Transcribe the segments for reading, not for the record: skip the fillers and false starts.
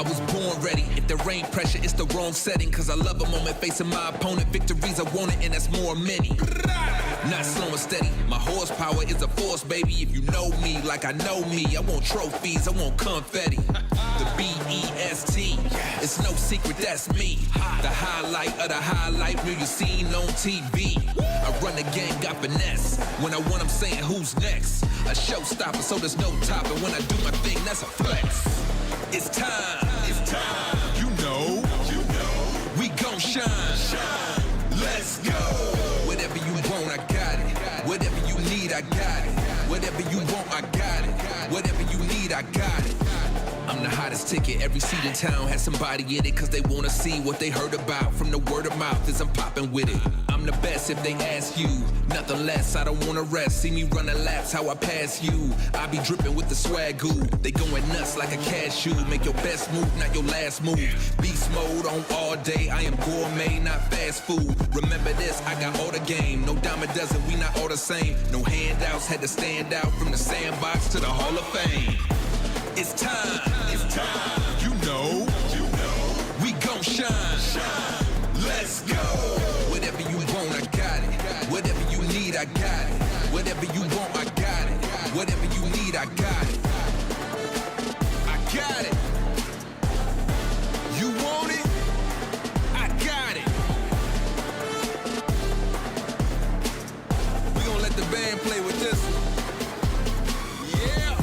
was born ready. If there ain't pressure, it's the wrong setting. Cause I love a moment facing my opponent. Victories I want it, and that's more many. Not slow and steady. My horsepower is a force, baby. If you know me like I know me, I want trophies, I want confetti. The B-E-S-T, it's no secret, that's me. The highlight of the highlight reel you seen on TV. I run the game, got finesse. When I win, I'm saying who's next. A showstopper, so there's no topping. When I do my thing, that's a flex. It's time. You know. We gon' shine. Let's go. Whatever you want, I got it. Whatever you need, I got it. Whatever you want, I got it. Whatever you need, I got it. I'm the hottest ticket. Every seat in town has somebody in it. Cause they wanna see what they heard about. From the word of mouth as I'm popping with it. I'm the best if they ask you. Nothing less, I don't wanna rest. See me running laps, how I pass you. I be dripping with the swag goo. They going nuts like a cashew. Make your best move, not your last move. Beast mode on all day. I am gourmet, not fast food. Remember this, I got all the game. No dime a dozen, we not all the same. No handouts, had to stand out. From the sandbox to the Hall of Fame. It's time. You know. We gon' shine. Let's go. Whatever you want, I got it. Whatever you need, I got it. Whatever you want, I got it. Whatever you need, I got it. I got it. You want it? I got it. We gon' let the band play with this one. Yeah.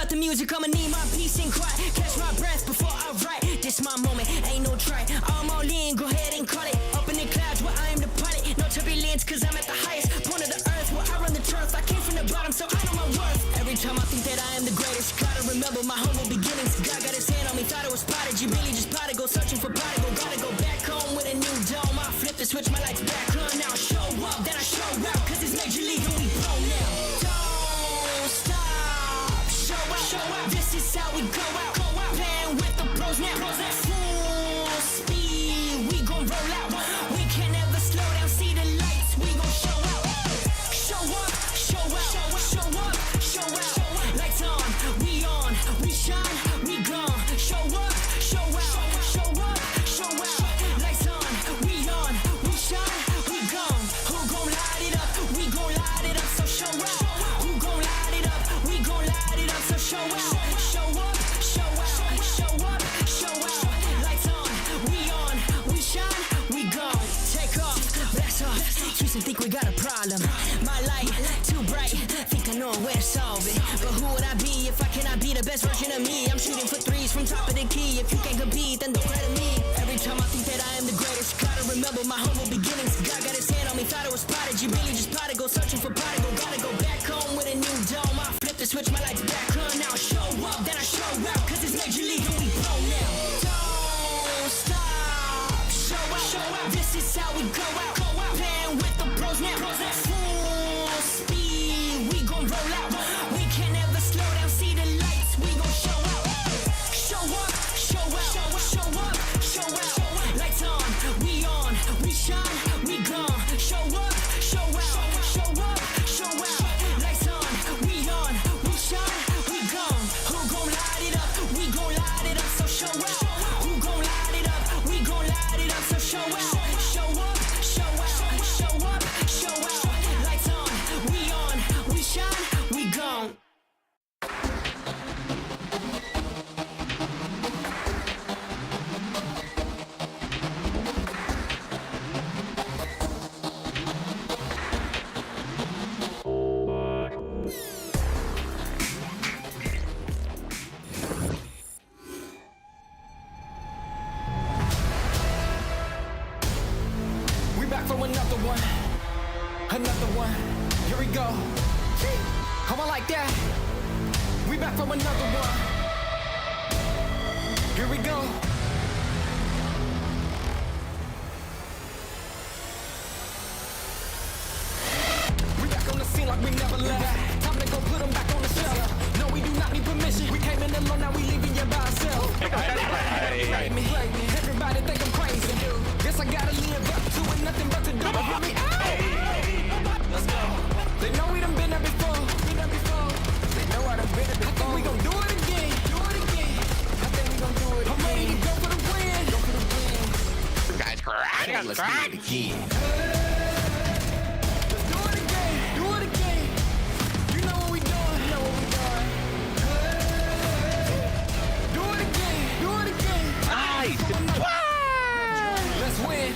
without the music, I'ma need my peace and quiet. Catch my breath before I write. This my moment, ain't no try. I'm all in, go ahead and call it. Up in the clouds where I am the pilot. No turbulence, cause I'm at the highest point of the earth where I run the turf. I came from the bottom, so I know my worth. Every time I think that I am the greatest, gotta remember my humble beginnings. God got his hand on me, thought it was spotted. You really just plotted, go searching for prodigal. Gotta go back home with a new dome. I flip the switch, my lights back on. Now I show up, then I show out, cause it's Major League and we pro now. Don't stop, show out. This is how we go out. Playing with the pros now. Full speed, we gon' roll out. We can never slow down, see the lights, we gon' show out. Show up, show out, show up, show out. Lights on, we shine, we gone. Show up, show out, show up, show out. Lights on, we shine, we gone. Who gon' light it up? We gon' light it up, so show out. Who gon' light it up? We gon' light it up, so show out. Show up, show out, show up, show out. Lights on, we shine, we gone. Take off, blast off. Choose and think we got a problem. My light too bright, think I know where to solve it. But who would I be if I cannot be the best version of me? I'm shooting for threes from top of the key. If you can't compete, then don't credit me. Every time I think that I am the greatest, gotta remember my humble beginnings. God got his hand on me, thought it was spotted. You really just plotted, go searching for prodigal. Gotta go back home with a new dome. I flip the switch, my lights back on. Now I show up, then I show out, cause it's Major League and we pro now. Don't stop, show out. This is how we go out. Playing with the pros now. Full speed, we gon' roll out. We can never slow down, see the lights, we gon' show out. Show up, show out, show up, show out. Lights on, we shine, we gone. Show up, show out, show up, show out. Lights on, we shine, we gone. Who gon' light it up? We gon' light it up, so show out. Who gon' light it up? We gon' light it up, so show out. Show up, show out, show up, show out. Lights on, we shine, we gone. We back for another one. Here we go. How I like that? We back for another one. Here we go. We back on the scene like we never left. Time to go put them back on the shelf. No, we do not need permission. We came in alone, now we leaving you by ourselves. Everybody think I'm crazy. Guess I gotta live up to it, nothing but to do it with me. Let's go. They know we done been there before. They know I done been there before. I think we gon' do it again. I think we gon' do it again. I'm ready to go for the win. You guys crying? Let's do it again. Let's do it again. You know what we doing. Do it again. Nice. Let's win.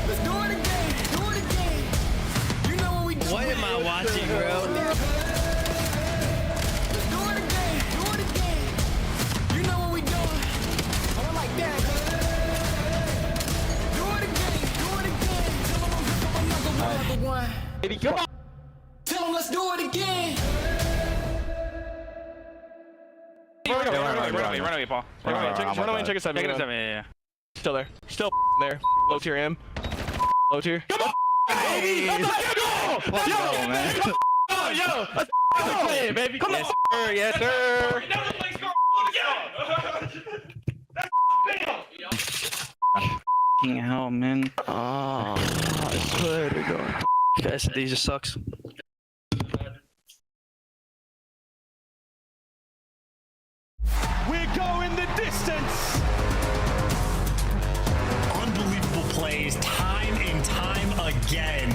Let's do it again. You know what we doing. What am I watching, bro? Let's do it again. You know what we doing. I don't like that. Do it again. Tell them I'm here for another one. Baby, come on. Tell them let's do it again. Run away, Paul. Run away and check us out. Yeah. Still there. Still there. Low tier M. Low tier. Come on, baby! Let's go! Let's go, man. Yo! Let's play it, baby! Come on! Yes, sir. Fucking hell, man. Oh, there we go. Guys, these just sucks. We're going the distance! Unbelievable plays time and time again.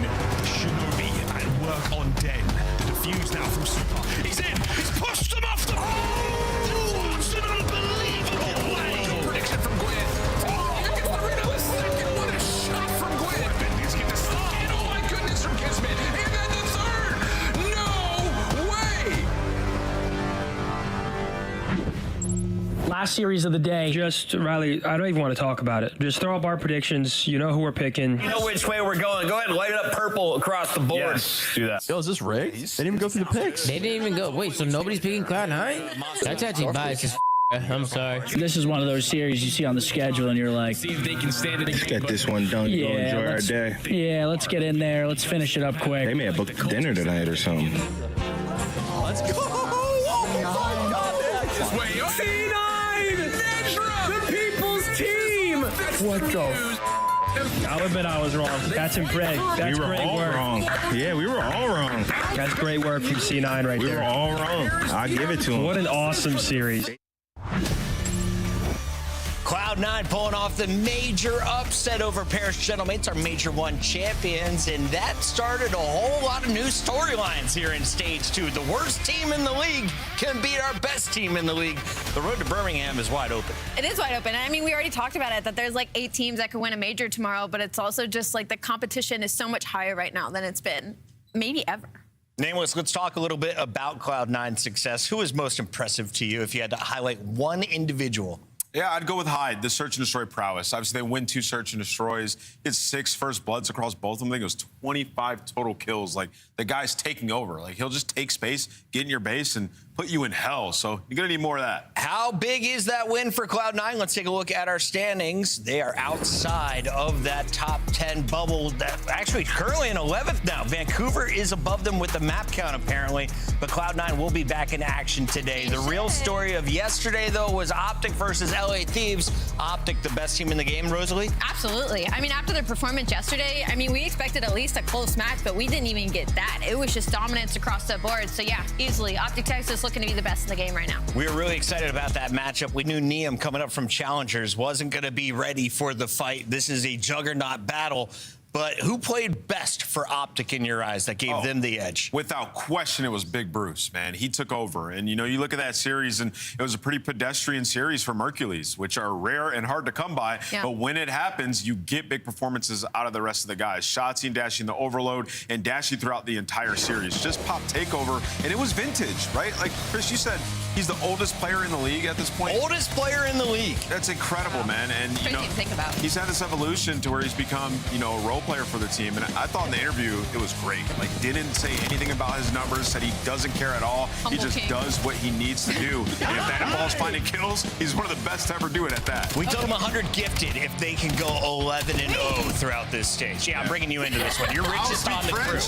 Shinobi at work on Den. The defuse now from Super. He's in! He's pushed them off the... Oh! It's an unbelievable play! Prediction from Gwen. Oh! Look at Marino, a second! What a shot from Gwen! He's getting the second. Oh my goodness, from Kismet! And then the third! No way! last series of the day. Just, Riley, I don't even want to talk about it. Just throw up our predictions. You know who we're picking. You know which way we're going. Go ahead and light it up purple across the board. Yes, do that. Yo, is this rigged? They didn't even go through the picks. They didn't even go. Wait, so nobody's picking Cloud9? That's actually biased as I'm sorry. This is one of those series you see on the schedule and you're like, See if they can stand it again. Get this one done. yeah, Go enjoy our let's, day. yeah, let's get in there. Let's finish it up quick. They may have booked dinner tonight or something. Let's go. C9! The people's team! What the? I'll admit I was wrong. That's impressive. That's We were great all work. wrong. Yeah, we were all wrong. That's great work from C9 right We there. were all wrong. I give it to him. What an awesome series. Cloud9 pulling off the major upset over Paris Gentlemen, our Major 1 champions, and that started a whole lot of new storylines here in Stage 2. The worst team in the league can beat our best team in the league. The road to Birmingham is wide open. It is wide open. I mean, we already talked about it, that there's like 8 teams that could win a major tomorrow, but it's also just like the competition is so much higher right now than it's been maybe ever. Nameless, let's talk a little bit about Cloud9's success. Who is most impressive to you if you had to highlight one individual? Yeah, I'd go with Hyde, the search and destroy prowess. Obviously, they win 2 search and destroys. It's 6 first bloods across both of them. I think it was 25 total kills. Like, the guy's taking over. Like, he'll just take space, get in your base, and put you in hell. So you're going to need more of that. How big is that win for Cloud9? Let's take a look at our standings. They are outside of that top 10 bubble. That actually currently in 11th now. Vancouver is above them with the map count, apparently. But Cloud9 will be back in action today. The real story of yesterday, though, was Optic versus LA Thieves. Optic, the best team in the game, Rosalie? Absolutely. I mean, after their performance yesterday, I mean, we expected at least a close match, but we didn't even get that. It was just dominance across the board. So, yeah, easily. Optic Texas looking to be the best in the game right now. We were really excited about that matchup. We knew Neum coming up from Challengers wasn't going to be ready for the fight. This is a juggernaut battle. But who played best for Optic in your eyes that gave them the edge? Without question, it was Big Bruce, man. He took over. And, you know, you look at that series, and it was a pretty pedestrian series for Mercules, which are rare and hard to come by. Yeah. But when it happens, you get big performances out of the rest of the guys. Shotzzy and Dashing the overload and Dashing throughout the entire series. Just pop takeover. And it was vintage, right? Like, Chris, you said he's the oldest player in the league at this point. Oldest player in the league. That's incredible, man. And, you know, Crazy to think about. he's had this evolution to where he's become, you know, a role player for the team. And I thought in the interview it was great. Like, didn't say anything about his numbers, said he doesn't care at all. Humble he just king. does what he needs to do. And if that involves finding kills, he's one of the best to ever do it at that. We told him 100 gifted if they can go 11-0 throughout this stage. Yeah, I'm bringing you into this one. You're richest on the crew.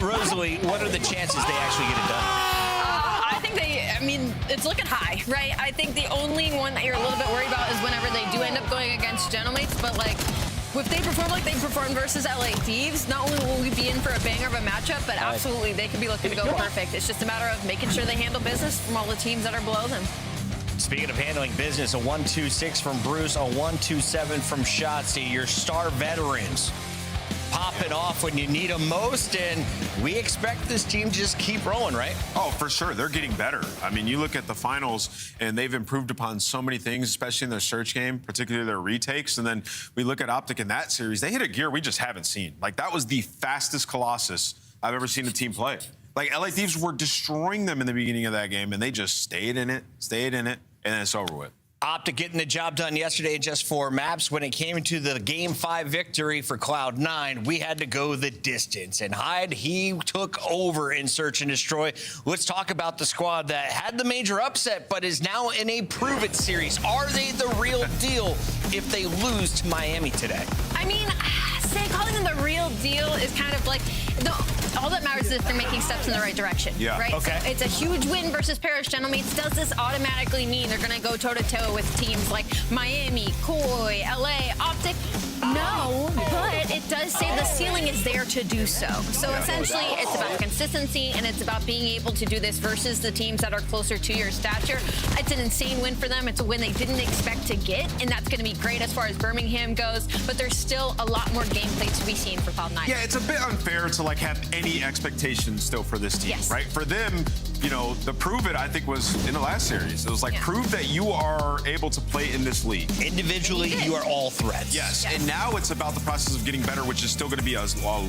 Rosalie, what are the chances they actually get it done? I think I mean, it's looking high, right? I think the only one that you're a little bit worried about is whenever they do end up going against Gentlemates, but like, if they perform like they performed versus LA Thieves, not only will we be in for a banger of a matchup, but absolutely they could be looking to go perfect. It's just a matter of making sure they handle business from all the teams that are below them. Speaking of handling business, a 1-2-6 from Bruce, a 1-2-7 from Shotzzy, your star veterans popping off when you need them most, and we expect this team to just keep rolling, right? Oh, for sure. They're getting better. I mean, you look at the finals, and they've improved upon so many things, especially in their search game, particularly their retakes. And then we look at Optic in that series. They hit a gear we just haven't seen. Like, that was the fastest Colossus I've ever seen a team play. Like, LA Thieves were destroying them in the beginning of that game, and they just stayed in it, and then it's over with. Optic getting the job done yesterday just 4 maps. When it came to the Game 5 victory for Cloud9, we had to go the distance. And Hyde, he took over in Search and Destroy. Let's talk about the squad that had the major upset, but is now in a prove-it series. Are they the real deal if they lose to Miami today? I mean, calling them the real deal is kind of like, all that matters is if they're making steps in the right direction. Yeah. Right? Okay. So it's a huge win versus Paris Gentlemates. Does this automatically mean they're going to go toe-to-toe with teams like Miami, Koi, LA, Optic? No, but it does say the ceiling is there to do so. So essentially, it's about consistency, and it's about being able to do this versus the teams that are closer to your stature. It's an insane win for them. It's a win they didn't expect to get, and that's going to be great as far as Birmingham goes, but there's still a lot more gameplay to be seen for Cloud9. Yeah, it's a bit unfair to, like, have any expectations still for this team, Yes. right? For them, you know, the prove it, I think, was in the last series. It was like, prove that you are able to play in this league. Individually, you are all threats. Yes, and now it's about the process of getting better, which is still going to be a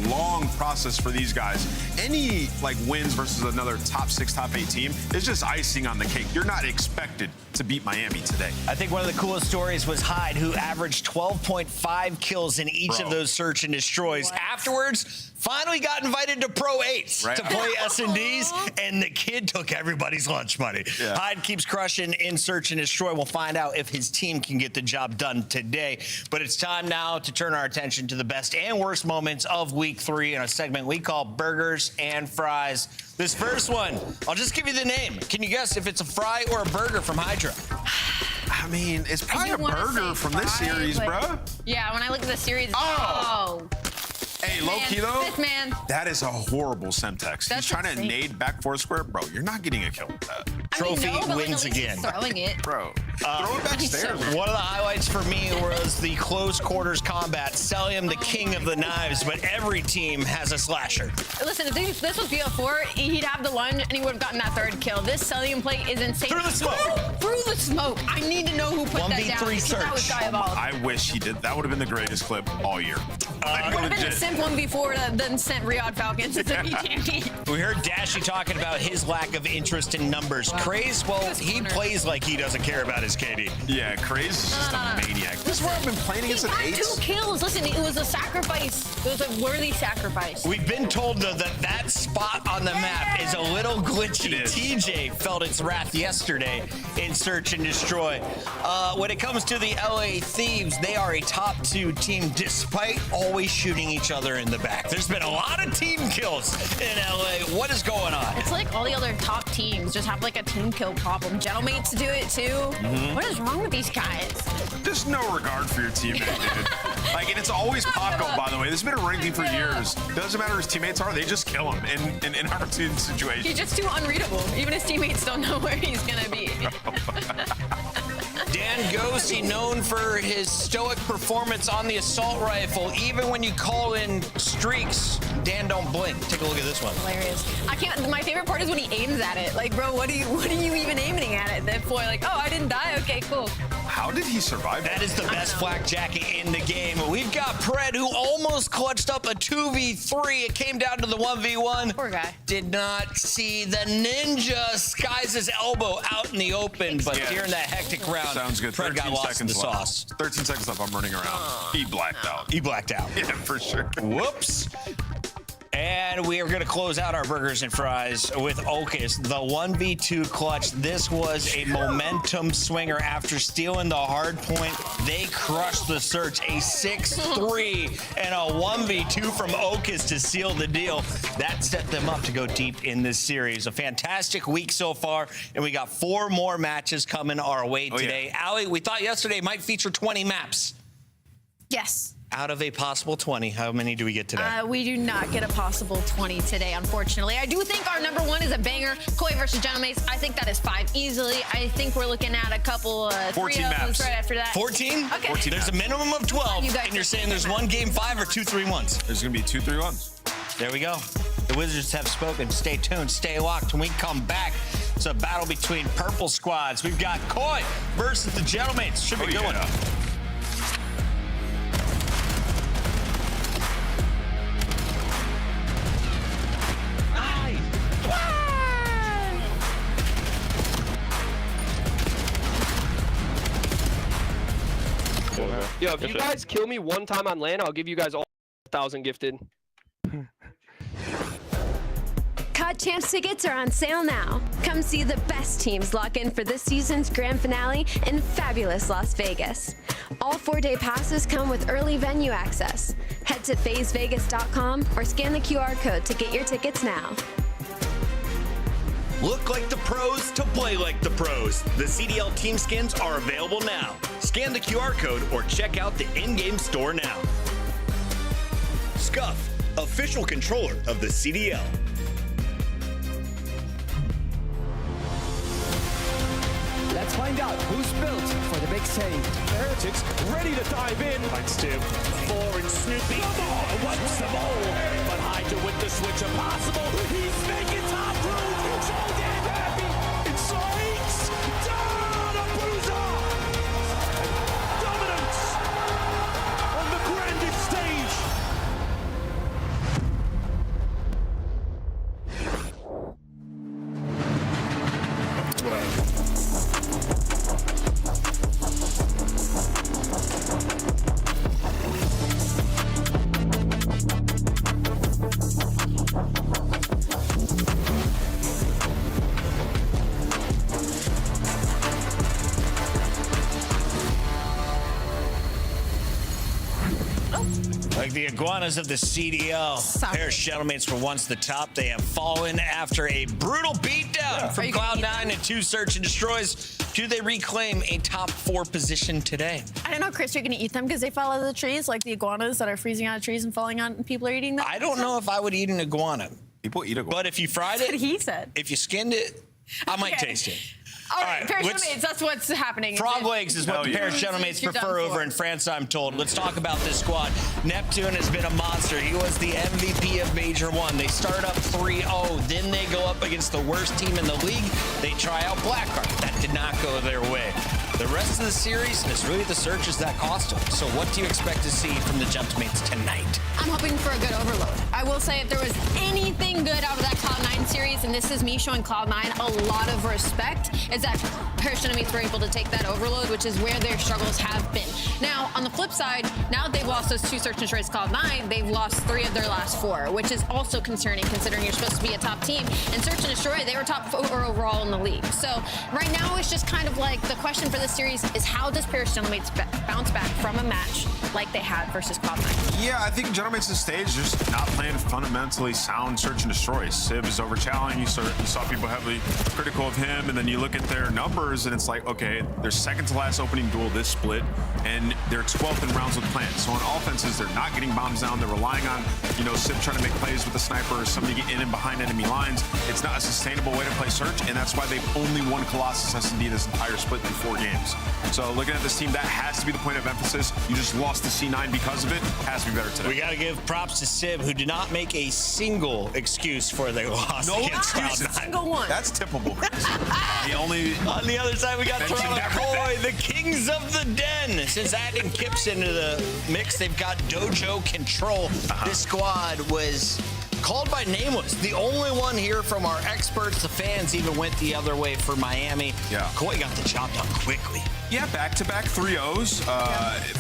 long process for these guys. Any, like, wins versus another top 6, top 8 team is just icing on the cake. You're not expected to beat Miami today. I think one of the coolest stories was Hyde, who averaged 12.5 kills in each of those search and destroys. Afterwards, finally got invited to Pro 8s to play S&Ds, and the kid took everybody's lunch money. Hyde keeps crushing in search and destroy. We'll find out if his team can get the job done today. But it's time now to turn our attention to the best and worst moments of Week 3 in a segment we call Burgers and Fries. This first one, I'll just give you the name. Can you guess if it's a fry or a burger from Hydra? I mean, it's probably a burger from this series, bro. Yeah, when I look at the series, Hey, low-key, though, man. that is a horrible Semtex. He's trying to nade back 4 square. Bro, you're not getting a kill with that. Trophy wins again. Throwing it. Bro, throw it backstairs. One of the highlights for me was the close quarters combat. Cellium, the king of the knives, but every team has a slasher. Listen, if this was BO4, he'd have the lunge and he would have gotten that 3rd kill. This Cellium play is insane. Through the smoke. Through the smoke. I need to know who put that down. 1v3 search. That was diabolical. I wish he did. That would have been the greatest clip all year. Would have been the simp 1v4 that then sent Riyadh Falcons to the We heard Dashy talking about his lack of interest in numbers. Craze, well, he plays like he doesn't care about his KD. Yeah, Craze is just a maniac. This is where I've been playing against an 8. 2 kills. Listen, it was a sacrifice. It was a worthy sacrifice. We've been told, though, that spot on the map is a little glitchy. TJ felt its wrath yesterday in Search and Destroy. When it comes to the LA Thieves, they are a top 2 team despite always shooting each other in the back. There's been a lot of team kills in LA. What is going on? It's like all the other top teams just have like a team kill problem. Gentlemates do it too. What is wrong with these guys? There's no regard for your teammate, dude. Like, and it's always Paco, by the way. This has been a ranking for years. Doesn't matter who his teammates are, they just kill him in inopportune situations. He's just too unreadable. Even his teammates don't know where he's gonna be. Dan Gosey, known for his stoic performance on the assault rifle. Even when you call in streaks, Dan don't blink. Take a look at this one. Hilarious. I can't. My favorite part is when he aims at it. Like, bro, what are you even aiming at it? That boy, like, oh, I didn't die. Okay, cool. How did he survive? That is the best flak jacket in the game. We've got Pred, who almost clutched up a 2v3. It came down to the 1v1. Poor guy. Did not see the ninja skies his elbow out in the open, but during that hectic round, sounds good. Pred got lost in the sauce. 13 seconds left. I'm running around. He blacked out. He blacked out. Yeah, for sure. Whoops. And we are going to close out our burgers and fries with Okus, the 1v2 clutch. This was a momentum swinger after stealing the hard point. They crushed the search, a 6-3 and a 1v2 from Okus to seal the deal. That set them up to go deep in this series. A fantastic week so far, and we got 4 more matches coming our way today. Yeah. Allie, we thought yesterday might feature 20 maps. Yes. Out of a possible 20, how many do we get today? We do not get a possible 20 today, unfortunately. I do think our number 1 is a banger. Koi versus Gentlemates. I think that is 5 easily. I think we're looking at a couple, 14 maps right after that. 14? Okay. 14 there's a minimum of 12, and you're saying there's 1 game 5 or 2 3-1s? There's going to be 2 3-1s. There we go. The Wizards have spoken. Stay tuned. Stay locked. When we come back, it's a battle between purple squads. We've got Koi versus the Gentlemates. Should be a good one. Yo, if you guys kill me 1 time on land, I'll give you guys all 1,000 gifted. COD Champs tickets are on sale now. Come see the best teams lock in for this season's grand finale in fabulous Las Vegas. All 4-day passes come with early venue access. Head to FazeVegas.com or scan the QR code to get your tickets now. Look like the pros to play like the pros. The CDL team skins are available now. Scan the QR code or check out the in-game store now. Scuff, official controller of the CDL. Let's find out who's built for the big save. Heretics ready to dive in. Finds 2. 4 and Snoopy. Wipes them all. But Hydra with the switch impossible. He's making top room. Showdown. Like the iguanas of the CDL. Paris Gentlemen's were once the top. They have fallen after a brutal beatdown from Cloud9 and 2 search and destroys. Do they reclaim a top 4 position today? I don't know, Chris, you're going to eat them because they fall out of the trees, like the iguanas that are freezing out of trees and falling out and people are eating them? I don't know if I would eat an iguana. People eat iguana. But if you fried That's it, what he said. if you skinned it, I might taste it. All right, Paris Gentlemen's, that's what's happening. Frog legs is what the Paris Gentlemen's prefer over in France, I'm told. Let's talk about this squad. Neptune has been a monster. He was the MVP of Major 1. They start up 3-0. Then they go up against the worst team in the league. They try out Blackheart. That did not go their way. The rest of the series, and it's really the searches that cost them. So what do you expect to see from the Gentlemates tonight? I'm hoping for a good overload. I will say if there was anything good out of that Cloud9 series, and this is me showing Cloud9 a lot of respect, is that Paris Gentlemen's were able to take that overload, which is where their struggles have been. Now, on the flip side, now that they've lost those 2 search and destroys Cloud9, they've lost 3 of their last 4, which is also concerning considering you're supposed to be a top team. And search and destroy, they were top 4 overall in the league. So right now, it's just kind of like the question for this series is how does Paris Gentlemen's bounce back from a match like they had versus Cloud9? Yeah, I think Gentlemen's stage just not playing fundamentally sound search and destroy. Sib is overchallenging. You saw people heavily critical of him, and then you look at their numbers, and it's like, okay, they're second to last opening duel this split, and they're 12th in rounds with plants. So on offenses, they're not getting bombs down. They're relying on, Sib trying to make plays with the sniper or somebody get in and behind enemy lines. It's not a sustainable way to play search, and that's why they've only won Colossus S&D this entire split in 4 games. So looking at this team, that has to be the point of emphasis. You just lost to C9 because of it. Has to be better today. We got to give props to Sib, who did not make a single excuse for their loss against Cloud9. Single one. That's tippable. The only on the other side, we got Toronto Koi, the kings of the den. Since adding Kips into the mix, they've got Dojo Control. This squad was called by Nameless. The only one here from our experts. The fans even went the other way for Miami. Yeah. Koi got the job done quickly. Yeah, back-to-back 3-0s.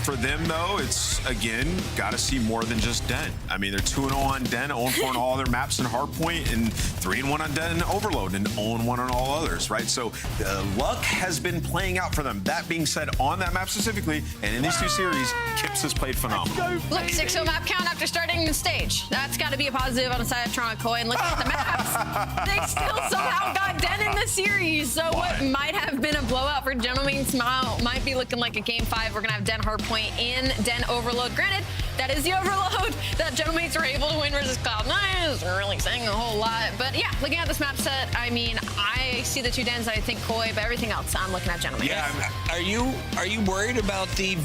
For them, though, it's, again, got to see more than just Den. I mean, they're 2-0 on Den, 0-4 on all their maps in Hardpoint, and 3-1 on Den and Overload, and 0-1 on all others, right? So the luck has been playing out for them. That being said, on that map specifically, and in these 2 series, Kips has played phenomenal. Look, 6-0 map count after starting the stage. That's got to be a positive on the side of Toronto Koi. And looking at the maps, they still somehow got Den in the series. So what might have been a blowout for Gentlemen's might be looking like a game 5. We're going to have Den Hardpoint in Den Overload. Granted, that is the overload that Gentlemen's were able to win versus Cloud9. Isn't really saying a whole lot. But yeah, looking at this map set, I mean, I see the 2 Dens. I think Koi, but everything else, I'm looking at Gentlemen's. Yeah, are you worried about the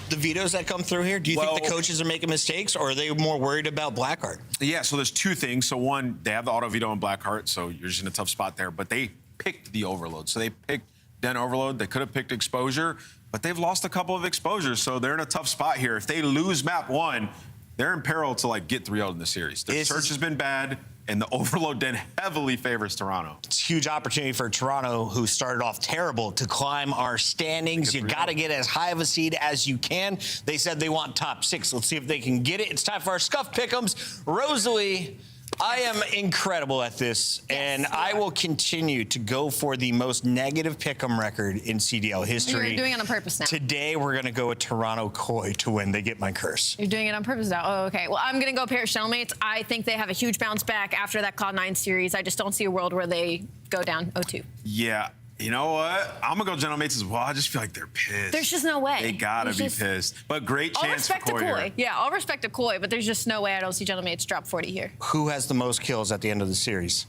vetoes that come through here? Do you think the coaches are making mistakes, or are they more worried about Blackheart? Yeah, so there's 2 things. So one, they have the auto veto on Blackheart, so you're just in a tough spot there. But they picked the overload. So they picked Den Overload. They could have picked exposure, but they've lost a couple of exposures, so they're in a tough spot here. If they lose map 1, they're in peril to get 3-0 in the series. Their search has been bad, and the Overload Den heavily favors Toronto. It's a huge opportunity for Toronto, who started off terrible, to climb our standings. You got to get as high of a seed as you can. They said they want top 6. Let's see if they can get it. It's time for our Scuff Pick'ems. Rosalie, I am incredible at this, and I will continue to go for the most negative pick'em record in CDL history. You're doing it on purpose now. Today, we're going to go with Toronto Koi to win. They get my curse. You're doing it on purpose now. Oh, okay. Well, I'm going to go Paris Gentlemen's. I think they have a huge bounce back after that Cloud9 series. I just don't see a world where they go down 0-2. Yeah. You know what? I'm going to go Gentlemates as well. I just feel like they're pissed. There's just no way. They got to be pissed. But great chance for Koi here. Yeah, all respect to Koi, but there's just no way I don't see Gentlemates drop 40 here. Who has the most kills at the end of the series?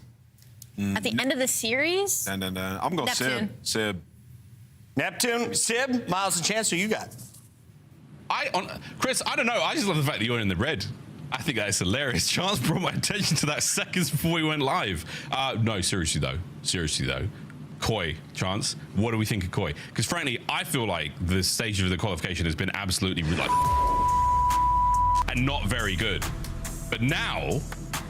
At the end of the series? I'm going Neptune. Sib. Neptune, Sib, Miles and Chance, who you got? Chris, I don't know. I just love the fact that you're in the red. I think that is hilarious. Chance brought my attention to that seconds before we went live. No, seriously though. Koi, Chance, what do we think of Koi? Because frankly, I feel like the stage of the qualification has been absolutely and not very good. But now,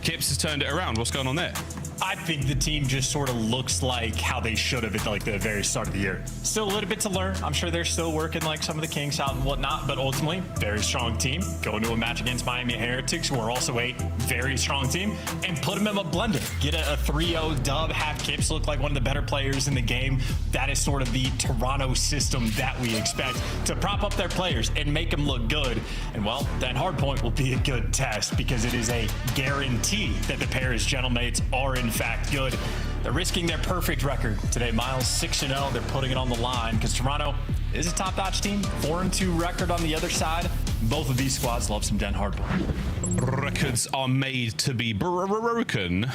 Kips has turned it around. What's going on there? I think the team just sort of looks like how they should have at like the very start of the year. Still a little bit to learn. I'm sure they're still working like some of the kinks out and whatnot, but ultimately, very strong team. Going to a match against Miami Heretics, who are also a very strong team, and put them in a blender. Get a 3-0 dub, have Kips look like one of the better players in the game. That is sort of the Toronto system that we expect to prop up their players and make them look good. And well, that Hardpoint will be a good test because it is a guarantee that the Paris Gentlemates are in fact good. They're risking their perfect record today. Miles 6-0. They're putting it on the line because Toronto is a top-notch team. 4-2 record on the other side. Both of these squads love some Den Hardpoint. Records are made to be broken.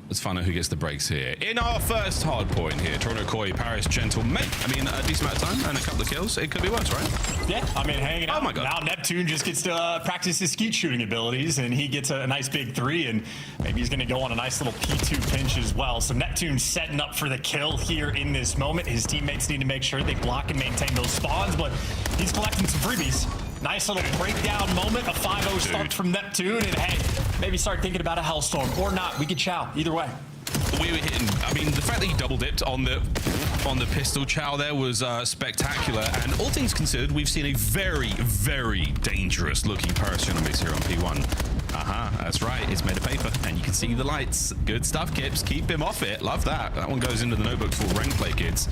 Let's find out who gets the breaks here. In our first hard point here, Toronto Koi, Paris Gentlemen. I mean, a decent amount of time and a couple of kills. It could be worse, right? Yeah, I mean, hanging out. Oh my God. Now Neptune just gets to practice his skeet shooting abilities, and he gets a nice big 3, and maybe he's going to go on a nice little P2 pinch as well. So Neptune setting up for the kill here in this moment. His teammates need to make sure they block and maintain those spawns, but he's collecting some freebies. Nice little breakdown moment, a 5-0 start from Neptune, and hey, maybe start thinking about a Hellstorm, or not. We could chow, either way. We were hitting, I mean, the fact that he double dipped on the pistol chow there was spectacular, and all things considered, we've seen a very, very dangerous looking Paris Gentlemates here on P1. That's right, it's made of paper, and you can see the lights. Good stuff, Kips, keep him off it, love that. That one goes into the notebook for rank play, kids.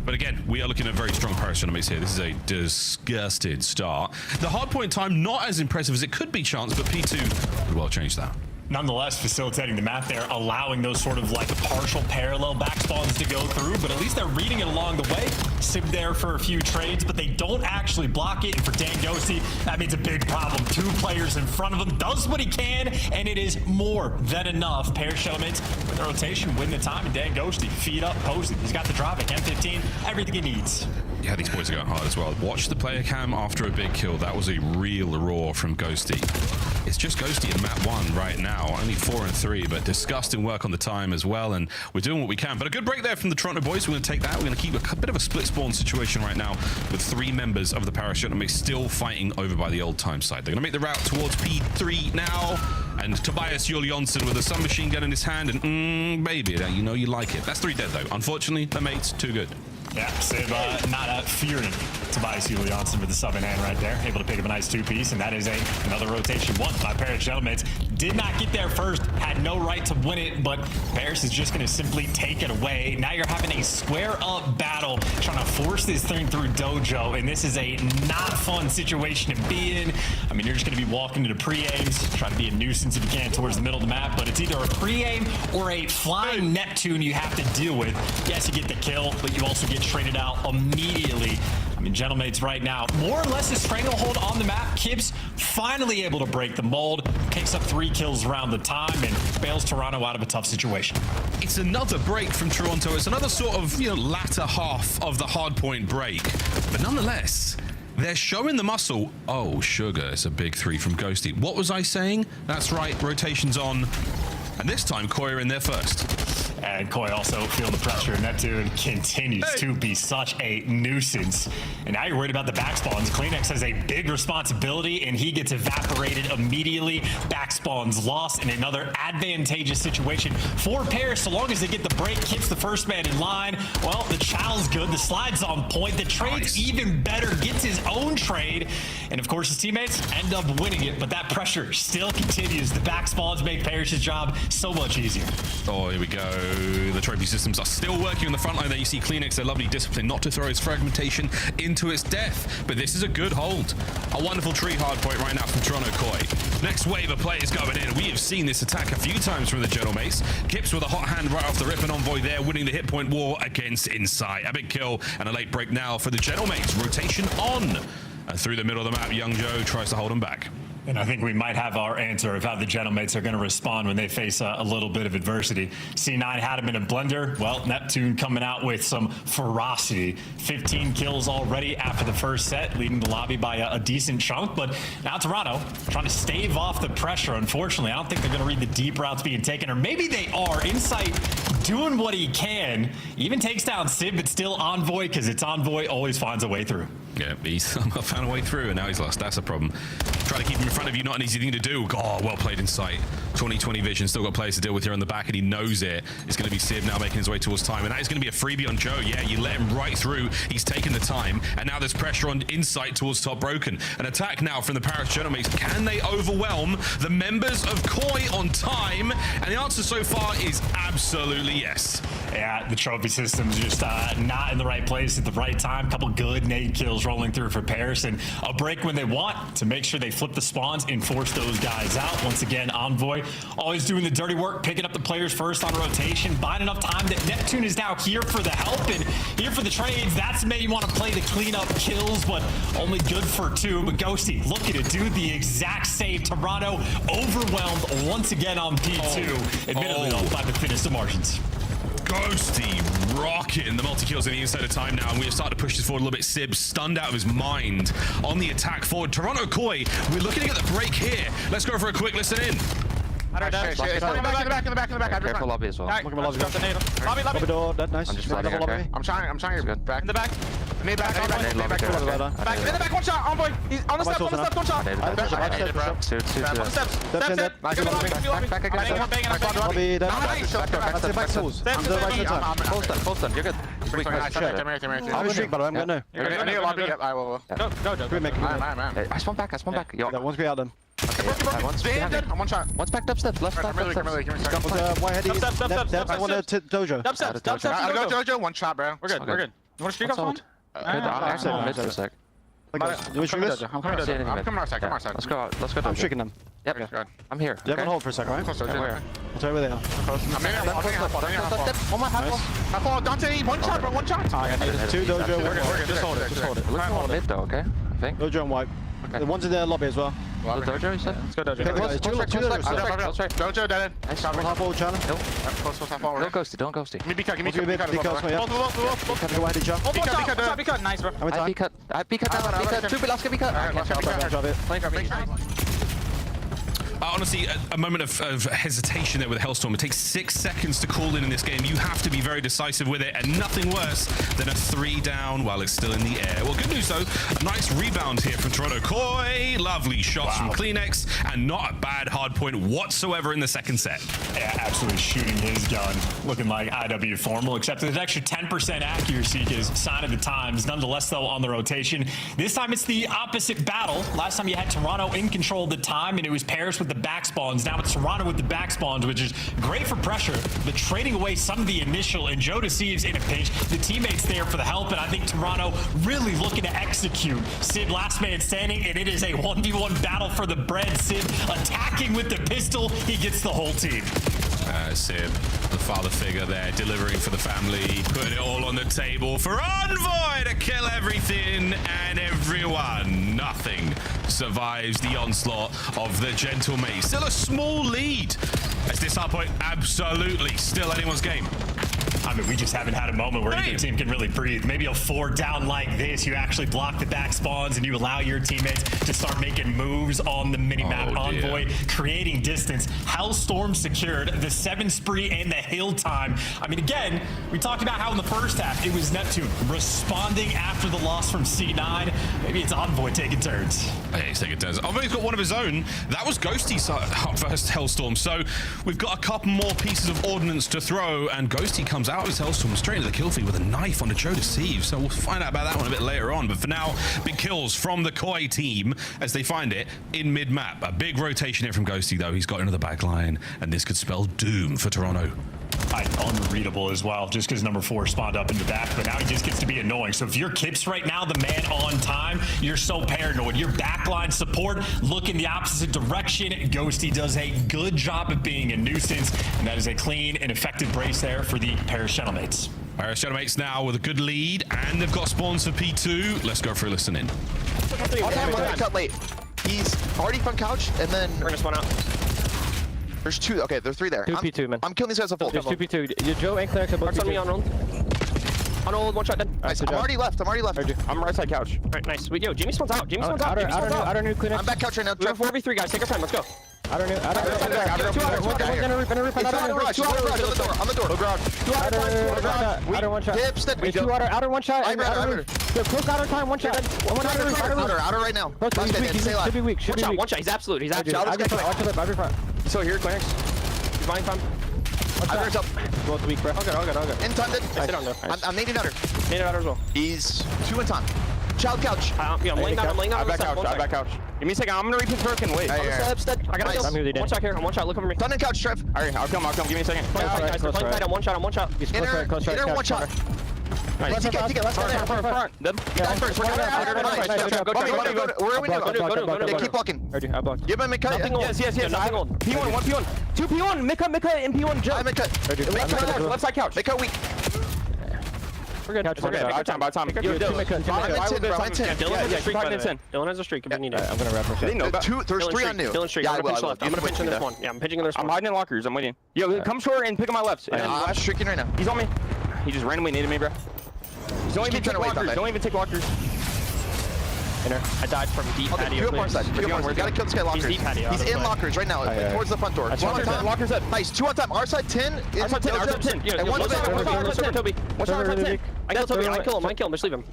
But again, we are looking at very strong Paris Gentlemates here. This is a disgusted start. The hardpoint time, not as impressive as it could be, Chance, but P2 could well change that. Nonetheless, facilitating the map there, allowing those sort of like partial parallel back spawns to go through, but at least they're reading it along the way. Sib there for a few trades, but they don't actually block it. And for Dan Ghosty, that means a big problem. 2 players in front of him, does what he can, and it is more than enough. Paris Gentlemates with the rotation, win the time, and Dan Ghosty, feet up, posing. He's got the dropback, M15, everything he needs. Yeah, these boys are going hard as well. Watch the player cam after a big kill. That was a real roar from Ghosty. It's just Ghosty in map 1 right now. Only 4 and 3, but disgusting work on the time as well, and we're doing what we can. But a good break there from the Toronto boys. We're going to take that. We're going to keep a bit of a split spawn situation right now with 3 members of the Paris Gentlemen still fighting over by the old time side. They're going to make the route towards P3 now, and Tobias Julianson with a submachine gun in his hand, and baby, you know you like it. That's 3 dead though. Unfortunately, the mate's too good. Yeah, Sib not fearing Tobias Julianson with the sub in hand right there. Able to pick up a nice 2-piece, and that is another rotation won by Paris Gentlemen. Did not get there first, had no right to win it, but Paris is just going to simply take it away. Now you're having a square-up battle, trying to force this thing through Dojo, and this is a not fun situation to be in. I mean, you're just going to be walking into pre-aims, try to be a nuisance if you can towards the middle of the map, but it's either a pre-aim or a flying Neptune you have to deal with. Yes, you get the kill, but you also get traded out immediately. I mean, Gentlemates right now, more or less a stranglehold on the map. Kips finally able to break the mold, picks up 3 kills around the time, and bails Toronto out of a tough situation. It's another break from Toronto. It's another sort of, latter half of the hardpoint break. But nonetheless, they're showing the muscle. Oh, sugar, it's a big 3 from Ghosty. What was I saying? That's right, rotation's on. And this time, Koi are in there first. And Koi also feeling the pressure. Neptune continues to be such a nuisance. And now you're worried about the back spawns. Kleenex has a big responsibility, and he gets evaporated immediately. Back spawns lost in another advantageous situation for Paris. So long as they get the break, Kit's the first man in line. Well, the chow's good. The slide's on point. The trade's even better. Gets his own trade. And of course, his teammates end up winning it. But that pressure still continues. The back spawns make Paris' job so much easier. Oh, here we go. The trophy systems are still working on the front line there. You see Kleenex, their lovely discipline not to throw his fragmentation into its death. But this is a good hold. A wonderful tree hardpoint right now from Toronto Koi. Next wave of players going in. We have seen this attack a few times from the Gentlemen. Kips with a hot hand right off the rip, and Envoy there winning the hit point war against Insight. A big kill and a late break now for the Gentlemen. Rotation on. And through the middle of the map, Young Joe tries to hold him back. And I think we might have our answer of how the Gentlemates are going to respond when they face a little bit of adversity. C9 had him in a blender. Well, Neptune coming out with some ferocity. 15 kills already after the first set, leading the lobby by a decent chunk. But now Toronto trying to stave off the pressure. Unfortunately, I don't think they're going to read the deep routes being taken, or maybe they are. Insight doing what he can. Even takes down Sid, but still Envoy, because it's Envoy always finds a way through. Yeah, he's found a way through, and now he's lost. That's a problem. Trying to keep him in front of you, not an easy thing to do. Oh, well played Insight. 2020 vision, still got players to deal with here on the back, and he knows it. It's going to be Sib now making his way towards time, and that is going to be a freebie on Joe. Yeah, you let him right through. He's taken the time, and now there's pressure on insight towards top broken. An attack now from the Paris Gentlemen. Can they overwhelm the members of Koi on time? And the answer so far is absolutely yes. Yeah, the trophy system's just not in the right place at the right time. Couple good nade kills rolling through for Paris, and a break when they want to make sure they flip the spawns and force those guys out. Once again, Envoy always doing the dirty work, picking up the players first on rotation, buying enough time that Neptune is now here for the help and here for the trades. That's the way you want to play the cleanup kills, but only good for 2. But Ghosty looking to do the exact same. Toronto overwhelmed once again on P2. Admittedly, though, by the thinnest of margins. Ghosty rocking the multi-kills at the inside of time now, and we have started to push this forward a little bit. Sib stunned out of his mind on the attack forward. Toronto Koi, we're looking to get the break here. Let's go for a quick listen in. In the back. Careful lobby as well. Lobby door, that nice. I'm just flooding here, okay? I'm trying back. In the back. Nade back, in the back, one shot, Envoy. He's on the steps, one shot. On the steps. Lobby, Full stun, you're good. I have a streak, by the way, I'm good now. Go. I spawn back. Yo. One's behind them. I'm one shot. One's backed up steps, left side. I want to dojo. Dojo, one shot, bro. We're good. You want to streak off one? Mid for a sec. I'm coming outside. Let's go dojo. I'm streaking them. Yep, I'm here. You have a hold for a second, right? Where? I'll tell you where they are. One more half wall. Dante, one shot, bro, one shot. There's 2 dojo. We're good. Just hold it. We're looking mid though, okay? I think. Dojo and wipe. The one's in the lobby as well. The dojo, you said? Let's go dojo. Dojo, dead end. Nice. One half wall, China. Nope. Don't ghosty. Give me B-cut. B-cut. Nice, bro. I B-cut down. 2 last get B-cut. Honestly, a moment of hesitation there with Hellstorm. It takes 6 seconds to call in this game. You have to be very decisive with it, and nothing worse than a 3 down while it's still in the air. Well, good news though, a nice rebound here from Toronto Koi. Lovely shots from Kleenex, and not a bad hard point whatsoever in the second set. Yeah, absolutely shooting his gun. Looking like IW formal, except with an extra 10% accuracy is sign of the times. Nonetheless, though, on the rotation. This time it's the opposite battle. Last time you had Toronto in control of the time, and it was Paris with the back spawns. Now it's Toronto with the back spawns, which is great for pressure, but trading away some of the initial, and Joe Deceives in a pinch. The teammates there for the help, and I think Toronto really looking to execute. Sib last man standing, and it is a 1v1 battle for the bread. Sib attacking with the pistol. He gets the whole team. Sib, the father figure there, delivering for the family, putting it all on the table for Envoy to kill everything and everyone. Nothing survives the onslaught of the Gentlemen. Still a small lead, as this Hardpoint absolutely still anyone's game. I mean, we just haven't had a moment where either team can really breathe. Maybe a 4 down like this, you actually block the back spawns and you allow your teammates to start making moves on the mini-map. Envoy creating distance. Hellstorm secured the 7 spree and the hill time. I mean, again, we talked about how in the first half it was Neptune responding after the loss from C9. Maybe it's Envoy taking turns. Yeah, he's taking turns. Envoy's got one of his own. That was Ghosty's first Hellstorm. So we've got a couple more pieces of ordnance to throw, and Ghosty comes out of his Hellstorm straight into the kill feed with a knife on the Joe Deceive. So we'll find out about that one a bit later on. But for now, big kills from the Koi team as they find it in mid-map. A big rotation here from Ghosty, though. He's got into the back line, and this could spell doom for Toronto. Unreadable as well, just because number 4 spawned up in the back, but now he just gets to be annoying. So if you're Kips right now, the man on time, you're so paranoid. Your backline support look in the opposite direction. Ghosty does a good job of being a nuisance, and that is a clean and effective brace there for the Paris Gentlemen. Paris Gentlemen now with a good lead, and they've got spawns for P2. Let's go for a listen in. Cut late. He's already front couch, and then we're gonna spawn out. There's 2. Okay, there's 3 there. 2 P2, man. I'm killing these guys a full. There's 2 P2. You Joe and Claire can both on me on roll. On hold, one shot dead. Nice. I'm already left. I'm right side couch. Alright, nice. Yo, Jimmy spawns out. Outer new Kleenex. I'm back couch right now. We have 4v3, guys. Take our time. Let's go. On the door. Outer one shot. Dipstick. 2 outer one shot. Close outer time, one shot. Outer right now. Should be weak. One shot. He's absolute. He's absolute. I'll just front. So here, Clarence. You're fine, fine. I'm up. Both weak, bro. All good. In time, Sit down, though. I'm nading under. Nading under as well. He's 2 in time. Child couch. Yeah, I'm laying down. I back couch. Give me a second. I'm gonna reach his broken. Wait. I got nice. One shot here. One shot. Look over me. Done in couch, Trev. All right, I'll come. Give me a second. Playing tight. I'm one shot. Inner, one shot. Nice. Let's go Front. Them. Guys first. Where are we now? Keep blocking. I blocked. Give him a cut. Yes. Nothing on. P1, 1 P1. 2 P1. Mika, and P1. Joe. I'm a cut. Left side couch. Mika weak. We're good. By time. Dylan has a streak if you need it. I'm gonna wrap There's 3 on new. Dylan streak. Yeah, I'm gonna pinch in this one. Yeah, I'm pinching in this one. I'm hiding in lockers. I'm waiting. Yo, come short and pick on my left. I'm streaking right now. He's on me. He just randomly naded me, bro. Don't even take lockers. Inner. I died from deep patio. You gotta kill this guy lockers. He's deep patio. He's in lockers right now, towards the front door. Lockers up. Nice. 2 on time. Our side 10. Our side 10. And one shot, Toby. One shot, 10. I kill Toby. I kill him. Just leave him.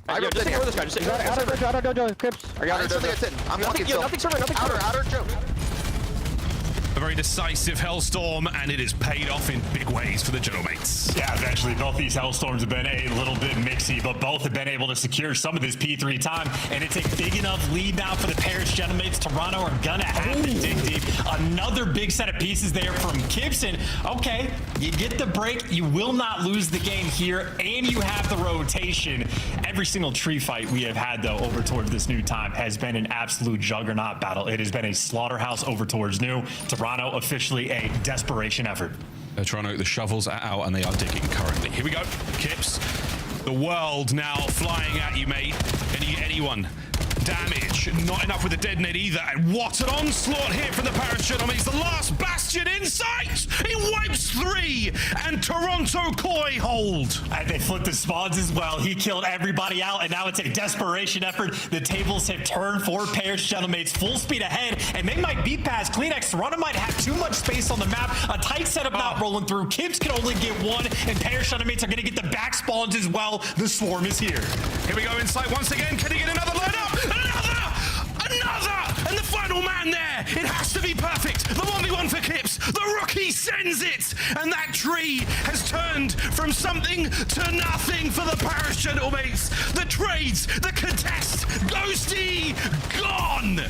Just take over this guy. Just take over Crips. I got it. I'm walking still. Nothing. Outer, Joe. A very decisive Hellstorm, and it has paid off in big ways for the Gentleman's. Yeah, eventually both these Hellstorms have been a little bit mixy, but both have been able to secure some of this P3 time, and it's a big enough lead now for the Paris Gentleman's. Toronto are gonna have to dig deep. Another big set of pieces there from Gibson. Okay, you get the break, you will not lose the game here, and you have the rotation. Every single tree fight we have had, though, over towards this new time has been an absolute juggernaut battle. It has been a slaughterhouse over towards new. Toronto officially a desperation effort. Toronto, the shovels are out and they are digging currently. Here we go. Kips. The world now flying at you, mate. Anyone. Damage. Not enough with the dead net either. And what an onslaught here from the Paris Gentlemen. He's the last bastion in sight. He wipes 3 and Toronto Koi hold. And they flipped the spawns as well. He killed everybody out, and now it's a desperation effort. The tables have turned for Paris Gentlemen. Full speed ahead, and they might be past Kleenex. Toronto might have too much space on the map. A tight setup not rolling through. Kips can only get 1, and Paris Gentlemen are going to get the back spawns as well. The swarm is here. Here we go inside once again. Can he get another load up? Another! And the final man there. It has to be perfect. The 1v1 for Kips. The rookie sends it. And that tree has turned from something to nothing for the Paris Gentlemen. The trades, the contest, Ghosty, gone.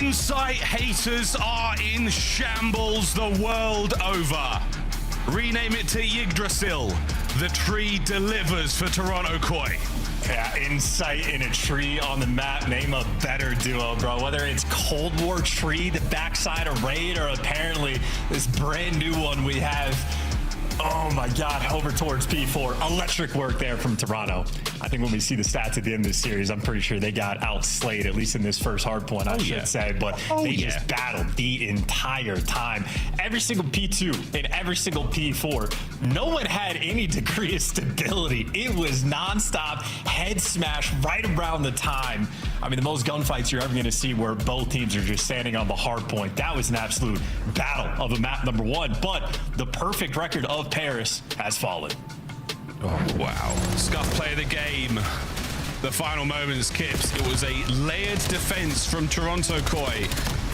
Insight haters are in shambles the world over. Rename it to Yggdrasil. The tree delivers for Toronto Koi. Yeah, Insight in a tree on the map. Name a better duo, bro. Whether it's Cold War Tree, the backside of Raid, or apparently this brand new one we have. Oh my God, over towards P4. Electric work there from Toronto. I think when we see the stats at the end of this series, I'm pretty sure they got outslayed, at least in this first hardpoint, I should say. But they just battled the entire time. Every single P2 and every single P4, no one had any degree of stability. It was nonstop head smash right around the time. I mean, the most gunfights you're ever going to see where both teams are just standing on the hardpoint. That was an absolute battle of a map number 1. But the perfect record of Paris has fallen. Oh, wow. Scuff play of the game. The final moments, Kips. It was a layered defense from Toronto Koi.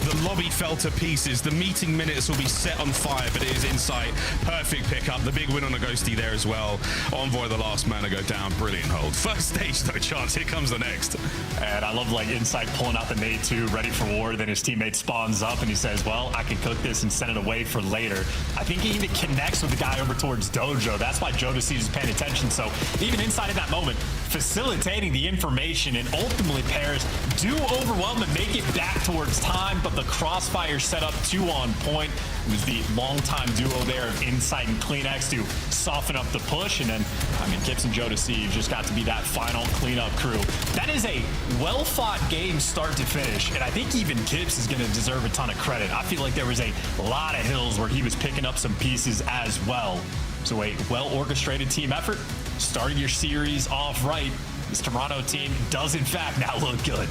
The lobby fell to pieces. The meeting minutes will be set on fire, but it is Insight. Perfect pickup. The big win on a Ghosty there as well. Envoy, the last man to go down. Brilliant hold. First stage, no chance. Here comes the next. And I love like Insight pulling out the nade 2, ready for war. Then his teammate spawns up and he says, well, I can cook this and send it away for later. I think he even connects with the guy over towards Dojo. That's why Jodeci is paying attention. So even Insight in that moment, facilitating the information, and ultimately Paris do overwhelm and make it back towards time, but the crossfire set up 2 on point. It was the longtime duo there of Insight and Kleenex to soften up the push, and then, I mean, Kips and Jodeci just got to be that final cleanup crew. That is a well-fought game start to finish, and I think even Kips is going to deserve a ton of credit. I feel like there was a lot of hills where he was picking up some pieces as well. So a well-orchestrated team effort, starting your series off right. This Toronto team does, in fact, now look good.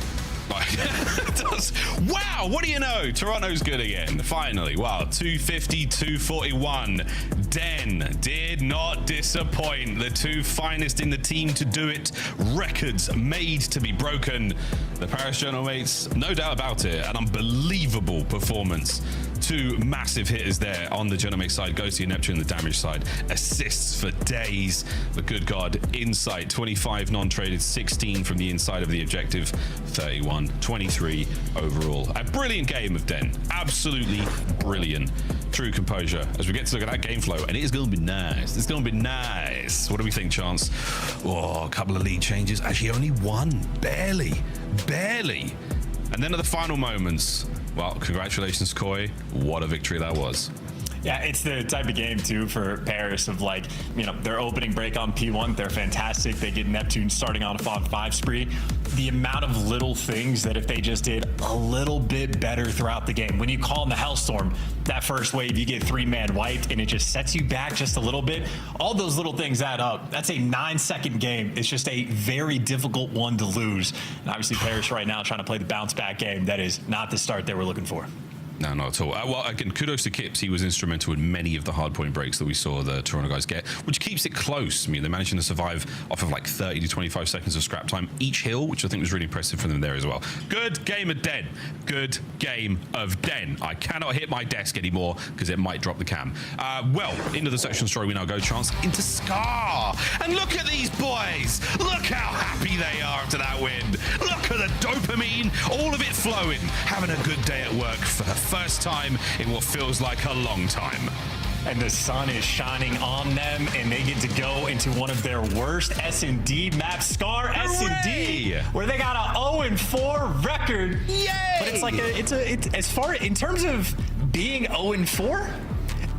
It does. Wow, what do you know? Toronto's good again. Finally. Wow, 250, 241. Den did not disappoint. The two finest in the team to do it. Records made to be broken. The Paris Journal mates, no doubt about it, an unbelievable performance. Two massive hitters there on the Genomics side. Ghosty and Neptune, the damage side. Assists for days. But good God, insight 25 non-traded, 16 from the inside of the objective, 31, 23 overall. A brilliant game of Den. Absolutely brilliant. True composure as we get to look at that game flow, and it is going to be nice. It's going to be nice. What do we think, Chance? Oh, a couple of lead changes. Actually, only one. Barely. And then at the final moments, well, congratulations, Koi. What a victory that was. Yeah, it's the type of game, too, for Paris of, like, you know, their opening break on P1, they're fantastic. They get Neptune starting on a 5 spree. The amount of little things that if they just did a little bit better throughout the game. When you call in the Hellstorm, that first wave, you get 3-man wiped, and it just sets you back just a little bit. All those little things add up. That's a 9-second game. It's just a very difficult one to lose. And obviously, Paris right now trying to play the bounce-back game. That is not the start they were looking for. No, not at all. Well, again, kudos to Kips. He was instrumental in many of the hardpoint breaks that we saw the Toronto guys get, which keeps it close. I mean, they're managing to survive off of like 30 to 25 seconds of scrap time each hill, which I think was really impressive for them there as well. Good game of Den. Good game of Den. I cannot hit my desk anymore because it might drop the cam. Well, into the section story we now go, Chance, into Scar. And look at these boys. Look how happy they are after that win. Look at the dopamine, all of it flowing. Having a good day at work for the first time in what feels like a long time. And the sun is shining on them, and they get to go into one of their worst S&D maps, Scar S&D, where they got a 0-4 record. Yay! But it's like it's as far in terms of being 0-4.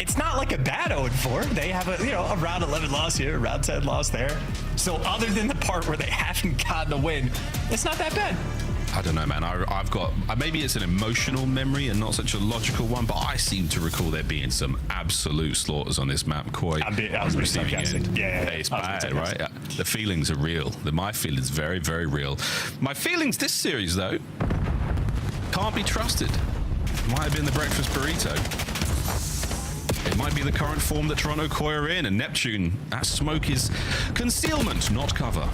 It's not like a bad 0-4. They have a round 11 loss here, round 10 loss there. So other than the part where they haven't gotten a win, it's not that bad. I don't know, man. I've got, maybe it's an emotional memory and not such a logical one, but I seem to recall there being some absolute slaughters on this map. Koi, I was receiving it. Yeah, it's bad, right? The feelings are real. My feelings very, very real. My feelings this series, though, can't be trusted. Might have been the breakfast burrito. It might be the current form that Toronto Koi are in, and Neptune, that smoke is concealment, not cover.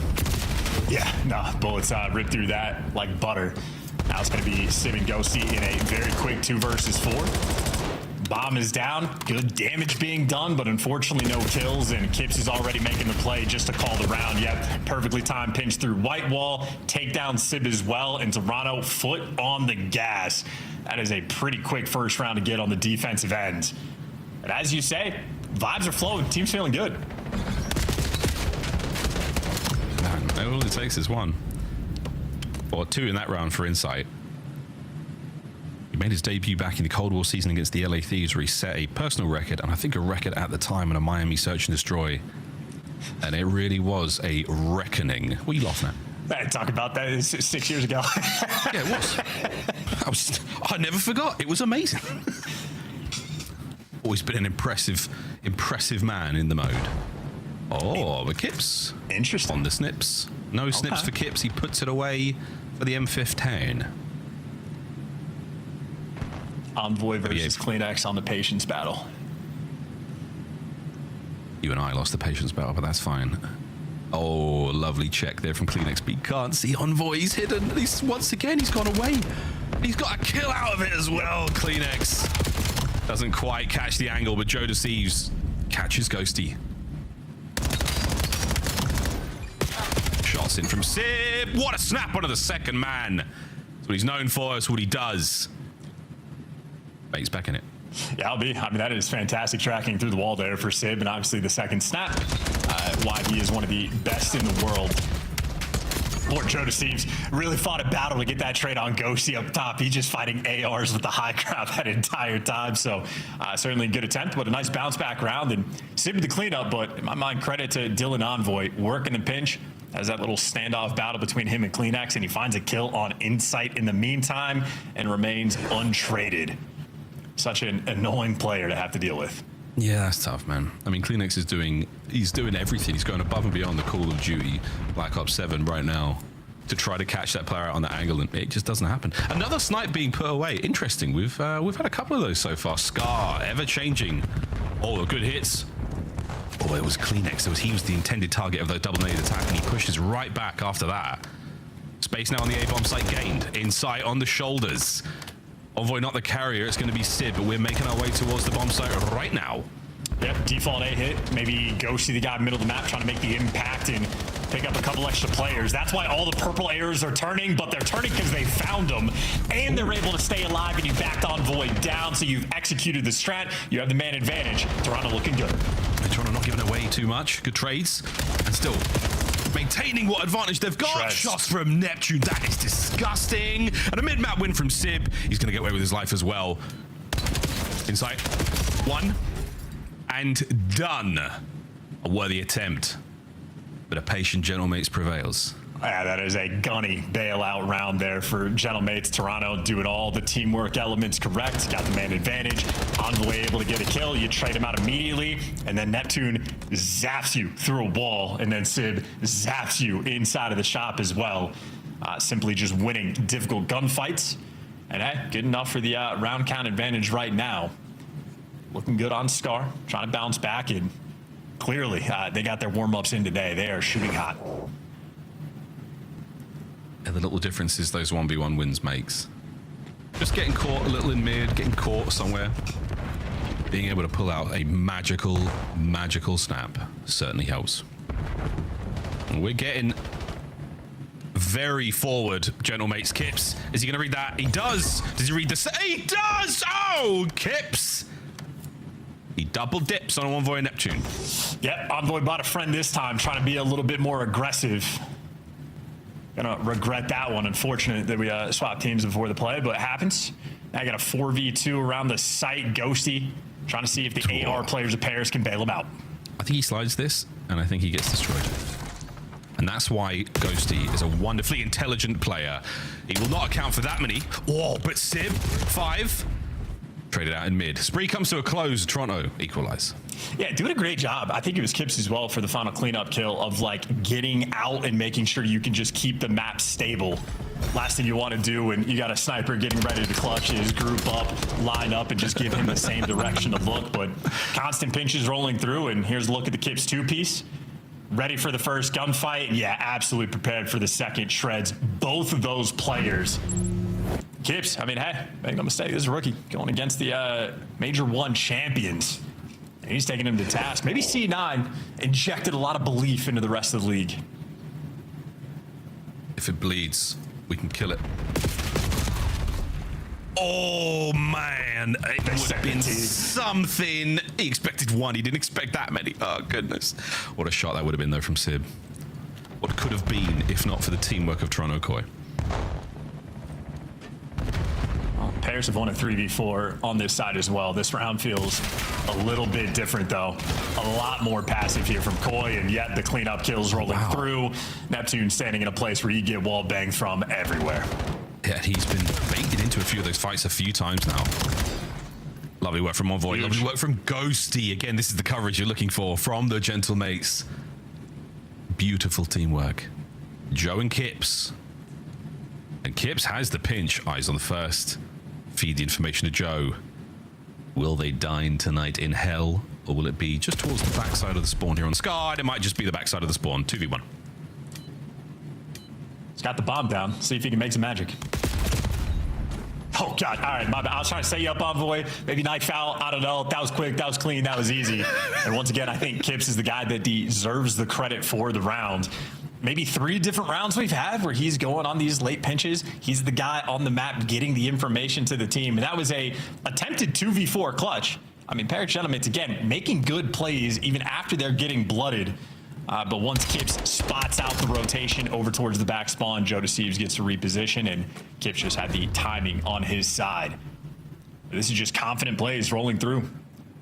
Yeah, no, bullets ripped through that like butter. Now it's going to be Sim and Ghosty in a very quick 2 versus 4. Bomb is down, good damage being done, but unfortunately no kills, and Kips is already making the play just to call the round. Yep, perfectly timed pinch through white wall, take down Sib as well, and Toronto foot on the gas. That is a pretty quick first round to get on the defensive end. And as you say, vibes are flowing, team's feeling good. All it takes is 1 or 2 in that round for Insight. He made his debut back in the Cold War season against the LA Thieves, where he set a personal record, and I think a record at the time in a Miami search and destroy. And it really was a reckoning. What are you laughing at? I talk about that 6 years ago. Yeah, it was. I never forgot. It was amazing. Always been an impressive man in the mode. Oh, but Kips. Interesting. On the snips. No snips for Kips. He puts it away for the M15. Envoy versus Kleenex on the patience battle. You and I lost the patience battle, but that's fine. Oh, lovely check there from Kleenex. But can't see Envoy. He's hidden. Once again, he's gone away. He's got a kill out of it as well, Kleenex. Doesn't quite catch the angle, but Joe Deceives catches Ghosty. Shots in from Sib. What a snap onto the second man. That's what he's known for. That's what he does. But he's back in it. Yeah, I mean, that is fantastic tracking through the wall there for Sib, and obviously the second snap. Why he is one of the best in the world. Lord Joe Deceives really fought a battle to get that trade on Ghosty up top. He's just fighting ARs with the high ground that entire time. So certainly a good attempt, but a nice bounce back round. And Sib with the cleanup, but in my mind, credit to Dylan Envoy working the pinch. Has that little standoff battle between him and Kleenex, and he finds a kill on Insight in the meantime and remains untraded. Such an annoying player to have to deal with. Yeah, that's tough, man. I mean, Kleenex is doing everything. He's going above and beyond the Call of Duty Black Ops 7 right now to try to catch that player out on that angle, and it just doesn't happen. Another snipe being put away. Interesting. We've had a couple of those so far. Scar, ever changing. Oh, good hits. Oh, it was Kleenex. He was the intended target of the double-nade attack, and he pushes right back after that. Space now on the A-bomb site gained. Insight on the shoulders. Envoy not the carrier. It's going to be Sid, but we're making our way towards the bomb site right now. Yep, default A hit. Maybe Ghosty, the guy middle of the map, trying to make the impact and pick up a couple extra players. That's why all the purple arrows are turning, but they're turning because they found them, and they're able to stay alive, and you backed Envoy down, so you've executed the strat. You have the man advantage. Toronto looking good. Toronto not giving away too much. Good trades, and still maintaining what advantage they've got. Shreds. Shots from Neptune. That is disgusting. And a mid-map win from Sib. He's going to get away with his life as well. Inside. One. And done. A worthy attempt. But a patient Gentlemates prevails. Yeah, that is a gunny bailout round there for Gentlemates. Toronto doing all the teamwork elements correct. Got the man advantage. Envoy able to get a kill. You trade him out immediately. And then Neptune zaps you through a wall. And then Sib zaps you inside of the shop as well. Simply just winning difficult gunfights. And hey, good enough for the round count advantage right now. Looking good on Scar. Trying to bounce back. And clearly, they got their warm-ups in today. They are shooting hot. And the little differences those 1v1 wins makes. Just getting caught a little in mid, getting caught somewhere. Being able to pull out a magical snap certainly helps. And we're getting very forward, Gentlemates. Kips, is he going to read that? He does. Does he read the... He does! Oh, Kips. He double dips on Envoy and Neptune. Yep, Envoy bought a friend this time, trying to be a little bit more aggressive. Gonna regret that one. Unfortunate that we swapped teams before the play, but it happens. Now I got a 4v2 around the site. Ghosty trying to see if the AR players of Paris can bail him out. I think he slides this, and I think he gets destroyed. And that's why Ghosty is a wonderfully intelligent player. He will not account for that many. Oh, but Sib, 5. Traded out in mid. Spree comes to a close. Toronto equalize. Yeah, doing a great job. I think it was Kips as well for the final cleanup kill of like getting out and making sure you can just keep the map stable. Last thing you want to do when you got a sniper getting ready to clutch is group up, line up, and just give him the same direction to look. But constant pinches rolling through, and here's a look at the Kips 2-piece. Ready for the first gunfight. Yeah, absolutely prepared for the second. Shreds both of those players. Kips, I mean, hey, make no mistake, this is a rookie going against the Major 1 champions. And he's taking him to task. Maybe C9 injected a lot of belief into the rest of the league. If it bleeds, we can kill it. Oh, man. It would have been something. He expected 1. He didn't expect that many. Oh, goodness. What a shot that would have been, though, from Sib. What could have been if not for the teamwork of Toronto Koi. Paris have won a 3v4 on this side as well. This round feels a little bit different, though. A lot more passive here from Koi, and yet the cleanup kills rolling through. Neptune standing in a place where you get wall banged from everywhere. Yeah, he's been baited into a few of those fights a few times now. Lovely work from Envoy. Lovely work from Ghosty. Again, this is the coverage you're looking for from the Gentlemates. Beautiful teamwork. Joe and Kips. And Kips has the pinch. Eyes on the first. Feed the information to Joe. Will they dine tonight in hell, or will it be just towards the backside of the spawn here on Sky? It might just be the backside of the spawn. 2v1. He's got the bomb down. See if he can make some magic. Oh, God. All right, my bad. I was trying to set you up, Envoy. Maybe night foul. I don't know. That was quick. That was clean. That was easy. And once again, I think Kips is the guy that deserves the credit for the round. Maybe 3 different rounds we've had where he's going on these late pinches. He's the guy on the map getting the information to the team. And that was a attempted 2v4 clutch. I mean, Paris Gentlemates, again, making good plays even after they're getting blooded. But once Kips spots out the rotation over towards the back spawn, Joe Deceives gets to reposition, and Kips just had the timing on his side. This is just confident plays rolling through.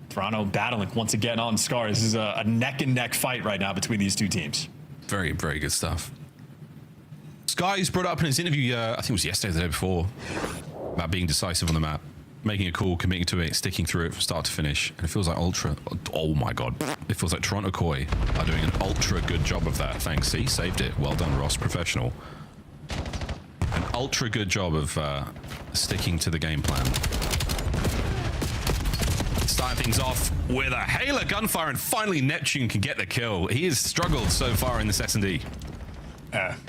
Toronto battling once again on Scar. This is a neck-and-neck fight right now between these two teams. Very, very good stuff. Sky's brought up in his interview, I think it was yesterday or the day before, about being decisive on the map, making a call, committing to it, sticking through it from start to finish. And it feels like oh my God. It feels like Toronto Koi are doing an ultra good job of that. Thanks, see, saved it. Well done, Ross, professional. ultra good job of sticking to the game plan. Starting things off with a Halo gunfire, and finally Neptune can get the kill. He has struggled so far in this S&D.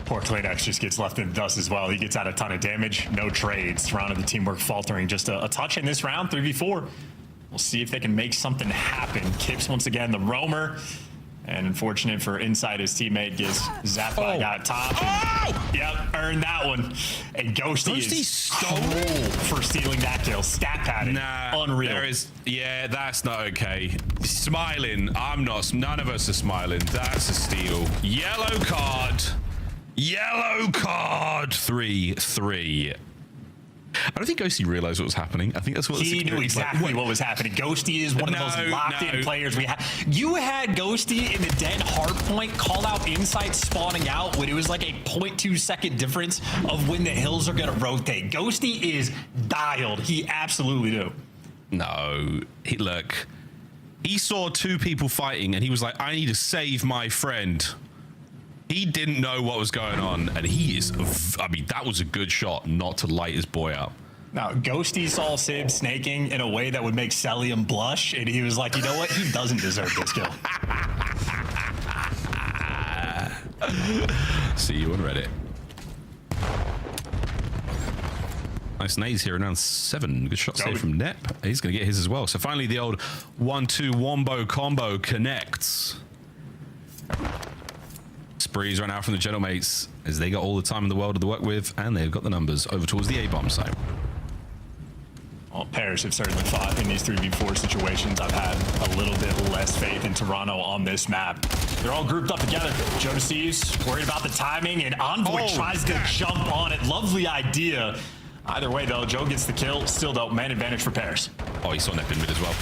Poor Kleenex just gets left in the dust as well. He gets out a ton of damage. No trades. Round of the teamwork faltering. Just a touch in this round, 3v4. We'll see if they can make something happen. Kips once again, the roamer. And unfortunate for Inside, his teammate gets zapped by a guy at top. Yep, earned that one. And Ghosty is cool for stealing that kill. Stat padding. Nah, unreal. There is, yeah, that's not okay. Smiling. I'm not. None of us are smiling. That's a steal. Yellow card. Yellow card. 3-3. I don't think Ghosty realized what was happening. I think that's what he knew exactly what was happening. Ghosty is one of the most locked-in players we have. You had Ghosty in the dead Hardpoint call out Insight spawning out when it was like a 0.2 second difference of when the hills are going to rotate. Ghosty is dialed. He absolutely do. No, look, he saw two people fighting and he was like, I need to save my friend. He didn't know what was going on, and he is, I mean, that was a good shot not to light his boy up. Now, Ghosty saw Sib snaking in a way that would make Celium blush, and he was like, you know what? He doesn't deserve this kill. See you on Reddit. Nice nades here around 7. Good shot save from Nep. He's going to get his as well. So finally, the old 1-2 wombo combo connects. Sprees right now from the Gentlemates as they got all the time in the world to work with, and they've got the numbers over towards the A-bomb site. Well, pairs have certainly fought in these 3v4 situations. I've had a little bit less faith in Toronto on this map. They're all grouped up together. Jodeci's worried about the timing, and Envoy tries to jump on it. Lovely idea. Either way, though, Joe gets the kill. Still, though, man advantage for pairs. Oh, he saw Nep in mid as well.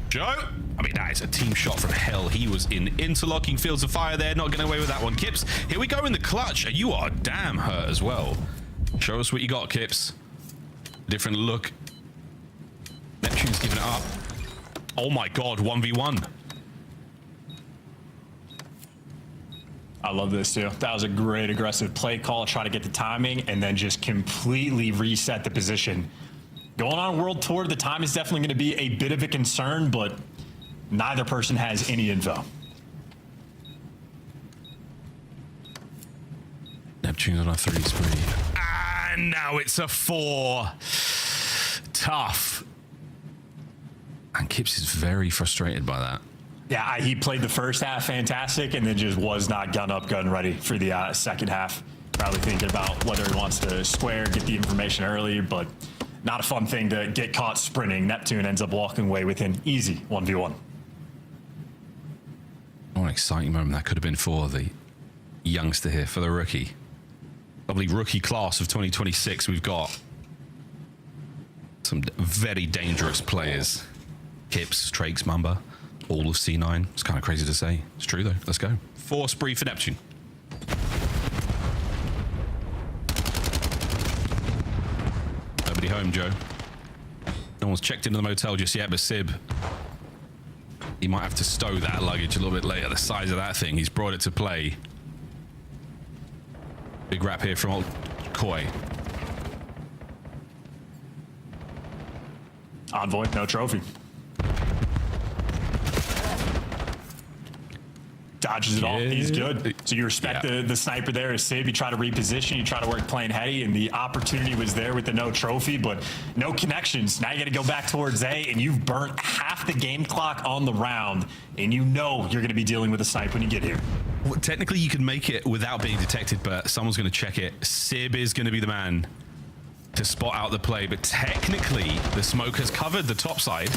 Joe? I mean, that is a team shot from hell. He was in interlocking fields of fire there, not getting away with that one. Kips, here we go in the clutch. You are damn hurt as well. Show us what you got, Kips. Different look. Neptune's giving it up. Oh my God, 1v1. I love this too. That was a great aggressive play call, try to get the timing, and then just completely reset the position. Going on a world tour, the time is definitely going to be a bit of a concern, but neither person has any info. Neptune's on a 3 spree. And now it's a 4. Tough. And Kips is very frustrated by that. Yeah, he played the first half fantastic and then just was not gun up, gun ready for the second half. Probably thinking about whether he wants to square, get the information early, but not a fun thing to get caught sprinting. Neptune ends up walking away with an easy 1v1. What an exciting moment that could have been for the youngster here, for the rookie. Probably rookie class of 2026 we've got. Some very dangerous players. Kips, Trakes, Mamba, all of C9. It's kind of crazy to say. It's true though. Let's go. 4 spree for Neptune. Nobody home, Joe. No one's checked into the motel just yet, but Sib, he might have to stow that luggage a little bit later. The size of that thing, he's brought it to play. Big rap here from old Koi. Envoy, no trophy. Dodges it all. He's good. So you respect the sniper there as Sib. You try to reposition. You try to work playing heady, and the opportunity was there with the no trophy, but no connections. Now you got to go back towards A, and you've burnt half the game clock on the round, and you know you're going to be dealing with a snipe when you get here. Well, technically, you can make it without being detected, but someone's going to check it. Sib is going to be the man to spot out the play, but technically, the smoke has covered the top side.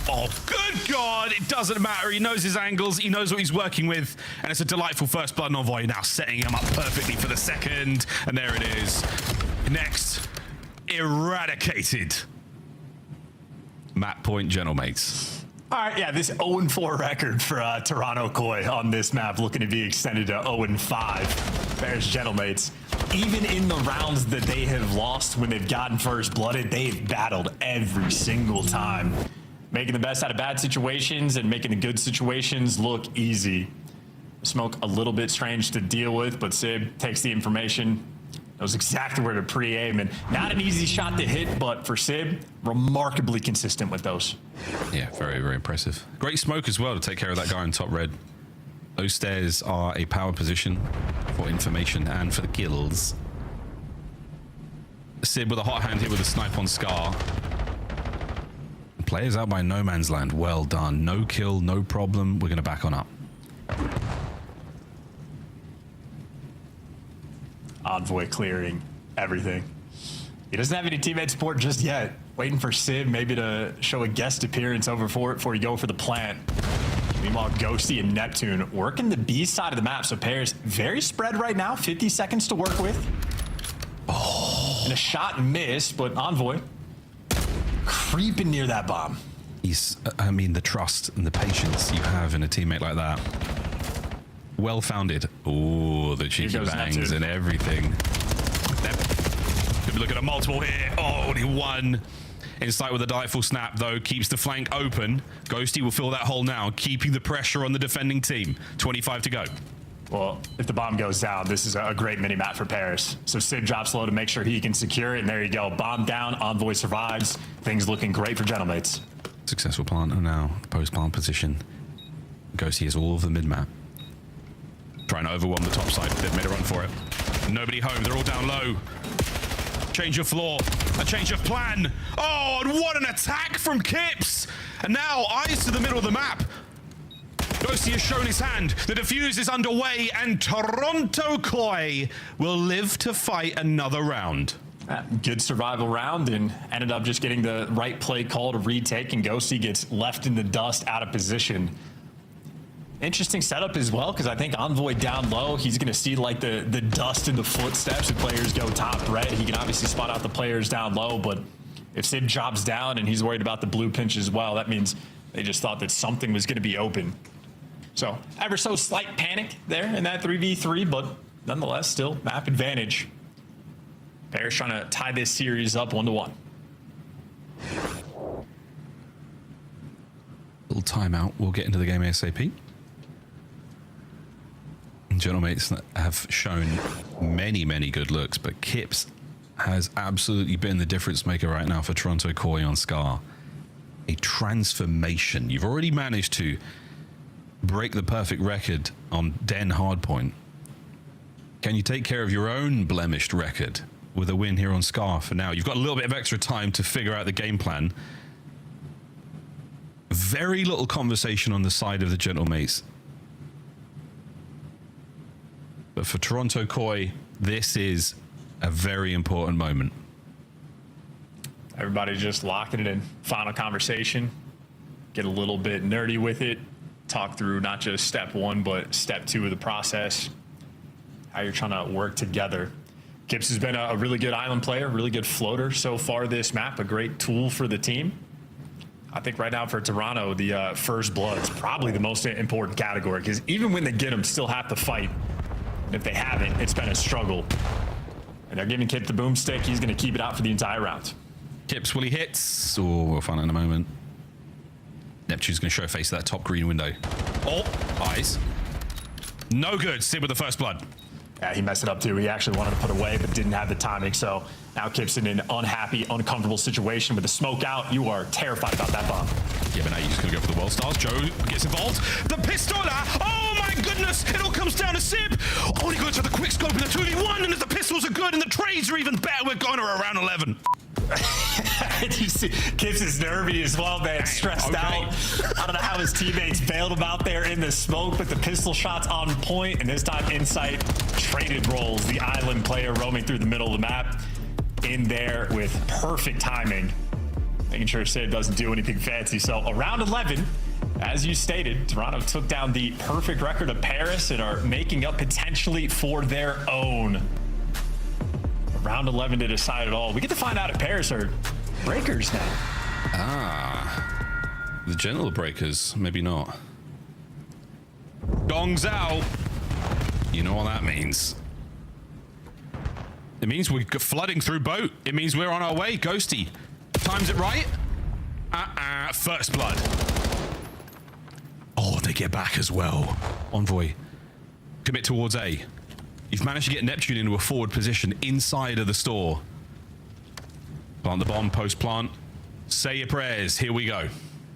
Oh, good God, it doesn't matter. He knows his angles, he knows what he's working with, and it's a delightful first blood on Envoy, now setting him up perfectly for the second, and there it is. Next, eradicated. Map point, Gentlemates. All right, yeah, this 0-4 record for Toronto Koi on this map looking to be extended to 0-5. There's Gentlemates. Even in the rounds that they have lost when they've gotten first blooded, they've battled every single time. Making the best out of bad situations and making the good situations look easy. Smoke a little bit strange to deal with, but Sib takes the information, knows exactly where to pre-aim, and not an easy shot to hit, but for Sib, remarkably consistent with those. Yeah, very, very impressive. Great smoke as well to take care of that guy in top red. Those stairs are a power position for information and for the kills. Sib with a hot hand here with a snipe on Scar. Players out by no man's land. Well done. No kill, no problem. We're going to back on up. Envoy clearing everything. He doesn't have any teammate support just yet. Waiting for Sib maybe to show a guest appearance over for it before you go for the plant. Meanwhile, Ghosty and Neptune working the B side of the map. So pairs very spread right now. 50 seconds to work with. Oh. And a shot missed, but Envoy creeping near that bomb. I mean, the trust and the patience you have in a teammate like that. Well founded. Oh, the cheeky bangs and everything. Could be looking at multiple here. Oh, only one. Insight with a delightful snap, though, keeps the flank open. Ghosty will fill that hole now, keeping the pressure on the defending team. 25 to go. Well, if the bomb goes down, this is a great mini-map for Paris. So Sib drops low to make sure he can secure it, and there you go. Bomb down, Envoy survives. Things looking great for Gentlemates. Successful planter now, post-plant position. Ghosty has all of the mid-map. Trying to overwhelm the top side. They've made a run for it. Nobody home. They're all down low. Change of floor. A change of plan. Oh, and what an attack from Kips. And now eyes to the middle of the map. Ghosty has shown his hand. The defuse is underway, and Toronto Koi will live to fight another round. Good survival round, and ended up just getting the right play call to retake, and Ghosty gets left in the dust out of position. Interesting setup as well, because I think Envoy down low, he's going to see like the dust in the footsteps if players go top red. He can obviously spot out the players down low, but if Sib drops down and he's worried about the blue pinch as well, that means they just thought that something was going to be open. So ever so slight panic there in that 3v3, but nonetheless still map advantage. Paris trying to tie this series up 1-1. Little timeout. We'll get into the game ASAP. Gentlemates have shown many, many good looks, but Kips has absolutely been the difference maker right now for Toronto Koi on Scar. A transformation. You've already managed to break the perfect record on Den Hardpoint. Can you take care of your own blemished record with a win here on Scar for now? You've got a little bit of extra time to figure out the game plan. Very little conversation on the side of the Gentlemates. But for Toronto Koi, this is a very important moment. Everybody just locking it in. Final conversation. Get a little bit nerdy with it. Talk through not just step one, but step two of the process. How you're trying to work together. Kips has been a really good island player, really good floater so far this map. A great tool for the team. I think right now for Toronto, the first blood is probably the most important category, because even when they get them, still have to fight. If they haven't, it's been a struggle. And they're giving Kip the boomstick. He's going to keep it out for the entire round. Kips, will he hit? Oh, we'll find out in a moment. Neptune's going to show face to that top green window. Oh, eyes. No good. Sib with the first blood. Yeah, he messed it up too. He actually wanted to put away, but didn't have the timing. So now Kips in an unhappy, uncomfortable situation with the smoke out. You are terrified about that bomb. Yeah, but now you're just going to go for the World Stars. Joe gets involved. The Pistola! Oh my goodness! It all comes down to Sib. Oh, he goes for the quick scope in the 2v1, and if the pistols are good and the trades are even better, we're going to around 11. You see, Kips is nervy as well, man. Stressed out. I don't know how his teammates bailed him out there in the smoke, but the pistol shot's on point, and this time Insight traded roles. The island player roaming through the middle of the map in there with perfect timing, making sure Sid doesn't do anything fancy. So around 11, as you stated, Toronto took down the perfect record of Paris and are making up potentially for their own. Round 11 to decide it all. We get to find out if Paris are breakers now. Ah, the gentle breakers, maybe not. Gongs out. You know what that means. It means we're flooding through boat. It means we're on our way. Ghosty times it right. First blood. Oh, they get back as well. Envoy commit towards A. You've managed to get Neptune into a forward position inside of the store. Plant the bomb, post plant. Say your prayers. Here we go.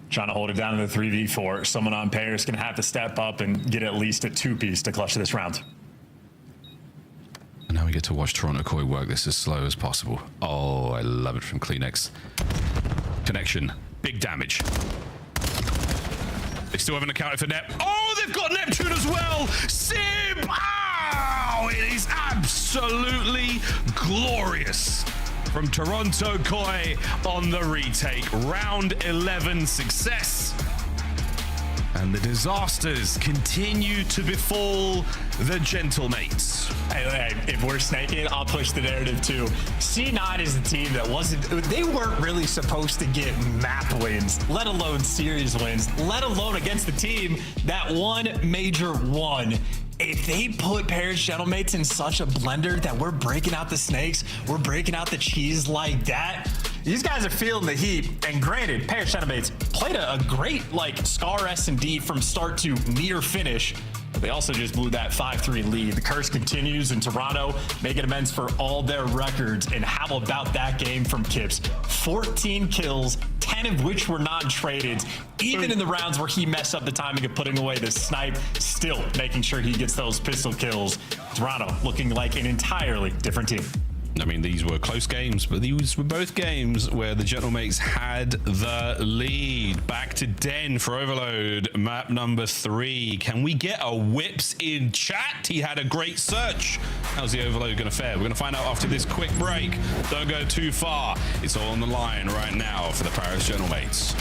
Trying to hold it down in the 3v4. Someone on pair is going to have to step up and get at least a 2-piece to clutch this round. And now we get to watch Toronto Koi work this as slow as possible. Oh, I love it from Kleenex. Connection. Big damage. They still haven't accounted for Nep. Oh, they've got Neptune as well. Sim! Ow! It is absolutely glorious. From Toronto Koi on the retake. Round 11 success. And the disasters continue to befall the Gentlemates. Hey, if we're snaking, I'll push the narrative too. C9 is the team that they weren't really supposed to get map wins, let alone series wins, let alone against the team that won Major 1. If they put Paris Gentlemates in such a blender that we're breaking out the snakes, we're breaking out the cheese like that, these guys are feeling the heat. And granted, Paris Gentlemates played a great Scar S&D from start to near finish. But they also just blew that 5-3 lead. The curse continues in Toronto, making amends for all their records. And how about that game from Kips? 14 kills, 10 of which were non-traded. Even in the rounds where he messed up the timing of putting away the snipe, still making sure he gets those pistol kills. Toronto looking like an entirely different team. I mean, these were close games, but these were both games where the Gentlemates had the lead. Back to Den for Overload, map number 3. Can we get a whips in chat? He had a great search. How's the Overload going to fare? We're going to find out after this quick break. Don't go too far. It's all on the line right now for the Paris Gentlemates.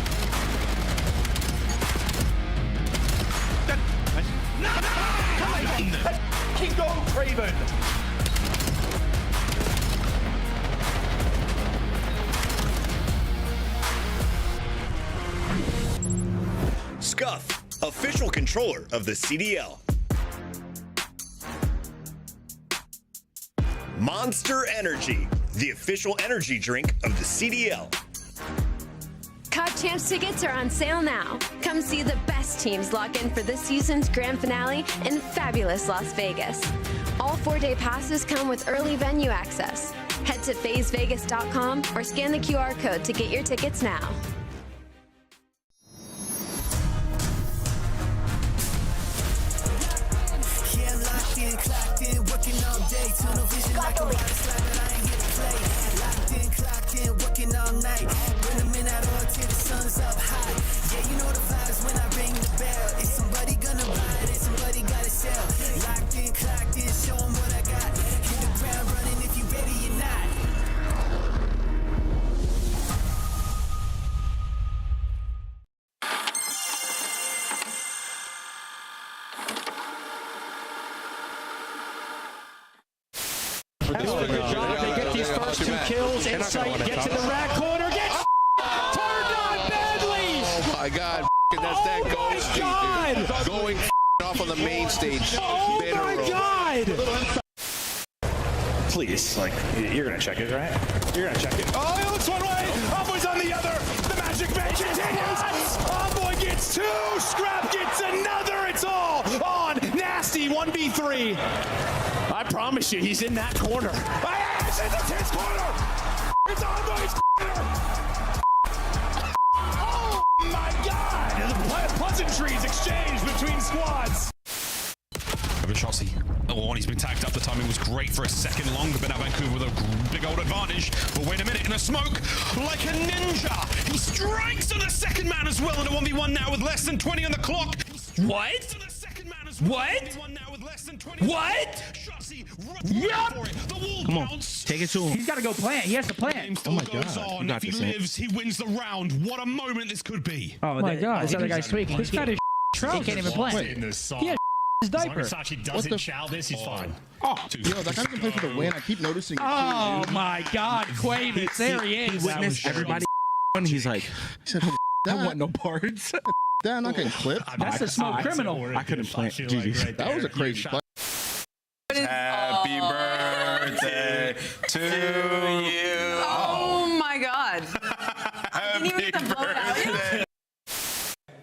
Keep going, Craven. Scuff, official controller of the CDL. Monster Energy, the official energy drink of the CDL. COD Champs tickets are on sale now. Come see the best teams lock in for this season's grand finale in fabulous Las Vegas. All 4-day passes come with early venue access. Head to FazeVegas.com or scan the QR code to get your tickets now. Tunnel vision like a body slide that I ain't here to play. Locked in, clocked in, working all night. Bring them in out all till the sun's up high. Yeah, you know the vibes when I ring the bell. Is somebody gonna buy it? Is somebody gotta sell? Locked in, clocked in, show them what I got. Hit the ground running if you ready or not. Good job. They get these first 2 kills. Insight, get to the rat corner, gets turned on badly. Oh my God, that's that ghost, dude. Going off on the main stage. Oh my God. Please, you're going to check it, right? You're going to check it. Oh, he looks one way. Homeboy's on the other. The magic man continues. Homeboy gets 2. Scrap gets another. It's all on Nasty 1v3. I promise you, he's in that corner. It's his corner. It's Homeboy's corner. Oh my God. The pleasantries exchanged between squads. Over Shotzi. Oh, and he's been tagged up. The timing was great for a second longer, but now Vancouver with a big old advantage. But wait a minute, in a smoke, like a ninja. He strikes on the second man as well in a 1v1 now with less than 20 on the clock. What? What? What? Yep. Come on, take it to him. He's got to go plant. He has to plant. Oh my God. If he lives, he wins the round. What a moment this could be. Oh my God. This other guy's tweaking. This guy is trousers. He can't even play. Yeah. His diaper. As long as he doesn't chow this, he's fine. Oh, yo, that guy doesn't play for the win. I keep noticing it. Oh my God, Quavis, there he is. He witnessed everybody. He's like, he said, that wasn't no parts. That I'm not getting clipped. That's a small criminal. I couldn't plant. GG. That was a crazy play. Happy birthday to you. Oh my God. Happy birthday.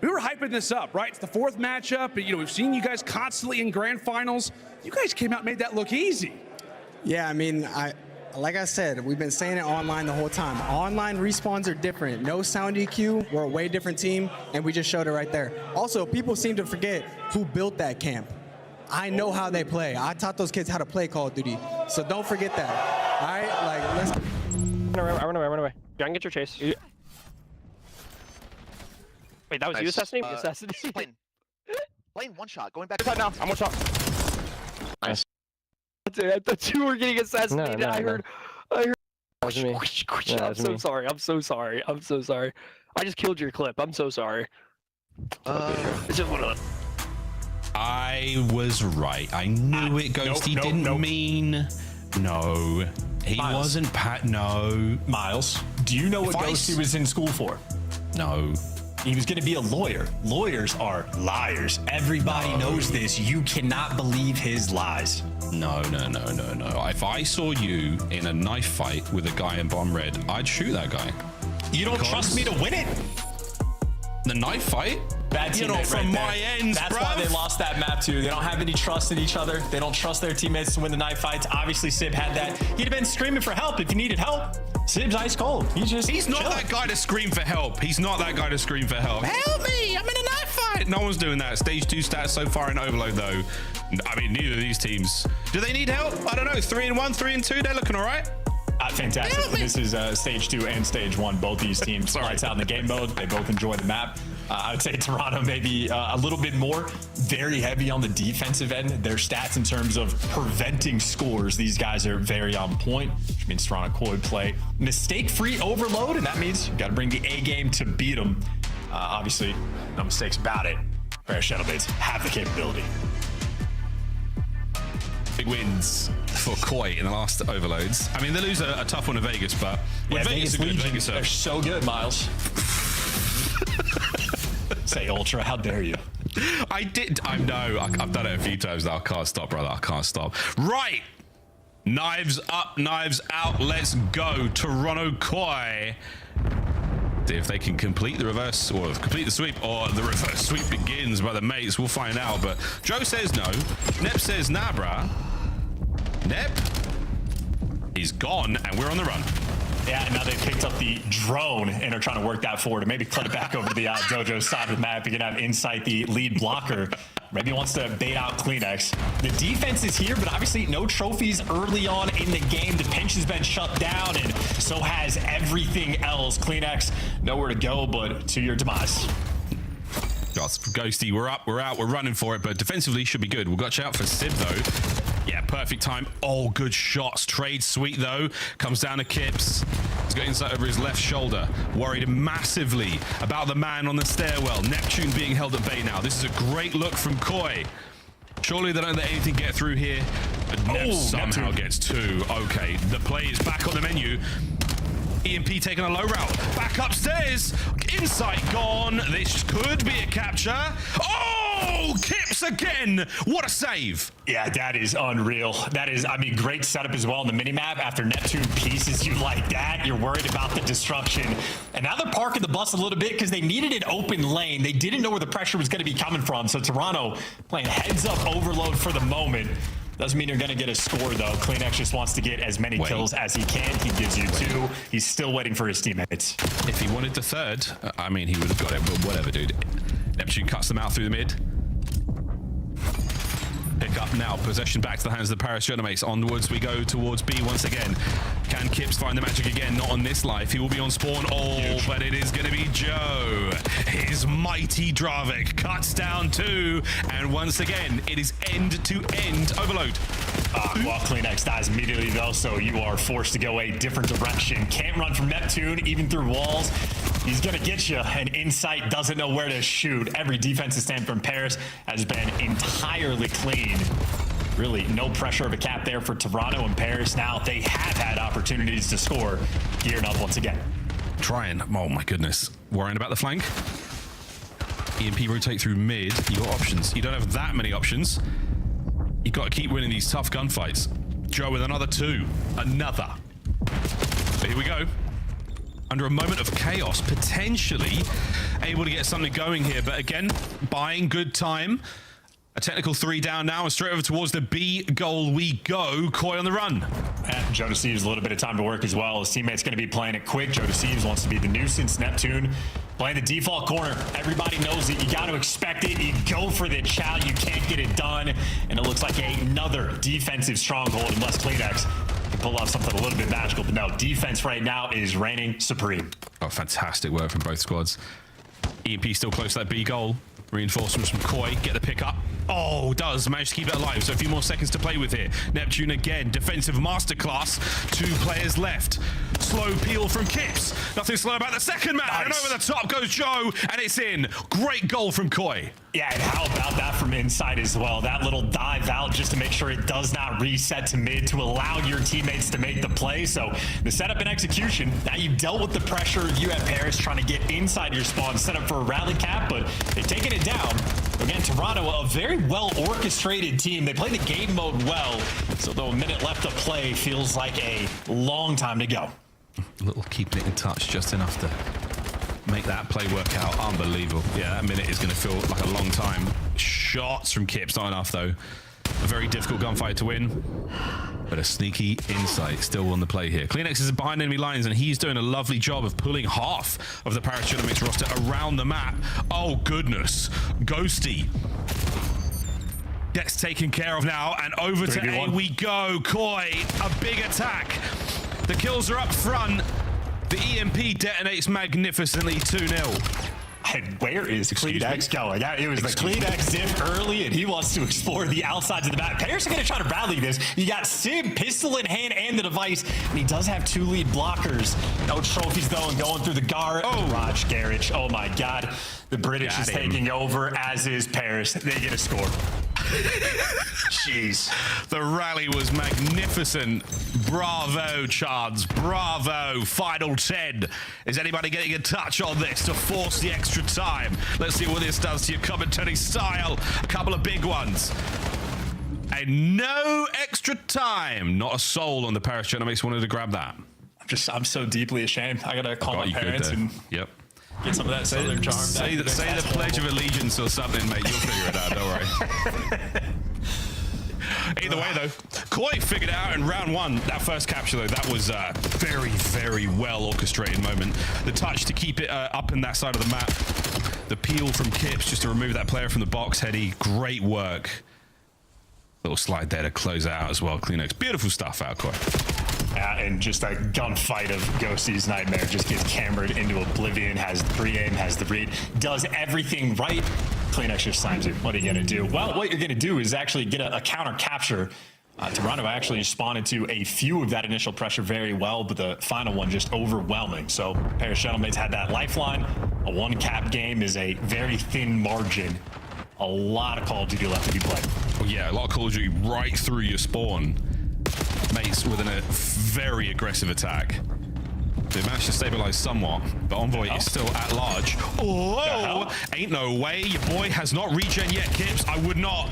We were hyping ramping this up, right? It's the 4th matchup. You know, we've seen you guys constantly in grand finals. You guys came out and made that look easy. Yeah, I mean, like I said, we've been saying it online the whole time. Online respawns are different. No sound EQ, we're a way different team, and we just showed it right there. Also, people seem to forget who built that camp. I know how they play. I taught those kids how to play Call of Duty, so don't forget that. All right, like, let's... Run away. Go and get your chase. Wait, that was you assassinating? Assassinating? Plane one shot, going back. Now, I'm one shot. Nice. Dude, I thought you were getting assassinated. I heard. That was me. I'm so sorry. I'm so sorry. I just killed your clip. I'm so sorry. It's just one of them. I was right. I knew it, Ghosty didn't mean. No. He wasn't No. Miles, do you know what Ghosty was in school for? No. He was going to be a lawyer. Lawyers are liars. Everybody knows this. You cannot believe his lies. No. If I saw you in a knife fight with a guy in bomb red, I'd shoot that guy. You don't trust me to win it? The knife fight? Bad teammate, you know, from my ends, That's why they lost that map too. They don't have any trust in each other. They don't trust their teammates to win the knife fights. Obviously, Sib had that. He'd have been screaming for help if he needed help. Sib's ice cold. He's not that guy to scream for help. He's not that guy to scream for help. Help me! I'm in a knife fight. No one's doing that. Stage 2 stats so far in Overload though. I mean, neither of these teams. Do they need help? I don't know. 3-1, 3-2. They're looking all right. Fantastic. This is stage 2 and stage 1. Both these teams lights out in the game mode. They both enjoy the map. I would say Toronto maybe a little bit more. Very heavy on the defensive end. Their stats in terms of preventing scores, these guys are very on point, which means Toronto could play mistake-free Overload, and that means you got to bring the A game to beat them. Obviously, no mistakes about it. Paris Shadowblades have the capability. Big wins for Koi in the last Overloads. I mean, they lose a tough one to Vegas, but when Vegas are good, Vegas are so good, Miles. Say Ultra, how dare you? I've done it a few times now. I can't stop, brother. I can't stop. Right. Knives up, knives out. Let's go. Toronto Koi. See if they can complete the reverse, or complete the sweep, or the reverse sweep begins by the mates. We'll find out. But Joe says no. Nep says nah, bruh. Nep, he's gone, and we're on the run. Yeah, and now they've picked up the drone and are trying to work that forward and maybe cut it back over to the Dojo side of the map. You can have Insight, the lead blocker. Maybe wants to bait out Kleenex. The defense is here, but obviously no trophies early on in the game. The pinch has been shut down, and so has everything else. Kleenex, nowhere to go but to your demise. Ghosty, we're up, we're out, we're running for it, but defensively should be good. We'll watch out for Sib though. Yeah, perfect time. Oh, good shots. Trade sweet though. Comes down to Kips. He's got insight over his left shoulder. Worried massively about the man on the stairwell. Neptune being held at bay now. This is a great look from Koi. Surely they don't let anything get through here. But Nep somehow gets 2. Okay, the play is back on the menu. EMP taking a low route. Back upstairs. Insight gone. This could be a capture. Oh, Kips again. What a save. Yeah, that is unreal. That is, I mean, great setup as well on the minimap. After Neptune pieces you like that, you're worried about the destruction. And now they're parking the bus a little bit because they needed an open lane. They didn't know where the pressure was going to be coming from. So Toronto playing heads up Overload for the moment. Doesn't mean you're going to get a score, though. Kleenex just wants to get as many kills as he can. He gives you 2. He's still waiting for his teammates. If he wanted the 3rd, I mean, he would have got it, but whatever, dude. Neptune cuts them out through the mid. Pick up now. Possession back to the hands of the Paris Genomates. Onwards we go towards B once again. Can Kips find the magic again? Not on this life. He will be on spawn. Oh, but it is going to be Joe. His mighty Dravik cuts down 2. And once again, it is end-to-end Overload. Well, Kleenex dies immediately, though, so you are forced to go a different direction. Can't run from Neptune, even through walls. He's going to get you, and Insight doesn't know where to shoot. Every defensive stand from Paris has been entirely clean. Really, no pressure of a cap there for Toronto and Paris. Now they have had opportunities to score. Gearing up once again. Trying. Oh, my goodness. Worrying about the flank. EMP rotate through mid. You got options. You don't have that many options. You got to keep winning these tough gunfights. Joe with another 2. Another. But here we go. under a moment of chaos, potentially able to get something going here. But again, buying good time. A technical 3 down now, and straight over towards the B goal we go. Koi on the run. And Joe Deceives a little bit of time to work as well. His teammate's going to be playing it quick. Joe Deceives wants to be the nuisance. Neptune playing the default corner. Everybody knows it. You got to expect it. You go for the chow. You can't get it done. And it looks like another defensive stronghold unless Kleenex can pull off something a little bit magical. But no, defense right now is reigning supreme. Oh, fantastic work from both squads. EMP still close to that B goal. Reinforcements from Koi, get the pick up. Oh, does manage to keep it alive, so a few more seconds to play with here. Neptune again, defensive masterclass. 2 players left. Slow peel from Kips. Nothing slow about the second man. Nice. And over the top goes Joe, and it's in. Great goal from Koi. Yeah, and how about that from inside as well? That little dive out just to make sure it does not reset to mid to allow your teammates to make the play. So the setup and execution, now you've dealt with the pressure. You have Paris trying to get inside your spawn, set up for a rally cap, but they've taken it down. Again, Toronto, a very well orchestrated team. They play the game mode well. So though a minute left to play feels like a long time to go. A little keeping it in touch, just enough to make that play work out. Unbelievable. Yeah, that minute is going to feel like a long time. Shots from Kips, not enough though. A very difficult gunfight to win, but a sneaky insight still on the play here. Kleenex is behind enemy lines, and he's doing a lovely job of pulling half of the Paris Genomics roster around the map. Oh goodness, Ghosty gets taken care of now, and over to A we go. Koi, a big attack. The kills are up front. The EMP detonates magnificently, 2-0. And where is Kleenex going? It was the Kleenex diff early, and he wants to explore the outsides of the map. Paris are going to try to rally this. You got Sim, pistol in hand, and the device, and he does have 2 lead blockers. No trophies, though, and going through the guard. Oh, Raj Garage. Oh, my God. The British is taking over, as is Paris. They get a score. Jeez. The rally was magnificent. Bravo, Chards. Bravo. Final 10. Is anybody getting a touch on this to force the extra time? Let's see what this does to your commentary style. A couple of big ones. And no extra time. Not a soul on the Paris Genomics wanted to grab that. I'm so deeply ashamed. I gotta call my parents and yep. Get some of that southern charm. Say the Pledge of Allegiance or something, mate. You'll figure it out. Don't worry. Either way, though, Koi figured it out in round 1. That first capture, though, that was a very, very well orchestrated moment. The touch to keep it up in that side of the map. The peel from Kips just to remove that player from the box. Heady, great work. Little slide there to close it out as well. Kleenex, beautiful stuff out, Koi. And just a gunfight of Ghosty's Nightmare just gets cambered into oblivion, has the pre-aim, has the read, does everything right. Kleenex just slams you. What are you going to do? Well, what you're going to do is actually get a counter capture. Toronto actually responded to a few of that initial pressure very well, but the final one just overwhelming. So Paris Gentlemates had that lifeline. A 1-cap game is a very thin margin. A lot of Call of Duty left to be played. Well, yeah, a lot of Call of Duty right through your spawn. Mates with a very aggressive attack. They managed to stabilize somewhat, but Envoy is still at large. Oh, ain't no way. Your boy has not regen yet, Kips. I would not.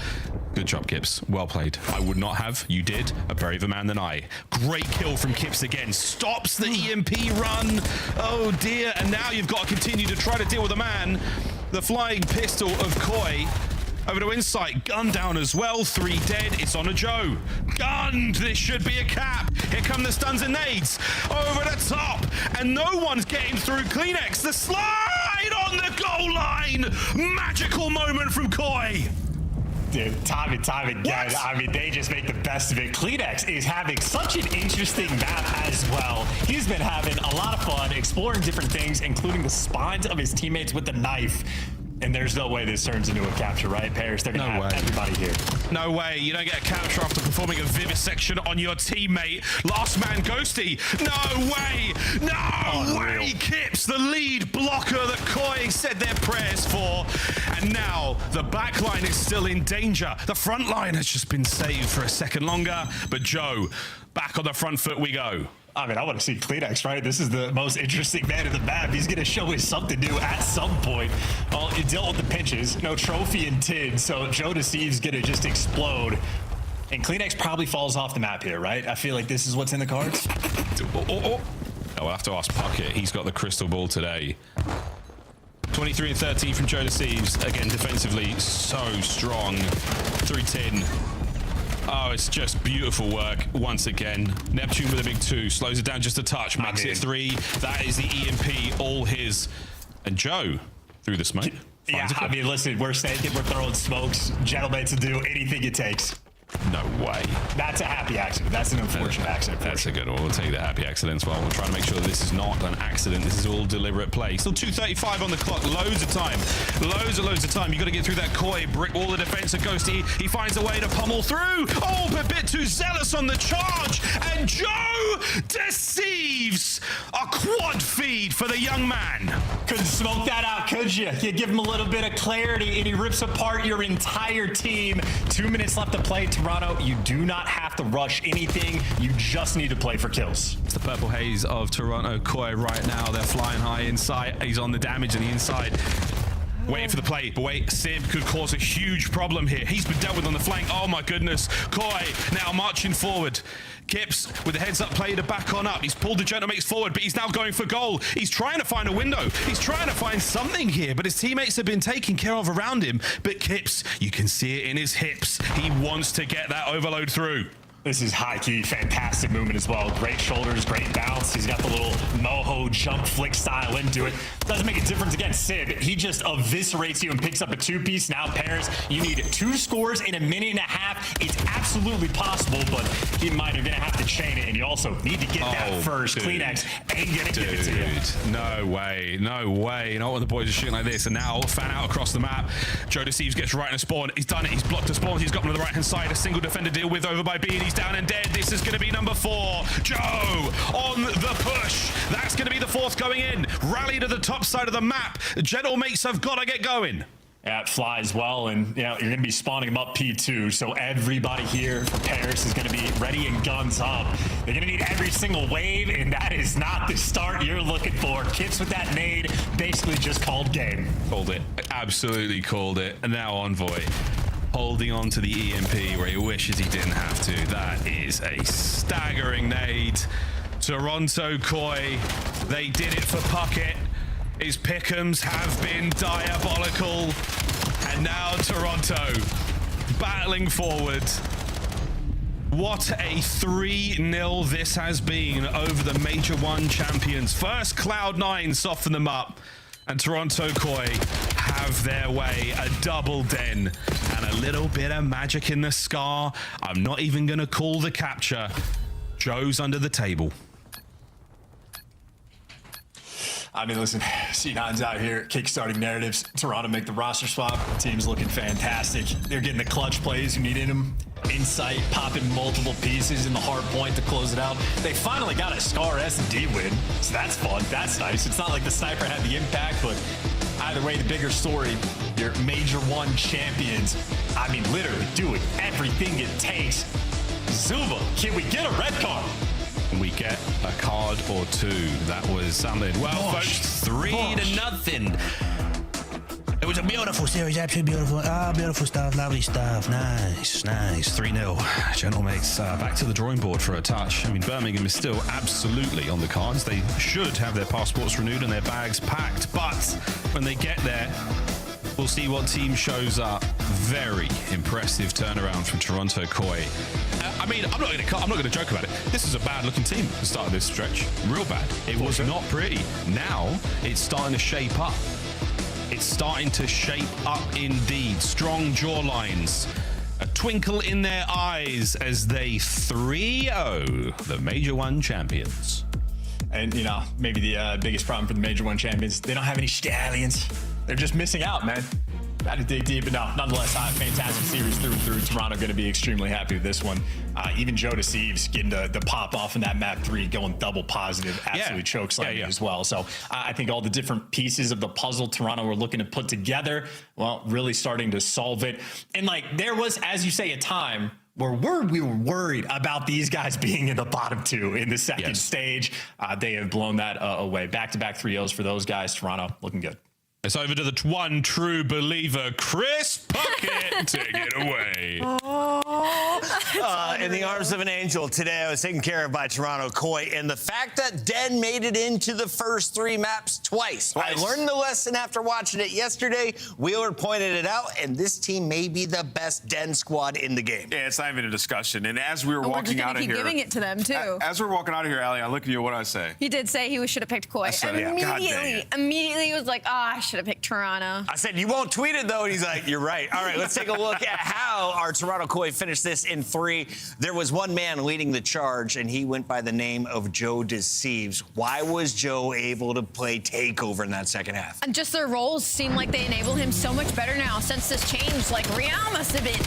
Good job, Kips. Well played. I would not have. You did. A braver man than I. Great kill from Kips again. Stops the EMP run. Oh, dear. And now you've got to continue to try to deal with the man. The flying pistol of Koi. Over to Insight, gun down as well, 3 dead, it's on a Joe. Gunned, this should be a cap. Here come the stuns and nades, over the top, and no one's getting through Kleenex. The slide on the goal line, magical moment from Koi. Dude, time and time again, I mean, they just make the best of it. Kleenex is having such an interesting map as well. He's been having a lot of fun exploring different things, including the spines of his teammates with the knife. And there's no way this turns into a capture, right, Paris? They're going to have everybody here. No way. You don't get a capture after performing a vivisection on your teammate. Last man, Ghosty. No way. No way. Kips, the lead blocker that Koi said their prayers for. And now the back line is still in danger. The front line has just been saved for a second longer. But Joe, back on the front foot we go. I mean, I want to see Kleenex, right? This is the most interesting man in the map. He's going to show us something new at some point. Well, you dealt with the pinches. No trophy in tin, so Joe Deceives going to just explode. And Kleenex probably falls off the map here, right? I feel like this is what's in the cards. I'll have to ask Puckett. He's got the crystal ball today. 23 and 13 from Joe Deceives. Again, defensively, so strong. Through tin. Oh, it's just beautiful work once again. Neptune with a big 2. Slows it down just a touch. Makes it 3. That is the EMP, all his. And Joe, through the smoke. Yeah, I mean, listen, we're snaking, we're throwing smokes. Gentlemen to do anything it takes. No way. That's a happy accident. That's an unfortunate accident. That's a good one. We'll take the happy accidents while we're trying to make sure that this is not an accident. This is all deliberate play. Still 2:35 on the clock. Loads of time. Loads of time. You got to get through that Koi. Brick wall of defense of Ghosty. He finds a way to pummel through. Oh, but a bit too zealous on the charge. And Joe Deceives. A quad feed for the young man. Couldn't smoke that out, could you? You give him a little bit of clarity and he rips apart your entire team. 2 minutes left to play. Toronto, you do not have to rush anything. You just need to play for kills. It's the purple haze of Toronto Koi right now. They're flying high inside. He's on the damage on the inside. Waiting for the play, but wait, Sib could cause a huge problem here. He's been dealt with on the flank. Oh my goodness. Koi now marching forward. Kips with a heads-up play to back on up. He's pulled the Gentlemates forward, but he's now going for goal. He's trying to find a window. He's trying to find something here, but his teammates have been taken care of around him. But Kips, you can see it in his hips. He wants to get that overload through. This is high-key, fantastic movement as well. Great shoulders, great bounce. He's got the little moho jump flick style into it. Doesn't make a difference against Sib. He just eviscerates you and picks up a 2-piece. Now, Paris, you need 2 scores in a minute and a half. It's absolutely possible, but he might have gonna have to chain it, and you also need to get that first. Dude. Kleenex ain't gonna give it to you. No way, no way. You know when the boys are shooting like this, and now fan out across the map. Joe Deceives gets right in a spawn. He's done it. He's blocked the spawns. He's got him to the right-hand side. A single defender deal with over by B, and he's down and dead. This is going to be number 4. Joe on the push. That's going to be the 4th going in. Rally to the top side of the map. Gentlemates have got to get going. Yeah, it flies well, and you know, you're going to be spawning them up P2, so everybody here for Paris is going to be ready and guns up. They're going to need every single wave, and that is not the start you're looking for. Kips with that nade basically just called game. Called it. Absolutely called it. And now Envoy holding on to the EMP where he wishes he didn't have to. That is a staggering nade. Toronto Koi, they did it for Puckett. His pick'ems have been diabolical. And now Toronto battling forward. What a 3-0 this has been over the Major 1 champions. First Cloud9 soften them up. And Toronto Koi have their way, a double den and a little bit of magic in the scar. I'm not even going to call the capture. Joe's under the table. I mean, listen, C9's out here kickstarting narratives. Toronto make the roster swap. The team's looking fantastic. They're getting the clutch plays you need in them. Insight, popping multiple pieces in the hard point to close it out. They finally got a Scar S&D win, so that's fun. That's nice. It's not like the sniper had the impact, but either way, the bigger story, your Major 1 champions, I mean, literally doing everything it takes. Zuba, can we get a red card? We get a card or 2. That was something. Well, folks, 3-0. It was a beautiful series, absolutely beautiful. Beautiful stuff, lovely stuff. Nice. 3-0. Gentlemates back to the drawing board for a touch. I mean, Birmingham is still absolutely on the cards. They should have their passports renewed and their bags packed. But when they get there, we'll see what team shows up. Very impressive turnaround from Toronto Koi. I mean, I'm not going to joke about it. This is a bad-looking team at the start of this stretch. Real bad. It was not pretty. Now it's starting to shape up. It's starting to shape up indeed. Strong jawlines. A twinkle in their eyes as they 3-0 the Major 1 champions. And, you know, maybe the biggest problem for the Major 1 champions, they don't have any stallions. They're just missing out, man. Had to dig deep, but no, nonetheless, fantastic series through and through. Toronto going to be extremely happy with this one. Even Joe Deceives getting the pop off in that map 3, going double positive, absolutely chokeslammed as well. So I think all the different pieces of the puzzle Toronto were looking to put together, well, really starting to solve it. And like there was, as you say, a time where we were worried about these guys being in the bottom 2 in the second stage. They have blown that away. Back-to-back 3-0s for those guys. Toronto looking good. It's over to the one true believer, Chris Puckett. Take it away. In the arms of an angel, today I was taken care of by Toronto Koi, and the fact that Den made it into the first 3 maps twice. I learned the lesson after watching it yesterday. Wheeler pointed it out, and this team may be the best Den squad in the game. Yeah, it's not even a discussion. And as we were walking out of here, giving it to them too. As we're walking out of here, Allie, I look at you. What do I say? He did say he should have picked Koi. Immediately, he was like, I should have picked Toronto. I said, you won't tweet it, though. And he's like, you're right. All right, let's take a look at how our Toronto Koi finished this in 3. There was one man leading the charge, and he went by the name of Joe Deceives. Why was Joe able to play takeover in that second half? And just their roles seem like they enable him so much better now since this change. Like, Real must have been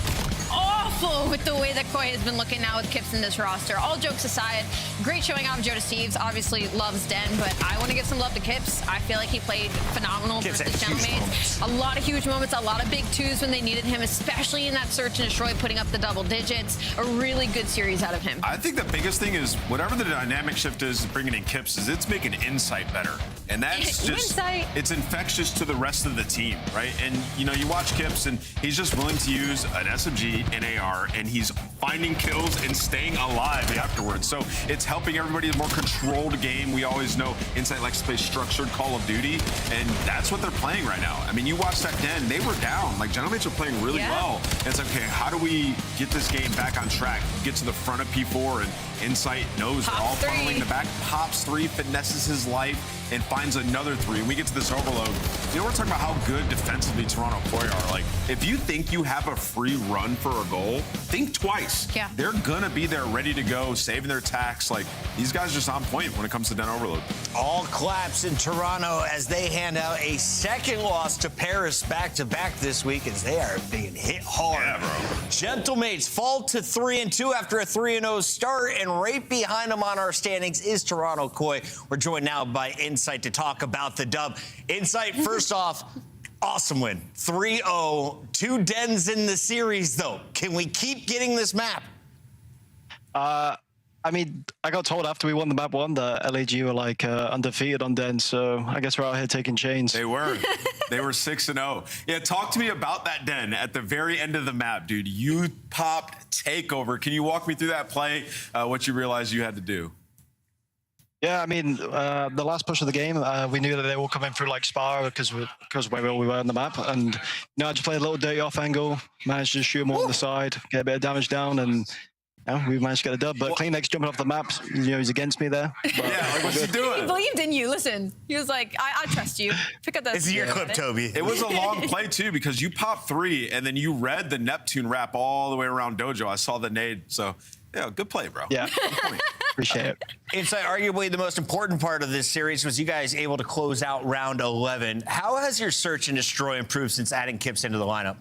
awful with the way that Koi has been looking now with Kips in this roster. All jokes aside, great showing off of Joe Deceives. Obviously loves Den, but I want to give some love to Kips. I feel like he played phenomenal versus Gentleman's. A lot of huge moments, a lot of big twos when they needed him, especially in that search and destroy, putting up the double digits. A really good series out of him. I think the biggest thing is whatever the dynamic shift is bringing in Kips is it's making Insight better. And that's just, it's infectious to the rest of the team, right? And, you know, you watch Kips and he's just willing to use an SMG, an AR, and he's finding kills and staying alive afterwards. So it's helping everybody, a more controlled game. We always know Insight likes to play structured Call of Duty, and that's what they're playing right now. I mean, you watch that Den, they were down. Like, Gentlemen are playing really well. And it's like, okay, how do we get this game back on track? Get to the front of P4, and Insight knows they're all funneling the back. Pops 3, finesses his life, and finds another 3. And we get to this overload. You know, we're talking about how good defensively Toronto Koi are. Like, if you think you have a free run for a goal, think twice. Yeah. They're gonna be there ready to go, saving their tacks. Like, these guys are just on point when it comes to Den overload. All claps in Toronto as they hand out a second loss to Paris back-to-back this week as they are being hit hard. Yeah, bro. Gentlemates fall to 3-2 after a 3-0 start, and right behind them on our standings is Toronto Koi. We're joined now by Insight to talk about the dub. Insight, first off, awesome win. 3-0, 2 Dens in the series, though. Can we keep getting this map? I mean, I got told after we won the map 1 that LAG were like undefeated on Den, so I guess we're out here taking chains. They were. They were 6-0. Yeah, talk to me about that Den at the very end of the map, dude. You popped takeover. Can you walk me through that play, what you realized you had to do? Yeah, I mean, the last push of the game, we knew that they were coming through like Spa because where we were on the map. And, you know, I just played a little dirty off angle, managed to shoot them on the side, get a bit of damage down, and we managed to get a dub. But CleanX jumping off the map, you know, he's against me there. But yeah, like, what's he doing? He believed in you. Listen, he was like, I trust you. Pick up that. This is your clip, Toby. It was a long play, too, because you popped 3, and then you read the Neptune wrap all the way around Dojo. I saw the nade, so... yeah, good play, bro. Yeah, appreciate it. Insight, arguably the most important part of this series was you guys able to close out round 11. How has your search and destroy improved since adding Kips into the lineup?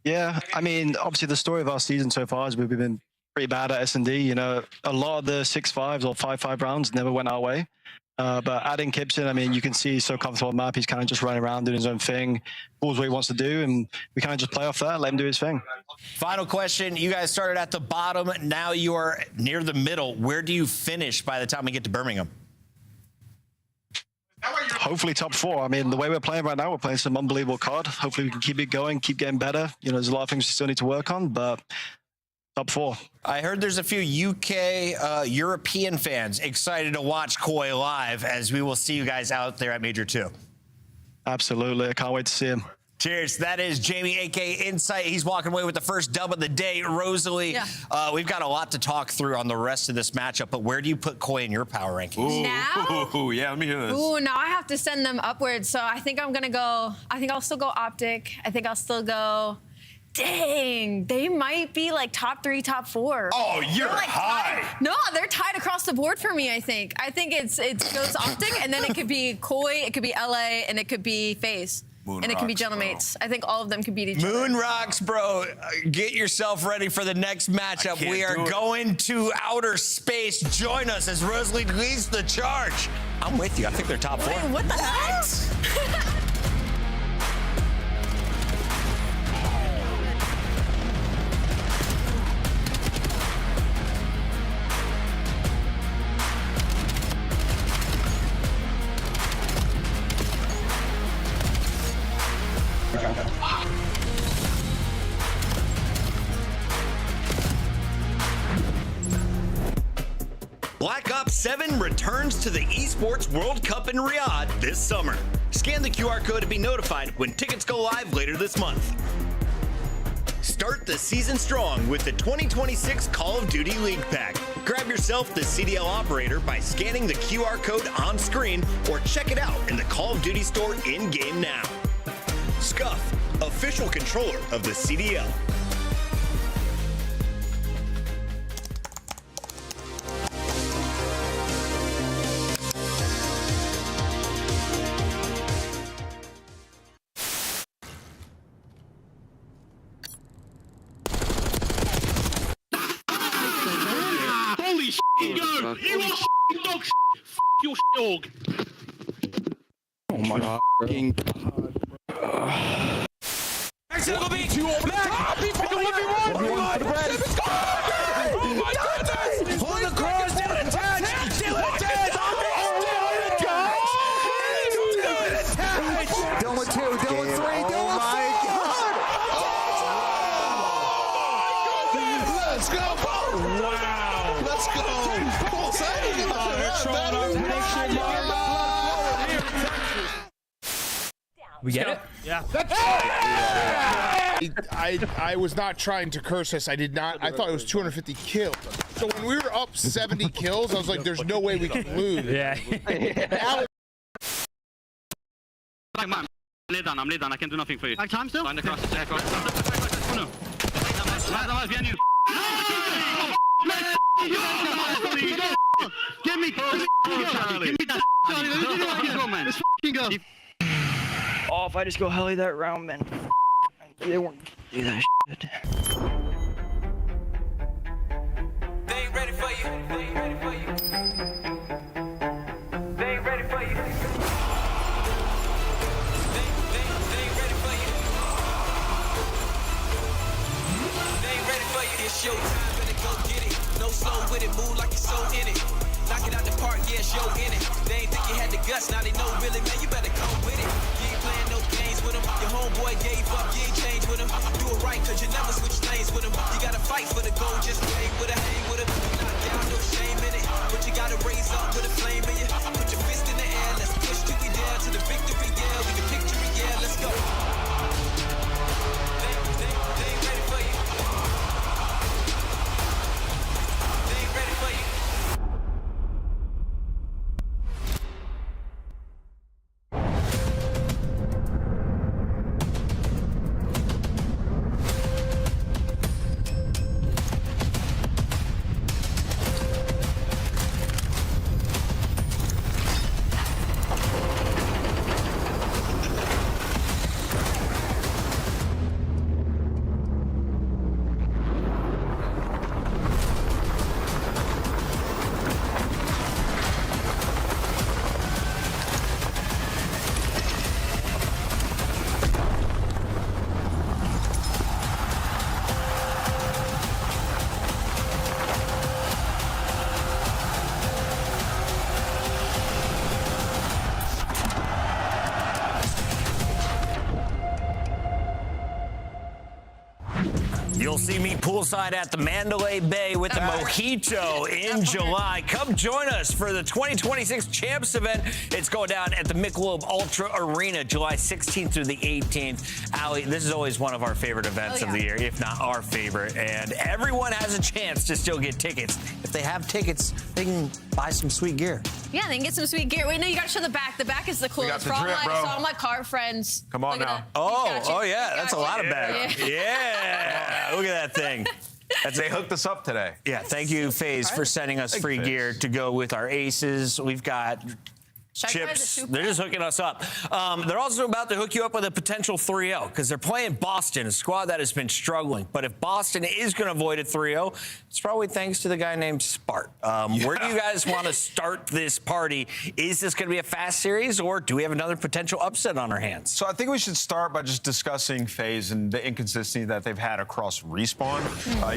Yeah, I mean, obviously the story of our season so far is we've been pretty bad at S&D. You know, a lot of the 6-5s or 5-5 rounds never went our way. But adding Kips in, I mean, you can see he's so comfortable on the map. He's kind of just running around doing his own thing, pulls what he wants to do, and we kind of just play off that, let him do his thing. Final question. You guys started at the bottom. Now you are near the middle. Where do you finish by the time we get to Birmingham? Hopefully top 4. I mean, the way we're playing right now, we're playing some unbelievable COD. Hopefully we can keep it going, keep getting better. You know, there's a lot of things we still need to work on, but top 4. I heard there's a few UK European fans excited to watch Koi live, as we will see you guys out there at Major 2. Absolutely. I can't wait to see him. Cheers. That is Jamie, a.k.a. Insight. He's walking away with the first dub of the day. Rosalie, we've got a lot to talk through on the rest of this matchup, but where do you put Koi in your power rankings? Now? Yeah, let me hear this. Ooh, now I have to send them upwards, so I think I'm going to go, I think I'll still go Optic. I think I'll still go... dang, they might be like top 3, top 4. Oh, you're like high. No, they're tied across the board for me, I think. I think it goes Optic, and then it could be Koi, it could be LA, and it could be Faze. And it can be Gentlemates. I think all of them can beat each other. Moon rocks, bro. Get yourself ready for the next matchup. We are going to outer space. Join us as Rosalie leads the charge. I'm with you. I think they're top 4. Wait, what the heck? 7 returns to the Esports World Cup in Riyadh this summer. Scan the QR code to be notified when tickets go live later this month. Start the season strong with the 2026 Call of Duty League Pack. Grab yourself the CDL operator by scanning the QR code on screen or check it out in the Call of Duty store in-game now. Scuff, official controller of the CDL. Holy shit, go! You are dog shit! F your dog! Oh my fucking Oh my goodness! Hold the cross down and touch! Dylan 2, Dylan 3, Dylan 4! Let's go! Wow! Let's go! Cool save! We get it? Yeah. I was not trying to curse us. I did not. I thought it was 250 kills. So when we were up 70 kills, I was like, "There's no way we can lose." Yeah. I'm lay down. I can do nothing for you. Time still? Find the cross. Give me that. Let's go. Oh, if I just go heli that round, man. They won't do that shit. They ain't ready for you. They ain't ready for you. They ain't ready for you. They ain't ready for you. They ain't ready for you. It's your time, better go get it. No slow with it, move like you're so in it. Knock it out the park, yeah, show in it. They ain't think you had the guts, now they know really, man, you better come with it. You ain't playing no games with them. Your homeboy gave up, you ain't changed with him. Do it right, cause you never switch lanes with him. You gotta fight for the goal, just hang with her, hang with her. Not down, no shame in it. But you gotta raise up with a flame in you. Put your fist in the air, let's push till we down to the victory, yeah. We can picture it, yeah, let's go. They ain't ready for you. They ain't ready for you. You'll see me poolside at the Mandalay Bay with the Mojito in July. Come join us for the 2026 Champs event. It's going down at the Michelob Ultra Arena, July 16th through the 18th. Allie, this is always one of our favorite events of the year, if not our favorite. And everyone has a chance to still get tickets. If they have tickets, they can buy some sweet gear. Yeah, they can get some sweet gear. Wait, no, you gotta show the back. The back is the coolest. For all my car friends. Come on now. Oh yeah, that's a lot of bags. Yeah. Look at that thing. They hooked us up today. Yeah, thank you, Faze, for sending us free gear to go with our aces. We've got chips. They're just hooking us up. They're also about to hook you up with a potential 3-0 because they're playing Boston, a squad that has been struggling. But if Boston is going to avoid a 3-0, it's probably thanks to the guy named Spart. Where do you guys want to start this party? Is this going to be a fast series, or do we have another potential upset on our hands? So I think we should start by just discussing Faze and the inconsistency that they've had across Respawn.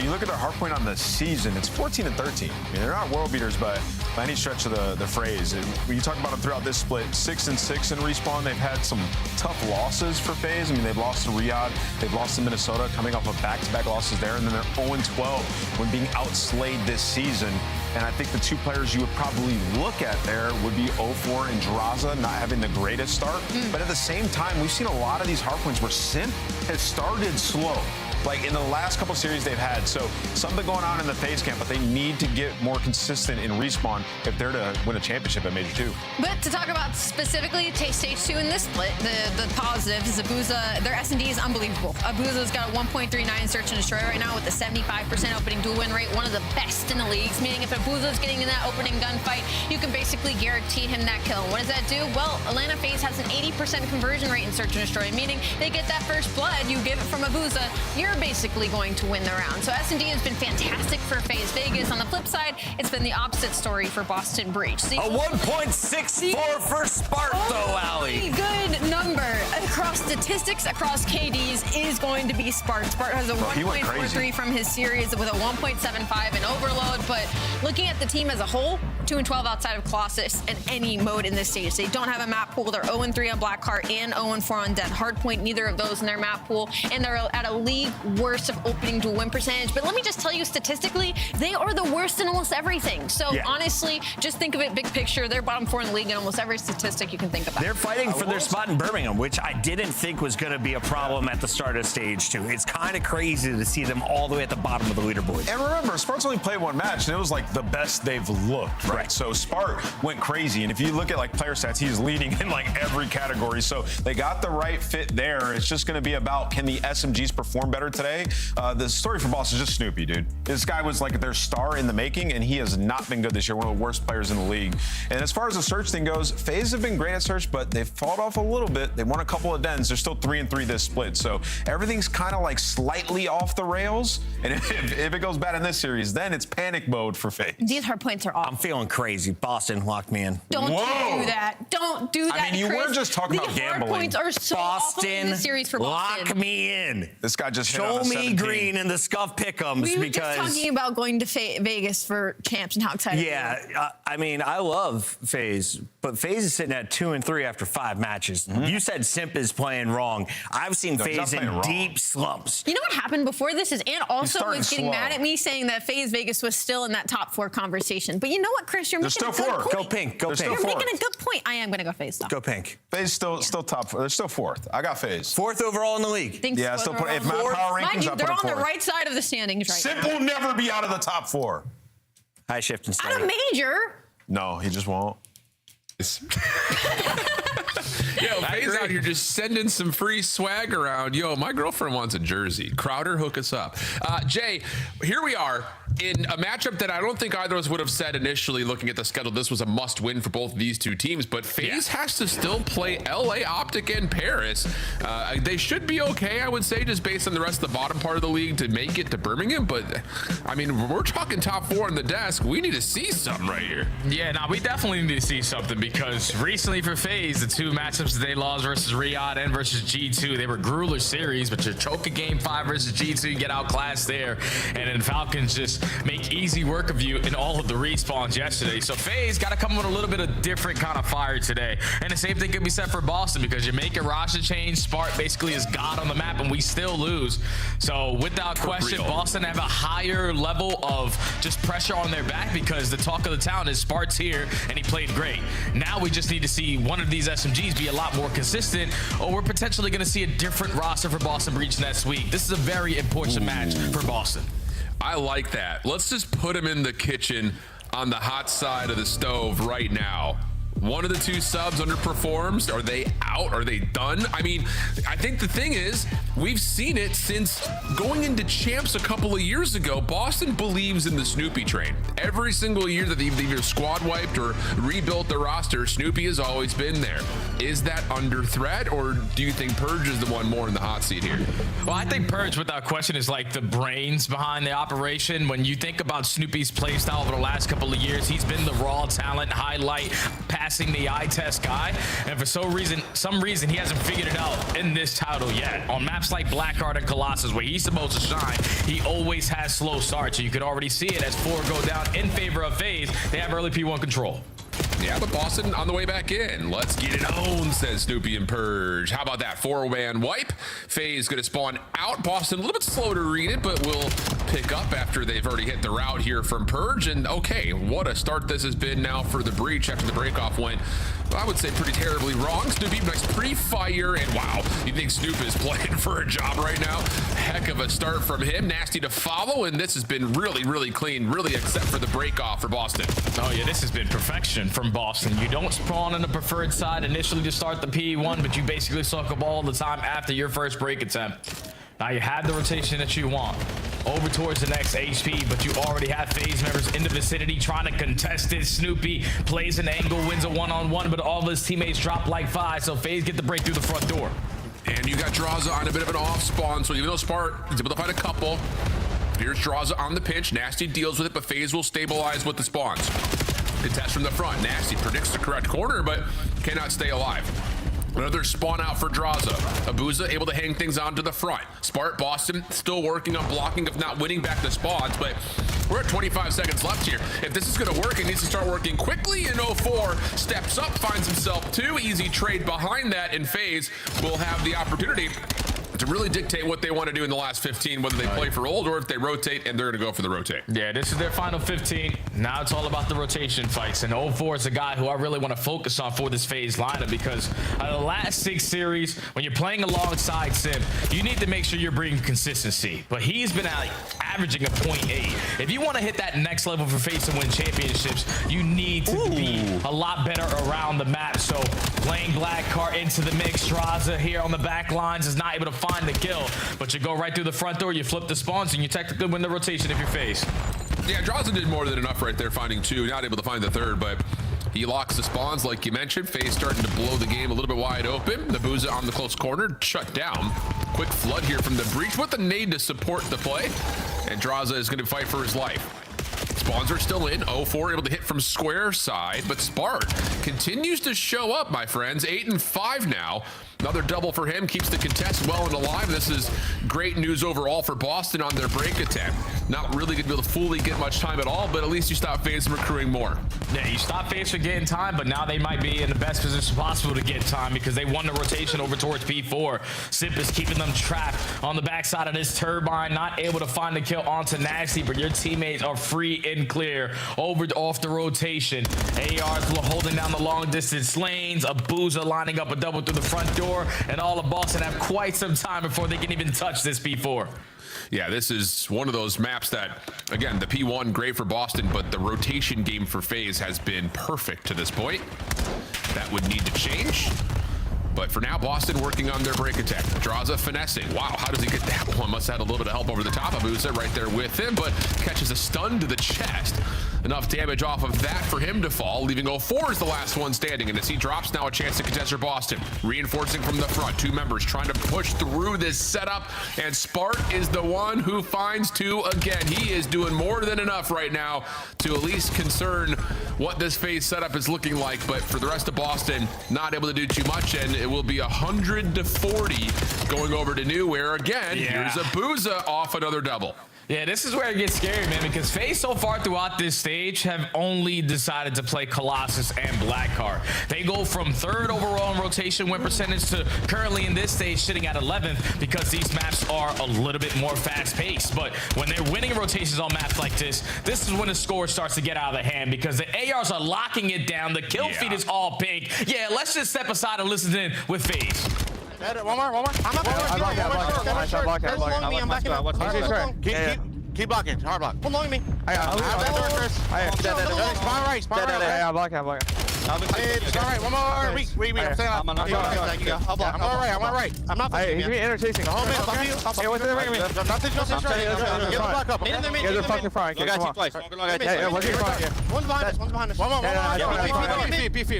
You look at their hardpoint on the season, it's 14-13. I mean, they're not world beaters by any stretch of the phrase. And when you talk about them throughout this split, 6-6 in Respawn. They've had some tough losses for Faze. I mean, they've lost to Riyadh, they've lost to Minnesota, coming off of back-to-back losses there, and then they're 0-12 when being outslayed this season. And I think the two players you would probably look at there would be 0-4 and Draza not having the greatest start. But at the same time, we've seen a lot of these hardpoints where Simp has started slow. Like in the last couple series they've had. So something going on in the Faze camp, but they need to get more consistent in respawn if they're to win a championship at Major 2. But to talk about specifically stage 2 in this split, the positives, Abuza, their S&D is unbelievable. Abuza's got a 1.39 search and destroy right now with a 75% opening duel win rate, one of the best in the leagues, meaning if Abuza's getting in that opening gunfight, you can basically guarantee him that kill. What does that do? Well, Atlanta Faze has an 80% conversion rate in search and destroy, meaning they get that first blood, you give it from Abuza, you're basically going to win the round. So S&D has been fantastic for Faze Vegas. On the flip side, it's been the opposite story for Boston Breach. A 1.64 for Spark, though, Allie. Good number across statistics, across KDs, is going to be Spark. Spark has a 1.43 from his series with a 1.75 in overload. But looking at the team as a whole, 2-12 outside of Colossus in any mode in this stage. They don't have a map pool. They're 0-3 on Blackheart and 0-4 on Dead Hardpoint. Neither of those in their map pool. And they're at a league worst of opening duel win percentage. But let me just tell you, statistically, they are the worst in almost everything. So honestly, just think of it big picture. They're bottom 4 in the league in almost every statistic you can think about. They're fighting for their spot in Birmingham, which I didn't think was going to be a problem at the start of stage 2. It's kind of crazy to see them all the way at the bottom of the leaderboard. And remember, Spark's only played one match, and it was like the best they've looked, right? So Spark went crazy, and if you look at like player stats, he's leading in like every category. So they got the right fit there. It's just going to be about, can the SMGs perform better today? The story for Boss is just Snoopy, dude. This guy was like their star in the making, and he has not been good this year. One of the worst players in the league. And as far as the search thing goes, FaZe have been great at search, but they've fallen off a little bit. They won a couple of dens. They're still 3-3 this split. So everything's kind of like slightly off the rails. And if it goes bad in this series, then it's panic mode for FaZe. These hard points are off. I'm feeling crazy. Boston locked me in. Don't do that. Don't do that. I mean, you Chris. were just talking about gambling. The hard points are so awful in this series for Boston. Lock me in. This guy just hit on show a me 17. green in the scuff pick'ems We were because just talking about going to Vegas for champs and how excited. yeah, I mean, I love FaZe, but FaZe is sitting at 2-3 after 5 matches. You said Simp is playing wrong. I've seen FaZe in deep slumps. You know what happened before this is Ant also was getting slow. mad at me saying that FaZe Vegas was still in that top 4 conversation. But you know what, Chris? You're They're making still a good 4. point. Go pink. Go pink. You're making a good point. I am going to go FaZe though. Go pink. FaZe still top 4. They're still 4th. I got FaZe. 4th overall in the league. Yeah, still put if my power rankings, Mind you, I put they're them on the 4th. right side of the standings right Simp now. will never be out of the top 4. High shift and Out of major. No, he just won't. Yo, FaZe out here just sending some free swag around. Yo, my girlfriend wants a jersey. Crowder, hook us up. Jay, here we are in a matchup that I don't think either of us would have said initially looking at the schedule. This was a must win for both of these two teams, but FaZe has to still play LA Optic and Paris. They should be okay, I would say, just based on the rest of the bottom part of the league to make it to Birmingham. But I mean, we're talking top 4 on the desk. We need to see something right here. Yeah, we definitely need to see something because recently for FaZe, the 2 matchups that they lost versus Riyadh and versus G2, they were grueler series, but you choke a game 5 versus G2, you get outclassed there, and then Falcons just make easy work of you in all of the respawns yesterday. So FaZe got to come with a little bit of different kind of fire today. And the same thing could be said for Boston because you make a roster change, Spark basically is God on the map, and we still lose. So without question, Boston have a higher level of just pressure on their back because the talk of the town is Spark's here, and he played great. Now we just need to see one of these SMGs be a lot more consistent, or we're potentially going to see a different roster for Boston Breach next week. This is a very important match for Boston. I like that. Let's just put him in the kitchen on the hot side of the stove right now. One of the 2 subs underperforms. Are they out? Are they done? I mean, I think the thing is, we've seen it since going into champs a couple of years ago. Boston believes in the Snoopy train. Every single year that they've either squad wiped or rebuilt the roster, Snoopy has always been there. Is that under threat, or do you think Purge is the one more in the hot seat here? Well, I think Purge, without question, is like the brains behind the operation. When you think about Snoopy's playstyle over the last couple of years, he's been the raw talent, highlight, passing the eye test guy, and for some reason he hasn't figured it out in this title yet. On maps like Blackheart and Colossus, where he's supposed to shine, he always has slow starts. So you could already see it as 4 go down in favor of FaZe. They have early P1 control. Yeah, but Boston on the way back in. Let's get it on, says Snoopy and Purge. How about that 4-man wipe? FaZe going to spawn out. Boston a little bit slow to read it, but will pick up after they've already hit the route here from Purge. And okay, what a start this has been now for the Breach after the breakoff went, I would say, pretty terribly wrong. Snoopy, nice pre-fire, and wow, you think Snoop is playing for a job right now? Heck of a start from him. Nasty to follow, and this has been really, really clean, really, except for the breakoff for Boston. Oh yeah, this has been perfection from Boston. You don't spawn on the preferred side initially to start the P1, but you basically suck up all the time after your first break attempt. Now you have the rotation that you want over towards the next HP, but you already have Faze members in the vicinity trying to contest it. Snoopy plays an angle, wins a one-on-one, but all of his teammates drop like 5, so Faze get the break through the front door. And you got Draza on a bit of an off spawn, so even though Spart is able to find a couple, here's Draza on the pinch. Nasty deals with it, but Faze will stabilize with the spawns. Contest from the front. Nasty predicts the correct corner, but cannot stay alive. Another spawn out for Draza. Abuza able to hang things on to the front. Spart, Boston still working on blocking, if not winning back the spawns, but we're at 25 seconds left here. If this is going to work, it needs to start working quickly, and 04 steps up, finds himself 2. Easy trade behind that, and Faze will have the opportunity to really dictate what they want to do in the last 15, whether they play for old or if they rotate, and they're going to go for the rotate. Yeah, this is their final 15. Now it's all about the rotation fights, and 04 is a guy who I really want to focus on for this Faze lineup, because out of the last 6 series, when you're playing alongside Sim, you need to make sure you're bringing consistency, but he's been averaging a 0.8. If you want to hit that next level for Faze and win championships, you need to be a lot better around the map. So playing Black Cart into the mix, Draza here on the back lines is not able to find the kill, but you go right through the front door, you flip the spawns, and you technically win the rotation if you're Faze. Yeah, Draza did more than enough right there, finding 2, not able to find the 3rd, but he locks the spawns like you mentioned. Faze starting to blow the game a little bit wide open. The Booza on the close corner, shut down. Quick flood here from the Breach with the nade to support the play, and Draza is going to fight for his life. Spawns are still in. 04 able to hit from square side, but Spart continues to show up, my friends. 8 and 5 now. Another double for him, keeps the contest well and alive. This is great news overall for Boston on their break attempt. Not really going to be able to fully get much time at all, but at least you stop Faze from accruing more. Yeah, you stop Faze from getting time, but now they might be in the best position possible to get time because they won the rotation over towards P4. Sip is keeping them trapped on the backside of this turbine, not able to find the kill onto Nasty, but your teammates are free and clear over off the rotation. AR's holding down the long distance lanes, Abuza lining up a double through the front door, and all of Boston have quite some time before they can even touch this P4. Yeah, this is one of those maps that, again, the P1, great for Boston, but the rotation game for Faze has been perfect to this point. That would need to change. But for now, Boston working on their break attack. Draza finessing. Wow, how does he get that one? Must have had a little bit of help over the top of Usa right there with him, but catches a stun to the chest. Enough damage off of that for him to fall, leaving 04 as the last one standing. And as he drops, now a chance to contest for Boston. Reinforcing from the front. 2 members trying to push through this setup, and Spart is the one who finds 2 again. He is doing more than enough right now to at least concern what this Faze setup is looking like, but for the rest of Boston, not able to do too much, and it will be 100-40 going over to New, where again, here's Abuza off another double. Yeah, this is where it gets scary, man, because Faze so far throughout this stage have only decided to play Colossus and Blackheart. They go from 3rd overall in rotation win percentage to currently in this stage sitting at 11th because these maps are a little bit more fast-paced. But when they're winning rotations on maps like this, this is when the score starts to get out of the hand because the ARs are locking it down. The kill feed is all pink. Yeah, let's just step aside and listen in with Faze. One more. I'm not Keep blocking. Hard block. Hold on me. Spawn right. I block. Spawn right. One more. Wait. I'm saying I'm all right. I'm not. He's interchasing. Hold me. Hey, what's the ring? Nothing. Get the block up. Get the fucking front. I got you twice. Yeah, one's behind us. One more.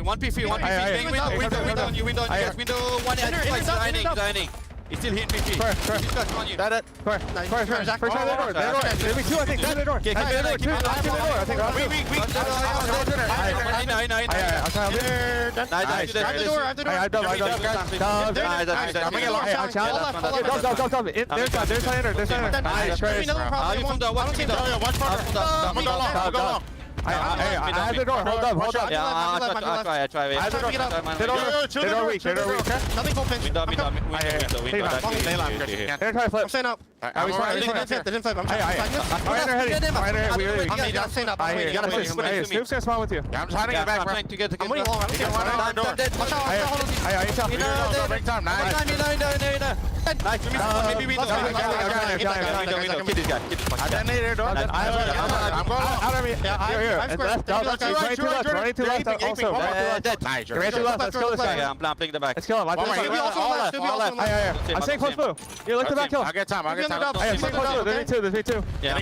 One PF. Window. One dining. He's still hitting me. First. On you. That it. First side of the door. There be 2, I think. Side of the door. Keep the door. I think. I have the door. Hold up. Yeah, I try. I have the door. They don't weak. Nothing open. Window. They're trying to flip. I'm staying up. They didn't flip. I'm Snoop's gonna spawn with you. I'm trying to get back, bro. I'm winning long. I'm dead. Watch out. Break time. Nice. Maybe we don't. Kill this guy. I detonated door. I'm going out of me. Here. Running to left. Also. Nice. Let's kill this guy. Yeah, I'm playing the back. Let's kill him. All left. I'm staying close blue. Here, look to back kill. I got time. Hey, I'm staying close blue. There's me too. Yeah,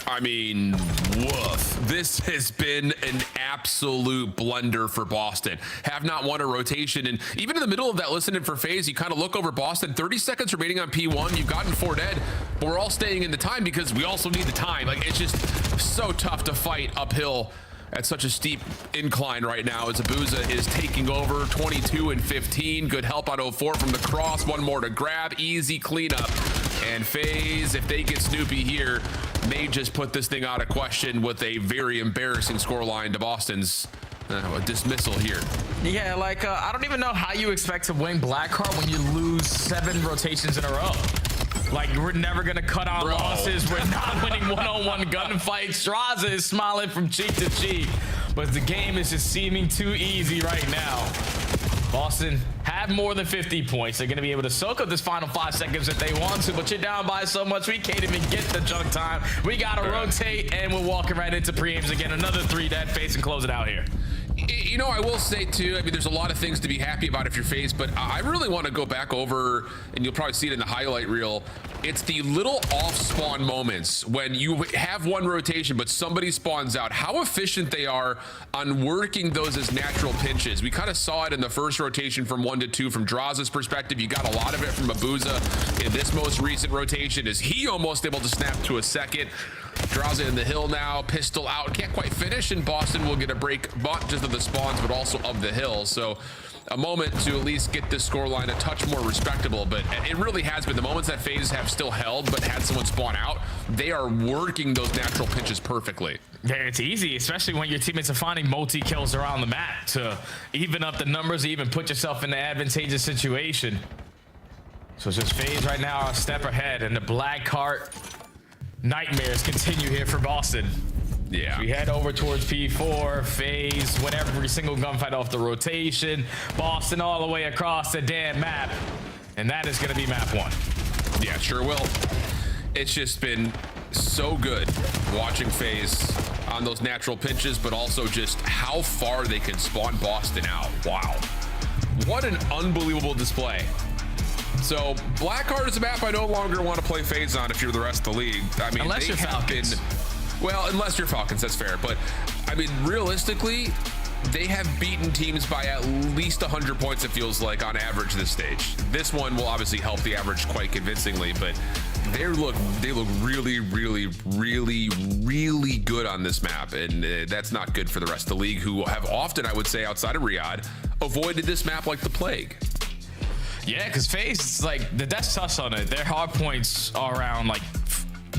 I mean, woof. This has been an absolute blunder for Boston. Have not won a rotation. And even in the middle of that listening for Faze, you kind of look over Boston. 30 seconds remaining on P1. You've gotten 4 dead. But we're all staying in the time because we also need the time. Like, it's just so tough to fight uphill at such a steep incline right now as Abuza is taking over 22 and 15. Good help on 04 from the cross. One more to grab. Easy cleanup. And Faze, if they get Snoopy here, may just put this thing out of question with a very embarrassing scoreline to Boston's dismissal here. Yeah, like, I don't even know how you expect to win Blackheart when you lose 7 rotations in a row. Like, we're never gonna cut our losses. We're not winning one-on-one gunfights. Straza is smiling from cheek to cheek, but the game is just seeming too easy right now. Boston have more than 50 points. They're gonna be able to soak up this final 5 seconds if they want to, but you're down by so much, we can't even get the junk time. We gotta rotate, and we're walking right into pre-aims again. Another 3 dead face and close it out here. You know, I will say too, I mean, there's a lot of things to be happy about if you're Faze, but I really want to go back over, and you'll probably see it in the highlight reel. It's the little off spawn moments when you have one rotation, but somebody spawns out. How efficient they are on working those as natural pinches. We kind of saw it in the first rotation from 1 to 2 from Draza's perspective. You got a lot of it from Abuza in this most recent rotation. Is he almost able to snap to a second? Draza in the hill now, pistol out, can't quite finish, and Boston will get a break, not just of the spawns, but also of the hill. So a moment to at least get this scoreline a touch more respectable, but it really has been. The moments that Faze have still held, but had someone spawn out, they are working those natural pinches perfectly. Yeah, it's easy, especially when your teammates are finding multi-kills around the map to even up the numbers, even put yourself in an advantageous situation. So it's just Faze right now a step ahead, and the Blackheart nightmares continue here for Boston. Yeah. We head over towards P4. Faze win every single gunfight off the rotation. Boston all the way across the damn map. And that is going to be map 1. Yeah, sure will. It's just been so good watching Faze on those natural pinches, but also just how far they can spawn Boston out. Wow. What an unbelievable display. So Blackheart is a map I no longer want to play Faze on if you're the rest of the league. I mean, unless you're Falcons. Well, unless you're Falcons, that's fair. But I mean, realistically, they have beaten teams by at least 100 points, it feels like, on average this stage. This one will obviously help the average quite convincingly, but they look really, really, really, really good on this map, and that's not good for the rest of the league, who have often, I would say, outside of Riyadh, avoided this map like the plague. Yeah, because Faze, like, the death touch on it, their hard points are around, like,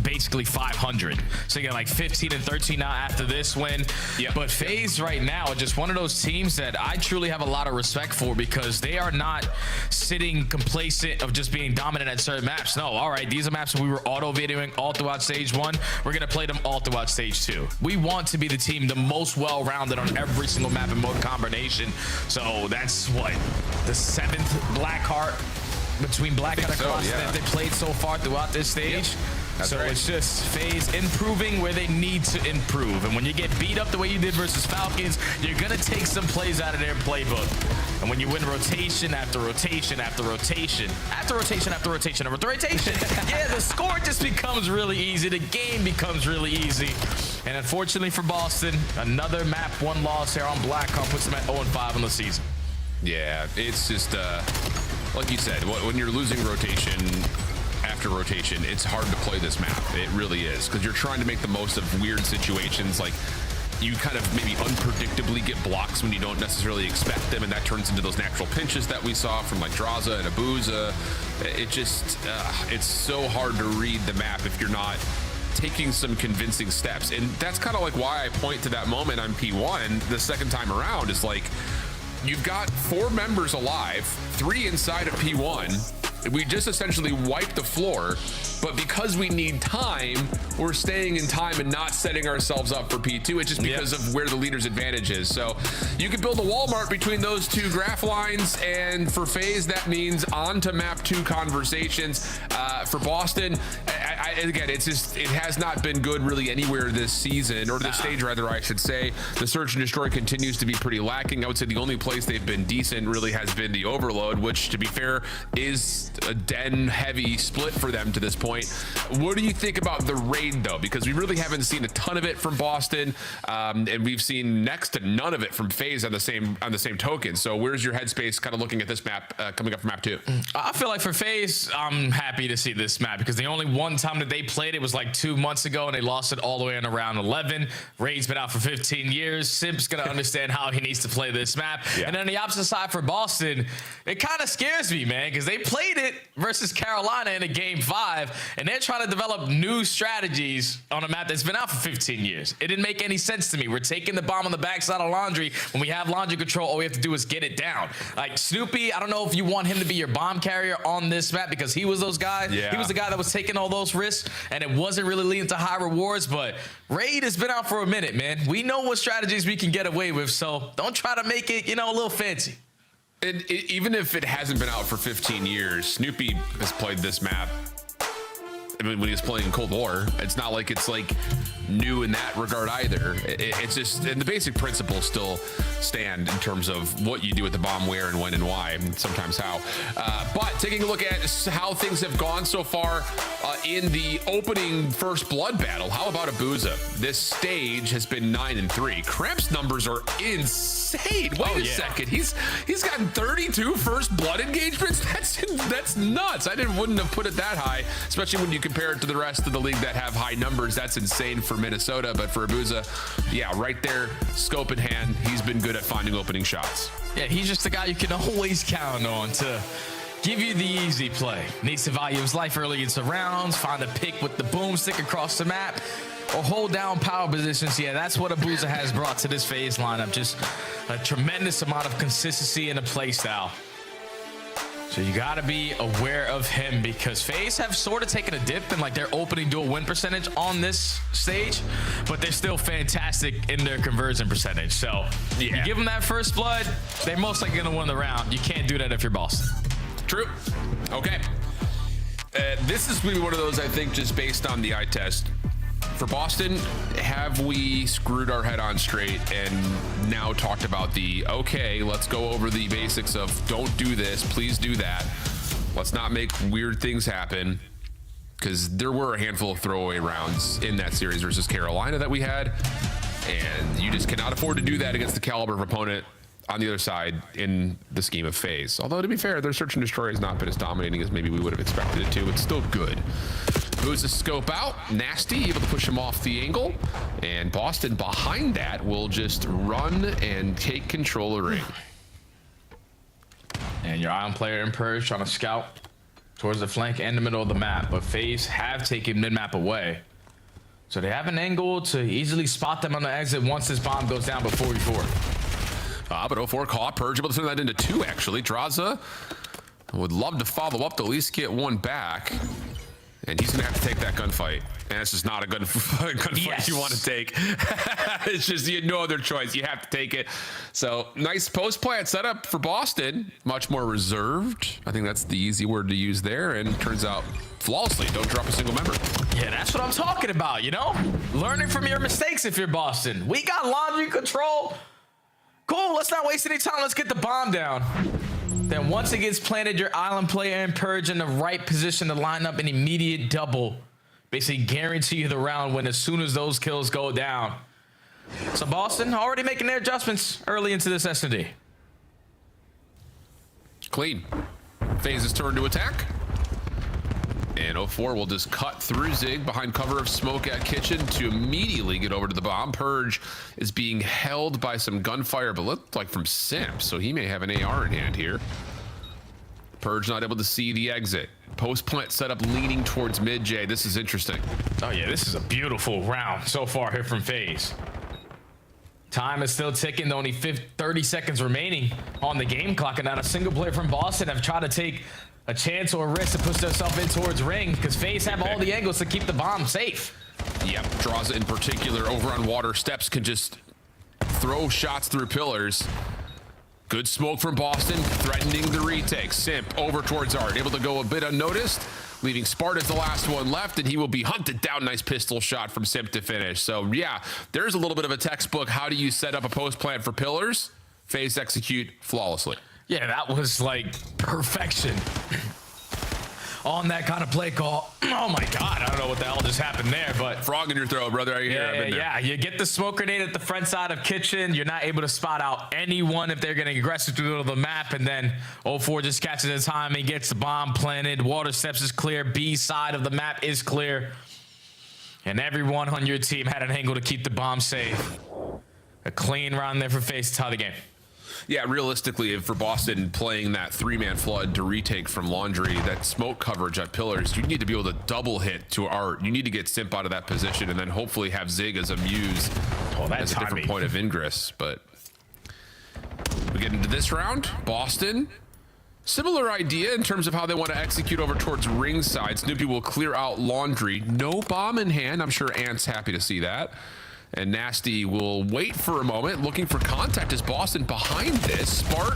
basically 500. So you get like 15 and 13 now after this win. Yep. But Faze right now, just one of those teams that I truly have a lot of respect for, because they are not sitting complacent of just being dominant at certain maps. No, all right, these are maps that we were auto-videoing all throughout stage 1. We're going to play them all throughout stage 2. We want to be the team the most well-rounded on every single map and mode combination. So that's what, the 7th Blackheart between Blackheart and Cross that they played so far throughout this stage. That's so right. It's just Faze improving where they need to improve. And when you get beat up the way you did versus Falcons, you're going to take some plays out of their playbook. And when you win rotation after rotation after rotation, after rotation after rotation after rotation, yeah, the score just becomes really easy. The game becomes really easy. And unfortunately for Boston, another map 1 loss here on Blackheart puts them at 0-5 on the season. Yeah, it's just, like you said, when you're losing rotation after rotation, it's hard to play this map. It really is, because you're trying to make the most of weird situations. Like, you kind of maybe unpredictably get blocks when you don't necessarily expect them, and that turns into those natural pinches that we saw from like Draza and Abuza. It just, it's so hard to read the map if you're not taking some convincing steps. And that's kind of like why I point to that moment on P1 the second time around. Is like, you've got 4 members alive, 3 inside of P1. We just essentially wiped the floor, but because we need time, we're staying in time and not setting ourselves up for P2. It's just because of where the leader's advantage is. So you could build a Walmart between those 2 graph lines, and for FaZe, that means on to map 2 conversations. For Boston, again, it's just, it has not been good really anywhere this season, or this stage rather, I should say. The Search and Destroy continues to be pretty lacking. I would say the only place they've been decent really has been the Overload, which, to be fair, is a den heavy split for them to this point. What do you think about the raid though? Because we really haven't seen a ton of it from Boston, and we've seen next to none of it from FaZe on the same token. So where's your headspace kind of looking at this map coming up for map 2? I feel like for FaZe, I'm happy to see this map because the only one time that they played it was like 2 months ago, and they lost it all the way in around 11. Raid's been out for 15 years. Simp's gonna understand how he needs to play this map. And then the opposite side for Boston, it kind of scares me, man, because they played it versus Carolina in a game 5, and they're trying to develop new strategies on a map that's been out for 15 years. It didn't make any sense to me. We're taking the bomb on the backside of Laundry. When we have Laundry control, all we have to do is get it down. Like Snoopy, I don't know if you want him to be your bomb carrier on this map because he was those guys. He was the guy that was taking all those risks, and it wasn't really leading to high rewards. But Raid has been out for a minute, man. We know what strategies we can get away with, so don't try to make it, a little fancy. And even if it hasn't been out for 15 years, Snoopy has played this map. I mean, when he was playing Cold War, it's not like it's like new in that regard either. It's just, and the basic principles still stand in terms of what you do with the bomb, where and when and why, and sometimes how. But taking a look at how things have gone so far in the opening first blood battle, how about Abuza? This stage has been 9-3. Cramp's numbers are insane. Wait a second, he's gotten 32 first blood engagements. That's nuts. Wouldn't have put it that high, especially when you compare it to the rest of the league that have high numbers. That's insane for Minnesota, but for Abuza, yeah, right there, scope in hand, he's been good at finding opening shots. Yeah, he's just the guy you can always count on to give you the easy play. Needs to value his life early into rounds, find a pick with the boomstick across the map, or hold down power positions. Yeah, that's what Abuza has brought to this FaZe lineup. Just a tremendous amount of consistency in the play style. So you got to be aware of him because FaZe have sort of taken a dip in like their opening duel win percentage on this stage, but they're still fantastic in their conversion percentage. So you give them that first blood, they're most likely going to win the round. You can't do that if you're Boston. True. Okay. This is really one of those, I think, just based on the eye test. For Boston, have we screwed our head on straight and now talked about okay, let's go over the basics of don't do this, please do that. Let's not make weird things happen, because there were a handful of throwaway rounds in that series versus Carolina that we had, and you just cannot afford to do that against the caliber of opponent on the other side in the scheme of FaZe. Although, to be fair, their Search and Destroy has not been as dominating as maybe we would have expected it to. It's still good. Moves the scope out. Nasty, able to push him off the angle. And Boston behind that will just run and take control of ring. And your Ion player in Purge trying to scout towards the flank and the middle of the map. But FaZe have taken mid-map away. So they have an angle to easily spot them on the exit once this bomb goes down before we forward. But 04 caught. Purge able to turn that into 2, actually. Draza would love to follow up to at least get 1 back. And he's going to have to take that gunfight. And it's just not a gunfight you want to take. It's just, you had no other choice. You have to take it. So, nice post-plant setup for Boston. Much more reserved. I think that's the easy word to use there. And turns out flawlessly. Don't drop a single member. Yeah, that's what I'm talking about, Learning from your mistakes if you're Boston. We got Laundry control. Cool, let's not waste any time. Let's get the bomb down. Then once it gets planted, your island player and Purge in the right position to line up an immediate double. Basically guarantee you the round win as soon as those kills go down. So Boston already making their adjustments early into this S&D. Clean. FaZe's turn to attack. And 04 will just cut through Zig behind cover of smoke at kitchen to immediately get over to the bomb. Purge is being held by some gunfire, but looked like from Simp, so he may have an AR in hand here. Purge not able to see the exit. Post plant setup leaning towards mid, Jay. This is interesting. Oh yeah, this is a beautiful round so far here from FaZe. Time is still ticking, only 30 seconds remaining on the game clock, and not a single player from Boston have tried to take a chance or a risk to push themselves in towards ring, because FaZe have all the angles to keep the bomb safe. Yep, Draza in particular over on water. Steps can just throw shots through pillars. Good smoke from Boston, threatening the retake. Simp over towards Art, able to go a bit unnoticed, leaving Spart as the last one left, and he will be hunted down. Nice pistol shot from Simp to finish. So yeah, there's a little bit of a textbook. How do you set up a post plant for pillars? FaZe execute flawlessly. Yeah, that was like perfection on that kind of play call. Oh my God, I don't know what the hell just happened there, but frog in your throat, brother. Are you here? Yeah, you get the smoke grenade at the front side of kitchen. You're not able to spot out anyone if they're getting aggressive through the middle of the map, and then 04 just catches his time. He gets the bomb planted. Water steps is clear. B side of the map is clear, and everyone on your team had an angle to keep the bomb safe. A clean round there for FaZe to tie the game. Yeah, realistically, for Boston playing that 3-man flood to retake from Laundry, that smoke coverage at pillars, you need to be able to double hit to Art. You need to get Simp out of that position and then hopefully have Zig as a muse as a different point of ingress. But we get into this round. Boston, similar idea in terms of how they want to execute over towards ringside. Snoopy will clear out Laundry. No bomb in hand. I'm sure Ant's happy to see that. And Nasty will wait for a moment, looking for contact as Boston behind this. Spart,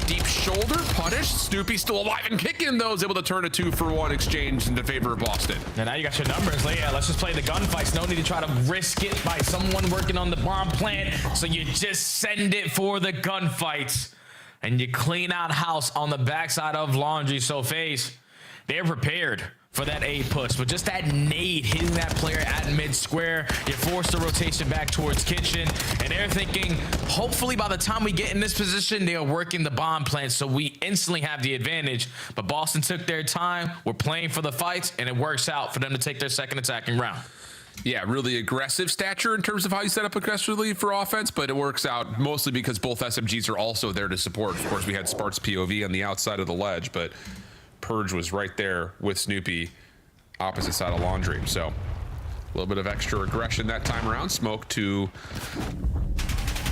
deep shoulder, punished. Snoopy still alive and kicking, though, is able to turn a 2-for-1 exchange into favor of Boston. And now you got your numbers. Yeah, let's just play the gunfights. No need to try to risk it by someone working on the bomb plant. So you just send it for the gunfights. And you clean out house on the backside of Laundry. So FaZe, they're prepared for that A push, but just that nade hitting that player at mid square, you force the rotation back towards kitchen, and they're thinking, hopefully by the time we get in this position, they are working the bomb plant, so we instantly have the advantage. But Boston took their time, we're playing for the fights, and it works out for them to take their second attacking round. Yeah, really aggressive stature in terms of how you set up aggressively for offense, but it works out mostly because both SMGs are also there to support. Of course, we had Spart's POV on the outside of the ledge, but Purge was right there with Snoopy opposite side of Laundry. So a little bit of extra aggression that time around. Smoke to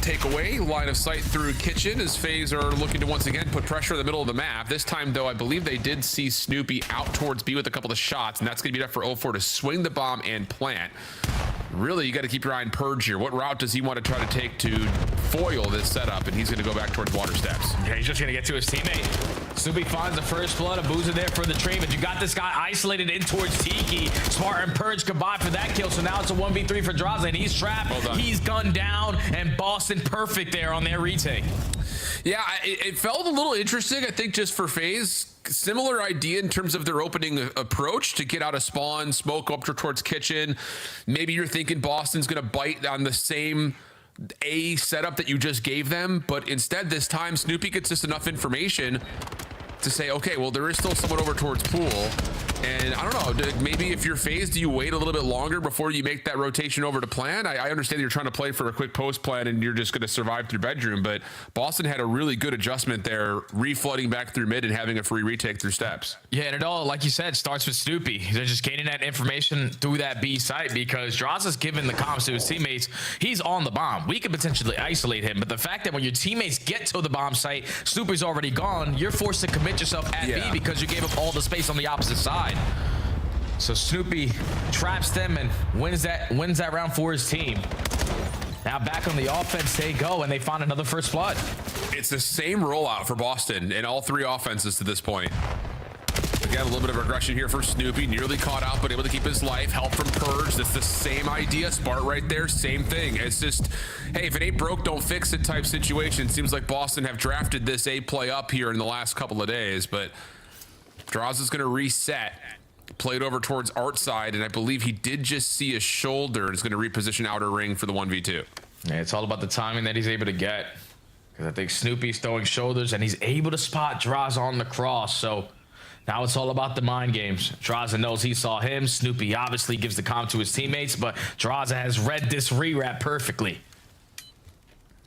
take away line of sight through kitchen as FaZe are looking to once again put pressure in the middle of the map. This time, though, I believe they did see Snoopy out towards B with a couple of shots, and that's going to be enough for 04 to swing the bomb and plant. Really, you got to keep your eye on Purge here. What route does he want to try to take to foil this setup? And he's going to go back towards water steps. Yeah, he's just going to get to his teammate. Snoopy finds the first blood. A boozer there for the trade, but you got this guy isolated in towards Tiki. Smart and Purge combined for that kill. So now it's a 1v3 for Draza, and he's trapped. He's gunned down, and Boston perfect there on their retake. Yeah, it felt a little interesting, I think, just for FaZe. Similar idea in terms of their opening approach to get out of spawn, smoke up towards kitchen. Maybe you're thinking Boston's going to bite on the same A setup that you just gave them, but instead this time Snoopy gets just enough information to say, okay, well, there is still someone over towards pool. And I don't know, maybe if you're FaZe, do you wait a little bit longer before you make that rotation over to plan? I understand you're trying to play for a quick post plan and you're just going to survive through bedroom, but Boston had a really good adjustment there, reflooding back through mid and having a free retake through steps. Yeah, and it all, like you said, starts with Snoopy. They're just gaining that information through that B site because Draza's given the comms to his teammates. He's on the bomb. We could potentially isolate him, but the fact that when your teammates get to the bomb site, Snoopy's already gone, you're forced to commit yourself at B because you gave up all the space on the opposite side. So Snoopy traps them and wins that round for his team. Now back on the offense they go, and they find another first blood. It's the same rollout for Boston in all three offenses to this point. Again, a little bit of aggression here for Snoopy, nearly caught out, but able to keep his life. Help from Purge. That's the same idea. Spart right there, same thing. It's just, hey, if it ain't broke, don't fix it type situation. Seems like Boston have drafted this A play up here in the last couple of days, but Draza's going to reset. Played over towards Art side, and I believe he did just see a shoulder and is going to reposition outer ring for the 1v2. Yeah, it's all about the timing that he's able to get. Because I think Snoopy's throwing shoulders, and he's able to spot Draza on the cross. So now it's all about the mind games. Draza knows he saw him. Snoopy obviously gives the comm to his teammates, but Draza has read this rewrap perfectly.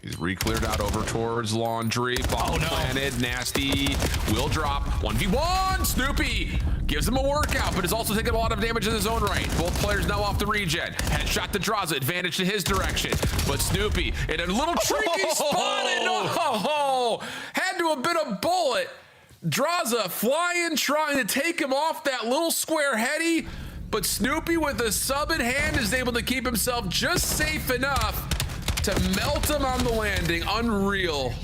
He's Three cleared out over towards Laundry. Bomb planted. Nasty will drop. 1v1. Snoopy gives him a workout, but is also taking a lot of damage in his own right. Both players now off the regen. Headshot to Draza. Advantage to his direction. But Snoopy in a little tricky spot. And had to have been a bullet. Draza flying, trying to take him off that little square heady. But Snoopy with a sub in hand is able to keep himself just safe enough to melt him on the landing. Unreal.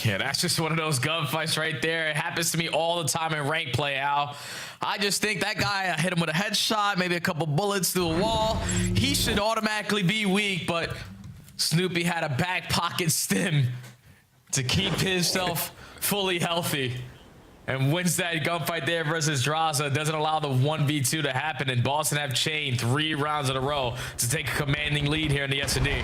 Yeah, that's just one of those gunfights right there. It happens to me all the time in rank play, Al. I just think that guy, I hit him with a headshot, maybe a couple bullets through a wall. He should automatically be weak, but Snoopy had a back pocket stim to keep himself fully healthy and wins that gunfight there versus Draza. Doesn't allow the 1v2 to happen, and Boston have chained 3 rounds in a row to take a commanding lead here in the S&D. And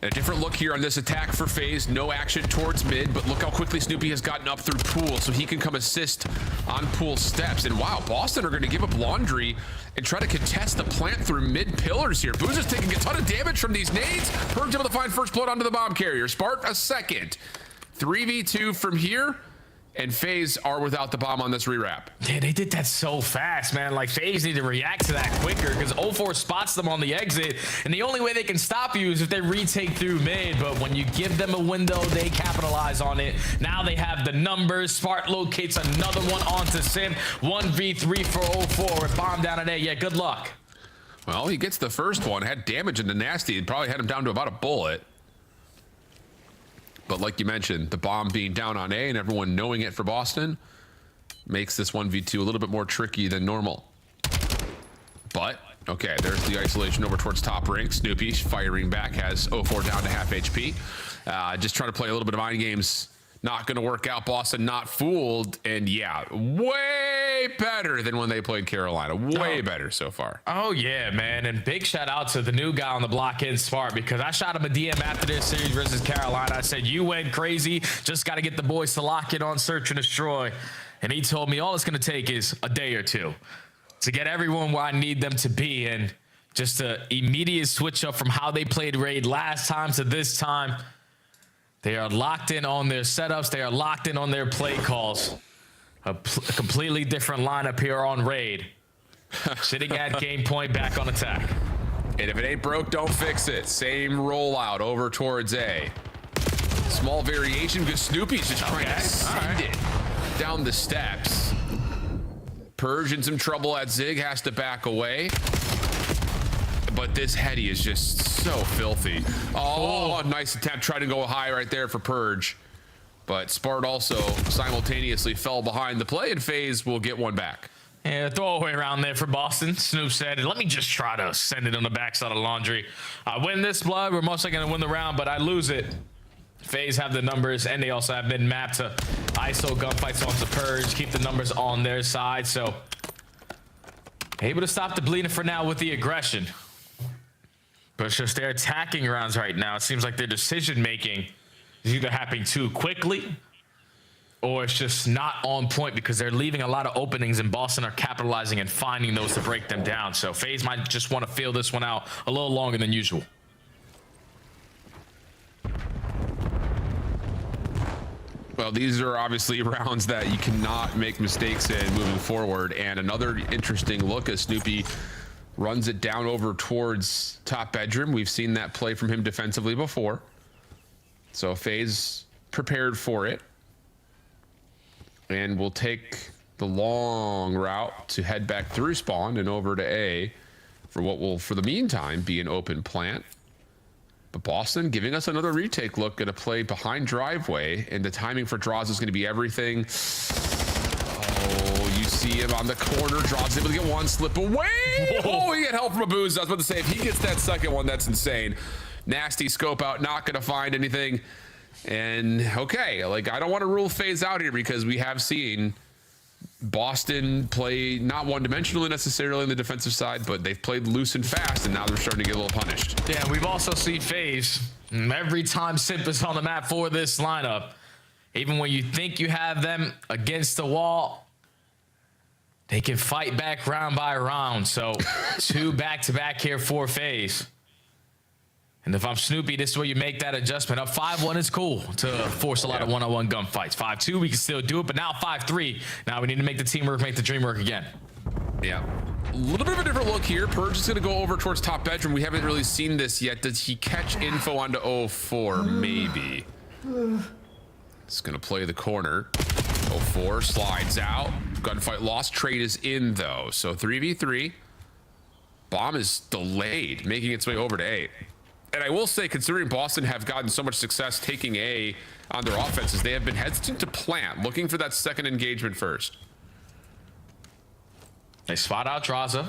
a different look here on this attack for Faze. No action towards mid, but look how quickly Snoopy has gotten up through Pool, so he can come assist on Pool steps. And wow, Boston are going to give up Laundry and try to contest the plant through mid pillars here. Booz is taking a ton of damage from these nades. Purge able to find first blood onto the bomb carrier. Spark a second. 3v2 from here. And Faze are without the bomb on this rewrap. Yeah, they did that so fast, man. Like, Faze need to react to that quicker because 04 spots them on the exit, and the only way they can stop you is if they retake through mid. But when you give them a window, they capitalize on it. Now they have the numbers. Smart locates another one onto Sim. 1v3 for 04 with bomb down at A. Yeah, good luck. Well, he gets the first one. Had damage into Nasty. It probably had him down to about a bullet. But like you mentioned, the bomb being down on A and everyone knowing it for Boston makes this 1v2 a little bit more tricky than normal. But, okay, there's the isolation over towards top rank. Snoopy firing back, has 04 down to half HP. Just trying to play a little bit of mind games. Not going to work out. Boston not fooled. And yeah, way better than when they played Carolina. Way better so far. Oh, yeah, man. And big shout out to the new guy on the block in Smart, because I shot him a DM after this series versus Carolina. I said, you went crazy. Just got to get the boys to lock in on search and destroy. And he told me all it's going to take is a day or two to get everyone where I need them to be. And just an immediate switch up from how they played Raid last time to this time. They are locked in on their setups. They are locked in on their play calls. A completely different lineup here on Raid. Sitting at game point, back on attack. And if it ain't broke, don't fix it. Same rollout over towards A. Small variation because Snoopy's just trying to send it down the steps. Purge in some trouble at Zig, has to back away. But this heady is just so filthy. Oh, nice attempt. Tried to go high right there for Purge. But Spart also simultaneously fell behind the play, and Faze will get one back. Yeah, throwaway around there for Boston. Snoop said, let me just try to send it on the backside of Laundry. I win this blood, we're mostly going to win the round, but I lose it. Faze have the numbers, and they also have been mapped to ISO gunfights onto Purge, keep the numbers on their side, so able to stop the bleeding for now with the aggression. But it's just their attacking rounds right now. It seems like their decision-making is either happening too quickly or it's just not on point because they're leaving a lot of openings and Boston are capitalizing and finding those to break them down. So Faze might just want to feel this one out a little longer than usual. Well, these are obviously rounds that you cannot make mistakes in moving forward. And another interesting look as Snoopy runs it down over towards top bedroom. We've seen that play from him defensively before. So Faze prepared for it. And we'll take the long route to head back through spawn and over to A for what will, for the meantime, be an open plant. But Boston giving us another retake look at a play behind driveway, and the timing for draws is going to be everything. Oh, you see him on the corner. Draws able to get one slip away. Oh, he got help from a Booz. I was about to say, if he gets that second one, that's insane. Nasty scope out, not going to find anything. And okay, like, I don't want to rule Faze out here because we have seen Boston play not one-dimensionally necessarily on the defensive side, but they've played loose and fast, and now they're starting to get a little punished. Yeah, we've also seen Faze every time Simp is on the map for this lineup. Even when you think you have them against the wall, they can fight back round by round. So 2 back-to-back here for Faze. And if I'm Snoopy, this is where you make that adjustment. Up 5-1 is cool to force a lot of one-on-one gunfights. 5-2, we can still do it, but now 5-3. Now we need to make the team work, make the dream work again. Yeah. A little bit of a different look here. Purge is going to go over towards top bedroom. We haven't really seen this yet. Does he catch info onto 04? Maybe. It's going to play the corner. 04 slides out. Gunfight lost. Trade is in, though. So 3v3. Bomb is delayed, making its way over to A. And I will say, considering Boston have gotten so much success taking A on their offenses, they have been hesitant to plant, looking for that second engagement first. They spot out Draza.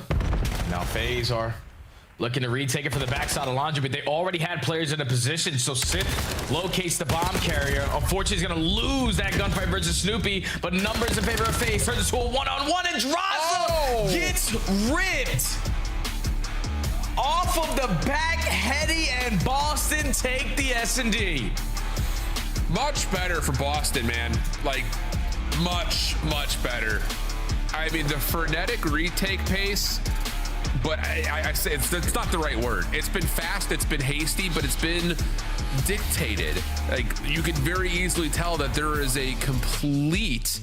Now Faze are looking to retake it for the backside of Laundry, but they already had players in a position. So Sith locates the bomb carrier. Unfortunately, he's going to lose that gunfight versus Snoopy, but numbers in favor of Faze. Turns into a one-on-one, and Draza gets ripped off of the back. Heady and Boston take the S&D. Much better for Boston, man. Like, much better. I mean, the frenetic retake pace, but I say it's not the right word. It's been fast, it's been hasty, but it's been dictated. Like, you could very easily tell that there is a complete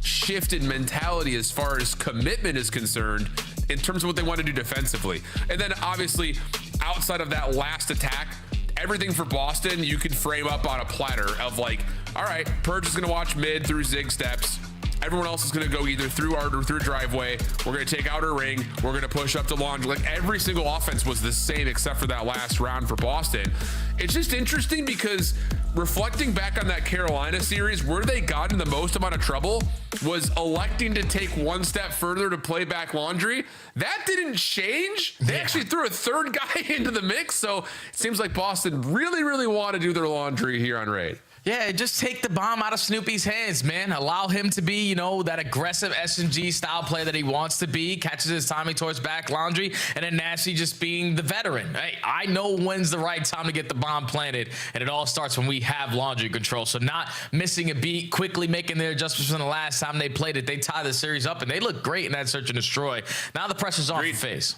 shift in mentality as far as commitment is concerned in terms of what they want to do defensively. And then obviously outside of that last attack, everything for Boston you could frame up on a platter of like, all right, Purge is going to watch mid through zig steps. Everyone else is going to go either through art or through driveway. We're going to take outer ring. We're going to push up to launch. Like, every single offense was the same except for that last round for Boston. It's just interesting because reflecting back on that Carolina series, where they got in the most amount of trouble was electing to take one step further to play back Laundry. That didn't change. They actually threw a third guy into the mix. So it seems like Boston really want to do their laundry here on Raid. Yeah, just take the bomb out of Snoopy's hands, man. Allow him to be, you know, that aggressive SMG style player that he wants to be. Catches his timing towards back Laundry, and then Nasty just being the veteran. Hey, I know when's the right time to get the bomb planted, and it all starts when we have Laundry control. So not missing a beat, quickly making their adjustments from the last time they played it. They tie the series up, and they look great in that search and destroy. Now the pressure's on for Faze.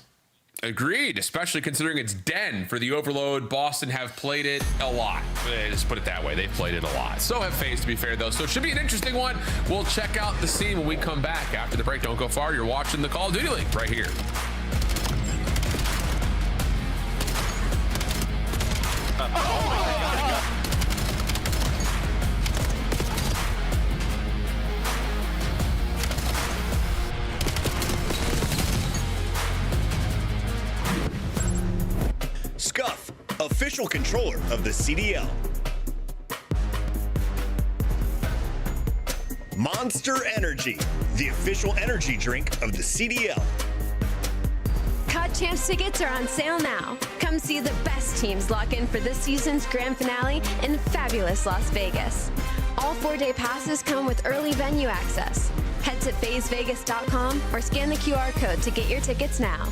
Agreed, especially considering it's Den for the Overload. Boston have played it a lot. Let's put it that way. They've played it a lot. So have Faze, to be fair, though. So it should be an interesting one. We'll check out the scene when we come back after the break. Don't go far. You're watching the Call of Duty League right here. Scuff, official controller of the CDL. Monster Energy, the official energy drink of the CDL. COD Champs tickets are on sale now. Come see the best teams lock in for this season's grand finale in fabulous Las Vegas. All 4-day passes come with early venue access. Head to FazeVegas.com or scan the QR code to get your tickets now.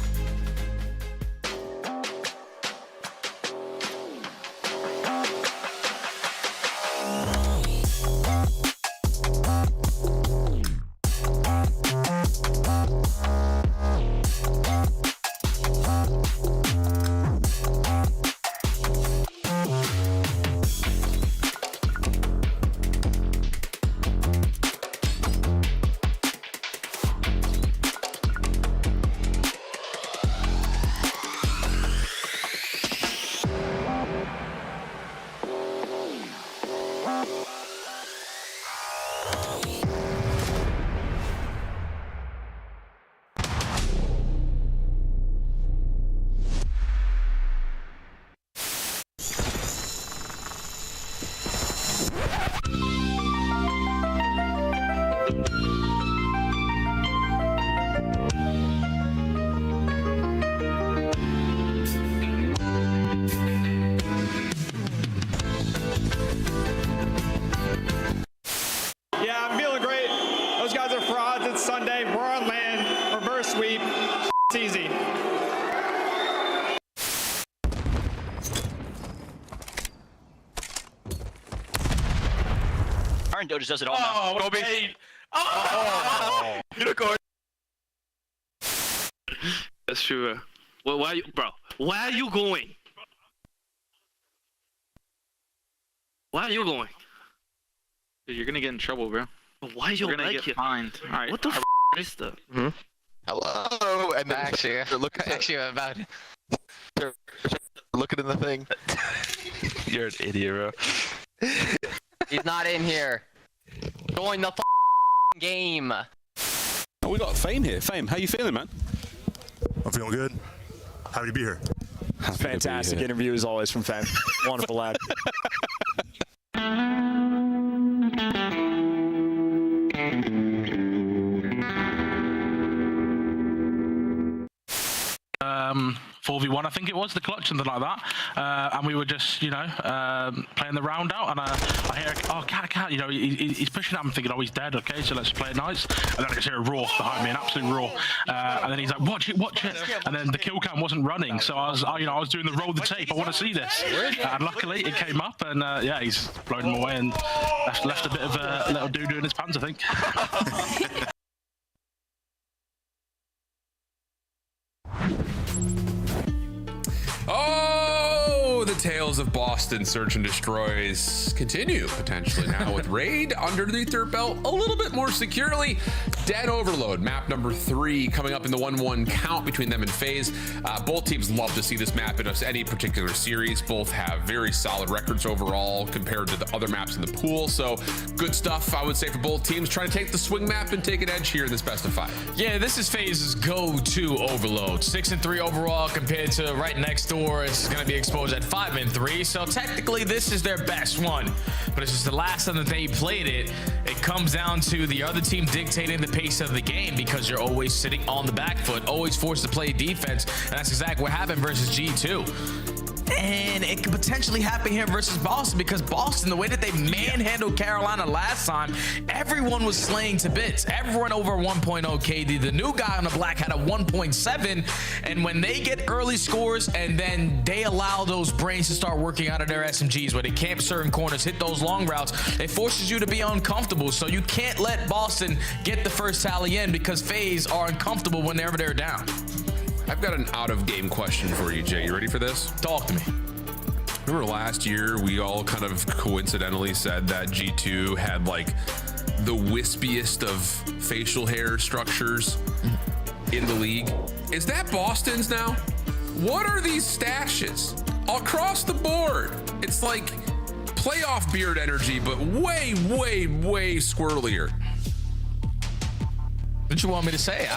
Yeah, I'm feeling great. Those guys are frauds. It's Sunday. We're on land. Reverse sweep. It's easy. Iron Doe just does it all now. Go bait. Oh! Unicorn. That's true. Well, why are you, bro? Where are you going? Why are you going? Dude, you're gonna get in trouble, bro. But why is your You're gonna leg get here? fined. All right. What the f is that? Hello. And then Actually, about looking in the thing. You're an idiot, bro. He's not in here. Join the game. Oh, we got Fame here. Fame, how you feeling, man? I'm feeling good. Happy to be here. Fantastic interview as always from Fame. Wonderful lad. Um, 4v1, I think it was, the clutch, something like that. And we were just, you know, playing the round out, and I hear, oh, cat, you know, he's pushing at him, thinking, oh, he's dead, okay, so let's play it nice. And then I just hear a roar behind me, an absolute roar. And then he's like, watch it. And then the kill cam wasn't running, so I was doing the roll the tape, I want to see this. And luckily, it came up, and yeah, he's blown him away and left a bit of a little doo-doo in his pants, I think. Oh, the tales of Boston search and destroys continue potentially now with Raid underneath their belt a little bit more securely. Dead Overload, map number 3, coming up in the 1-1 count between them and Faze. Both teams love to see this map in any particular series. Both have very solid records overall compared to the other maps in the pool. So good stuff, I would say, for both teams. Trying to take the swing map and take an edge here in this best of 5. Yeah, this is Faze's go-to Overload. 6-3 overall compared to right next door. It's going to be exposed at 5-3. So technically, this is their best one. But it's just the last time that they played it. It comes down to the other team dictating the pace of the game because you're always sitting on the back foot, always forced to play defense. And that's exactly what happened versus G2. And it could potentially happen here versus Boston because Boston, the way that they manhandled Carolina last time, everyone was slaying to bits. Everyone over 1.0 KD. The new guy on the black had a 1.7. And when they get early scores and then they allow those brains to start working out of their SMGs where they camp certain corners, hit those long routes, it forces you to be uncomfortable. So you can't let Boston get the first tally in because FaZe are uncomfortable whenever they're down. I've got an out-of-game question for you, Jay. You ready for this? Talk to me. Remember last year, we all kind of coincidentally said that G2 had, like, the wispiest of facial hair structures in the league? Is that Boston's now? What are these stashes? Across the board. It's like playoff beard energy, but way, way, way squirrelier. What you want me to say?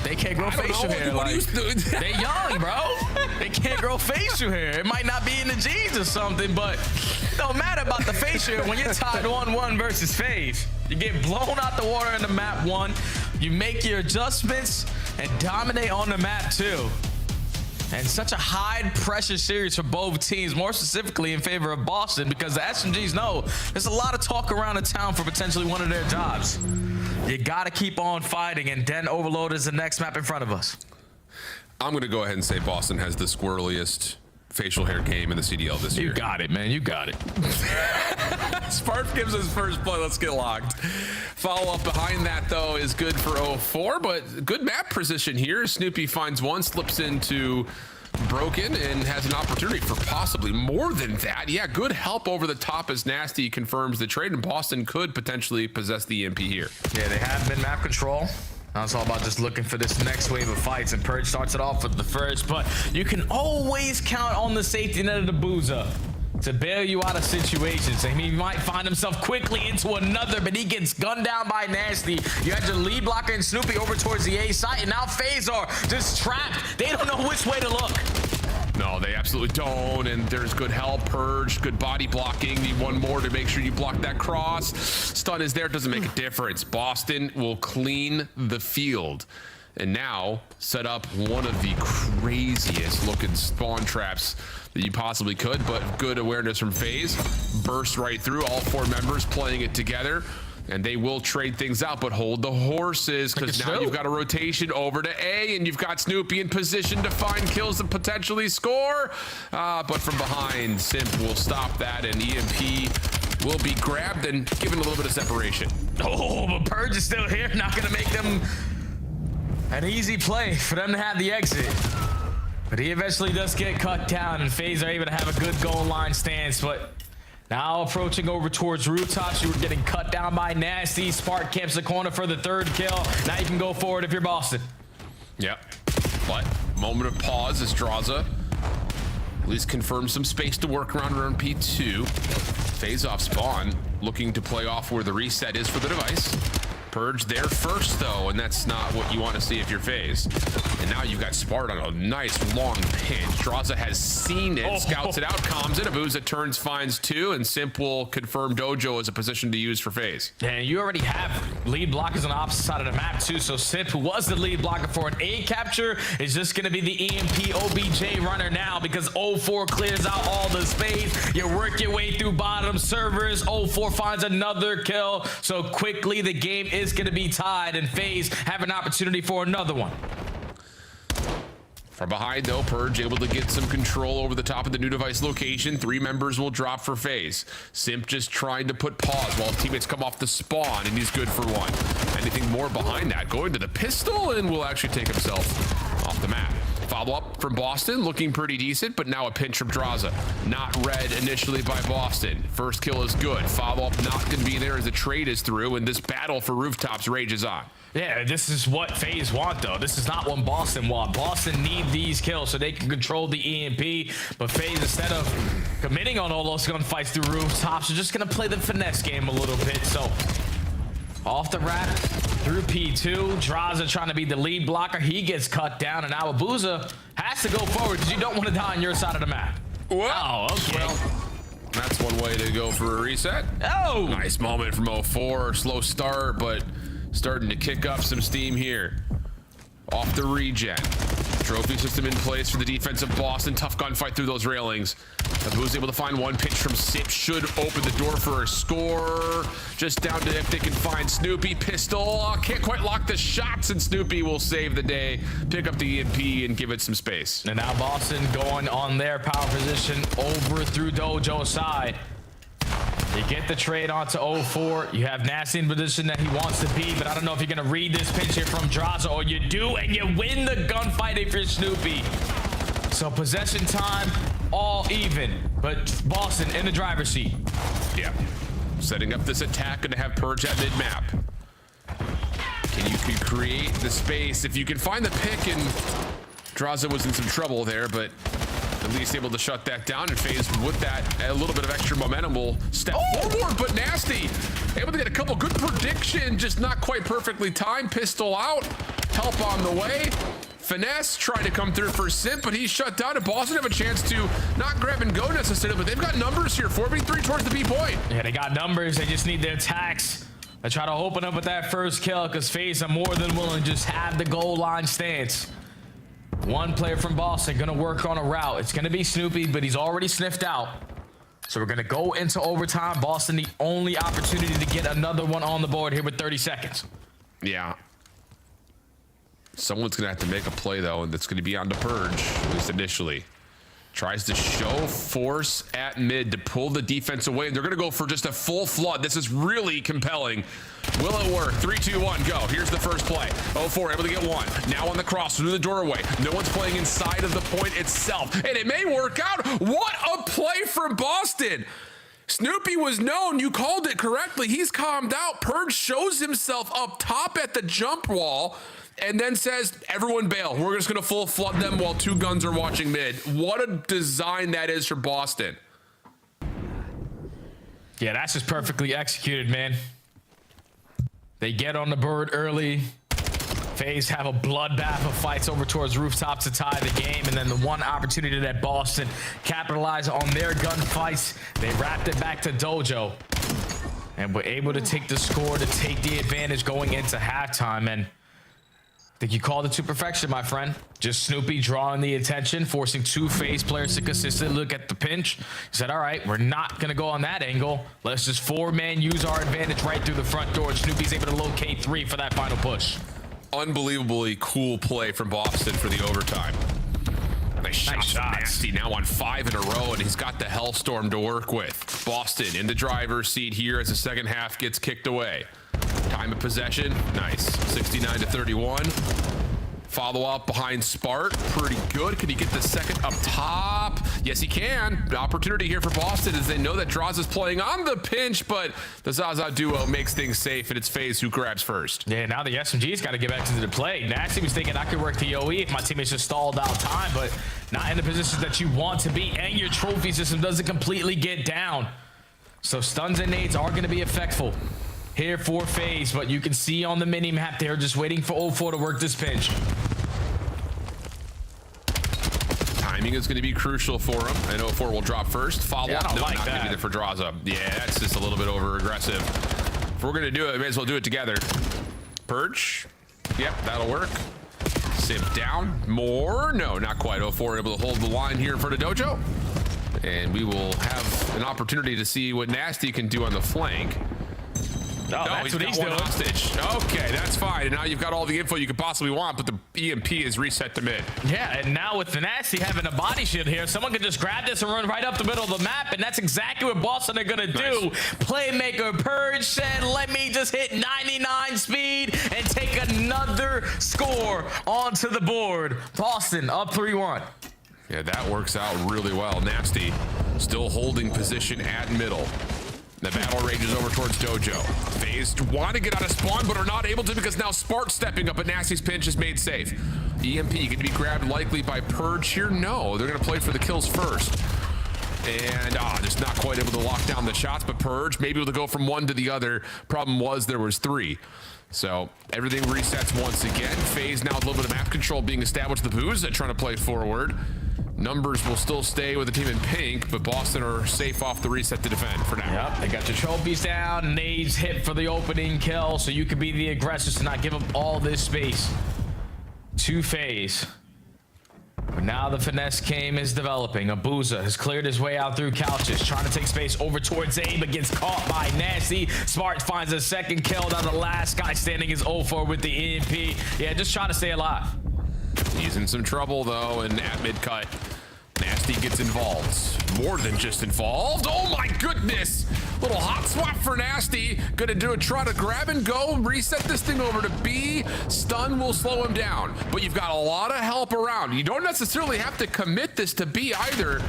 They can't grow facial hair. They young, bro. They can't grow facial hair. It might not be in the genes or something, but it don't matter about the facial hair when you're tied 1-1 versus Faze. You get blown out the water in the map 1. You make your adjustments and dominate on the map 2. And such a high pressure series for both teams, more specifically in favor of Boston, because the SMGs know there's a lot of talk around the town for potentially one of their jobs. You got to keep on fighting, and Den Overload is the next map in front of us. I'm going to go ahead and say Boston has the squirreliest facial hair game in the CDL this year. You got it, man. You got it. Sparf gives us first play. Let's get locked. Follow up behind that, though, is good for 04, but good map position here. Snoopy finds one, slips into Broken, and has an opportunity for possibly more than that. Yeah, good help over the top as Nasty confirms the trade, and Boston could potentially possess the EMP here. Yeah, they have been map control. Now it's all about just looking for this next wave of fights, and Purge starts it off with the first, but you can always count on the safety net of the Boozer to bail you out of situations. And he might find himself quickly into another, but he gets gunned down by Nasty. You had your lead blocker and Snoopy over towards the A site, and now FaZe are just trapped. They don't know which way to look. No, they absolutely don't, and there's good help, Purge, good body blocking. Need one more to make sure you block that cross. Stun is there, doesn't make a difference. Boston will clean the field. And now set up one of the craziest looking spawn traps that you possibly could, but good awareness from FaZe. Burst right through, all 4 members playing it together. And they will trade things out, but hold the horses, because now you've got a rotation over to A, and you've got Snoopy in position to find kills and potentially score. But from behind, Simp will stop that, and EMP will be grabbed and given a little bit of separation. Oh, but Purge is still here, not going to make them an easy play for them to have the exit. But he eventually does get cut down, and FaZe are able to have a good goal line stance, but Now approaching over towards rooftops. You were getting cut down by Nasty. Spark camps the corner for the 3rd kill. Now you can go forward if you're Boston. Yep. But moment of pause as Draza at least confirms some space to work around P2. Faze off spawn, looking to play off where the reset is for the device. Purge there first though, and that's not what you want to see if you're Faze. And now you've got Spart on a nice long pinch. Draza has seen it, scouts it out, comms it. Abuza turns, finds 2, and Simp will confirm Dojo as a position to use for Faze. And you already have lead blockers on the opposite side of the map too, so Simp, who was the lead blocker for an A capture, is just going to be the EMP OBJ runner now because 04 clears out all the space. You work your way through bottom servers. 04 finds another kill, so quickly the game is going to be tied, and Faze have an opportunity for another one. From behind though, Purge able to get some control over the top of the new device location. 3 members will drop for Faze. Simp just trying to put pause while teammates come off the spawn, and he's good for 1. Anything more behind that? Going to the pistol, and will actually take himself off the map. Follow up from Boston, looking pretty decent, but now a pinch from Draza. Not read initially by Boston. First kill is good. Follow up not going to be there as the trade is through, and this battle for rooftops rages on. Yeah, this is what Faze want though. This is not what Boston want. Boston need these kills so they can control the EMP, but Faze, instead of committing on all those gunfights through rooftops, are just gonna play the finesse game a little bit. So off the rack through P2, Draza trying to be the lead blocker. He gets cut down, and now Abuza has to go forward because you don't want to die on your side of the map. Well, okay. Well, that's one way to go for a reset. Oh! Nice moment from 04. Slow start, but starting to kick up some steam here. Off the regen. Trophy system in place for the defense of Boston. Tough gunfight through those railings. Abu's able to find 1 pitch from Sip. Should open the door for a score. Just down to if they can find Snoopy. Pistol. Can't quite lock the shots, and Snoopy will save the day. Pick up the EMP and give it some space. And now Boston going on their power position over through Dojo's side. You get the trade onto 04. You have Nasty in position that he wants to be, but I don't know if you're going to read this pinch here from Draza, or you do, and you win the gunfight if you're Snoopy. So possession time, all even, but Boston in the driver's seat. Yeah. Setting up this attack, going to have Purge at mid-map. You can create the space. If you can find the pick, and Draza was in some trouble there, but at least able to shut that down, and Faze with that a little bit of extra momentum will step forward. But Nasty able to get a couple good prediction, just not quite perfectly timed. Pistol out, help on the way. Finesse trying to come through for Simp, but he's shut down, and Boston have a chance to not grab and go necessarily, but they've got numbers here. 4v3 towards the B point. Yeah, they got numbers. They just need their attacks. I try to open up with that first kill because Faze are more than willing to just have the goal line stance. 1 player from Boston gonna work on a route. It's gonna be Snoopy, but he's already sniffed out. So we're gonna go into overtime. Boston, the only opportunity to get another one on the board here with 30 seconds. Yeah. Someone's gonna have to make a play though, and that's gonna be on the Purge, at least initially. Tries to show force at mid to pull the defense away, and they're gonna go for just a full flood. This is really compelling. Will it work? 3, 2, 1, go. Here's the first play. 04 able to get 1. Now on the cross through the doorway. No one's playing inside of the point itself, and it may work out. What a play from Boston. Snoopy was known. You called it correctly. He's calmed out. Purge shows himself up top at the jump wall, and then says, everyone bail. We're just going to full flood them while 2 guns are watching mid. What a design that is for Boston. Yeah, that's just perfectly executed, man. They get on the bird early. Faze have a bloodbath of fights over towards rooftop to tie the game, and then the one opportunity that Boston capitalized on their gunfights, they wrapped it back to Dojo and were able to take the score, to take the advantage going into halftime. And I think you called it to perfection, my friend. Just Snoopy drawing the attention, forcing 2 Faze players to consistently look at the pinch. He said, all right, we're not going to go on that angle. Let's just 4-man use our advantage right through the front door. And Snoopy's able to locate 3 for that final push. Unbelievably cool play from Boston for the overtime. Nice shots. Nasty now on 5 in a row, and he's got the Hellstorm to work with. Boston in the driver's seat here as the second half gets kicked away. Time of possession, nice. 69-31. Follow up behind Spart, pretty good. Can he get the second up top? Yes, he can. The opportunity here for Boston as they know that Draws is playing on the pinch, but the Zaza duo makes things safe, and it's Faze who grabs first. Yeah, now the SMG's got to get back into the play. Nasty was thinking I could work the OE if my teammates just stalled out time, but not in the positions that you want to be, and your trophy system doesn't completely get down. So stuns and nades are going to be effectful here for Faze, but you can see on the mini map they're just waiting for 04 to work this pinch. Timing is going to be crucial for him, and 04 will drop first. Follow up, no, not going to be there for Draza. Yeah, that's just a little bit over aggressive. If we're going to do it, we may as well do it together. Purge, yep, that'll work. Sip down, more, no, not quite. 04 able to hold the line here in front of Dojo, and we will have an opportunity to see what Nasty can do on the flank. Oh, no, that's what he's doing. Hostage. Okay, that's fine. And now you've got all the info you could possibly want, but the EMP is reset to mid. Yeah, and now with the Nasty having a body shield here, someone can just grab this and run right up the middle of the map, and that's exactly what Boston are gonna do. Playmaker Purge said, let me just hit 99 speed and take another score onto the board. Boston up 3-1. Yeah, that works out really well. Nasty still holding position at middle. The battle rages over towards Dojo. Faze want to get out of spawn, but are not able to because now Spark stepping up, but Nasty's pinch is made safe. EMP going to be grabbed likely by Purge here. No, they're going to play for the kills first. And just not quite able to lock down the shots, but Purge maybe able to go from one to the other. Problem was there was 3. So everything resets once again. Faze now with a little bit of map control being established. The Booze trying to play forward. Numbers will still stay with the team in pink, but Boston are safe off the reset to defend for now. Yep, they got your trophies down. Nades hit for the opening kill, so you could be the aggressors to not give up all this space to Faze. But now the finesse game is developing. Abuza has cleared his way out through couches, trying to take space over towards A, but gets caught by Nasty. Smart finds a second kill. Now the last guy standing is 04 with the EMP. Yeah, just trying to stay alive. He's in some trouble though, and at mid-cut, Nasty gets involved. More than just involved. Oh my goodness! Little hot swap for Nasty. Gonna do a try to grab and go, reset this thing over to B. Stun will slow him down, but you've got a lot of help around. You don't necessarily have to commit this to B either.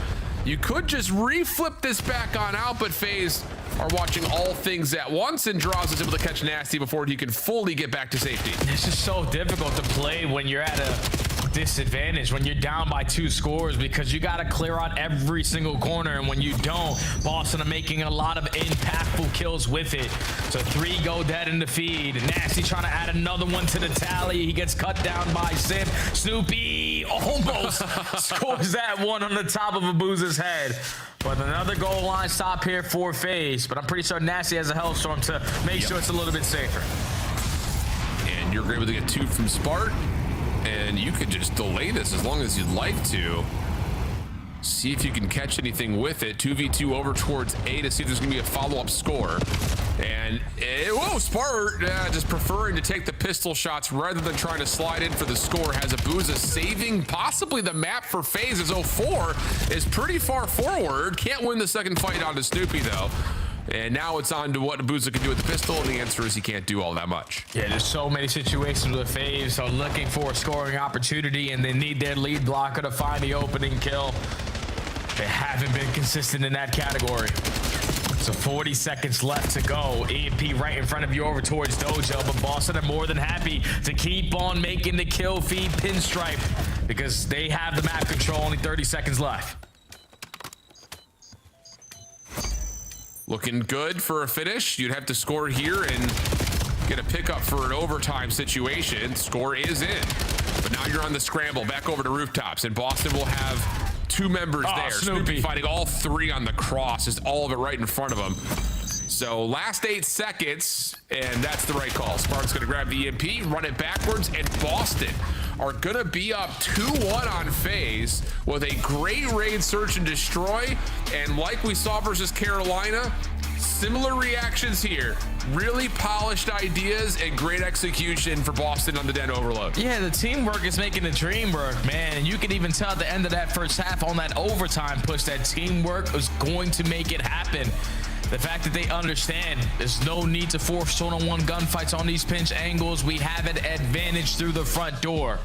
You could just reflip this back on out, but Faze are watching all things at once, and Draws is able to catch Nasty before he can fully get back to safety. This is so difficult to play when you're at a disadvantage, when you're down by 2 scores, because you got to clear out every single corner, and when you don't, Boston are making a lot of impactful kills with it. So 3 go dead in the feed. Nasty trying to add another one to the tally. He gets cut down by Sim. Snoopy almost scores that one on the top of Abuza's head. But another goal line stop here for Faze, but I'm pretty sure Nasty has a Hellstorm to make sure it's a little bit safer. And you're able to get 2 from Spart, and you could just delay this as long as you'd like to. See if you can catch anything with it. 2v2 over towards A to see if there's gonna be a follow-up score. And whoa, Spart just preferring to take the pistol shots rather than trying to slide in for the score. Has Abuza saving possibly the map for Faze as 04 is pretty far forward. Can't win the second fight onto Snoopy though. And now it's on to what Abuza can do with the pistol, and the answer is he can't do all that much. Yeah, there's so many situations with Faze, so looking for a scoring opportunity, and they need their lead blocker to find the opening kill. They haven't been consistent in that category. So 40 seconds left to go. EMP right in front of you over towards Dojo, but Boston are more than happy to keep on making the kill feed pinstripe because they have the map control. Only 30 seconds left. Looking good for a finish. You'd have to score here and get a pickup for an overtime situation. Score is in. But now you're on the scramble back over to rooftops, and Boston will have 2 members there. Snoopy fighting all 3 on the cross. Just all of it right in front of him. So last 8 seconds, and that's the right call. Spark's gonna grab the EMP, run it backwards, and Boston are gonna be up 2-1 on Faze with a great raid search and destroy. And like we saw versus Carolina, similar reactions here. Really polished ideas and great execution for Boston on the Den Overload. Yeah, the teamwork is making the dream work, man. And you can even tell at the end of that first half on that overtime push that teamwork was going to make it happen. The fact that they understand there's no need to force one-on-one gunfights on these pinch angles. We have an advantage through the front door.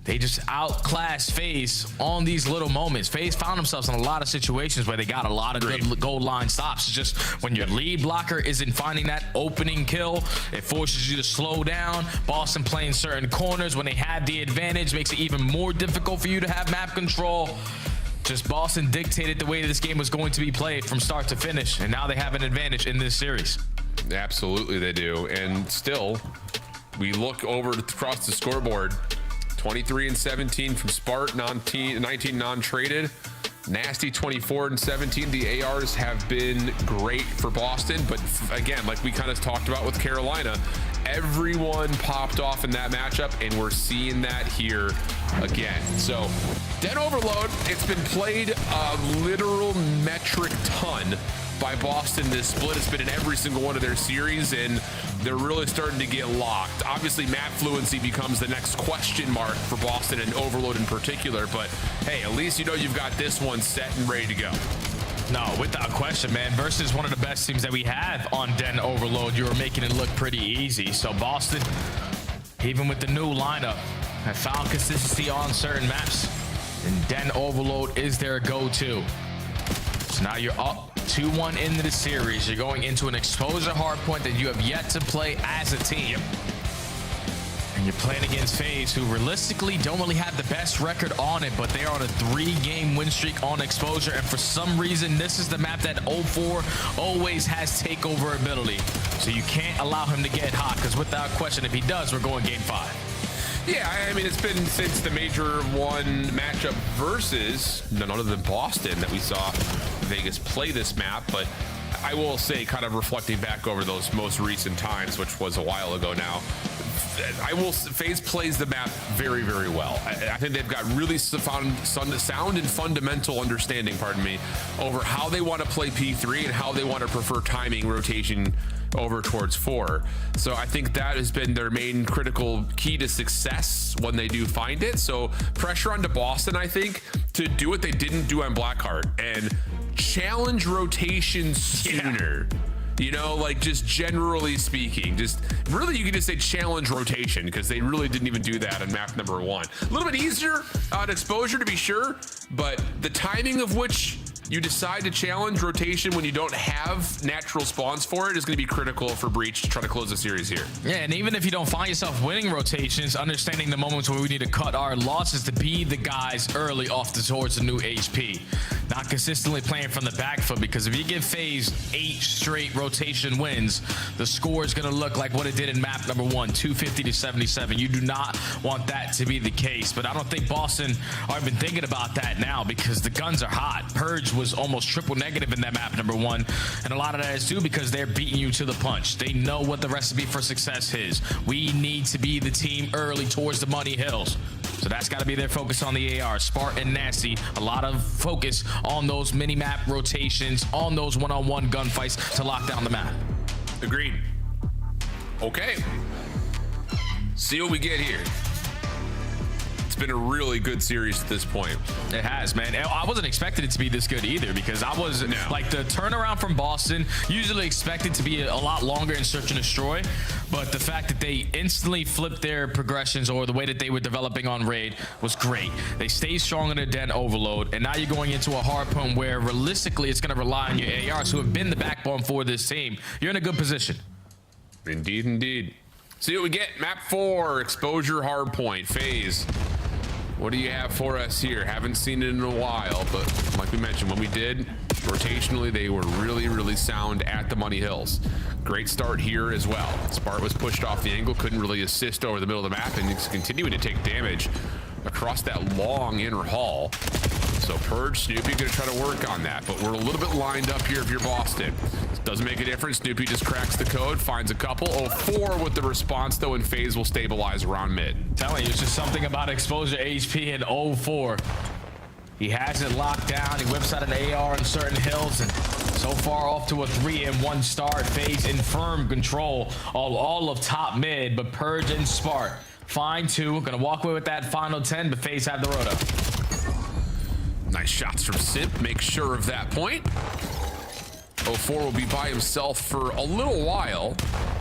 They just outclassed Faze on these little moments. Faze found themselves in a lot of situations where they got a lot of good goal line stops. It's just when your lead blocker isn't finding that opening kill, it forces you to slow down. Boston playing certain corners when they had the advantage makes it even more difficult for you to have map control. Just Boston dictated the way this game was going to be played from start to finish, and now they have an advantage in this series. Absolutely they do. And still, we look over across the scoreboard. 23 and 17 from Spart, 19 non-traded. Nasty 24 and 17. The ARs have been great for Boston, but again, like we kind of talked about with Carolina, everyone popped off in that matchup, and we're seeing that here again. So Den Overload, it's been played a literal metric ton by Boston this split. It's been in every single one of their series, and they're really starting to get locked. Obviously, map fluency becomes the next question mark for Boston and Overload in particular, but hey, at least you know you've got this one set and ready to go. No, without question, man. Versus one of the best teams that we have on Den Overload, you were making it look pretty easy. So Boston, even with the new lineup, have found consistency on certain maps, and Den Overload is their go-to. So now you're up 2-1 into the series. You're going into an exposure hardpoint that you have yet to play as a team. And you're playing against Faze, who realistically don't really have the best record on it, but they are on a 3-game win streak on exposure. And for some reason, this is the map that 0-4 always has takeover ability. So you can't allow him to get hot, because without question, if he does, we're going game 5. Yeah, I mean, it's been since the Major 1 matchup versus none other than Boston that we saw Vegas play this map, but I will say, kind of reflecting back over those most recent times, which was a while ago now, Faze plays the map very, very well. I think they've got really sound and fundamental understanding, over how they want to play P3 and how they want to prefer timing rotation over towards 4. So I think that has been their main critical key to success when they do find it. So pressure onto Boston, I think, to do what they didn't do on Blackheart and challenge rotation sooner. Yeah. You know, like, just generally speaking, just really you could just say challenge rotation, because they really didn't even do that on map number 1. A little bit easier on exposure, to be sure, but the timing of which you decide to challenge rotation when you don't have natural spawns for it is going to be critical for Breach to try to close the series here. Yeah, and even if you don't find yourself winning rotations, understanding the moments where we need to cut our losses to be the guys early off towards the new HP. Not consistently playing from the back foot, because if you give Faze 8 straight rotation wins, the score is going to look like what it did in map number 1, 250 to 77. You do not want that to be the case, but I don't think Boston are even thinking about that now, because the guns are hot. Purge was almost triple negative in that map number 1, and a lot of that is due because they're beating you to the punch. They know what the recipe for success is. We need to be the team early towards the money hills. So that's got to be their focus on the AR. Spart and Nasty, a lot of focus on those mini-map rotations, on those one-on-one gunfights to lock down the map. Agreed. Okay. See what we get here. It's been a really good series at this point. It has, man. I wasn't expecting it to be this good either, because I was like, the turnaround from Boston, usually expected to be a lot longer in Search and Destroy, but the fact that they instantly flipped their progressions, or the way that they were developing on Raid, was great. They stayed strong in the Den Overload, and now you're going into a hardpoint where realistically it's going to rely on your ARs, who have been the backbone for this team. You're in a good position. Indeed, indeed. See what we get. Map 4, exposure hardpoint. Faze, what do you have for us here? Haven't seen it in a while, but like we mentioned, when we did, rotationally, they were really, really sound at the money hills. Great start here as well. Spart was pushed off the angle, couldn't really assist over the middle of the map, and it's continuing to take damage across that long inner hall. So Purge, Snoopy gonna try to work on that, but we're a little bit lined up here if you're Boston. Doesn't make a difference. Snoopy just cracks the code, finds a couple. 0-4 with the response though, and Faze will stabilize around mid. Telling you, it's just something about exposure HP in 0-4. He has it locked down. He whips out an AR on certain hills, and so far off to a 3-1 start. Faze in firm control all of top mid, but Purge and Spart fine too. Gonna walk away with that final 10, but Faze have the roto. Nice shots from Simp, make sure of that point. 04 will be by himself for a little while,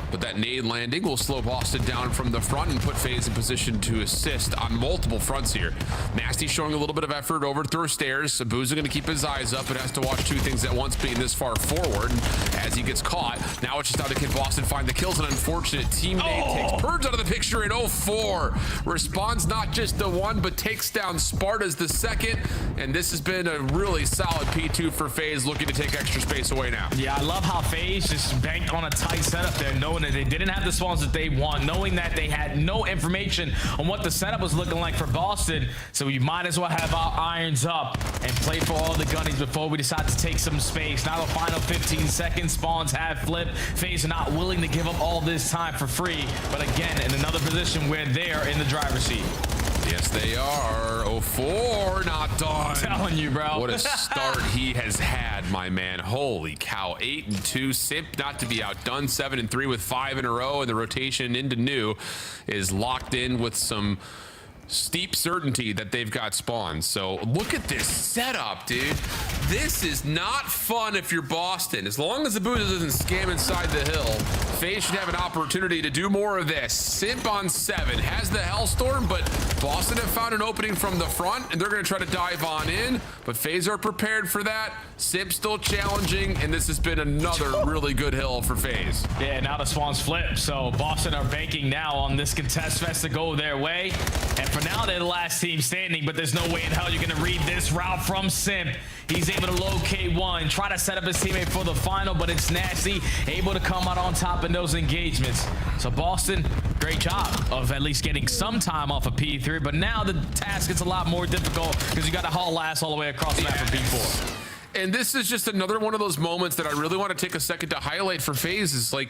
but that nade landing will slow Boston down from the front and put Faze in position to assist on multiple fronts here. Nasty showing a little bit of effort over through stairs. Abuza going to keep his eyes up, but has to watch two things at once, being this far forward. And as he gets caught, now it's just how can Boston find the kills. An unfortunate teammate takes Purge out of the picture in 04. Responds not just to one, but takes down Sparta's the second. And this has been a really solid P2 for Faze, looking to take extra space away now. Yeah, I love how Faze just banked on a tight setup there, knowing that they didn't have the spawns that they want, knowing that they had no information on what the setup was looking like for Boston. So we might as well have our irons up and play for all the gunnies before we decide to take some space. Now the final 15 seconds, spawns have flipped. Faze are not willing to give up all this time for free, but again, in another position where they're in the driver's seat. Yes, they are. 04, not done. I'm telling you, bro. What a start he has had, my man. Holy cow. 8-2. Simp not to be outdone. 7-3 with 5 in a row, and the rotation into new is locked in with some steep certainty that they've got spawns. So look at this setup, dude. This is not fun if you're Boston. As long as the Buddha doesn't scam inside the hill, Faze should have an opportunity to do more of this. Simp on 7 has the Hellstorm, but Boston have found an opening from the front, and they're going to try to dive on in, but Faze are prepared for that. Simp still challenging, and this has been another really good hill for Faze. Yeah, now the spawns flip, so Boston are banking now on this contest fest to go their way, and for now they're the last team standing, but there's no way in hell you're going to read this route from Simp. He's able to locate one, try to set up his teammate for the final, but it's Nasty, able to come out on top in those engagements. So Boston, great job of at least getting some time off of P3, but now the task is a lot more difficult because you got to haul ass all the way across the map for P4. And this is just another one of those moments that I really want to take a second to highlight for Faze. Is like,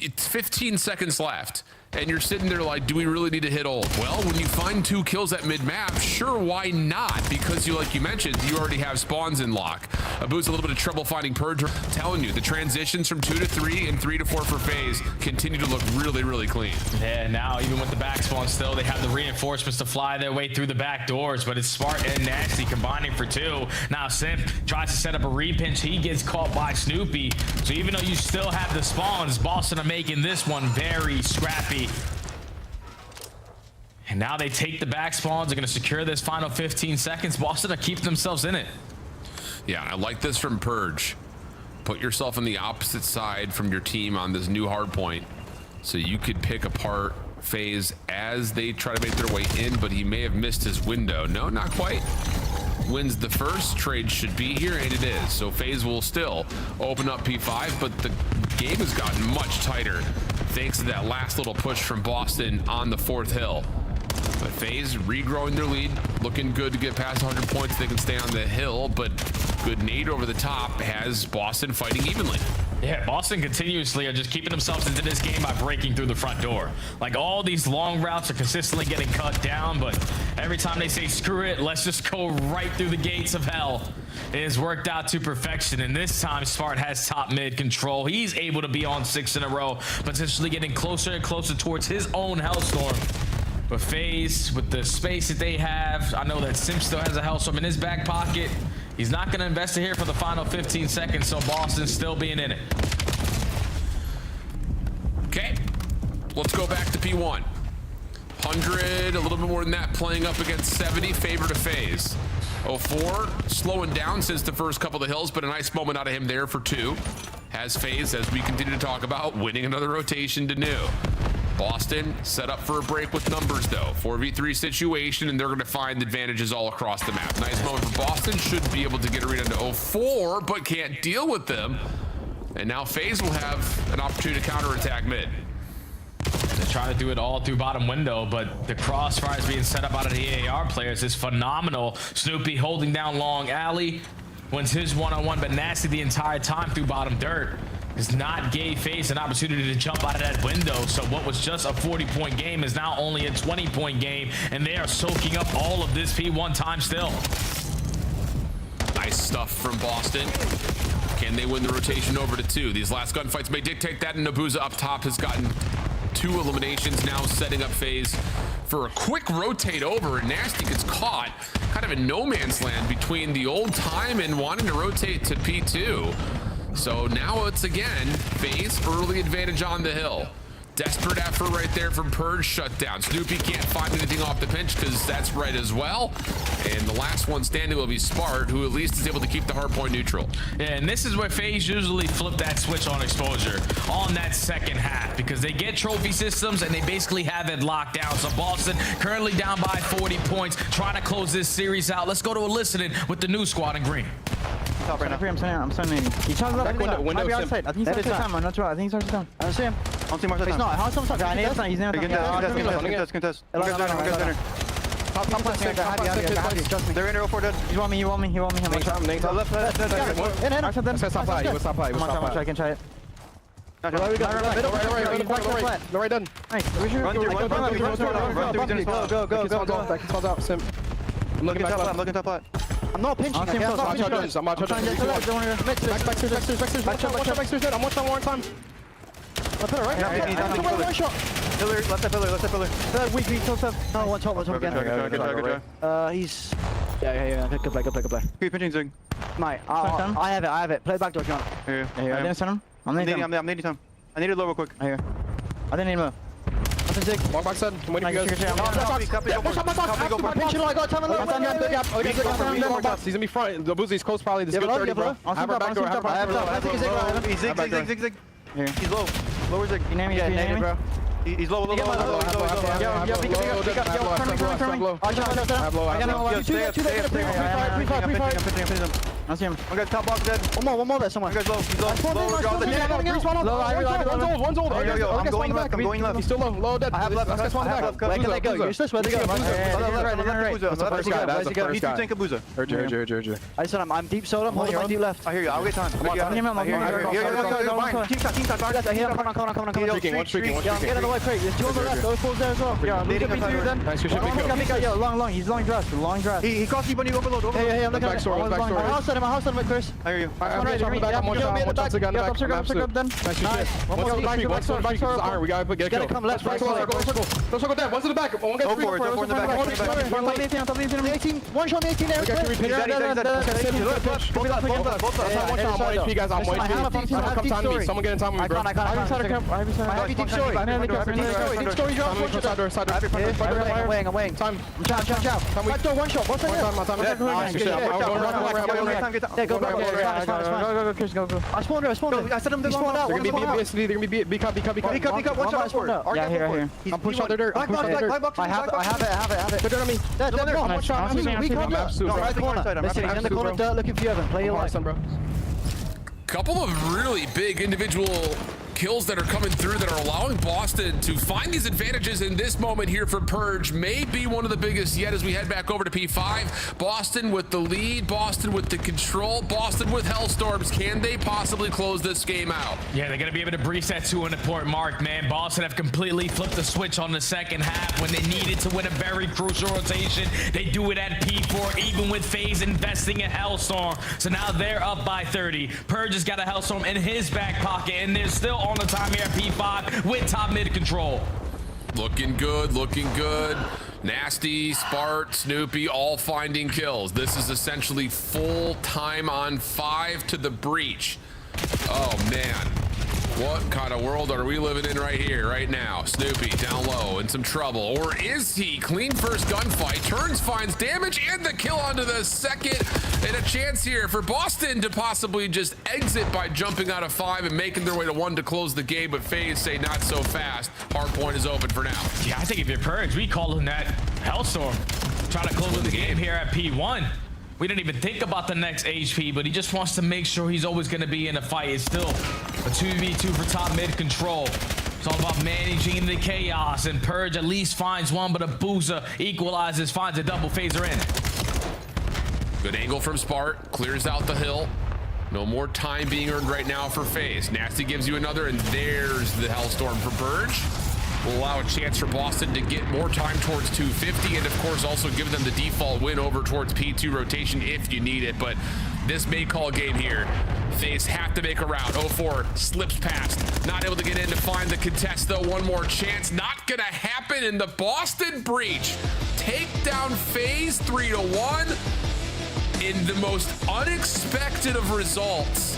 it's 15 seconds left, and you're sitting there like, do we really need to hit ult? Well, when you find 2 kills at mid-map, sure, why not? Because you, like you mentioned, you already have spawns in lock. Abu's a little bit of trouble finding Purge. I'm telling you, the transitions from 2 to 3 and 3 to 4 for Faze continue to look really, really clean. Yeah, now even with the back spawn still, they have the reinforcements to fly their way through the back doors, but it's Smart and Nasty combining for 2. Now Simp tries to set up a repinch. He gets caught by Snoopy. So even though you still have the spawns, Boston are making this one very scrappy. And now they take the back spawns. They're going to secure this final 15 seconds. Boston are keeping themselves in it. Yeah, I like this from Purge. Put yourself on the opposite side from your team on this new hardpoint, so you could pick apart Faze as they try to make their way in, but he may have missed his window. No, not quite. Wins the first. Trade should be here, and it is. So Faze will still open up P5, but the game has gotten much tighter thanks to that last little push from Boston on the 4th hill. But Faze regrowing their lead, looking good to get past 100 points. They can stay on the hill, but good nade over the top has Boston fighting evenly. Yeah, Boston continuously are just keeping themselves into this game by breaking through the front door. Like, all these long routes are consistently getting cut down, but every time they say, screw it, let's just go right through the gates of hell. It has worked out to perfection, and this time Smart has top mid control. He's able to be on 6 in a row, potentially getting closer and closer towards his own Hellstorm. But Faze, with the space that they have, I know that Simp still has a Hellstorm in his back pocket. He's not going to invest it here for the final 15 seconds, so Boston's still being in it. Okay, let's go back to P1. 100, a little bit more than that, playing up against 70, favor to Faze. 04, slowing down since the first couple of hills, but a nice moment out of him there for 2. Has Faze, as we continue to talk about, winning another rotation to new. Boston set up for a break with numbers, though. 4v3 situation, and they're going to find advantages all across the map. Nice moment for Boston. Should be able to get a read into 04, but can't deal with them. And now Faze will have an opportunity to counterattack mid. They try to do it all through bottom window, but the crossfires being set up out of the AAR players is phenomenal. Snoopy holding down long alley, wins his one-on-one, but Nasty the entire time through bottom dirt does not give Faze an opportunity to jump out of that window. So what was just a 40-point game is now only a 20-point game, and they are soaking up all of this P1 time still. Nice stuff from Boston. Can they win the rotation over to 2? These last gunfights may dictate that, and Nabuza up top has gotten 2 eliminations, now setting up Faze for a quick rotate over, and Nasty gets caught kind of in no man's land between the old time and wanting to rotate to P2. So now it's again Faze early advantage on the hill. Desperate effort right there from Purge shutdown. Snoopy can't find anything off the bench because that's right as well. And the last one standing will be Spart, who at least is able to keep the hardpoint neutral. Yeah, and this is where Faze usually flip that switch on exposure on that second half because they get trophy systems and they basically have it locked down. So Boston currently down by 40 points, trying to close this series out. Let's go to a listening with the new squad in green. Top right now. I'm sending. He charges up. Window outside. I think he's outside. I'm not sure. I think he's outside down. I don't see him. I don't see Marcel. He's not. How's someone? Yeah, he's near. Contest. Top. They're in 04 dead. You want me. Left. I can try it. Right done. Nice. Go. I'm looking top left. I'm not pinching. I'm not touching. Backstairs. I'm watching one time. Left pillar, right? One shot. Left pillar. Weak. No, one top again. He's... Yeah. Good play. Keep pinching, Zig. Mate, I have it. Play back door if you want. Here. I didn't send him. I'm needing time. I need it low real quick. I didn't need him. Walk back side. I'm waiting for you guys. He's in me front. The Boozy's close probably. This is good 30, bro. I have her back door. Zig. He's low. Lower Zig. You name me, bro. He's low. I see him. One guy's top box dead. One more there somewhere. One guy's low. He's low. One's old. I'm going left. He's still low dead. I have left. Where can they go? You're supposed to go. That's the first guy. That's the first guy. Tank Abuza. Heard. I said I'm deep soda. I'm holding my deep left. I hear you. I'll get time. Come on. One streaking. Yeah, get out of the way, Craig. There's two on the left. Those fools there as well. Yeah, I'm leading then. Nice, yo, long. He's long draft. He crossed me when you overload. Hey, I'm looking at it. My house on Chris. I hear you. I'm then. Nice. One more back. We gotta get a kill. Come left, right. Go circle down. One's in the back. One gets 3 4 in the back. 18. One shot 18 there. Someone get in time with me, bro. I have deep story. Deep story drop. Side door. I'm weighing. Time. Chow. Right door, one shot. What's that? Go, Chris, go. I spawned her. I said him to spawn out. They're gonna be B cup. One shot forward. Yeah, here. I'm pushing out their dirt. I have it. They're dirt on me. They're on one shot. I'm right the corner. Listen, he's in the corner dirt looking for you, Evan. Play your life. Couple of really big individual kills that are coming through that are allowing Boston to find these advantages in this moment here for Purge. May be one of the biggest yet as we head back over to P5. Boston with the lead, Boston with the control, Boston with Hellstorms. Can they possibly close this game out? Yeah, they're going to be able to breeze that 2-point mark, man. Boston have completely flipped the switch on the second half when they needed to win a very crucial rotation. They do it at P4, even with Faze investing in Hellstorm. So now they're up by 30. Purge has got a Hellstorm in his back pocket, and they're still on the time here at P5 with top mid control. Looking good. Nasty, Spart, Snoopy, all finding kills. This is essentially full time on 5 to the breach. Oh man, what kind of world are we living in right here, right now? Snoopy down low in some trouble, or is he? Clean first gunfight, turns, finds damage, and the kill onto the second, and a chance here for Boston to possibly just exit by jumping out of 5 and making their way to 1 to close the game, but Faze say not so fast. Hardpoint is open for now. Yeah, I think if you're Purge, we call him that Hellstorm. Try to close the game here at P1. We didn't even think about the next HP, but he just wants to make sure he's always going to be in a fight. It's still a 2v2 for top mid control. It's all about managing the chaos, and Purge at least finds one, but Abuza equalizes, finds a double. Phaser in. Good angle from Spart, clears out the hill. No more time being earned right now for Faze. Nasty gives you another, and there's the Hellstorm for Purge. Will allow a chance for Boston to get more time towards 250, and of course also give them the default win over towards P2 rotation if you need it. But this may call game here. Faze have to make a route. 04 slips past, not able to get in to find the contest though. One more chance, not gonna happen in the Boston breach. Take down Faze 3-1 in the most unexpected of results.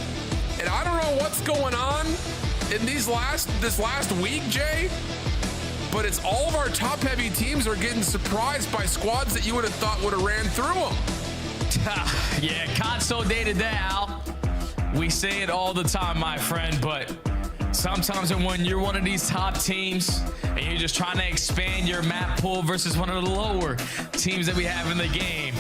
And I don't know what's going on in this last week, Jay, but it's all of our top-heavy teams are getting surprised by squads that you would have thought would have ran through them. Yeah, console data now. We say it all the time, my friend, but sometimes when you're one of these top teams and you're just trying to expand your map pool versus one of the lower teams that we have in the game,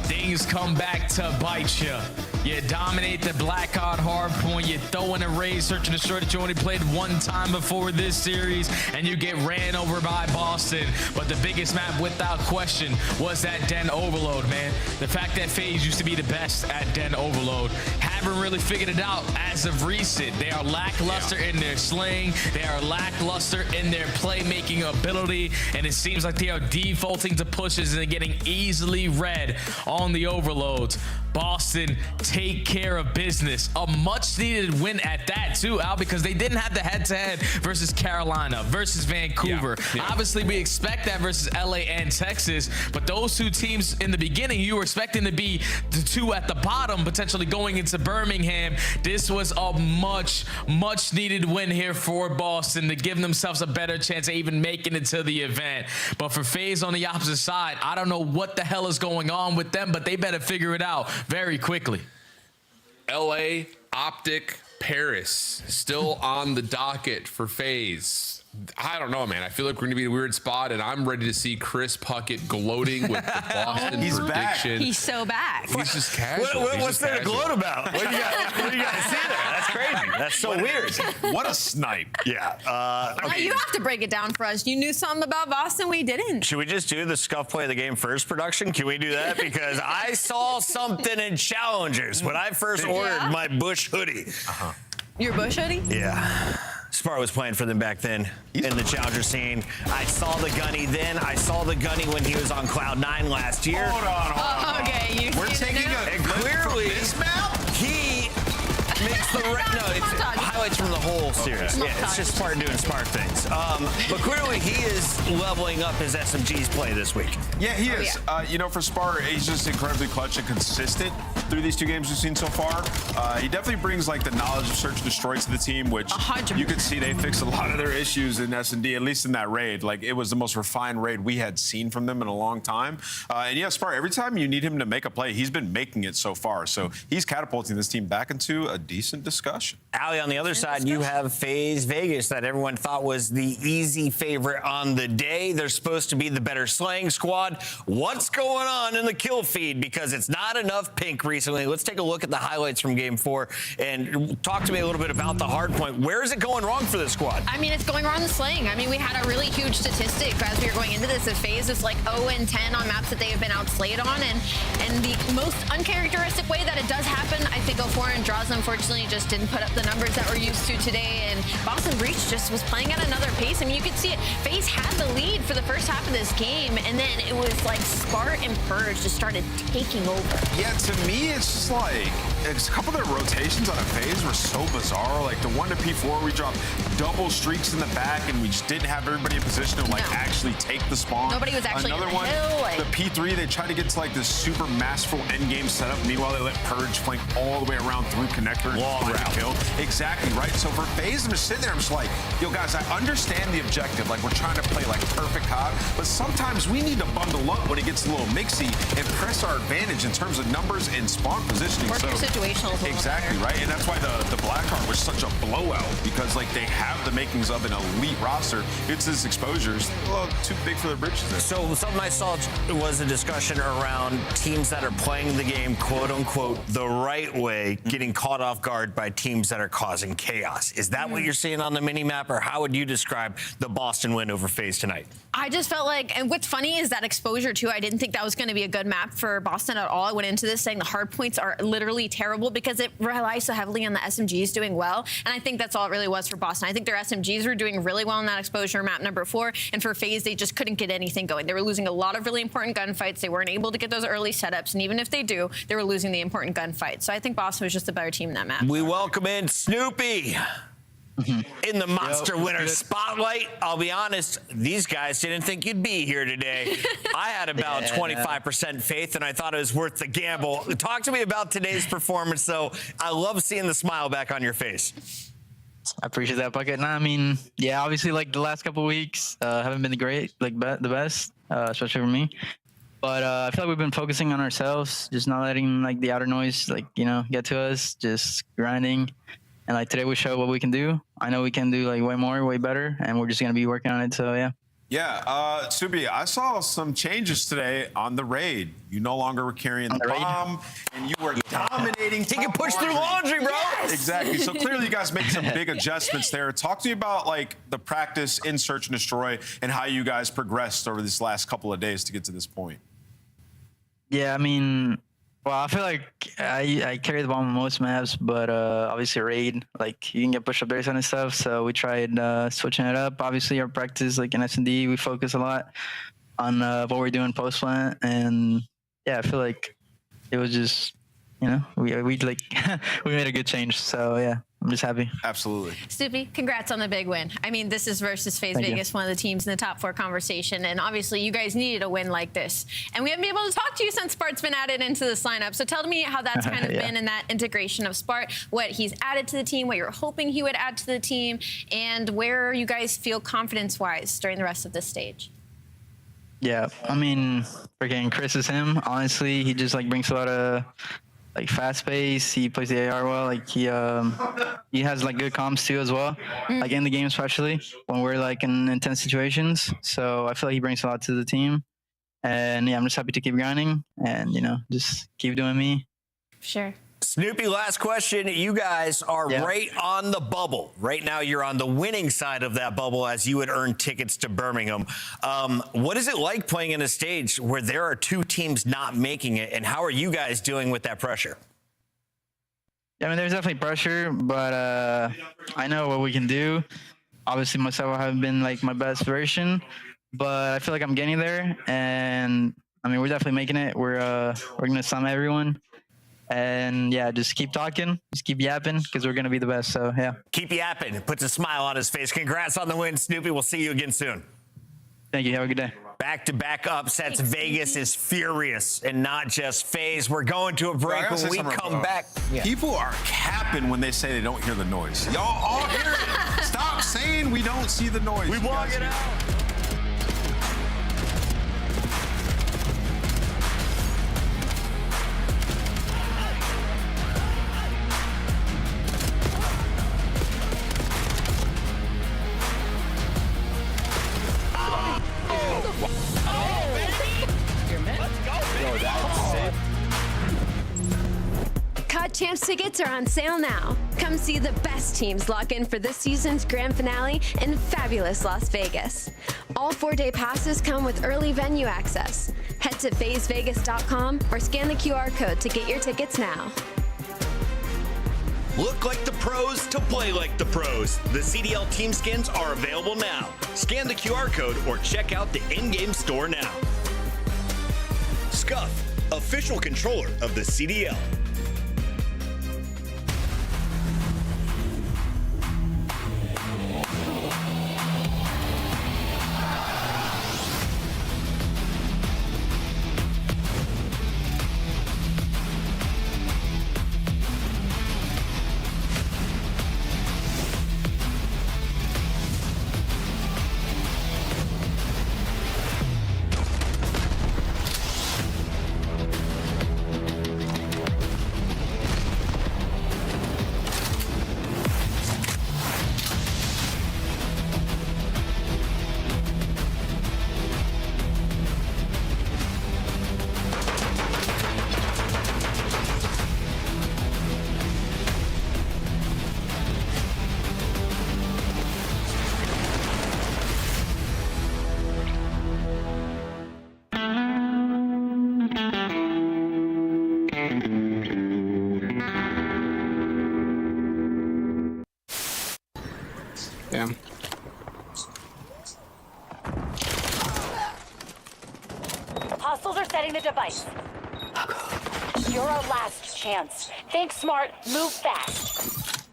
things come back to bite you. You dominate the black on Hardpoint. You throw in a raid, search and destroy that you only played one time before this series, and you get ran over by Boston. But the biggest map, without question, was that Den Overload, man. The fact that FaZe used to be the best at Den Overload haven't really figured it out as of recent. They are lackluster in their slaying. They are lackluster in their playmaking ability, and it seems like they are defaulting to pushes and getting easily read on the overloads. Boston take care of business. A much needed win at that too, Al, because they didn't have the head-to-head versus Carolina, versus Vancouver. Obviously, we expect that versus LA and Texas, but those two teams in the beginning, you were expecting to be the two at the bottom, potentially going into Birmingham. This was a much needed win here for Boston to give themselves a better chance of even making it to the event. But for FaZe on the opposite side, I don't know what the hell is going on with them, but they better figure it out very quickly. LA, Optic, Paris, still on the docket for FaZe. I don't know, man. I feel like we're going to be in a weird spot, and I'm ready to see Chris Puckett gloating with the Boston He's prediction. Back. He's so back. He's just casual. What's there to gloat about? What do you guys see there? That's crazy. That's so weird. What a snipe. Yeah. Okay. You have to break it down for us. You knew something about Boston we didn't. Should we just do the scuff play of the game first production? Can we do that? Because I saw something in Challengers when I first ordered my Bush hoodie. Your Bush hoodie? Yeah. Spar was playing for them back then in the Challenger scene. I saw the Gunny then. I saw the Gunny when he was on Cloud9 last year. Hold on. Okay, We're taking and clearly this map? He makes the it's highlights from the whole series. Yeah, it's just Spark doing Spark things. But clearly he is leveling up his SMG's play this week. Yeah, he is. You know, for Spar, he's just incredibly clutch and consistent through these two games we've seen so far. He definitely brings like the knowledge of search and destroy to the team, which you could see they fixed a lot of their issues in S&D, at least in that raid. Like, it was the most refined raid we had seen from them in a long time. And yeah, Spar, every time you need him to make a play, he's been making it so far. So he's catapulting this team back into a decent discussion. Ali, on the other side, you have FaZe Vegas that everyone thought was the easy favorite on the day. They're supposed to be the better slaying squad. What's going on in the kill feed? Because it's not enough pink recently. Let's take a look at the highlights from Game 4 and talk to me a little bit about the hard point. Where is it going wrong for this squad? I mean, it's going wrong in the slaying. I mean, we had a really huge statistic as we were going into this. If FaZe is like 0-10 on maps that they have been outslayed on, and the most uncharacteristic way that it does happen, I think 0-4 and Draws unfortunately just didn't put up the numbers that we're used to today, and Boston Breach just was playing at another pace. I mean, you could see it. FaZe had the lead for the first half of this game, and then it was like Spart and Purge just started taking over. Yeah, to me, it's just like a couple of their rotations on a FaZe were so bizarre. Like the 1 to P4, we dropped double streaks in the back, and we just didn't have everybody in position to like actually take the spawn. Nobody was actually Another in the one, hill, like... the P3, they tried to get to like this super masterful endgame setup. Meanwhile, they let Purge flank all the way around through connector and find a kill. Exactly, right? So for FaZe, I'm just sitting there, I'm just like, yo, guys, I understand the objective. Like, we're trying to play like perfect COD, but sometimes we need to bundle up when it gets a little mixy and press our advantage in terms of numbers and spawn positioning. Work your situationals. Exactly, right? And that's why the Blackheart was such a blowout, because like they have the makings of an elite roster. It's this exposure is a little too big for their britches there. So something I saw was a discussion around teams that are playing the game, quote unquote, the right way, getting caught off guard by teams that are causing chaos. Is that what you're seeing on the mini-map, or how would you describe the Boston win over FaZe tonight? I just felt like, and what's funny is that exposure too, I didn't think that was going to be a good map for Boston at all. I went into this saying the hard points are literally terrible because it relies so heavily on the SMGs doing well, and I think that's all it really was for Boston. I think their SMGs were doing really well in that exposure map number 4, and for FaZe, they just couldn't get anything going. They were losing a lot of really important gunfights. They weren't able to get those early setups, and even if they do, they were losing the important gunfights. So I think Boston was just a better team in that map. We welcome in Snoopy. in the Monster Winner Spotlight. I'll be honest, these guys didn't think you'd be here today. I had about 25% faith, and I thought it was worth the gamble. Talk to me about today's performance, though. I love seeing the smile back on your face. I appreciate that, Bucket. Nah, I mean, yeah, obviously, like the last couple of weeks haven't been the best, especially for me. But I feel like we've been focusing on ourselves, just not letting like the outer noise, like, you know, get to us, just grinding. And like today we showed what we can do. I know we can do like way more, way better, and we're just gonna be working on it. So yeah. Yeah, Subi, I saw some changes today on the raid. You no longer were carrying the bomb, and you were dominating. He can push through laundry, bro. Yes! Exactly. So clearly, you guys made some big adjustments there. Talk to me about like the practice in Search and Destroy and how you guys progressed over these last couple of days to get to this point. Yeah, I mean, well, I feel like I carry the bomb on most maps, but obviously raid, like you can get push up base on and stuff. So we tried switching it up. Obviously, our practice, like in S&D, we focus a lot on what we're doing post plant, and yeah, I feel like it was just, you know, we like we made a good change. So yeah, I'm just happy. Absolutely. Stoopy, congrats on the big win. I mean, this is versus Faze Vegas, one of the teams in the top 4 conversation, and obviously you guys needed a win like this. And we haven't been able to talk to you since Spart's been added into this lineup. So tell me how that's kind of been in that integration of Spart, what he's added to the team, what you're hoping he would add to the team, and where you guys feel confidence-wise during the rest of this stage. Yeah, I mean, freaking Chris is him. Honestly, he just like brings a lot of like fast pace. He plays the AR well. Like he has like good comms too as well. Like in the game, especially when we're like in intense situations. So I feel like he brings a lot to the team. And yeah, I'm just happy to keep grinding and, you know, just keep doing me. Sure. Snoopy, last question. You guys are right on the bubble. Right now, you're on the winning side of that bubble as you would earn tickets to Birmingham. What is it like playing in a stage where there are 2 teams not making it, and how are you guys doing with that pressure? Yeah, I mean, there's definitely pressure, but I know what we can do. Obviously, myself, I haven't been like my best version, but I feel like I'm getting there, and I mean, we're definitely making it. We're gonna sum everyone. And yeah, just keep talking, just keep yapping, because we're gonna be the best. So yeah, keep yapping. It puts a smile on his face. Congrats on the win, Snoopy. We'll see you again soon. Thank you. Have a good day. Back-to-back upsets. Vegas is furious, and not just Faze. We're going to a break. When we come back, people are capping when they say they don't hear the noise. Y'all all hear it. Stop saying we don't see the noise. We walk it out. Champs tickets are on sale now. Come see the best teams lock in for this season's grand finale in fabulous Las Vegas. All 4-day passes come with early venue access. Head to FazeVegas.com or scan the QR code to get your tickets now. Look like the pros to play like the pros. The CDL team skins are available now. Scan the QR code or check out the in-game store now. Scuff, official controller of the CDL. Damn. Hostiles are setting the device. You're our last chance. Think smart, move fast.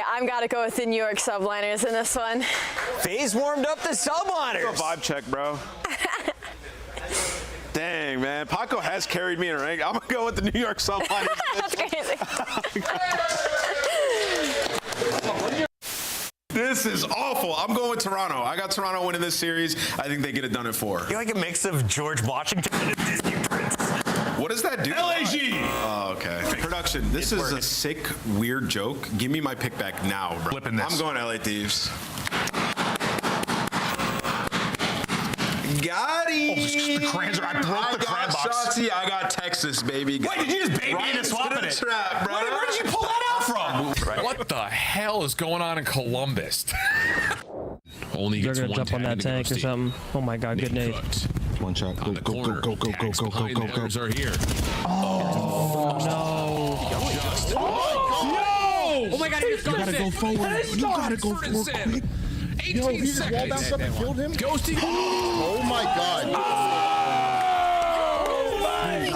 I've got to go with the New York subliners in this one. Faze warmed up the subliners. Vibe check, bro. Dang, man. Paco has carried me in a rank. I'm going to go with the New York subliners. That's crazy. This is awful. I'm going with Toronto. I got Toronto winning this series. I think they get it done at 4. You're like a mix of George Washington and a Disney prince. What does that do? LAG! Oh, okay. Production, this is a sick, weird joke. Give me my pick back now, bro. Flipping this. I'm going LA Thieves. Got him. I broke the crab box. Shotzi, I got Texas, baby. Wait, did you just baby right and swap it? Trap, bro. Where did you pull that out from? What the hell is going on in Columbus? Only They're gets gonna one jump on that tank or something. Oh my god, good nade. One shot. Go, go, go, go, go, go, go, go, go, go. Are here. Oh no. Oh my god, he just You gotta go forward. You gotta go forward quick. 18 seconds. Wall bounced up and killed him. Ghosty. Oh my god. Oh my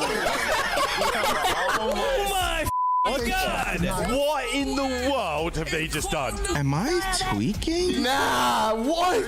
God! What in the world have they just done? Am I tweaking? Nah, what?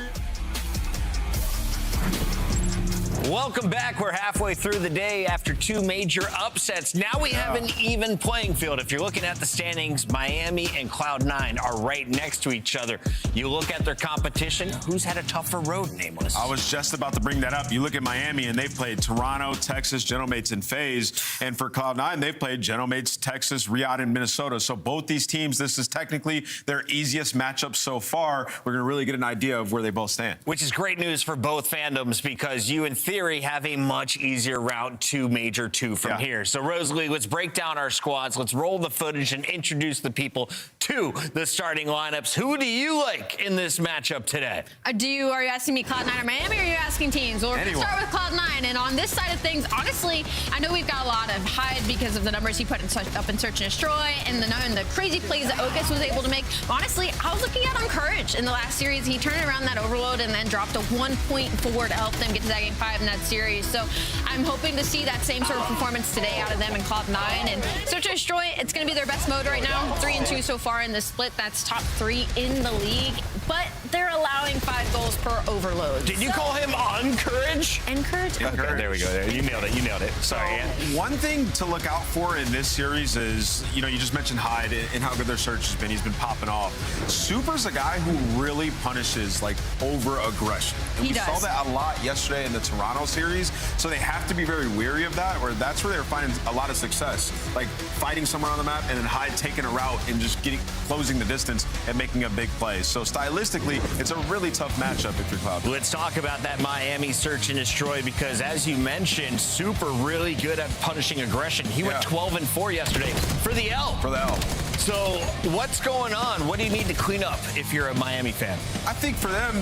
Welcome back. We're halfway through the day after 2 major upsets. Now we have an even playing field. If you're looking at the standings, Miami and Cloud9 are right next to each other. You look at their competition, who's had a tougher road, Nameless? I was just about to bring that up. You look at Miami, and they've played Toronto, Texas, Gentlemates, and Faze. And for Cloud9, they've played Gentlemates, Texas, Riyadh, and Minnesota. So both these teams, this is technically their easiest matchup so far. We're going to really get an idea of where they both stand. Which is great news for both fandoms because you, in theory, have a much easier route to Major 2 from here. So, Rosalie, let's break down our squads. Let's roll the footage and introduce the people to the starting lineups. Who do you like in this matchup today? Are you asking me Cloud9 or Miami, or are you asking teams? Well, we're going to start with Cloud9. And on this side of things, honestly, I know we've got a lot of Hyde because of the numbers he put up in Search and Destroy and the crazy plays that Okus was able to make. Honestly, I was looking at on Courage in the last series. He turned around that overload and then dropped a 1 point forward to help them get to that game 5 in that series. So I'm hoping to see that same sort of performance today out of them in Cloud9. And Search and Destroy, it's going to be their best mode right now. 3-2 so far in the split. That's top 3 in the league. But they're allowing 5 goals per overload. Did you call him Encourage? Encourage? Okay, there we go. There. You nailed it. You nailed it. Sorry, Ann. One thing to look out for in this series is, you just mentioned Hyde and how good their search has been. He's been popping off. Super's a guy who really punishes, over-aggression. And we saw that a lot yesterday in the Toronto series. So they have to be very wary of that, or that's where they're finding a lot of success. Like fighting somewhere on the map and then Hyde taking a route and just closing the distance and making a big play. So stylistically, it's a really tough matchup if you're Cloud. Let's talk about that Miami Search and Destroy because, as you mentioned, Super really good at punishing aggression. He went 12-4 yesterday for the L. So what's going on? What do you need to clean up if you're a Miami fan? I think for them,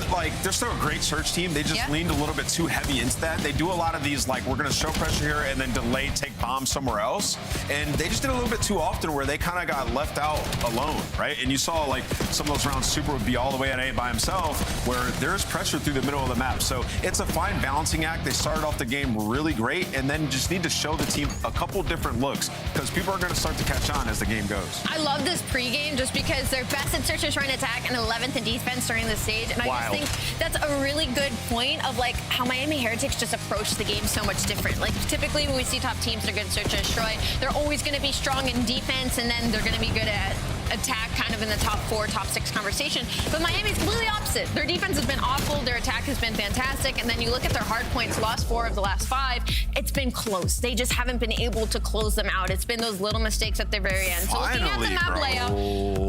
they're still a great search team. They just leaned a little bit too heavy into that. They do a lot of these, we're going to show pressure here and then delay, take bombs somewhere else. And they just did a little bit too often where they kind of got left out alone, right? And you saw, some of those rounds, Super would be all the way at A by himself, where there's pressure through the middle of the map. So it's a fine balancing act. They started off the game really great and then just need to show the team a couple different looks because people are going to start to catch on as the game goes. I love this pregame just because they're best at search and trying to attack and 11th in defense during the stage. And I just think that's a really good point of how Miami Heretics just approach the game so much different. Typically when we see top teams that are good at search and destroy, they're always going to be strong in defense and then they're going to be good at attack kind of in the top 4, top 6 conversation. But Miami's completely opposite. Their defense has been awful. Their attack has been fantastic. And then you look at their hard points, lost 4 of the last 5. It's been close. They just haven't been able to close them out. It's been those little mistakes at the very end. So looking at the map layout,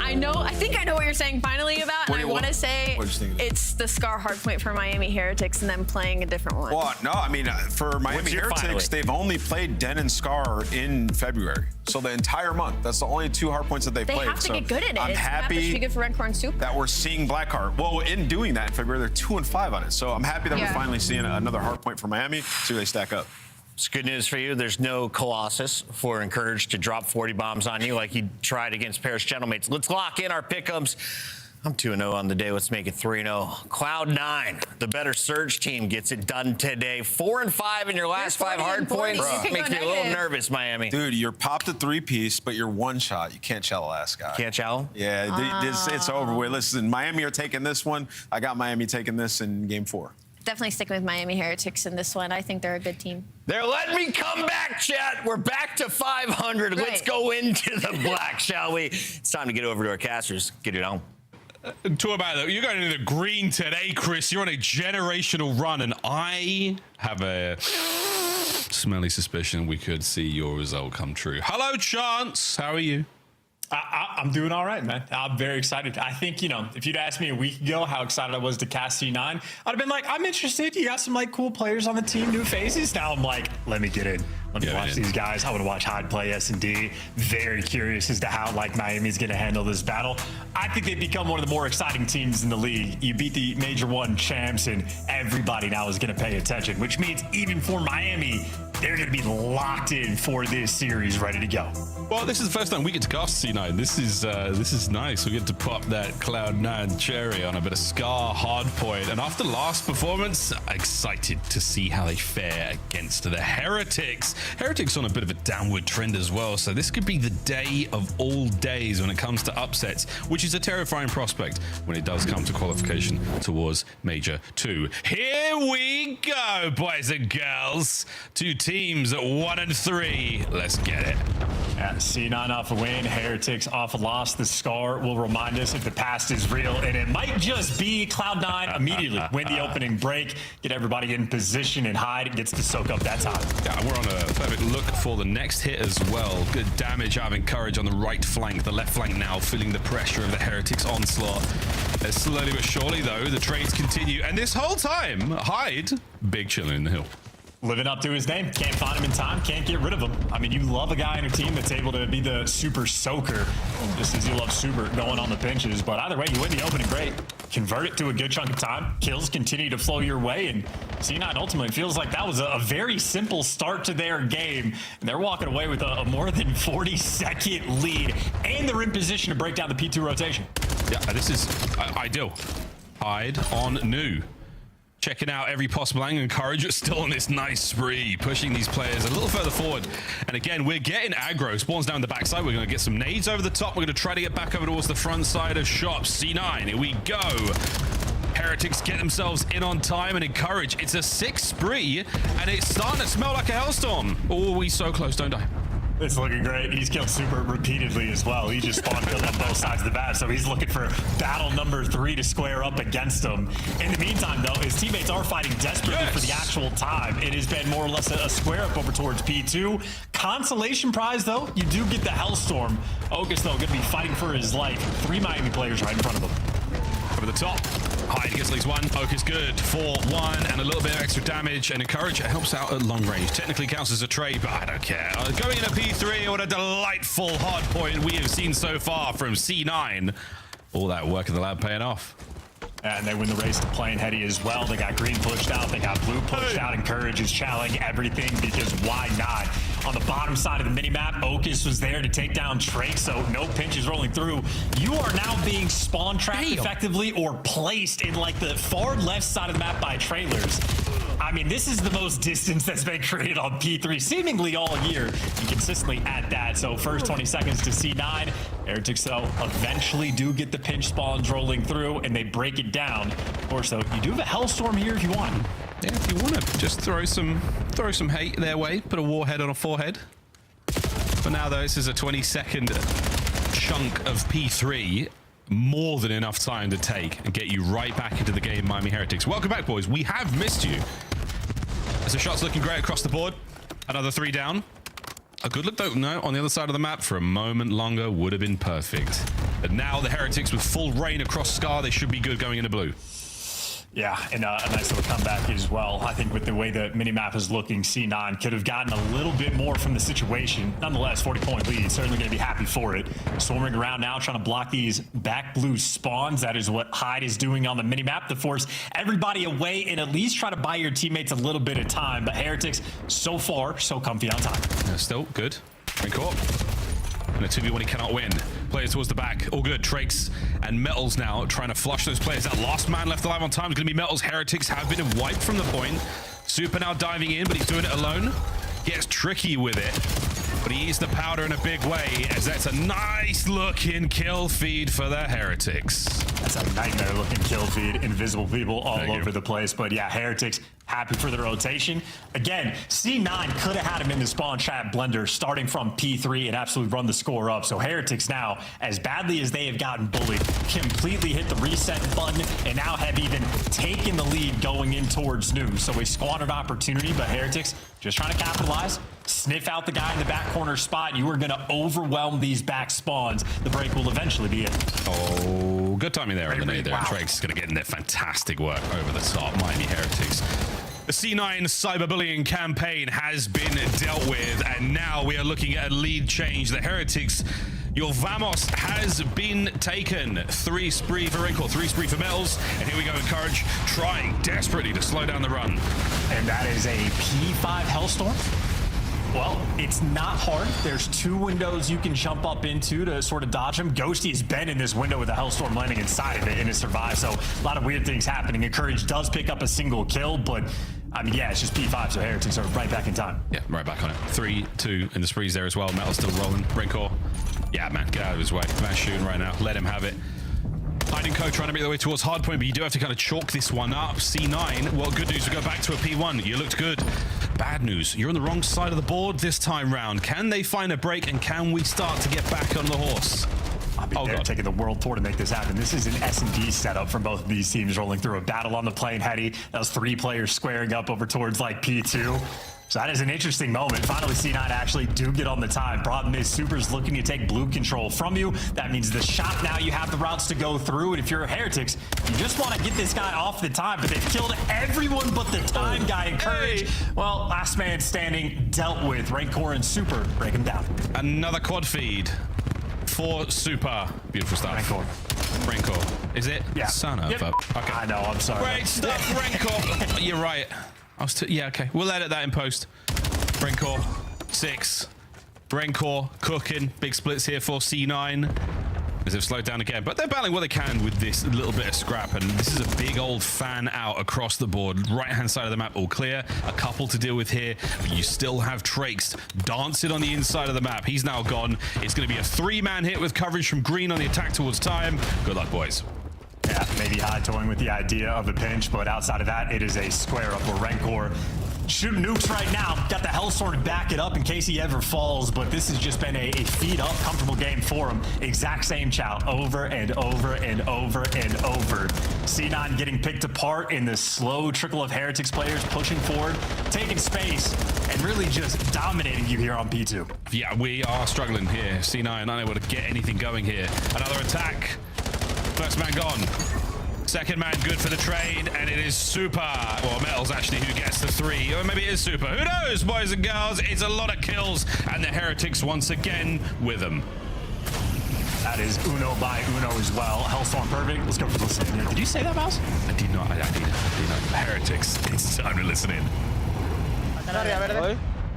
I think I know what you're saying finally about. And I want to say it's the Scar hardpoint for Miami Heretics and them playing a different one. Well, no, I mean, for Miami Heretics, they've only played Den and Scar in February. So the entire month. That's the only 2 hardpoints that they've played. They have to get good at it. I'm happy be good for Redcore and Super. that we're seeing Blackheart. Well, in doing that in February, they're 2-5 on it. So I'm happy that we're finally seeing another hardpoint for Miami. See where they stack up. It's good news for you. There's no Colossus for Encourage to drop 40 bombs on you like he tried against Paris Gentlemates. Let's lock in our pick'ems. I'm 2-0 on the day. Let's make it 3-0. Cloud9, the better Surge team, gets it done today. 4-5 in your last 5 hard points. Makes me a little nervous, Miami. Dude, you're popped a 3-piece, but you're one shot. You can't chow the last guy. Can't chow? Yeah, it's over with. Listen, Miami are taking this one. I got Miami taking this in game 4. Definitely sticking with Miami Heretics in this one. I think they're a good team. They're letting me come back, chat. We're back to 500. Right. Let's go into the black, shall we? It's time to get over to our casters. Get it on. Talk about that. You're going into the green today, Chris. You're on a generational run, and I have a smelly suspicion we could see your result come true. Hello, Chance. How are you? I'm doing all right, man. I'm very excited. I think, if you'd asked me a week ago how excited I was to cast C9, I'd have been like, I'm interested. You got some cool players on the team, new faces. Now I'm like, let me get in. Let me watch these guys. I want to watch Hyde play S&D. Very curious as to how Miami's going to handle this battle. I think they've become one of the more exciting teams in the league. You beat the Major 1 champs, and everybody now is going to pay attention, which means even for Miami, they're going to be locked in for this series, ready to go. Well, this is the first time we get to cast C9. This is nice. We get to pop that Cloud9 cherry on a bit of Scar, Hardpoint, and after last performance, excited to see how they fare against the Heretics. Heretics on a bit of a downward trend as well, so this could be the day of all days when it comes to upsets, which is a terrifying prospect when it does come to qualification towards Major 2. Here we go, boys and girls. 2 teams at 1 and 3. Let's get it. Yeah, C9 off a win, Heretics off a loss. The Scar will remind us if the past is real, and it might just be Cloud9 immediately win the opening break, get everybody in position, and Hyde gets to soak up that time. Yeah, we're on a perfect look for the next hit as well. Good damage having courage on the right flank. The left flank now feeling the pressure of the Heretics onslaught. Slowly but surely, though, the trades continue, and this whole time, Hyde, big chiller in the hill. Living up to his name. Can't find him in time. Can't get rid of him. I mean, you love a guy in your team that's able to be the super soaker, just as you love super going on the benches. But either way, you win the opening break. Convert it to a good chunk of time. Kills continue to flow your way. And C9 ultimately feels like that was a very simple start to their game. And they're walking away with a more than 40-second lead. And they're in position to break down the P2 rotation. Yeah, this is ideal. Hyde on new. Checking out every possible angle, and Courage is still on this nice spree, pushing these players a little further forward. And again, we're getting aggro. Spawns down the backside. We're going to get some nades over the top. We're going to try to get back over towards the front side of shops. C9, here we go. Heretics get themselves in on time and encourage. It's a 6 spree, and it's starting to smell like a hellstorm. Oh, we so close, don't die. It's looking great. He's killed Super repeatedly as well. He just spawned killed on both sides of the map, so he's looking for battle number 3 to square up against him. In the meantime, though, his teammates are fighting desperately for the actual time. It has been more or less a square up over towards P2. Consolation prize, though, you do get the Hellstorm. Okus, though, going to be fighting for his life. 3 Miami players right in front of him. Over the top. Hyde gets at least 1. Okus good. 4-1 and a little bit of extra damage. And Encourage helps out at long range. Technically counts as a trade, but I don't care. Going in a P3, what a delightful hard point we have seen so far from C9. All that work in the lab paying off. And they win the race to playing Heady as well. They got green pushed out. They got blue pushed out. And Courage is challenging everything because why not? On the bottom side of the minimap, Okus was there to take down Drake, so no pinches rolling through. You are now being spawn trapped effectively or placed in the far left side of the map by trailers. I mean, this is the most distance that's been created on P3 seemingly all year. You consistently at that. So first 20 seconds to C9. Heretics, though, eventually do get the pinch spawns rolling through, and they break it down. Of course, though, you do have a Hellstorm here if you want. Yeah, if you want to just throw some hate their way, put a warhead on a forehead. For now, though, this is a 20-second chunk of P3. More than enough time to take and get you right back into the game, Miami Heretics. Welcome back, boys. We have missed you. As the shot's looking great across the board. Another 3 down. A good look, though, no, on the other side of the map for a moment longer would have been perfect. But now the Heretics with full rain across Scar, they should be good going into blue. Yeah, and a nice little comeback as well. I think with the way the minimap is looking, C9 could have gotten a little bit more from the situation. Nonetheless, 40-point lead, certainly going to be happy for it. Swarming around now, trying to block these back blue spawns. That is what Hyde is doing on the minimap to force everybody away and at least try to buy your teammates a little bit of time. But Heretics, so far, so comfy on time. Still good. Great caught. And a 2v1 he cannot win. Players towards the back. All good. Trakes and Metals now trying to flush those players. That last man left alive on time is going to be Metals. Heretics have been wiped from the point. Super now diving in, but he's doing it alone. Gets tricky with it, but he eats the powder in a big way, as that's a nice looking kill feed for the Heretics. That's a nightmare looking kill feed. Invisible people all over the place. But yeah, Heretics happy for the rotation. Again, C9 could have had him in the spawn trap blender starting from P3 and absolutely run the score up. So Heretics now, as badly as they have gotten bullied, completely hit the reset button and now have even taken the lead going in towards new. So a squandered opportunity, but Heretics just trying to capitalize. Sniff out the guy in the back corner spot. You are going to overwhelm these back spawns. The break will eventually be it. Oh, good timing there on the nade there. Wow. Drake's is going to get in there. Fantastic work over the top. Miami Heretics. The C9 cyberbullying campaign has been dealt with, and now we are looking at a lead change. The Heretics, your Vamos has been taken. 3 spree for Wrinkle, 3 spree for Metals, and here we go with Courage trying desperately to slow down the run. And that is a P5 Hellstorm. Well, it's not hard. There's 2 windows you can jump up into to sort of dodge him. Ghosty has been in this window with a Hellstorm landing inside of it and has survived. So a lot of weird things happening. And Courage does pick up a single kill, but I mean, yeah, it's just P5, so Heretics are right back in time. Yeah, right back on it. 3-2 in the sprees there as well. Metal's still rolling. Breakcore. Yeah, man, get out of his way. Man's shooting right now. Let him have it. Hiding code trying to make their way towards Hardpoint, but you do have to kind of chalk this one up. C9, well, good news, we go back to a P1. You looked good. Bad news, you're on the wrong side of the board this time round. Can they find a break, and can we start to get back on the horse? I mean, they're taking the world tour to make this happen. This is an S&D setup for both of these teams rolling through a battle on the plane heady. That was 3 players squaring up over towards like P2. So that is an interesting moment. Finally, C9 actually do get on the time. Problem is, Super's looking to take blue control from you. That means the shop now you have the routes to go through. And if you're a Heretics, you just want to get this guy off the time. But they've killed everyone but the time guy in Courage. Well, last man standing dealt with. Rancor and Super break him down. Another quad feed for Super. Beautiful stuff. Rancor. Is it? Yeah. Son of a... Okay. I know, I'm sorry. Great stuff, Rancor. You're right. Yeah, okay. We'll edit that in post. Rancor, 6. Rancor cooking. Big splits here for C9. As they've slowed down again. But they're battling what they can with this little bit of scrap. And this is a big old fan out across the board. Right-hand side of the map, all clear. A couple to deal with here. But you still have Trakes dancing on the inside of the map. He's now gone. It's going to be a 3-man hit with coverage from Green on the attack towards time. Good luck, boys. Yeah, maybe high toying with the idea of a pinch, but outside of that, it is a square up where Rancor shooting nukes right now. Got the Hellstorm to back it up in case he ever falls, but this has just been a feed up, comfortable game for him. Exact same chow over and over and over and over. C9 getting picked apart in the slow trickle of Heretics players pushing forward, taking space, and really just dominating you here on P2. Yeah, we are struggling here. C9 unable to get anything going here. Another attack. First man gone. Second man good for the trade, and it is Super, or Metals actually, who gets the 3. Or maybe it is Super. Who knows, boys and girls? It's a lot of kills, and the Heretics once again with them. That is Uno by Uno as well. Hellstorm perfect. Let's go for listening here. Did you say that, Mouse? I did not. I did not. Heretics. It's time to listen in.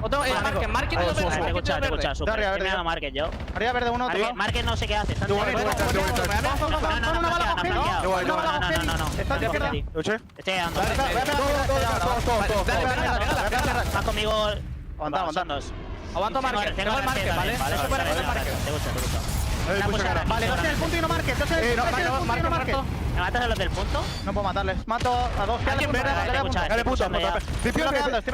Market no te escucha, Super. Me haga Market yo. Arriba verde uno, Market no sé qué hace. No. Estoy dando. Vas conmigo. Aguantamos. Aguanto Market. Tengo el Market, ¿vale? Te escucho. Vale, dos en el punto y no Market. Market. ¿Me matas a los del punto? No puedo matarles. Mato a 2. Dale punto. Estoy bloqueando. Aquí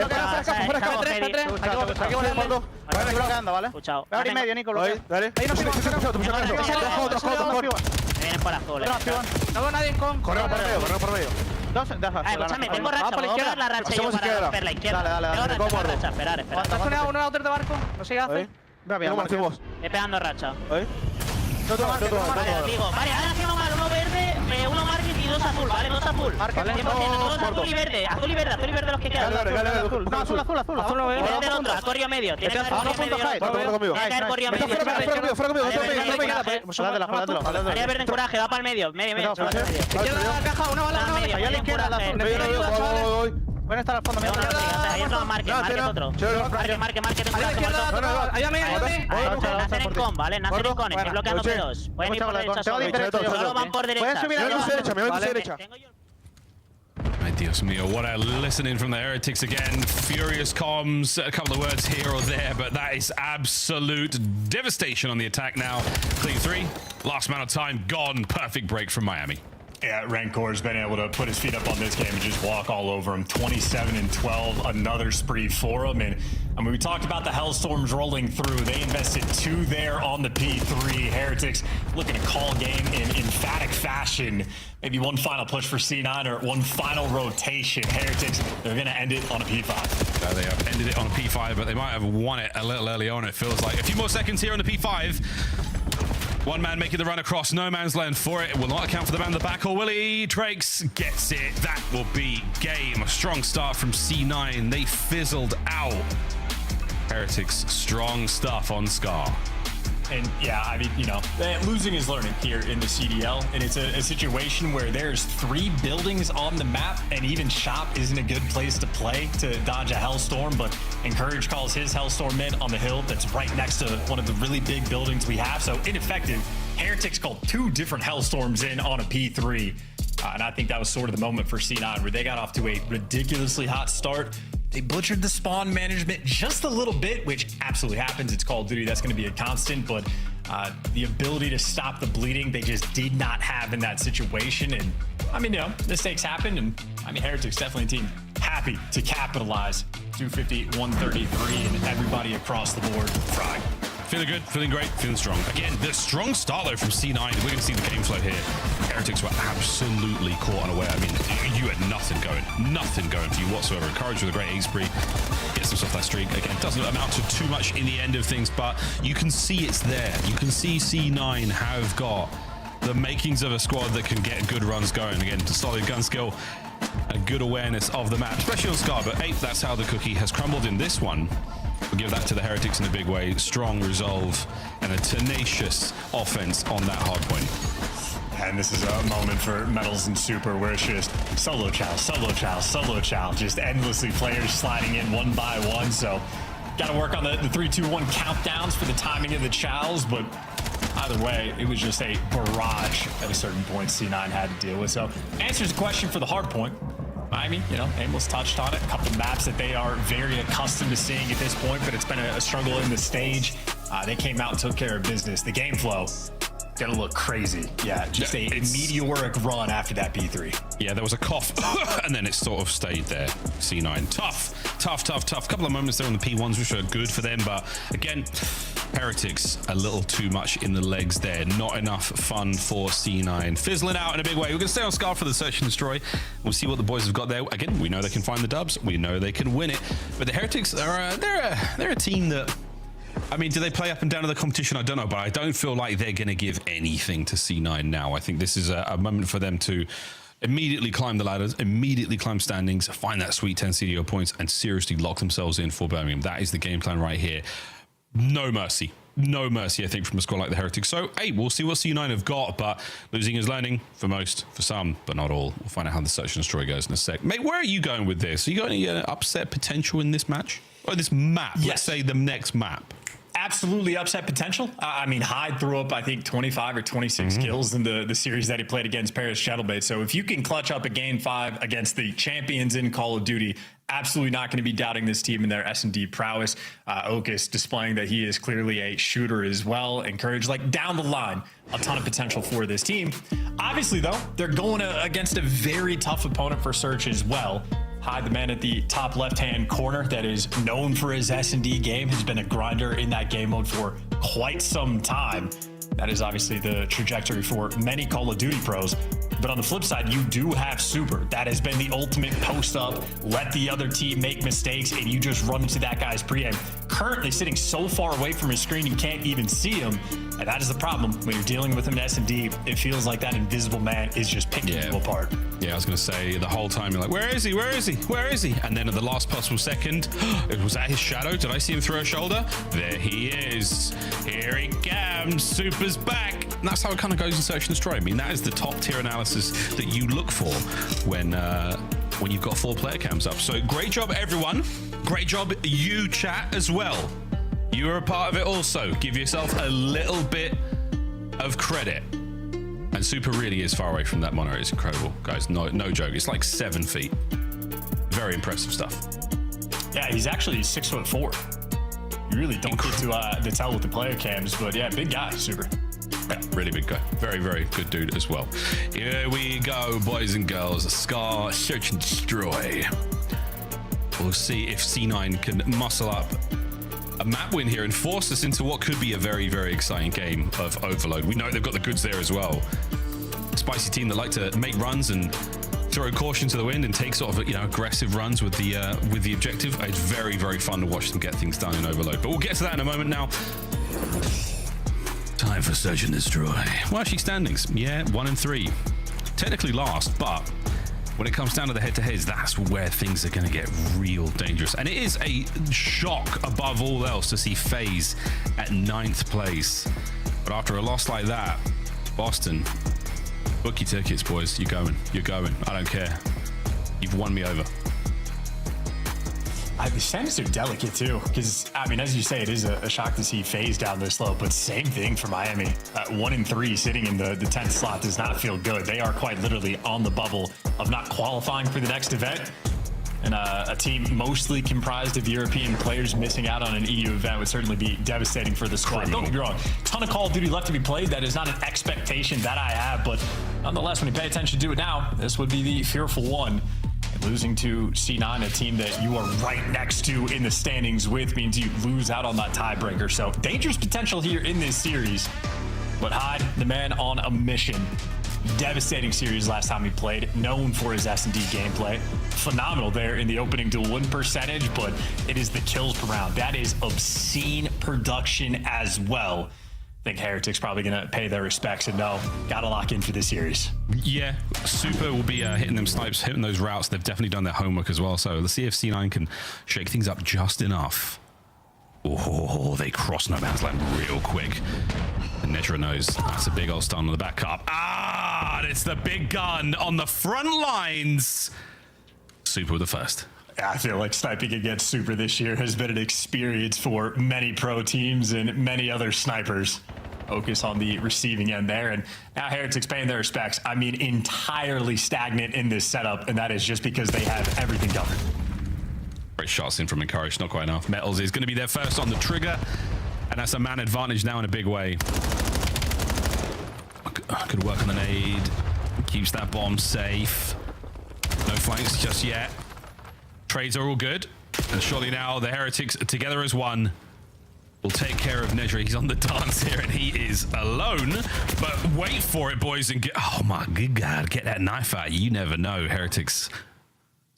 estoy bloqueando, ¿vale? Voy a abrir medio, Nico. Dale. Ahí no sigo. Me vienen por azul. No veo nadie con. Correo por medio. Escúchame, tengo racha. Puedo pegar la racha yo para romper la izquierda. Dale. Tengo racha. Esperar. ¿Estás uno a otro de barco? No sé qué hace. Estoy pegando racha. Digo, vale, ahora hacemos mal, uno verde, uno Market y 2 azul, ¿vale? 2 azul. Todos azul y verde los que quedan. Azul. Verde el otro, a corrio medio. Tiene que haber corrio medio. Área verde en coraje, va para el medio. Medio. Izquierda de la caja, una bala. Medio, a la izquierda, azul. Pueden estar al fondo. Ahí otro marque otro. Marque, tengo muerto. Ayúdame. Nacen en con, ¿vale? Nacen en con, estoy bloqueando P2. Pueden ir por derecha solo van por derecha. Me voy a tu derecha. Ay, Dios mío, what a listening from the Heretics again. Furious comms, a couple of words here or there, but that is absolute devastation on the attack now. Clean 3, last amount of time gone. Perfect break from Miami. Yeah, Rancor's been able to put his feet up on this game and just walk all over him. 27-12, another spree for him. And I mean, we talked about the Hellstorms rolling through. They invested 2 there on the P3. Heretics looking to call game in emphatic fashion. Maybe one final push for C9 or one final rotation. Heretics, they're going to end it on a P5. They have ended it on a P5, but they might have won it a little early on, it feels like. A few more seconds here on the P5. One man making the run across, no man's land for it. It will not account for the man in the back, or will he? Drakes gets it. That will be game. A strong start from C9. They fizzled out. Heretics, strong stuff on Scar. And yeah, I mean, you know, losing is learning here in the CDL. And it's a situation where there's 3 buildings on the map, and even Shop isn't a good place to play to dodge a Hellstorm. But Encourage calls his Hellstorm in on the hill that's right next to one of the really big buildings we have. So ineffective. Heretics called 2 different Hellstorms in on a P3. And I think that was sort of the moment for C9 where they got off to a ridiculously hot start. They butchered the spawn management just a little bit, which absolutely happens. It's Call of Duty. That's going to be a constant. But the ability to stop the bleeding, they just did not have in that situation. And I mean, you know, mistakes happen. And I mean, Heretics definitely a team happy to capitalize. 250, 133, and everybody across the board fried. Feeling good, feeling great, feeling strong. Again, the strong start though from C9. We're going to see the game flow here. Heretics were absolutely caught unaware. I mean, you had nothing going for you whatsoever. Encourage with a great ace spree, gets himself that streak. Again, doesn't amount to too much in the end of things, but you can see it's there. You can see C9 have got the makings of a squad that can get good runs going. Again, solid gun skill, a good awareness of the map, especially on Scar. But 8, that's how the cookie has crumbled in this one. We'll give that to the Heretics in a big way. Strong resolve and a tenacious offense on that hard point. And this is a moment for Metals and Super where it's just solo chow, just endlessly players sliding in one by one. So got to work on the 3-2-1 countdowns for the timing of the chows, but either way, it was just a barrage at a certain point C9 had to deal with. So answers the question for the hard point. I mean, you know, Aimless touched on it. A couple maps that they are very accustomed to seeing at this point, but it's been a struggle in the stage. They came out and took care of business. The game flow gonna look crazy. Yeah, just a meteoric run after that P3. Yeah, there was a cough, and then it sort of stayed there. C9, tough. Couple of moments there on the P1s, which are good for them, but again, Heretics a little too much in the legs there. Not enough fun for C9. Fizzling out in a big way. We're gonna stay on Scar for the search and destroy. We'll see what the boys have got there. Again, we know they can find the dubs. We know they can win it. But the Heretics are they're a team that, I mean, do they play up and down to the competition? I don't know, but I don't feel like they're going to give anything to C9 now. I think this is a moment for them to immediately climb the ladders, immediately climb standings, find that sweet 10 CDO points, and seriously lock themselves in for Birmingham. That is the game plan right here. No mercy, I think, from a squad like the Heretics. So, hey, we'll see what C9 have got, but losing is learning for most, for some, but not all. We'll find out how the search and destroy goes in a sec. Mate, where are you going with this? Are you got any upset potential in this match? Or this map? Yes. Let's say the next map. Absolutely upset potential. I mean, Hyde threw up, I think, 25 or 26 kills in the series that he played against Paris Shuttlebait. So if you can clutch up a game 5 against the champions in Call of Duty, absolutely not going to be doubting this team and their S&D prowess. Ocus displaying that he is clearly a shooter as well. Encourage, like, down the line, a ton of potential for this team. Obviously, though, they're going against a very tough opponent for Search as well. Hyde, the man at the top left-hand corner that is known for his S&D game, has been a grinder in that game mode for quite some time. That is obviously the trajectory for many Call of Duty pros. But on the flip side, you do have Super. That has been the ultimate post-up, let the other team make mistakes, and you just run into that guy's pre-aim. Currently sitting so far away from his screen, you can't even see him. And that is the problem. When you're dealing with him in S&D, it feels like that invisible man is just picking you apart. Yeah, I was going to say, the whole time you're like, where is he? And then at the last possible second, was that his shadow? Did I see him throw a shoulder? There he is. Here he comes. Super's back. And that's how it kind of goes in Search and Destroy. I mean, that is the top tier analysis that you look for when when you've got 4 player cams up. So great job, everyone. Great job, you chat as well. You are a part of it also. Give yourself a little bit of credit. And Super really is far away from that monitor. It's incredible, guys. No joke. It's like 7 feet. Very impressive stuff. Yeah, he's actually 6'4". You really don't get to tell with the player cams, but yeah, big guy, Super. Yeah, really big guy. Very, very good dude as well. Here we go, boys and girls. Scar, search and destroy. We'll see if C9 can muscle up a map win here and force us into what could be a very, very exciting game of Overload. We know they've got the goods there as well. Spicy team that like to make runs and throw caution to the wind and take sort of, you know, aggressive runs with the objective. It's very, very fun to watch them get things done in Overload. But we'll get to that in a moment now. Time for search and destroy. Well, actually, standings. Yeah, 1 and 3. Technically last, but when it comes down to the head-to-heads, that's where things are going to get real dangerous. And it is a shock above all else to see Faze at 9th place. But after a loss like that, Boston, book your tickets, boys. You're going. You're going. I don't care. You've won me over. The standings are delicate too, because I mean, as you say, it is a shock to see Faze down this low, but same thing for Miami. 1 and 3 sitting in the 10th slot does not feel good. They are quite literally on the bubble of not qualifying for the next event. And a team mostly comprised of European players missing out on an EU event would certainly be devastating for the squad. Don't get me wrong, ton of Call of Duty left to be played. That is not an expectation that I have, but nonetheless, when you pay attention to it now, this would be the fearful one. And losing to C9, a team that you are right next to in the standings with, means you lose out on that tiebreaker. So dangerous potential here in this series. But Hyde, the man on a mission. Devastating series last time he played, known for his S&D gameplay. Phenomenal there in the opening duel win percentage, but it is the kills per round. That is obscene production as well. I think Heretic's probably going to pay their respects and no, got to lock in for this series. Yeah, Super will be hitting them snipes, hitting those routes. They've definitely done their homework as well. So let's see if C9 can shake things up just enough. Oh, they cross no man's land real quick. And Netra knows that's a big old stun on the back up. Ah, it's the big gun on the front lines. Super with the first. I feel like sniping against Super this year has been an experience for many pro teams and many other snipers. Focus on the receiving end there, and now Heretic's paying their respects. I mean, entirely stagnant in this setup, and that is just because they have everything covered. Great shots in from Encourage, not quite enough. Metals is going to be there first on the trigger, and that's a man advantage now in a big way. Good work on the nade. Keeps that bomb safe. No flanks just yet. Trades are all good, and surely now the Heretics together as one will take care of Nedra. He's on the dance here, and he is alone. But wait for it, boys, and get... Oh, my good God, get that knife out. You never know, Heretics.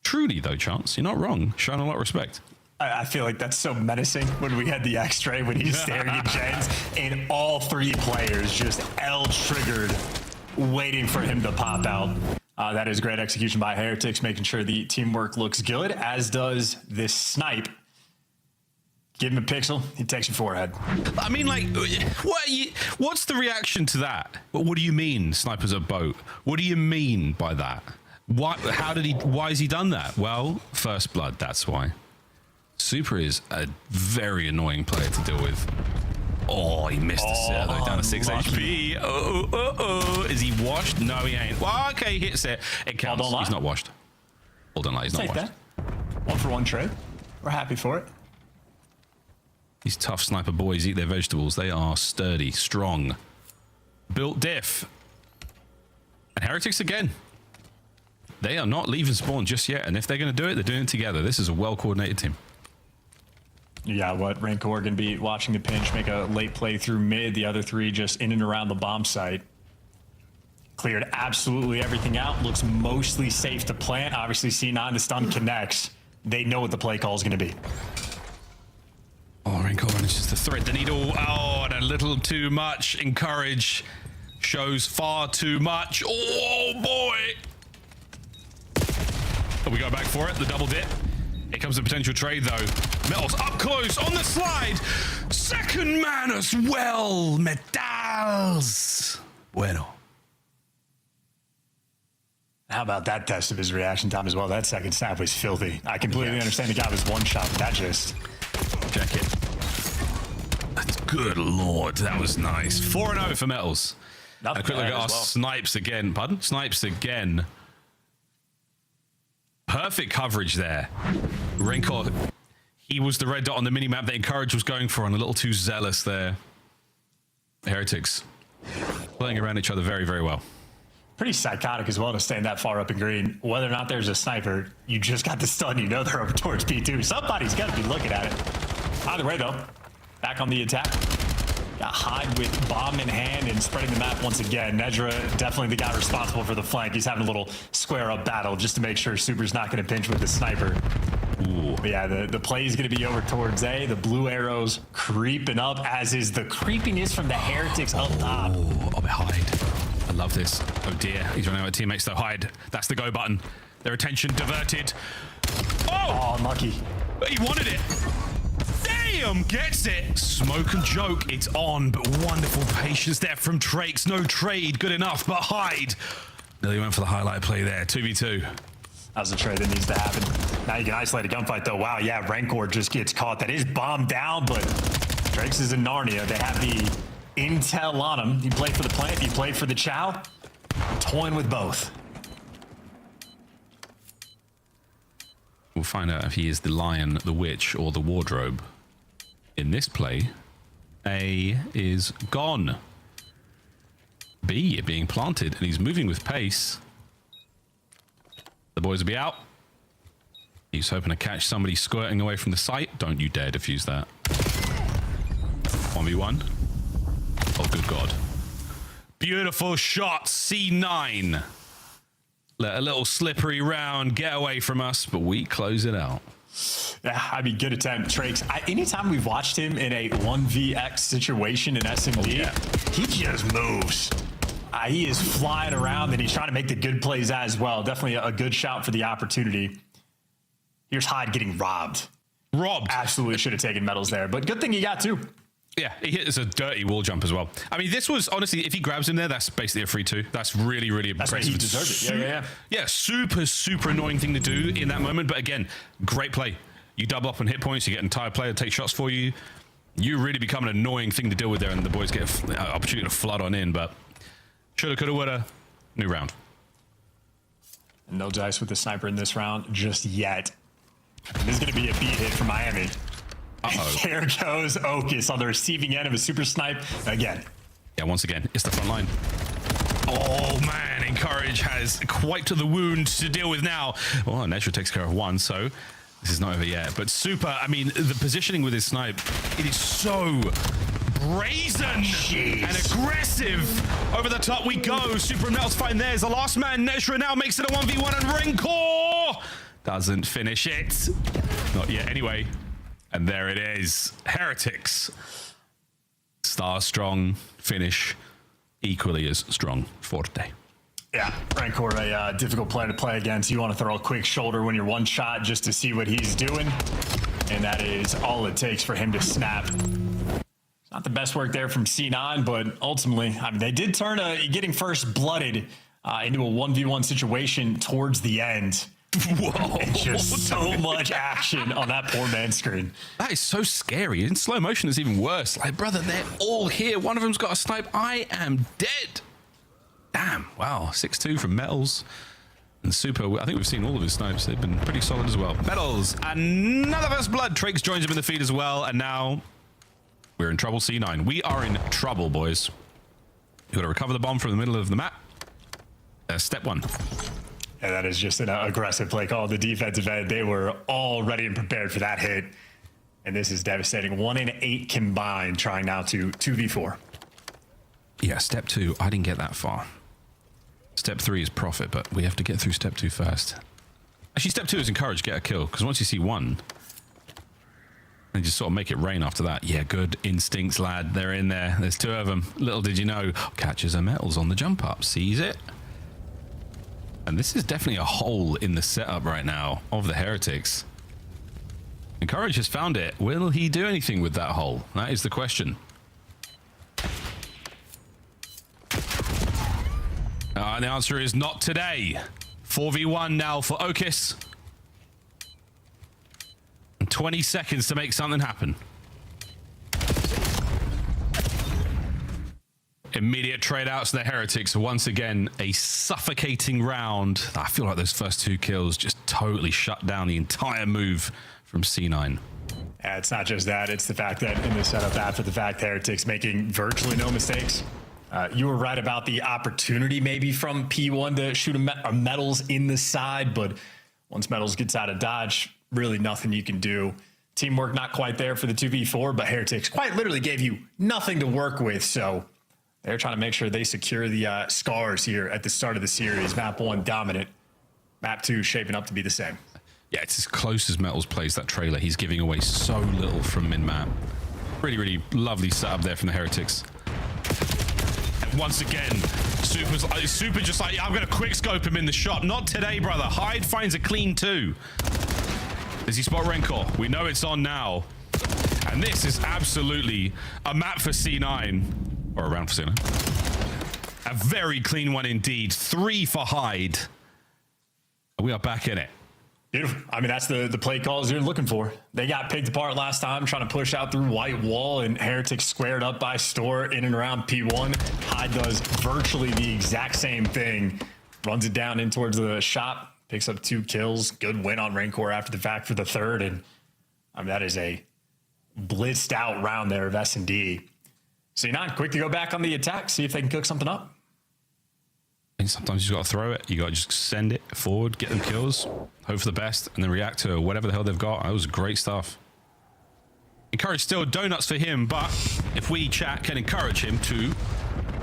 Truly, though, Chance, you're not wrong. Showing a lot of respect. I feel like that's so menacing when we had the X-ray, when he's staring at Jens, and all 3 players just L-triggered, waiting for him to pop out. That is great execution by Heretics, making sure the teamwork looks good, as does this snipe. Give him a pixel, he takes your forehead. I mean, like, what's the reaction to that? What do you mean, snipers a boat? What do you mean by that? Why has he done that? Well, first blood, that's why. Super is a very annoying player to deal with. Oh, he missed the set though, down to 6 HP. Oh. Is he washed? No, he ain't. Well, okay, he hits it. It counts. He's not washed. Hold on, he's not washed. That. 1-for-1 trade. We're happy for it. These tough sniper boys eat their vegetables. They are sturdy, strong, built diff. And Heretics again. They are not leaving spawn just yet. And if they're going to do it, they're doing it together. This is a well-coordinated team. Yeah, Rancor going to be watching the pinch, make a late play through mid. The other 3 just in and around the bomb site. Cleared absolutely everything out. Looks mostly safe to plant. Obviously, C9, the stun connects. They know what the play call is going to be. Oh, Rancor manages to thread the needle. Oh, and a little too much. Encourage shows far too much. Oh, boy. We go back for it, the double dip. Here comes the potential trade, though. Metals up close on the slide. Second man as well. Metals. Bueno. How about that test of his reaction time as well? That second snap was filthy. I completely understand the guy was one shot, but that just... Check it. That's good lord, that was nice. 4-0 for Metals. A quick look at our snipes again. Pardon? Snipes again. Perfect coverage there. Renkor, he was the red dot on the minimap that Encourage was going for, and a little too zealous there. Heretics playing around each other very, very well. Pretty psychotic as well to stand that far up in green. Whether or not there's a sniper, you just got the stun. You know they're over towards B2. Somebody's got to be looking at it. Either way, though, back on the attack. Got Hyde with bomb in hand and spreading the map once again. Nedra, definitely the guy responsible for the flank. He's having a little square-up battle just to make sure Super's not going to pinch with the sniper. Ooh. But yeah, the play is going to be over towards A. The blue arrows creeping up, as is the creepiness from the Heretics up top. Oh, Hyde. I love this. Oh dear, he's running out of teammates though. Hyde, that's the go button. Their attention diverted. Oh, unlucky. He wanted it. Damn, gets it. Smoke and joke, it's on, but wonderful patience there from Trakes. No trade, good enough, but Hyde. Nearly went for the highlight play there, 2v2. That was a trade that needs to happen. Now you can isolate a gunfight though. Wow, yeah, Rancor just gets caught. That is bombed down, but Trakes is in Narnia. They have the intel on him. You play for the plant, you play for the chow. Toying with both. We'll find out if he is the lion, the witch, or the wardrobe. In this play, A is gone. B being planted, and he's moving with pace. The boys will be out. He's hoping to catch somebody squirting away from the site. Don't you dare defuse that. 1v1. Oh, good God. Beautiful shot, C9. Let a little slippery round get away from us, but we close it out. Yeah, I mean, good attempt, Trakes. Anytime we've watched him in a 1vx situation in SMD, he just moves. He is flying around, and he's trying to make the good plays as well. Definitely a good shout for the opportunity. Here's Hyde getting robbed. Robbed. Absolutely should have taken medals there, but good thing he got two. Yeah, he hit a dirty wall jump as well. I mean, this was, honestly, if he grabs him there, that's basically a free two. That's really, really impressive. That's right, he deserved it. Yeah, super, super annoying thing to do in that moment. But again, great play. You double up on hit points, you get an entire player to take shots for you. You really become an annoying thing to deal with there, and the boys get an opportunity to flood on in, but shoulda, coulda, woulda. New round. No dice with the sniper in this round just yet. This is going to be a beat hit for Miami. Uh-oh. There goes Okus on the receiving end of a super snipe again. Yeah, once again, it's the front line. Oh, man, Encourage has quite the wound to deal with now. Well, Nesha takes care of one, so this is not over yet. But Super, I mean, the positioning with his snipe, it is so brazen and aggressive. Over the top we go. Super and Mel's fighting theirs. The last man, Nesha, now makes it a 1v1, and Renkor doesn't finish it. Not yet, anyway. And there it is. Heretics. Star strong, finish equally as strong for today. Yeah, Rancor, a difficult player to play against. You want to throw a quick shoulder when you're one shot just to see what he's doing. And that is all it takes for him to snap. Not the best work there from C9, but ultimately, I mean, they did turn getting first blooded into a 1v1 situation towards the end. Whoa. And just so much action on that poor man's screen. That is so scary. In slow motion is even worse. Like, brother, they're all here. One of them's got a snipe. I am dead. Damn. Wow. 6-2 from Metals. And Super, I think we've seen all of his snipes. They've been pretty solid as well. Metals, another first blood. Trakes joins him in the feed as well. And now we're in trouble, C9. We are in trouble, boys. You've got to recover the bomb from the middle of the map. Step one. Yeah, that is just an aggressive play call. The defensive end, they were all ready and prepared for that hit. And this is devastating. 1 in 8 combined, trying now to 2v4. Yeah, step two, I didn't get that far. Step 3 is profit, but we have to get through step 2 first. Actually, step 2 is encourage, get a kill, because once you see one, and just sort of make it rain after that. Yeah, good instincts, lad. They're in there. There's 2 of them. Little did you know, catches a Metals on the jump up, sees it. And this is definitely a hole in the setup right now of the Heretics. Encourage has found it. Will he do anything with that hole? That is the question. The answer is not today. 4v1 now for Okis. And 20 seconds to make something happen. Immediate trade outs to the Heretics. Once again, a suffocating round. I feel like those first 2 kills just totally shut down the entire move from C9. Yeah, it's not just that. It's the fact that in the setup after the fact, Heretics making virtually no mistakes. You were right about the opportunity maybe from P1 to shoot a Metals in the side, but once Metals gets out of dodge, really nothing you can do. Teamwork not quite there for the 2v4, but Heretics quite literally gave you nothing to work with, so they're trying to make sure they secure the scars here at the start of the series. Map 1 dominant. Map 2 shaping up to be the same. Yeah, it's as close as Metals plays that trailer. He's giving away so little from mid-map. Really, really lovely setup there from the Heretics. And once again, Super just like, I'm going to quick scope him in the shop. Not today, brother. Hyde finds a clean 2. Does he spot Rencor? We know it's on now. And this is absolutely a map for C9. Or a round for C9. A very clean one indeed. 3 for Hyde. We are back in it. Beautiful. I mean, that's the play calls you're looking for. They got picked apart last time, trying to push out through White Wall, and Heretics squared up by Store in and around P1. Hyde does virtually the exact same thing. Runs it down in towards the shop, picks up 2 kills. Good win on Rancor after the fact for the 3rd. And I mean, that is a blitzed out round there of S&D. C9, quick to go back on the attack, see if they can cook something up. And sometimes you got to throw it. You got to just send it forward, get them kills, hope for the best, and then react to whatever the hell they've got. That was great stuff. Encourage still donuts for him, but if we chat can encourage him to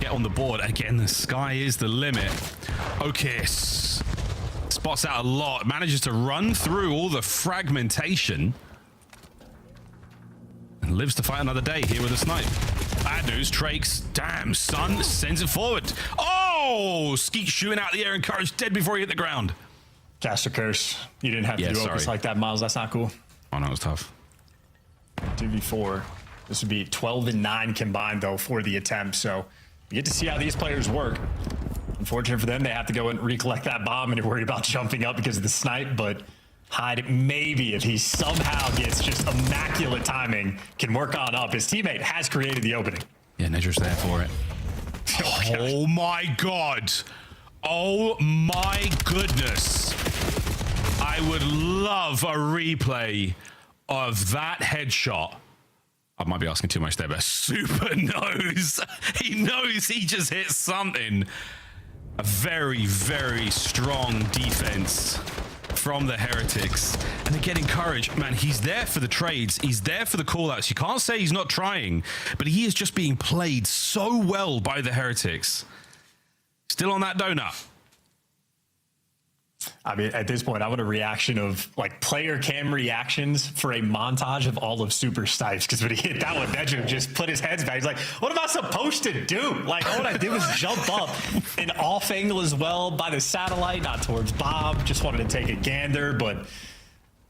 get on the board. Again, the sky is the limit. Okis spots out a lot, manages to run through all the fragmentation, and lives to fight another day here with a snipe. Bad news, Trakes, damn son, sends it forward. Oh, Skeet shooting out the air, Encourage dead before he hit the ground. Caster Curse. You didn't have to do Okis like that, Miles. That's not cool. Oh, no, it was tough. 2v4. This would be 12 and 9 combined, though, for the attempt. So you get to see how these players work. Unfortunate for them, they have to go and recollect that bomb, and you're worried about jumping up because of the snipe, but Hyde, maybe if he somehow gets just immaculate timing, can work on up. His teammate has created the opening. Yeah, Nedra's there for it. Oh my God. Oh my goodness. I would love a replay of that headshot. I might be asking too much there, but Super knows. He knows he just hit something. A very, very strong defense from the Heretics. And again, Encourage, man, he's there for the trades. He's there for the callouts. You can't say he's not trying, but he is just being played so well by the Heretics. Still on that donut. I mean, at this point, I want a reaction of like player cam reactions for a montage of all of Super Snipes. Because when he hit that one, Nedra just put his heads back. He's like, what am I supposed to do? Like, all I did was jump up an off angle as well by the satellite, not towards Bob. Just wanted to take a gander, but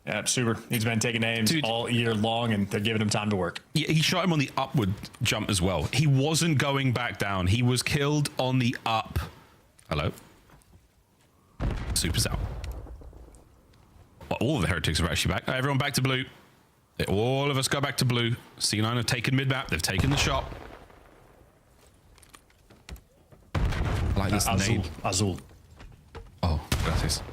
yeah, Super. He's been taking names all year long, and they're giving him time to work. Yeah, he shot him on the upward jump as well. He wasn't going back down. He was killed on the up. Hello? Super's out. Well, all of the Heretics are actually back. Everyone back to blue. All of us go back to blue. C9 have taken mid-map. They've taken the shot. I like this nade. Azul. Oh, gracias.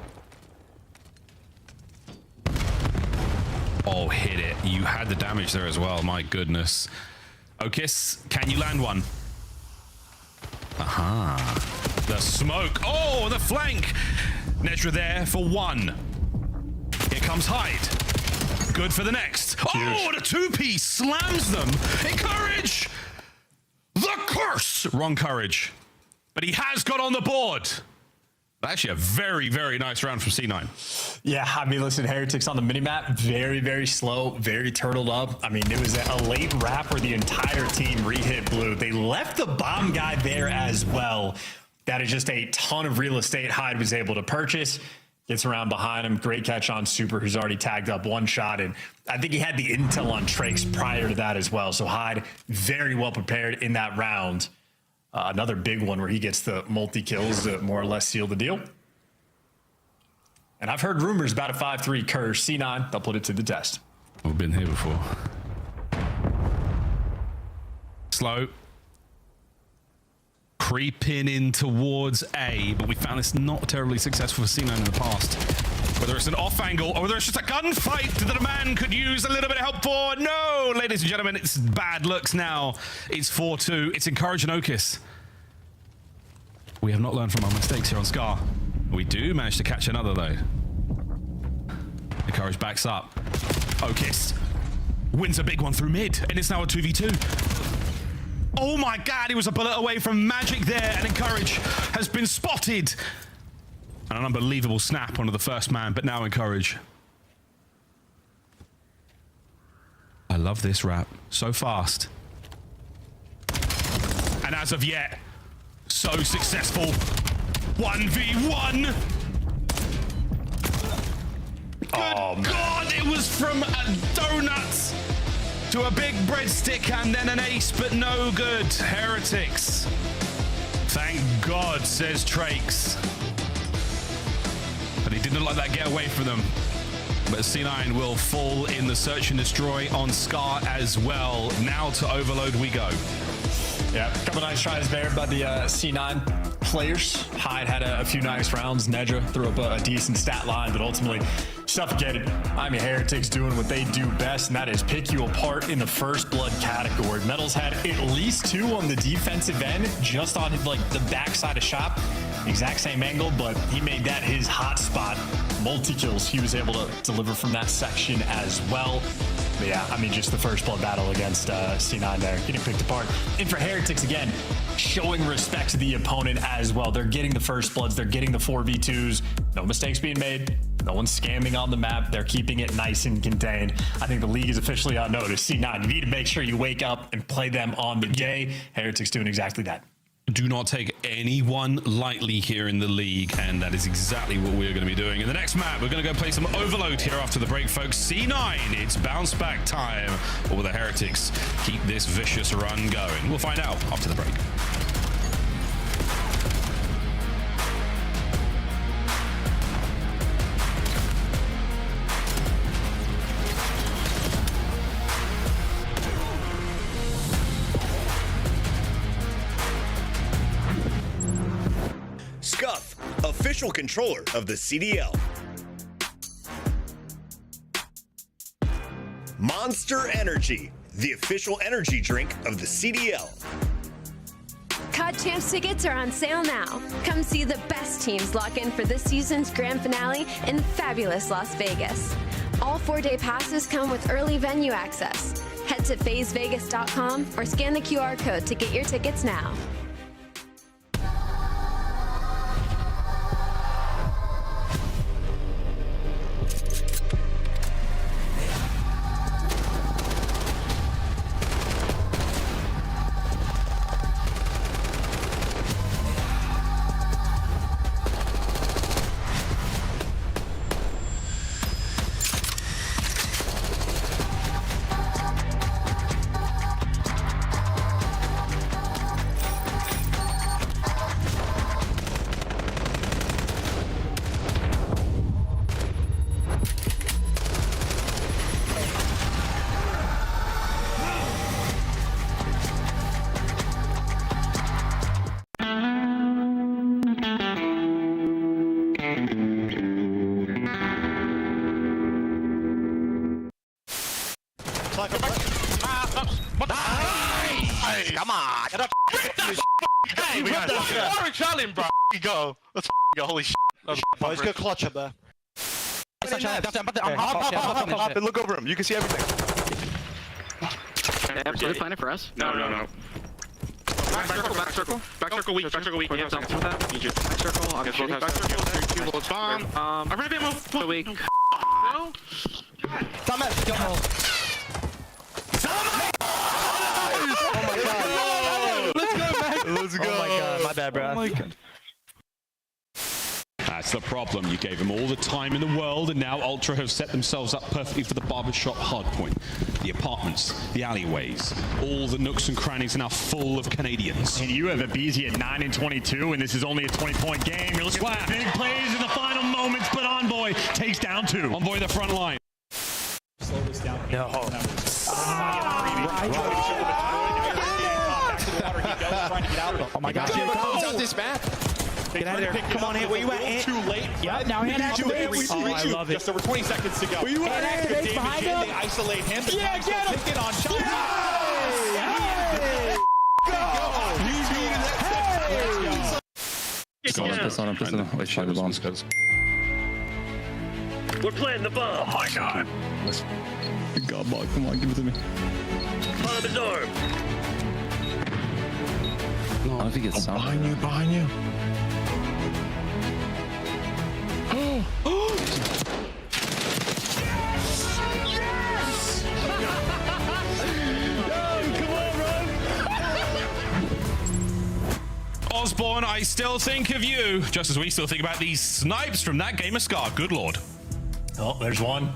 Oh, hit it. You had the damage there as well. My goodness. Okis, can you land one? Aha. The smoke. Oh, the flank. Nedra there for 1. Here comes Hyde. Good for the next. Oh, the 2-piece slams them. Encourage. The curse. Wrong Courage. But he has got on the board. Actually, a very, very nice round from C9. Yeah, I mean, listen, Heretics on the minimap, very, very slow, very turtled up. I mean, it was a late wrap where the entire team re-hit blue. They left the bomb guy there as well. That is just a ton of real estate Hyde was able to purchase. Gets around behind him. Great catch on Super, who's already tagged up 1 shot. And I think he had the intel on Trakes prior to that as well. So Hyde, very well prepared in that round. Another big one where he gets the multi-kills to more or less seal the deal. And I've heard rumors about a 5-3 curse. C9, they'll put it to the test. We've been here before. Slow. Creeping in towards A, but we found this not terribly successful for C9 in the past. Whether it's an off angle or whether it's just a gunfight that a man could use a little bit of help for. No, ladies and gentlemen, it's bad looks now. It's 4-2. It's Encourage and Okis. We have not learned from our mistakes here on Scar. We do manage to catch another though. Encourage backs up. Okis wins a big one through mid, and it's now a 2v2. Oh my God, he was a bullet away from Magic there, and Encourage has been spotted. And an unbelievable snap onto the first man, but now Encourage. I love this rap. So fast. And as of yet, so successful. 1v1. Good God, it was from a donut to a big breadstick and then an ace, but no good. Heretics. Thank God, says Trakes. But he didn't let that get away from them. But C9 will fall in the search and destroy on Scar as well. Now to Overload we go. Yeah, a couple nice tries there by the C9 players. Hyde had a few nice rounds. Nedra threw up a decent stat line, but ultimately suffocated. I mean, Heretics doing what they do best, and that is pick you apart in the first blood category. Metals had at least 2 on the defensive end, just on like the backside of shop. Exact same angle, but he made that his hot spot. Multi-kills he was able to deliver from that section as well. But yeah, I mean, just the first blood battle against C9 there, getting picked apart. And for Heretics, again, showing respect to the opponent as well. They're getting the first bloods, they're getting the 4v2s. No mistakes being made. No one's scamming on the map. They're keeping it nice and contained. I think the league is officially on notice. C9, you need to make sure you wake up and play them on the day. Heretics doing exactly that. Do not take anyone lightly here in the league, and that is exactly what we're going to be doing. In the next map, we're going to go play some Overload here after the break, folks. C9, it's bounce back time. Or will the Heretics keep this vicious run going? We'll find out after the break. Scuff, official controller of the CDL. Monster Energy, the official energy drink of the CDL. COD Champs tickets are on sale now. Come see the best teams lock in for this season's grand finale in fabulous Las Vegas. All 4-day passes come with early venue access. Head to FazeVegas.com or scan the QR code to get your tickets now. Nice! Come on! Get up! Hey, we got the orange shot in, bro. Go. Let's go. Holy shit. Let's go clutch up there. Hop and look over him. You can see everything. Absolutely planning for us. No. Back circle, weak. Back circle, weak. Yeah, back circle, obviously. Back circle, loads bomb. I ran a move. Weak. No? Stop it. Let's go, man. Let's go. Oh my god, my bad, bro. Oh my god. That's the problem. You gave them all the time in the world, and now Ultra have set themselves up perfectly for the barbershop hardpoint. The apartments, the alleyways, all the nooks and crannies are now full of Canadians. And you have a BZ at 9 and 22, and this is only a 20-point game. You're looking at big plays in the final moments, but Envoy takes down 2. Envoy the front line. Slow this down. No. Oh my gosh, here comes out this map. Get out of there. Come on, Ant. Where you at, Ant? Too late. Yep, now Ant activate. I love it. Just over 20 seconds to go. Where you at, Ant? Activate behind him. They isolate him. Yeah, get him. Pick it on shot. We're planting the bomb. Oh my god. God, ball. Come on, give it to me. Bomb is armed. No, I don't think it's behind you, behind you. Osborne, I still think of you, just as we still think about these snipes from that game of Scar. Good lord. Oh, there's one.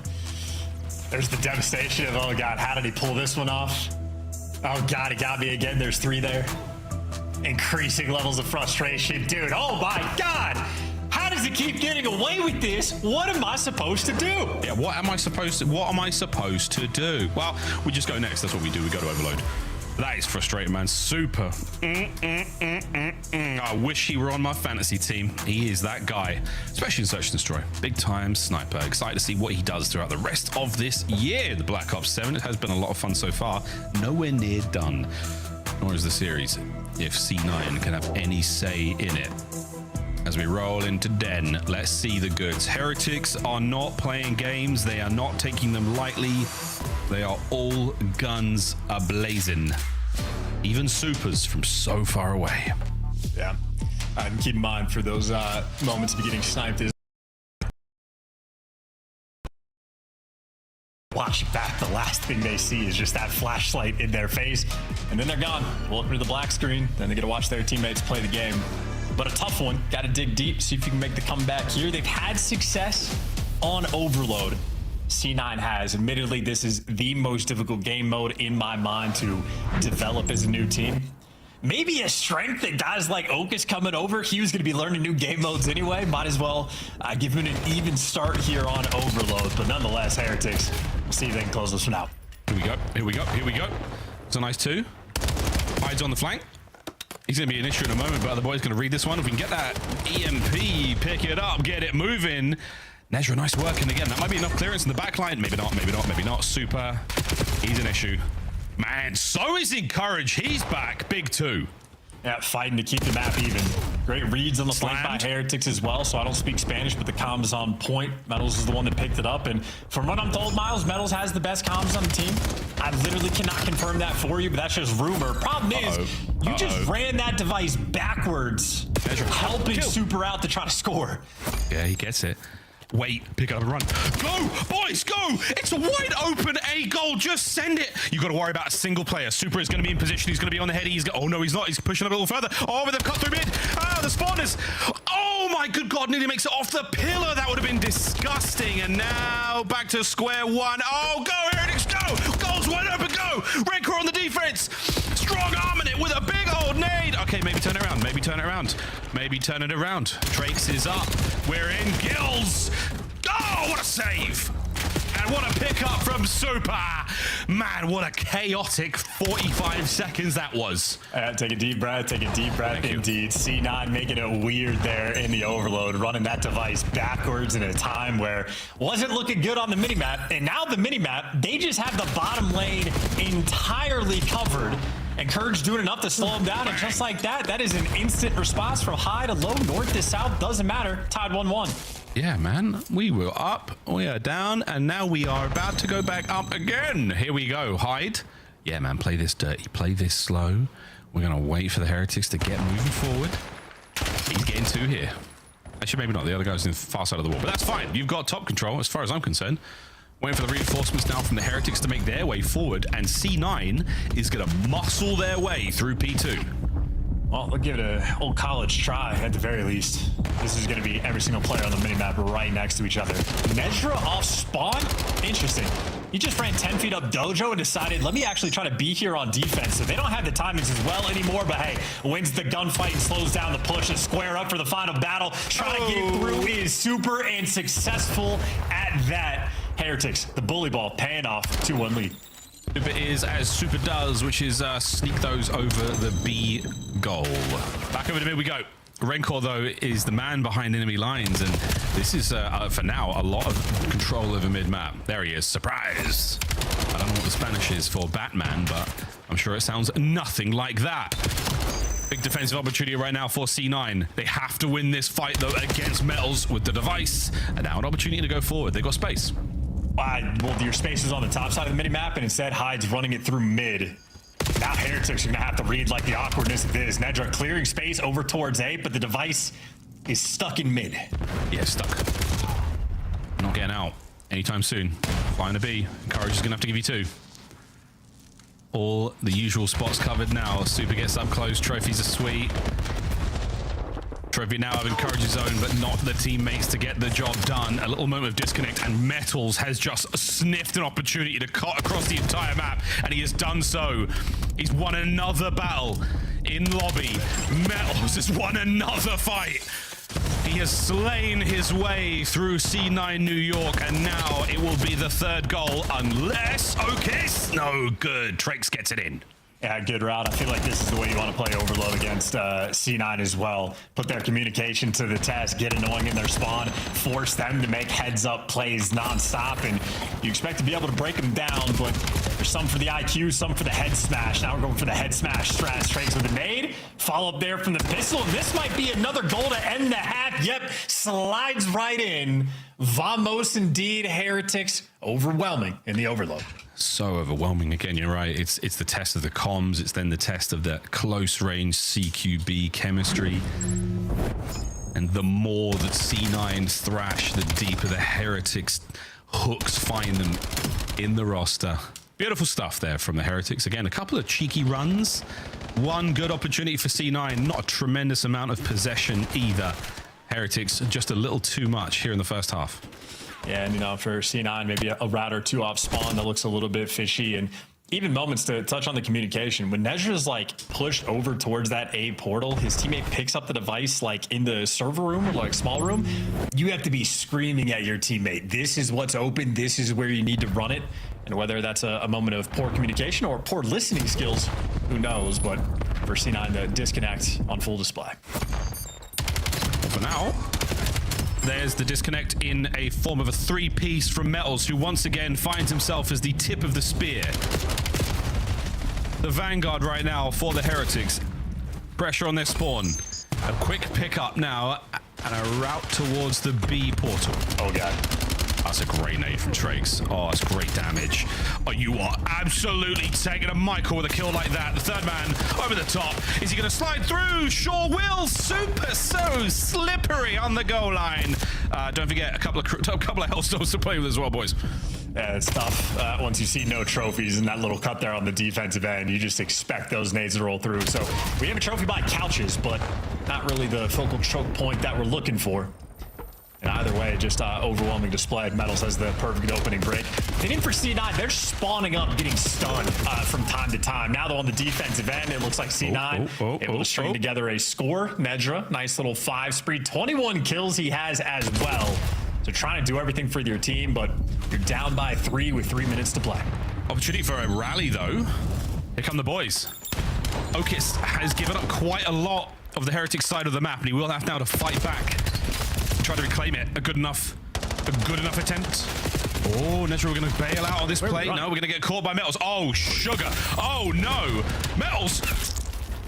There's the devastation of, oh god, how did he pull this one off? Oh god, he got me again. There's 3 there. Increasing levels of frustration. Dude, oh my god! How does he keep getting away with this? What am I supposed to do? Yeah, what am I supposed to do? Well, we just go next. That's what we do. We go to overload. That is frustrating, man. Super. I wish he were on my fantasy team. He is that guy, especially in Search and Destroy. Big time sniper. Excited to see what he does throughout the rest of this year. The Black Ops 7. It has been a lot of fun so far. Nowhere near done. Nor is the series, if C9 can have any say in it. As we roll into Den, let's see the goods. Heretics are not playing games. They are not taking them lightly. They are all guns a-blazing. Even supers from so far away. Yeah. And keep in mind, for those moments of getting sniped, is watching back, the last thing they see is just that flashlight in their face, and then they're gone. Welcome to the black screen. Then they get to watch their teammates play the game. But a tough one. Got to dig deep, see if you can make the comeback here. They've had success on Overload. C9 has. Admittedly, this is the most difficult game mode in my mind to develop as a new team. Maybe a strength that guys like Okus coming over. He was going to be learning new game modes anyway. Might as well give him an even start here on Overload. But nonetheless, Heretics, we'll see if they can close this one out. Here we go. Here we go. Here we go. It's a nice 2. Hides on the flank. He's going to be an issue in a moment, but the boy's going to read this one. If we can get that EMP, pick it up, get it moving. Nezra, nice work. And again, that might be enough clearance in the back line. Maybe not, maybe not, maybe not. Super. He's an issue. Man, so is Encourage. He's back. Big 2. Yeah, fighting to keep the map even. Great reads on the flank by Heretics as well, so I don't speak Spanish, but the comms is on point. Metals is the one that picked it up, and from what I'm told, Miles, Metals has the best comms on the team. I literally cannot confirm that for you, but that's just rumor. Problem is, you just ran that device backwards, helping Super out to try to score. Yeah, he gets it. Wait, pick it up and run. Go, boys, go! It's a wide open A goal. Just send it. You got to worry about a single player. Super is going to be in position. He's going to be on the head. Oh no, he's not. He's pushing a little further. Oh, but they've cut through mid. Ah, the spawners. Oh my good God! Nearly makes it off the pillar. That would have been disgusting. And now back to square one. Oh, go Heretics, go! Goals wide open. Go! Red Core on the defense. Strong arming it with a big old nade. Okay, maybe turn it around. Maybe turn it around. Maybe turn it around. Traix is up. We're in Gills. Oh, what a save! And what a pickup from Super! Man, what a chaotic 45 seconds that was. Take a deep breath, take a deep breath. Indeed. C9 making it weird there in the overload, running that device backwards in a time where wasn't looking good on the minimap. And now the minimap, they just have the bottom lane entirely covered. And Courage doing enough to slow him down, and just like that, that is an instant response from high to low, north to south, doesn't matter. Tied 1-1. Yeah, man, we were up, we are down, and now we are about to go back up again. Here we go, hide. Yeah, man, play this dirty, play this slow. We're gonna wait for the Heretics to get moving forward. He's getting 2 here. Actually, maybe not, the other guy's in the far side of the wall, but that's fine. You've got top control as far as I'm concerned. Waiting for the reinforcements now from the Heretics to make their way forward, and C9 is going to muscle their way through P2. Well, we'll give it an old college try at the very least. This is going to be every single player on the minimap right next to each other. Nedra off spawn? Interesting. He just ran 10 feet up Dojo and decided, let me actually try to be here on defense. So they don't have the timings as well anymore, but hey, wins the gunfight and slows down the push and square up for the final battle. Trying to get through is super and successful at that. Heretics, the bully ball, paying off 2-1 lead. Super is as Super does, which is sneak those over the B goal. Back over to mid we go. Rencor, though, is the man behind enemy lines, and this is, for now, a lot of control over mid-map. There he is. Surprise! I don't know what the Spanish is for Batman, but I'm sure it sounds nothing like that. Big defensive opportunity right now for C9. They have to win this fight, though, against Metals with the device. And now an opportunity to go forward. They've got space. Well, your space is on the top side of the minimap, and instead Hyde's running it through mid. Now Heretics are going to have to read like the awkwardness of this. Nedra clearing space over towards A, but the device is stuck in mid. Yeah, stuck. Not getting out anytime soon. Flying to B. Courage is going to have to give you 2. All the usual spots covered now. Super gets up close. Trophies are sweet. Trophy now having Courage's own, but not the teammates to get the job done. A little moment of disconnect, and Metals has just sniffed an opportunity to cut across the entire map, and he has done so. He's won another battle in lobby. Metals has won another fight. He has slain his way through C9 New York, and now it will be the 3rd goal, unless Okis. No good. Trex gets it in. Yeah, good route. I feel like this is the way you want to play Overload against C9 as well. Put their communication to the test, get annoying in their spawn, force them to make heads-up plays nonstop, and you expect to be able to break them down, but there's some for the IQ, some for the head smash. Now we're going for the head smash. Strat trades with a nade, follow up there from the pistol, and this might be another goal to end the half. Yep, slides right in. Vamos indeed. Heretics overwhelming in the Overload. So overwhelming again. You're right. It's the test of the comms. It's then the test of the close range CQB chemistry. And the more that C9 thrash, the deeper the Heretics hooks find them in the roster. Beautiful stuff there from the Heretics. Again, a couple of cheeky runs. One good opportunity for C9. Not a tremendous amount of possession either. Heretics just a little too much here in the first half. Yeah, and for C9, maybe a route or 2 off spawn that looks a little bit fishy, and even moments to touch on the communication. When Nezra's pushed over towards that A portal, his teammate picks up the device in the server room or small room. You have to be screaming at your teammate, this is what's open, this is where you need to run it. And whether that's a moment of poor communication or poor listening skills, who knows? But for C9, the disconnect on full display. For now, there's the disconnect in a form of a 3-piece from Metals, who once again finds himself as the tip of the spear. The vanguard right now for the Heretics. Pressure on their spawn. A quick pickup now, and a route towards the B portal. Oh, God. That's a great nade from Trakes. Oh, that's great damage. Oh, you are absolutely taking a Michael with a kill like that. The 3rd man over the top. Is he going to slide through? Sure will. Super so slippery on the goal line. Don't forget a couple of Hellstones to play with as well, boys. Yeah, it's tough. Once you see no trophies and that little cut there on the defensive end, you just expect those nades to roll through. So we have a trophy by couches, but not really the focal choke point that we're looking for. And either way, just overwhelming display. Metals has the perfect opening break. Hitting for C9, they're spawning up, getting stunned from time to time. Now, though, on the defensive end, it looks like C9 able to string together a score. Nedra, nice little 5 spree. 21 kills he has as well. So trying to do everything for your team, but you're down by 3 with 3 minutes to play. Opportunity for a rally, though. Here come the boys. Okis has given up quite a lot of the Heretic side of the map, and he will have now to fight back. Try to reclaim it. A good enough attempt. Oh, Nedra, we're going to bail out on this play. No, we're going to get caught by Metals. Oh, sugar. Oh, no. Metals.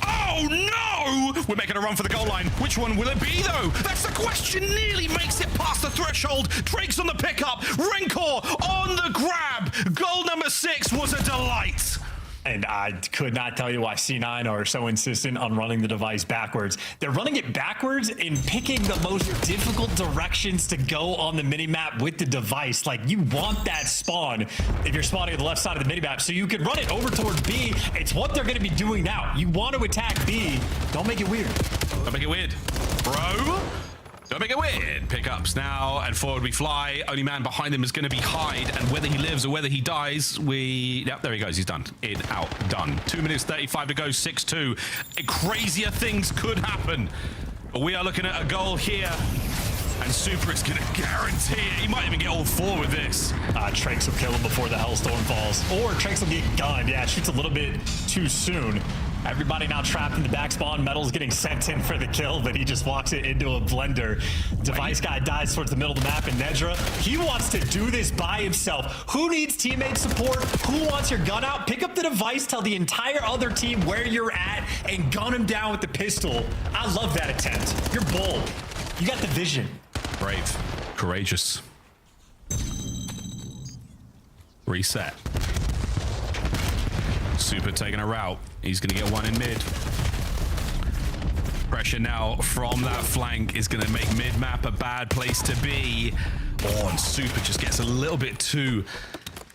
Oh, no. We're making a run for the goal line. Which one will it be, though? That's the question. Nearly makes it past the threshold. Drake's on the pickup. Rencor on the grab. Goal number 6 was a delight. And I could not tell you why C9 are so insistent on running the device backwards. They're running it backwards and picking the most difficult directions to go on the minimap with the device. Like, you want that spawn if you're spawning at the left side of the minimap, so you can run it over towards B. It's what they're going to be doing now. You want to attack B. Don't make it weird. Don't make it weird, bro. Don't make it weird. Pickups now, and forward we fly. Only man behind him is going to be Hyde, and whether he lives or whether he dies, yep, there he goes. He's done. In, out, done. 2 minutes 35 to go, 6-2. Crazier things could happen. But we are looking at a goal here, and Super is going to guarantee it. He might even get all 4 with this. Tranks will kill him before the Hellstorm falls. Or Tranks will get gunned. Yeah, shoots a little bit too soon. Everybody now trapped in the back spawn. Metal's getting sent in for the kill, but he just walks it into a blender. Device guy dies towards the middle of the map, and Nedra, he wants to do this by himself. Who needs teammate support? Who wants your gun out? Pick up the device, tell the entire other team where you're at, and gun him down with the pistol. I love that attempt. You're bold. You got the vision. Brave. Courageous. Reset. Super taking a route. He's going to get one in mid. Pressure now from that flank is going to make mid-map a bad place to be. Oh, and Super just gets a little bit too,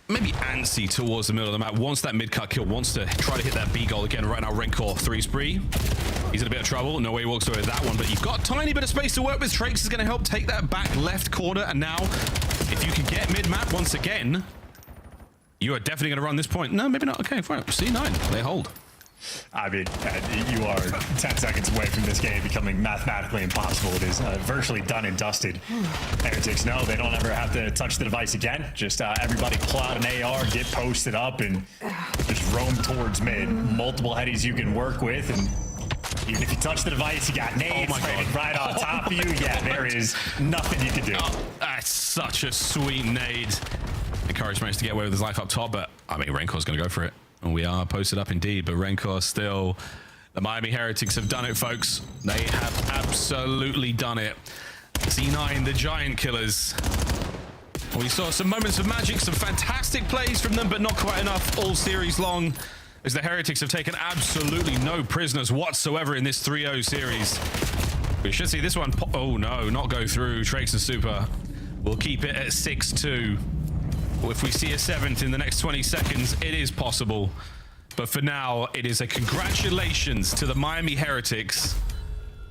maybe antsy towards the middle of the map. Wants that mid-cut kill, wants to try to hit that B goal again. Right now, Renkor 3 spree. He's in a bit of trouble. No way he walks away with that one, but you've got a tiny bit of space to work with. Tranks is going to help take that back left corner. And now, if you can get mid-map once again, you are definitely going to run this point. No, maybe not. Okay, fine. C9, they hold. I mean, you are 10 seconds away from this game becoming mathematically impossible. It is virtually done and dusted. Heretics know they don't ever have to touch the device again. Just everybody pull out an AR, get posted up, and just roam towards mid. Multiple headies you can work with, and even if you touch the device, you got nades right on top of you. Yeah, there is nothing you can do. Oh, that's such a sweet nade. Encourage managed to get away with his life up top, but I mean, Renkor's going to go for it. And we are posted up indeed, but Renkor still... The Miami Heretics have done it, folks. They have absolutely done it. C9, the Giant Killers. We saw some moments of magic, some fantastic plays from them, but not quite enough all series long, as the Heretics have taken absolutely no prisoners whatsoever in this 3-0 series. We should see this one... Oh, no, not go through. Tranks and Super will keep it at 6-2. If we see a 7th in the next 20 seconds, it is possible. But for now, it is a congratulations to the Miami Heretics.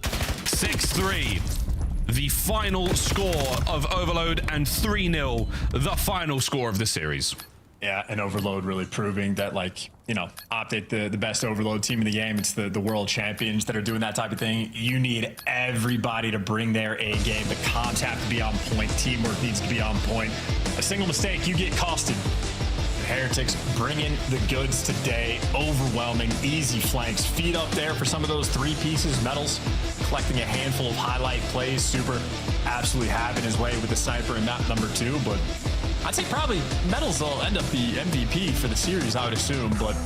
6-3, the final score of Overload, and 3-0, the final score of the series. Yeah, and Overload really proving that, like, you know, Optic, the best Overload team in the game. It's the world champions that are doing that type of thing. You need everybody to bring their A game. The comms have to be on point. Teamwork needs to be on point. A single mistake, you get costed. The Heretics bringing the goods today. Overwhelming, easy flanks. Feet up there for some of those 3 pieces. Metals collecting a handful of highlight plays. Super absolutely having his way with the sniper in map number 2, but I'd say probably Metals will end up the MVP for the series, I would assume, but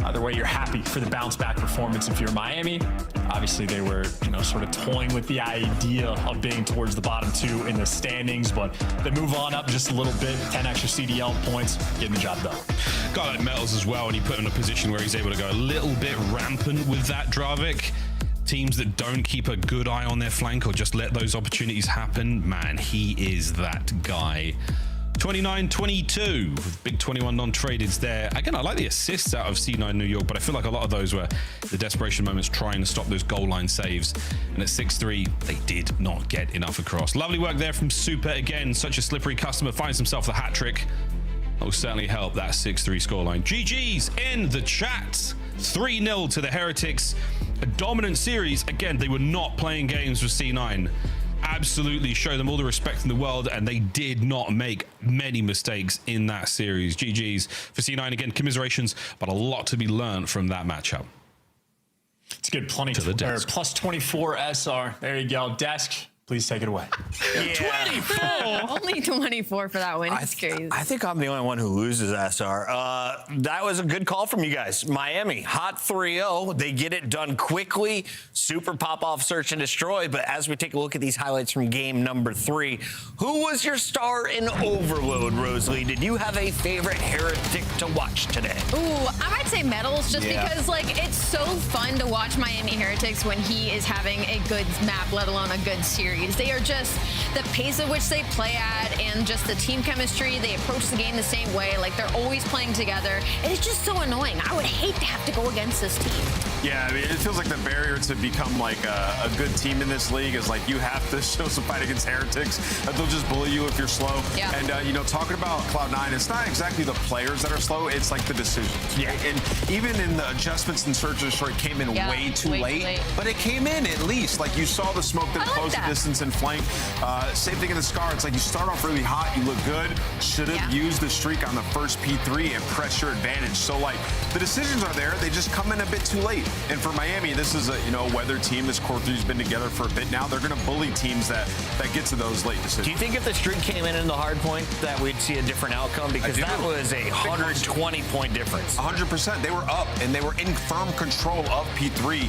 either way, you're happy for the bounce back performance if you're Miami. Obviously, they were, you know, sort of toying with the idea of being towards the bottom 2 in the standings, but they move on up just a little bit, 10 extra CDL points, getting the job done. Guy like Metals as well, and he put him in a position where he's able to go a little bit rampant with that Dravik. Teams that don't keep a good eye on their flank or just let those opportunities happen, man, he is that guy. 29-22 with big 21 non-tradeds there. Again, I like the assists out of C9 New York, but I feel like a lot of those were the desperation moments trying to stop those goal line saves. And at 6-3, they did not get enough across. Lovely work there from Super. Again, such a slippery customer, finds himself the hat trick. That will certainly help that 6-3 scoreline. GG's in the chat. 3-0 to the Heretics. A dominant series. Again, they were not playing games with C9. Absolutely show them all the respect in the world, and they did not make many mistakes in that series. GG's for C9. Again, commiserations, but a lot to be learned from that matchup. It's good. Plenty to the desk. Plus 24 SR. There you go. Desk. Please take it away. Yeah. Only 24 for that win. It's crazy. I think I'm the only one who loses, SR. That was a good call from you guys. Miami, hot 3-0. They get it done quickly. Super pop-off search and destroy. But as we take a look at these highlights from game number 3, who was your star in Overload, Rosalie? Did you have a favorite heretic to watch today? Ooh, I might say Metals, just because like it's so fun to watch Miami Heretics when he is having a good map, let alone a good series. They are just the pace at which they play at and just the team chemistry. They approach the game the same way. Like they're always playing together. It is just so annoying. I would hate to have to go against this team. Yeah, I mean, it feels like the barrier to become like a good team in this league is like you have to show some fight against heretics. They'll just bully you if you're slow. Yeah. And, you know, talking about Cloud9, it's not exactly the players that are slow, it's like the decisions. Yeah. And even in the adjustments in Search and Destroy, it came in way too late. But it came in at least. Like you saw the smoke that closed the distance and flank. Same thing in the Scar. It's like you start off really hot, you look good. Should have used the streak on the first P3 and press your advantage. So, like, the decisions are there. They just come in a bit too late. And for Miami, this is a, you know, weather team. This core 3's been together for a bit now. They're going to bully teams that get to those late decisions. Do you think if the streak came in the hard point that we'd see a different outcome? Because that was a 120-point difference. 100%. They were up, and they were in firm control of P3.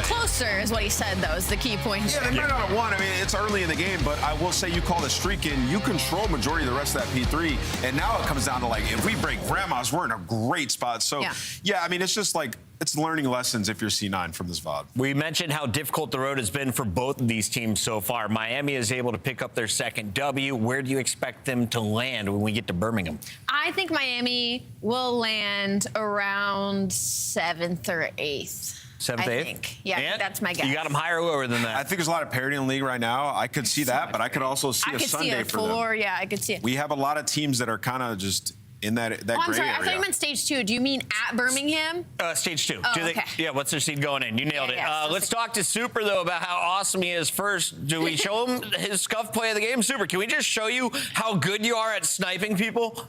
Closer is what he said, though, is the key point. Yeah, they might not have won. I mean, it's early in the game, but I will say you call the streak in, you control majority of the rest of that P3, and now it comes down to, like, if we break grandmas, we're in a great spot. So, yeah, I mean, it's just like, it's learning lessons if you're C9 from this VOD. We mentioned how difficult the road has been for both of these teams so far. Miami is able to pick up their second W. Where do you expect them to land when we get to Birmingham? I think Miami will land around 7th or 8th. 7th, 8th? I think. Yeah, And that's my guess. You got them higher or lower than that? I think there's a lot of parity in the league right now. I could see that, but I could also see a Sunday for them. I could see it. We have a lot of teams that are kind of just in that I'm gray sorry, area. I thought you meant stage 2. Do you mean at Birmingham? Stage 2. Oh, Do they, okay. Yeah, what's their seed going in? You nailed it. Let's talk to Super, though, about how awesome he is first. Do we show him his scuff play of the game? Super, can we just show you how good you are at sniping people?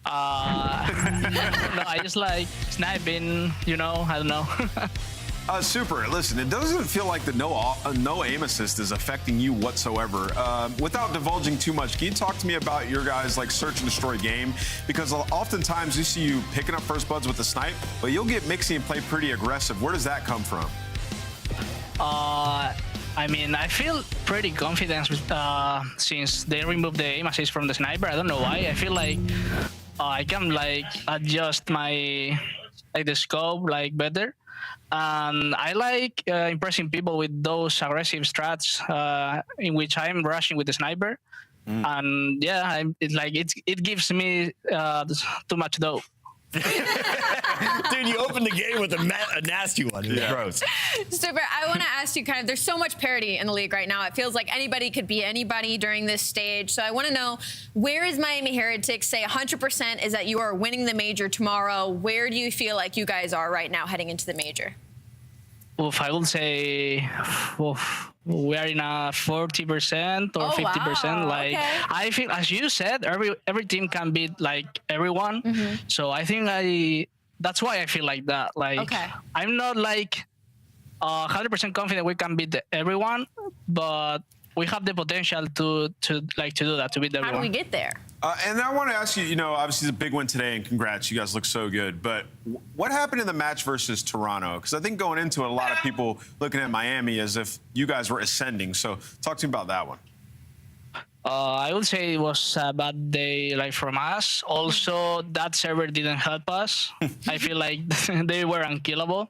No, I just like sniping, you know, I don't know. Super. Listen, it doesn't feel like the no aim assist is affecting you whatsoever. Without divulging too much, can you talk to me about your guys' like search and destroy game? Because oftentimes we see you picking up first bloods with the snipe, but you'll get mixy and play pretty aggressive. Where does that come from? I mean, I feel pretty confident since they removed the aim assist from the sniper. I don't know why. I feel like I can like adjust my the scope like better. And I like impressing people with those aggressive strats in which I'm rushing with the sniper. And yeah, it gives me too much dough. Dude, you opened the game with a nasty one. Yeah. Gross. Super, I want to ask you kind of, there's so much parity in the league right now. It feels like anybody could be anybody during this stage. So I want to know, where is Miami Heretics say 100% is that you are winning the major tomorrow? Where do you feel like you guys are right now heading into the major? Oof, I would say we are in a 40% or 50%. Wow. Like I feel, as you said, every team can beat like everyone. So I think that's why I feel like that. Like I'm not like 100% confident we can beat everyone, but we have the potential to do that, to beat everyone. How do we get there? And I want to ask you, you know, obviously it's a big win today, and congrats, you guys look so good. But what happened in the match versus Toronto? Because I think going into it, a lot of people looking at Miami as if you guys were ascending. So talk to me about that one. I would say it was a bad day, like from us. Also, that server didn't help us. I feel like they were unkillable.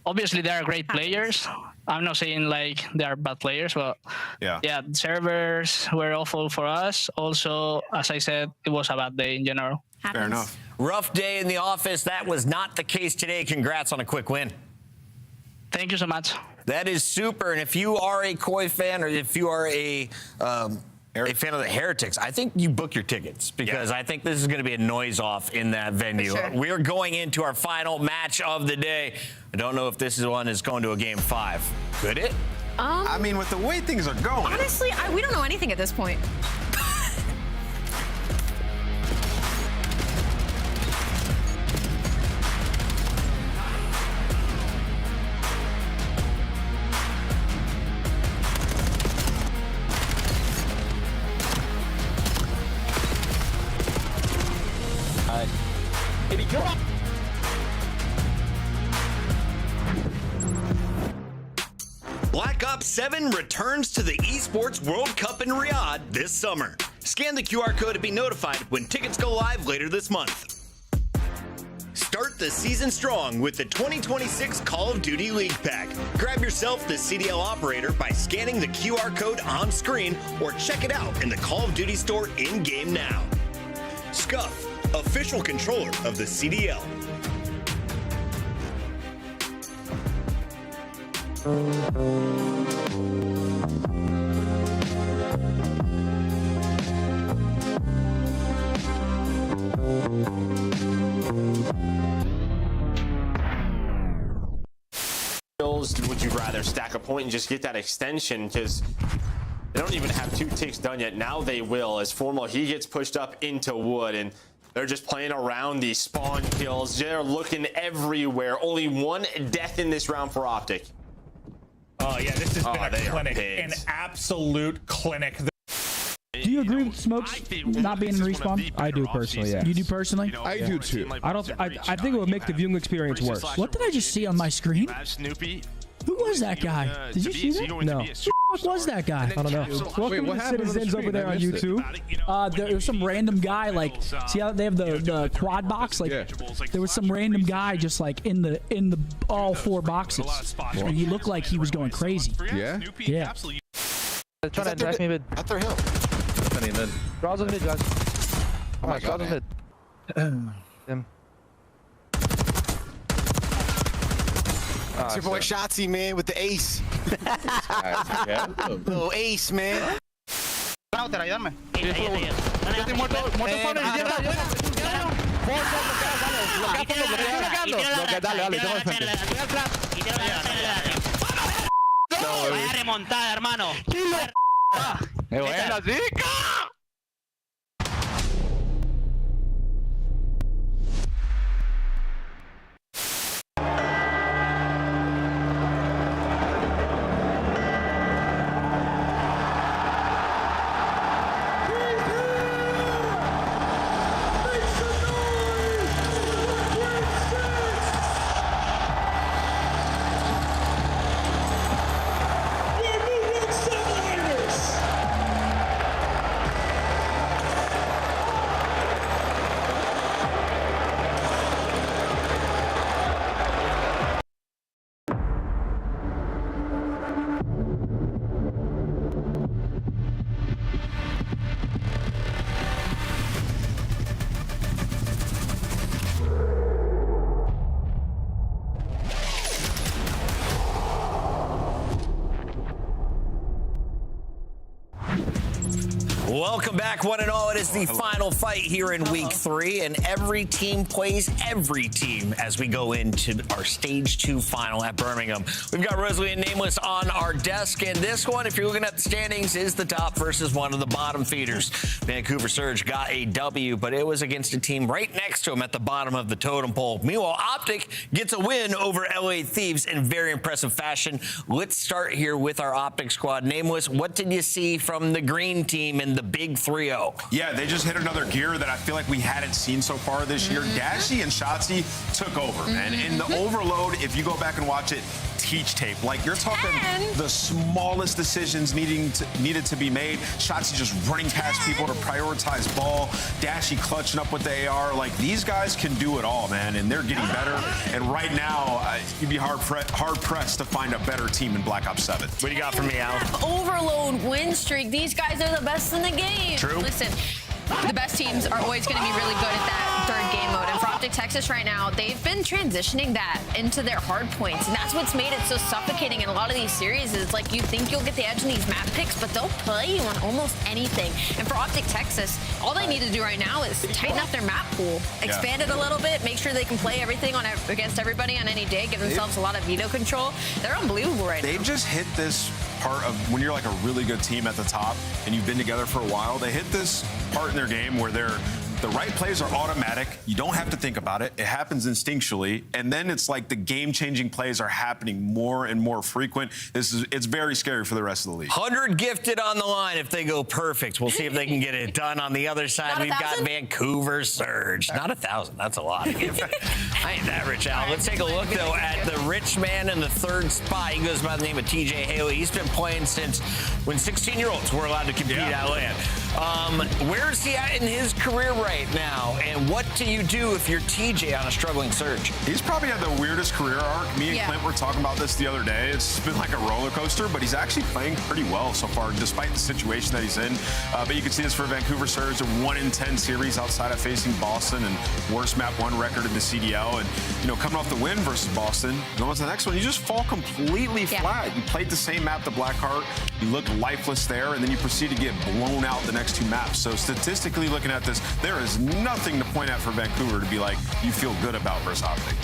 Obviously, they are great players. I'm not saying like they are bad players, but yeah, servers were awful for us. Also, as I said, it was a bad day in general. Fair enough. Rough day in the office. That was not the case today. Congrats on a quick win. Thank you so much. That is super. And if you are a Koi fan, or if you are a fan of the Heretics, I think you book your tickets, because I think this is going to be a noise off in that venue. For sure. We're going into our final match of the day. I don't know if this one is going to a game 5. Could it? I mean, with the way things are going. Honestly, we don't know anything at this point. Black Ops 7 returns to the Esports World Cup in Riyadh this summer. Scan the QR code to be notified when tickets go live later this month. Start the season strong with the 2026 Call of Duty League Pack. Grab yourself the CDL operator by scanning the QR code on screen or check it out in the Call of Duty store in-game now. Scuff, official controller of the CDL. Would you rather stack a point and just get that extension? Because they don't even have 2 ticks done yet. Now they will, as Formal, he gets pushed up into wood, and they're just playing around these spawn kills. They're looking everywhere. Only 1 death in this round for Optic. Oh yeah, this has been a clinic, an absolute clinic. Do you agree with Smokes not being in respawn? I do personally, yeah. You do personally? I do too. I think it would make the viewing experience worse. What did I just see on my screen? Who was that guy? Did you see that? No. Who the fuck was that guy? I don't know. Welcome to the citizens over there on YouTube. There was some random guy, like, see how they have the quad box? Like, there was some random guy just like in the all 4 boxes, and he looked like he was going crazy. Yeah. Yeah. They're trying to attack me mid. At their hill. Mid. Draws on mid, guys. Oh my god. Mid. Them. It's your boy Shotzi, man, with the ace. Little ace, man. Router, ayúdame. Vaya remontada, hermano. ¡Qué buena, chica! Welcome back, one and all. It is the final fight here in week 3, and every team plays every team as we go into our stage 2 final at Birmingham. We've got Rosalie and Nameless on our desk, and this one, if you're looking at the standings, is the top versus one of the bottom feeders. Vancouver Surge got a W, but it was against a team right next to him at the bottom of the totem pole. Meanwhile, Optic gets a win over LA Thieves in very impressive fashion. Let's start here with our Optic squad. Nameless, what did you see from the green team in the big 3-0? Yeah, they just hit another gear that I feel like we hadn't seen so far this year. Dashy and Shotzi took over, man. In the overload, if you go back and watch it, teach tape. Like, you're talking the smallest decisions needed to be made. Shotzi just running past people to prioritize ball. Dashy clutching up with the AR. Like, these guys can do it all, man, and they're getting better. And right now, you'd be hard-pressed to find a better team in Black Ops 7. What do you got for me, Al? Overload win streak. These guys are the best in the game. True. Listen, the best teams are always going to be really good at that third game mode. And for Optic Texas right now, they've been transitioning that into their hard points. And that's what's made it so suffocating in a lot of these series. Is like you think you'll get the edge in these map picks, but they'll play you on almost anything. And for Optic Texas, all they need to do right now is tighten up their map pool, expand it a little bit, make sure they can play everything on against everybody on any day, give themselves a lot of veto control. They're unbelievable right now. They've just hit this part of when you're like a really good team at the top and you've been together for a while. They hit this part in their game where they're the right plays are automatic. You don't have to think about it. It happens instinctually. And then it's like the game-changing plays are happening more and more frequent. It's very scary for the rest of the league. 100 gifted on the line if they go perfect. We'll see if they can get it done. On the other side, we've got Vancouver Surge. Not 1,000. That's a lot of gift. I ain't that rich, Al. Let's take a look, though, at the rich man in the third spot. He goes by the name of TJ Haley. He's been playing since when 16-year-olds were allowed to compete at LAN. Where's he at in his career right now? And what do you do if you're TJ on a struggling Surge? He's probably had the weirdest career arc. Me and Clint were talking about this the other day. It's been like a roller coaster, but he's actually playing pretty well so far, despite the situation that he's in. But you can see this for Vancouver Surge, a 1-in-10 series outside of facing Boston and worst map 1 record in the CDL. And, you know, coming off the win versus Boston, going to the next one, you just fall completely flat. You played the same map, the Blackheart. You look lifeless there, and then you proceed to get blown out the next 2 maps. So statistically looking at this, there is nothing to point at for Vancouver to be like, you feel good about versus Optic.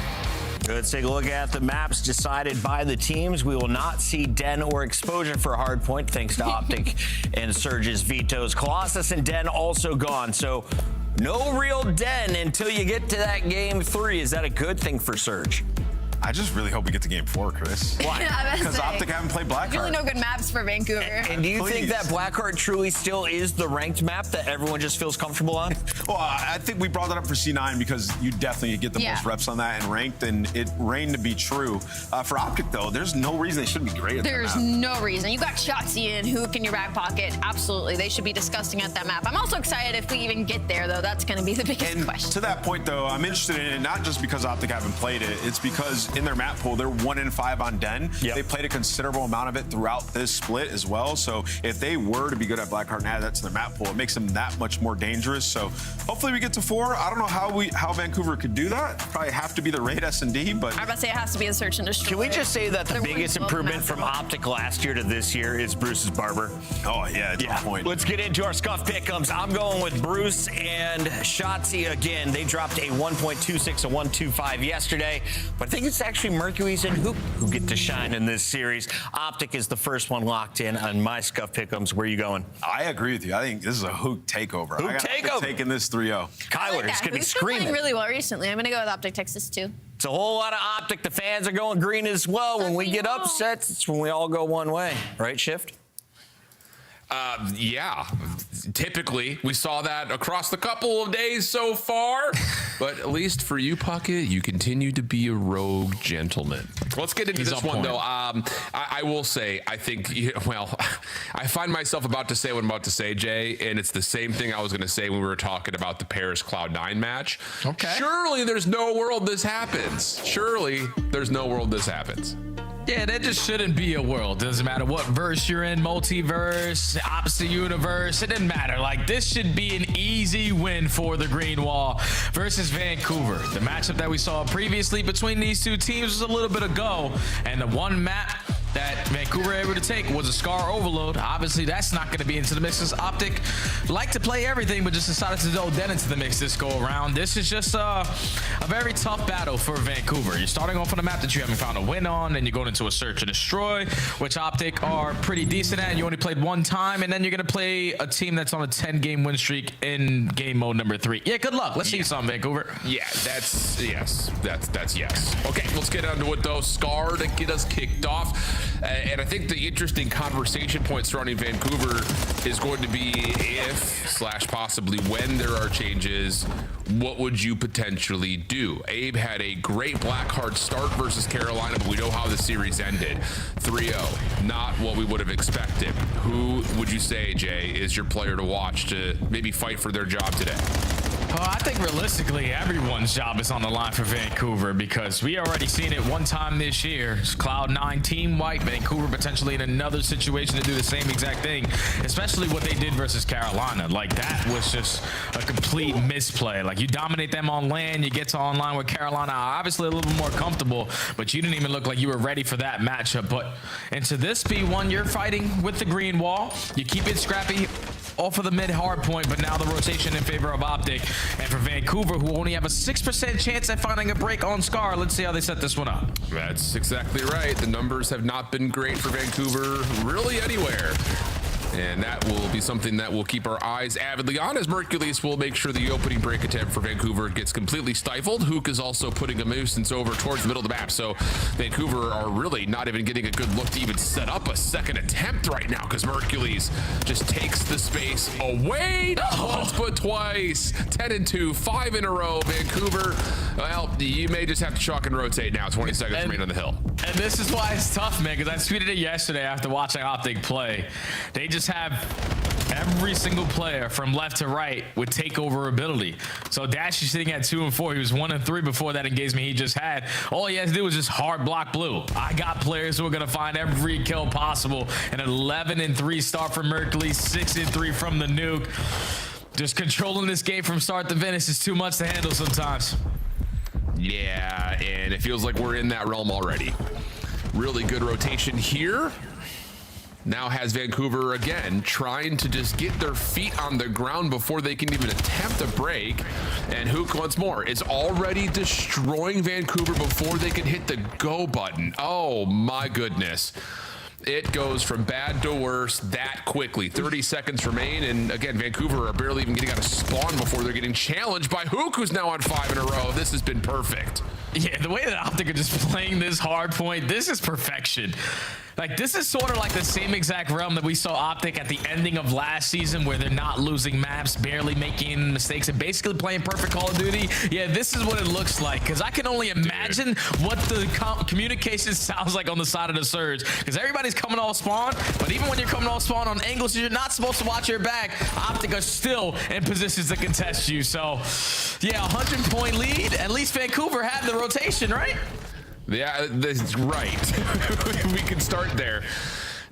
Let's take a look at the maps decided by the teams. We will not see Den or Exposure for Hardpoint, thanks to Optic and Surge's vetoes. Colossus and Den also gone, so no real Den until you get to that game 3. Is that a good thing for Surge? I just really hope we get to game 4, Chris. Why? Because Optic haven't played Blackheart. Really no good maps for Vancouver. And do you think that Blackheart truly still is the ranked map that everyone just feels comfortable on? Well, I think we brought that up for C9 because you definitely get the most reps on that and ranked, and it reigned to be true. For Optic, though, there's no reason they shouldn't be great at There's that map. no reason. You got Shotzi and Hook in your back pocket. Absolutely. They should be disgusting at that map. I'm also excited if we even get there, though. That's going to be the biggest question. To that point, though, I'm interested in it not just because Optic haven't played it. It's because in their map pool, they're 1-in-5 on Den. They played a considerable amount of it throughout this split as well. So if they were to be good at Blackheart and add that to their map pool, it makes them that much more dangerous. So hopefully we get to 4. I don't know how Vancouver could do that. Probably have to be the raid S&D, but I'm about to say it has to be a search and destroy. Can we just say that the biggest improvement from Optic last year to this year is Bruce's barber? Oh, yeah, it's on point. Let's get into our scuff pick'ems. I'm going with Bruce and Shotzi again. They dropped a 1.26, a 1.25 yesterday, but I think it's actually Mercury's and Hoop who get to shine in this series. Optic is the first one locked in on my scuff pick'ems. Where are you going? I agree with you. I think this is a Hook takeover. Hook takeover. Taking this 3-0. Kyler is going to be screaming. Playing really well recently. I'm going to go with Optic Texas too. It's a whole lot of Optic. The fans are going green as well. When we get upsets, it's when we all go one way. Right, Shift? Yeah, typically we saw that across the couple of days so far, but at least for you, Puckett, you continue to be a rogue gentleman. Let's get into this one, though. I will say, I think, well, I find myself about to say what I'm about to say, Jay, and it's the same thing I was going to say when we were talking about the Paris Cloud9 match. Okay. Surely there's no world this happens. Surely there's no world this happens. Yeah, there just shouldn't be a world. Doesn't matter what verse you're in, multiverse, opposite universe, it doesn't matter. Like, this should be an easy win for the Green Wall versus Vancouver. The matchup that we saw previously between these two teams was a little bit ago, and the one map that Vancouver were able to take was a Scar Overload. Obviously, that's not going to be into the mix. Optic like to play everything, but just decided to throw Den into the mix this go around. This is just a very tough battle for Vancouver. You're starting off on a map that you haven't found a win on, and you're going into a search and destroy, which Optic are pretty decent at. You only played one time, and then you're going to play a team that's on a 10-game win streak in game mode number 3. Yeah, good luck. Let's see you some, Vancouver. Yeah, that's yes. That's yes. Okay, let's get onto it, though. Scar to get us kicked off. And I think the interesting conversation point surrounding Vancouver is going to be if/possibly when there are changes, what would you potentially do? Abe had a great Blackheart start versus Carolina, but we know how the series ended. 3-0, not what we would have expected. Who would you say, Jay, is your player to watch to maybe fight for their job today? I think realistically, everyone's job is on the line for Vancouver because we already seen it one time this year. It's Cloud9 team wipe. Vancouver potentially in another situation to do the same exact thing, especially what they did versus Carolina. Like, that was just a complete misplay. Like, you dominate them on land, you get to online with Carolina, obviously a little bit more comfortable, but you didn't even look like you were ready for that matchup. But into this P1, you're fighting with the Green Wall. You keep it scrappy off of the mid hard point, but now the rotation in favor of Optic. And for Vancouver, who only have a 6% chance at finding a break on Scar, let's see how they set this one up. That's exactly right. The numbers have not been great for Vancouver really anywhere. And that will be something that we'll keep our eyes avidly on, as Mercules will make sure the opening break attempt for Vancouver gets completely stifled. Hook is also putting a nuisance over towards the middle of the map, so Vancouver are really not even getting a good look to even set up a second attempt right now, because Mercules just takes the space away. Not once but twice. 10-2, 5 in a row. Vancouver, well, you may just have to chalk and rotate now. 20 seconds remain on the hill. And this is why it's tough, man, because I tweeted it yesterday after watching Optic play. They just have every single player from left to right with takeover ability. So Dash is sitting at 2 and 4. He was 1 and 3 before that engagement he just had. All he has to do is just hard block blue. I got players who are going to find every kill possible. An 11 and 3 start from Mercules, 6 and 3 from the nuke. Just controlling this game from start to finish is too much to handle sometimes. Yeah, and it feels like we're in that realm already. Really good rotation here. Now has Vancouver again trying to just get their feet on the ground before they can even attempt a break. And Hook once more is already destroying Vancouver before they can hit the go button. Oh my goodness. It goes from bad to worse that quickly. 30 seconds remain, and again, Vancouver are barely even getting out of spawn before they're getting challenged by Hook, who's now on 5 in a row. This has been perfect. Yeah, the way that Optic are just playing this hard point, this is perfection. Like, this is sort of like the same exact realm that we saw Optic at the ending of last season, where they're not losing maps, barely making mistakes, and basically playing perfect Call of Duty. Yeah, this is what it looks like, because I can only imagine what the communication sounds like on the side of the Surge, because everybody's coming off spawn, but even when you're coming off spawn on angles you're not supposed to watch your back, Optic are still in positions to contest you. So, yeah, 100-point lead. At least Vancouver had the rotation, right? Yeah, that's right. We can start there.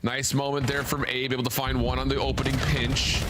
Nice moment there from Abe, able to find one on the opening pinch.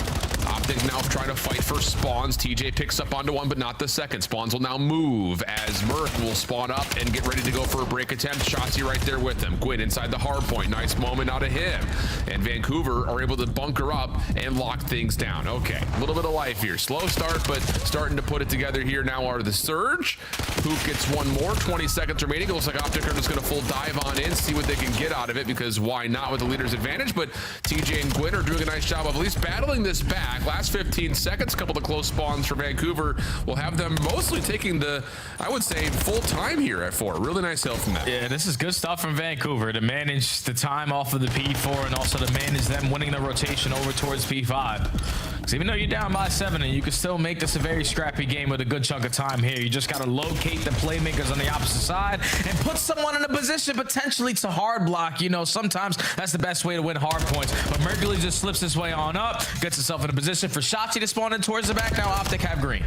Optic now trying to fight for spawns. TJ picks up onto one, but not the second. Spawns will now move as Merc will spawn up and get ready to go for a break attempt. Shotzi right there with him. Gwyn inside the hard point. Nice moment out of him. And Vancouver are able to bunker up and lock things down. Okay, a little bit of life here. Slow start, but starting to put it together here now are the Surge. Hoop gets one more. 20 seconds remaining. It looks like Optic are just going to full dive on in, see what they can get out of it, because why not with the leader's advantage? But TJ and Gwyn are doing a nice job of at least battling this back. Last 15 seconds, couple of close spawns for Vancouver will have them mostly taking the, I would say, full time here at 4. Really nice help from them. Yeah, this is good stuff from Vancouver to manage the time off of the P4 and also to manage them winning the rotation over towards P5. Because even though you're down by 7, and you can still make this a very scrappy game with a good chunk of time here, you just got to locate the playmakers on the opposite side and put someone in a position potentially to hard block. You know, sometimes that's the best way to win hard points. But Mercury just slips his way on up, gets himself in a position for Shotzi to spawn in towards the back. Now Optic have green.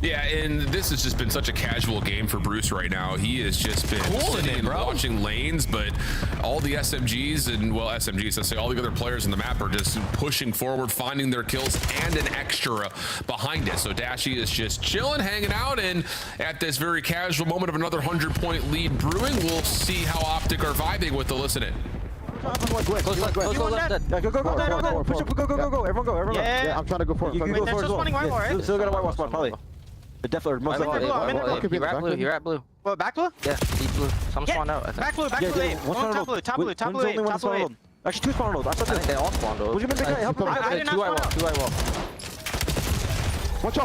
Yeah, and this has just been such a casual game for Bruce right now. He has just been sitting and watching lanes, but all the SMGs and, well, SMGs, let's say all the other players in the map are just pushing forward, finding their kills and an extra behind it. So Dashy is just chilling, hanging out, and at this very casual moment of another 100-point lead brewing, we'll see how Optic are vibing with the listen in. Close left, yeah, go. Push up, go. Everyone go. Yeah, I'm trying to go for it. You can go for it as well. Still got a white wall spot, probably. Definitely, most likely. You're at blue. What, back blue? Yeah, deep blue. Some spawned out, I think. Back blue, top blue. Actually, 2 spawned. I think they all spawned out. Would you been big guy? Help him. I did not spawn out. 2 white wall.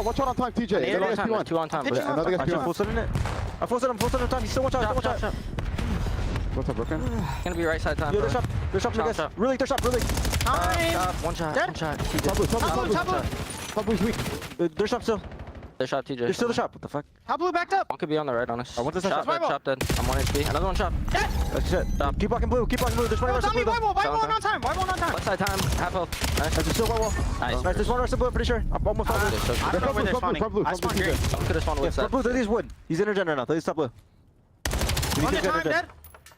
Watch out on time, TJ. 2 on time. Another guy's full set in it. I full set him time. He's still watch out. What's up, broken? Gonna be right side time. Yo, they're shot, guys. Really, they're shot. One shot. Top blue's weak. They're shot still. They're shot, TJ. They're still the shot. What the fuck? Top blue backed up. One could be on the right on us. I want this shot. Shot dead. I'm 1 HP. Another one shot. Dead. That's it. Keep blocking blue. There's one rush blue. White wall on time. Left side time. Half health. Nice. There's still white wall. Nice. There's one rush blue, I'm pretty sure. I'm almost I don't know where they're spawning. I spawned green. Someone could have spawned wood side. Blue, he's wood. He's intergen right now. He's top blue. On the time, dead.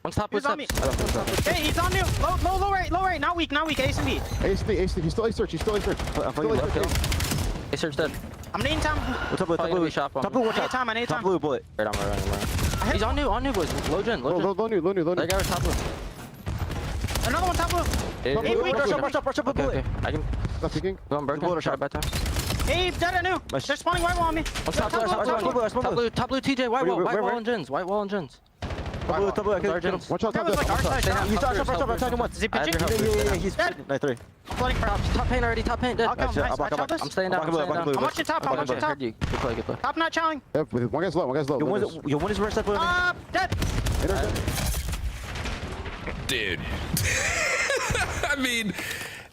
One's top wood steps. Hey, he's on you. Low right. Not weak. Ace and B. Ace and B. He's still A-search. A-search dead. I'm needing time. What's up, top blue? Top blue, watch out. I need time. Top blue, bullet. Right, I'm He's on new boys. Low gen. Low new. That guy was top blue. Another one top blue. Hey, rush up, bullet. Okay. I can. Not peeking. Go on, Burke. Shot by time. Hey, dead I knew. They're spawning white wall on me. Top blue, TJ. White wall and gens. Watch out, top left. You saw him once. Is he pitching? Yeah, he's dead. Nice 3. I'm floating for ops. Top paint already, top paint. I'll come. Nice. Watch out this. I'm staying down. I'm watching top. I'm watching top. Good play, good play. Top not challenging. One guy's low, Yo, one is reverse left. Dead. Dude. I mean,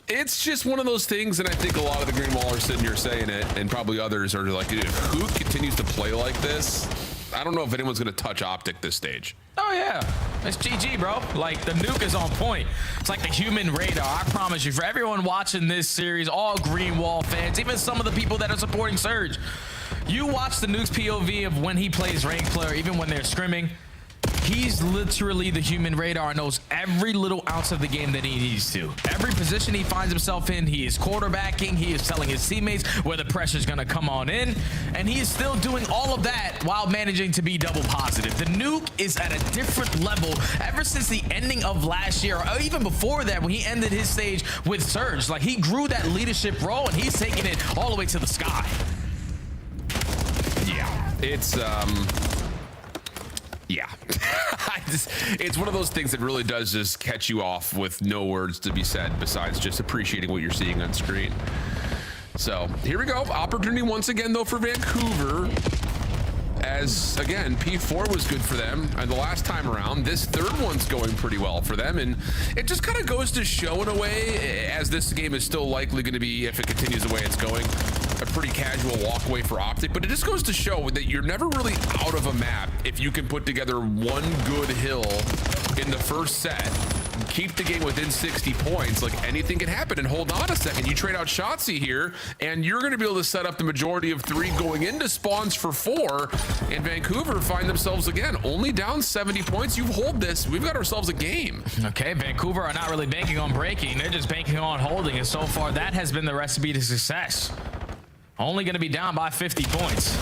it's just one of those things, and I think a lot of the Green Wall are sitting here saying it, and probably others are like, dude, if Hook continues to play like this, I don't know if anyone's going to touch Optic this stage. Oh yeah, it's GG, bro. Like, the nuke is on point. It's like the human radar. I promise you, for everyone watching this series, all Green Wall fans, even some of the people that are supporting Surge, you watch the nuke's POV of when he plays ranked player, even when they're scrimming. He's literally the human radar and knows every little ounce of the game that he needs to. Every position he finds himself in, he is quarterbacking, he is telling his teammates where the pressure's gonna come on in, and he is still doing all of that while managing to be double positive. The nuke is at a different level ever since the ending of last year, or even before that when he ended his stage with Surge. Like, he grew that leadership role and he's taking it all the way to the sky. Yeah, it's yeah. It's one of those things that really does just catch you off with no words to be said besides just appreciating what you're seeing on screen. So here we go. Opportunity once again, though, for Vancouver. As, again, P4 was good for them and the last time around. This third one's going pretty well for them. And it just kind of goes to show, in a way, as this game is still likely going to be, if it continues the way it's going, a pretty casual walkway for Optic. But it just goes to show that you're never really out of a map if you can put together one good hill in the first set, keep the game within 60 points. Like, anything can happen. And hold on a second, you trade out Shotzi here and you're going to be able to set up the majority of 3 going into spawns for 4, and Vancouver find themselves again only down 70 points. You hold this, we've got ourselves a game. Okay, Vancouver are not really banking on breaking, they're just banking on holding, and so far that has been the recipe to success. Only going to be down by 50 points.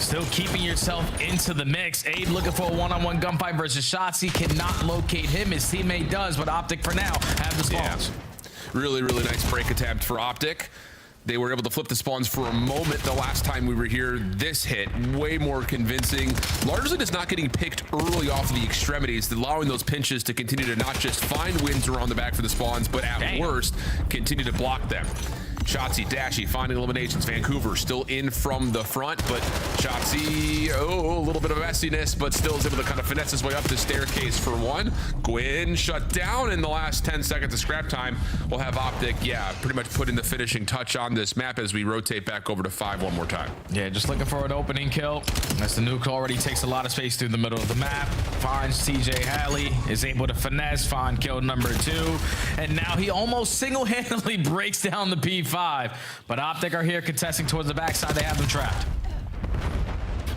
Still keeping yourself into the mix. Abe looking for a one-on-one gunfight versus Shotzi. Cannot locate him. His teammate does, but Optic for now have the spawns. Yeah. Really, really nice break attempt for Optic. They were able to flip the spawns for a moment the last time we were here. This hit, way more convincing. Largely just not getting picked early off of the extremities, allowing those pinches to continue to not just find wins around the back for the spawns, but at worst, continue to block them. Shotzi, Dashy finding eliminations. Vancouver still in from the front, but Shotzi, a little bit of messiness, but still is able to kind of finesse his way up the staircase for one. Gwyn shut down in the last 10 seconds of scrap time. We'll have Optic, pretty much putting the finishing touch on this map as we rotate back over to 5 one more time. Yeah, just looking for an opening kill. As the nuke already takes a lot of space through the middle of the map. Finds TJ Halley, is able to finesse, find kill number 2. And now he almost single-handedly breaks down the P5. But Optic are here contesting towards the backside. They have them trapped.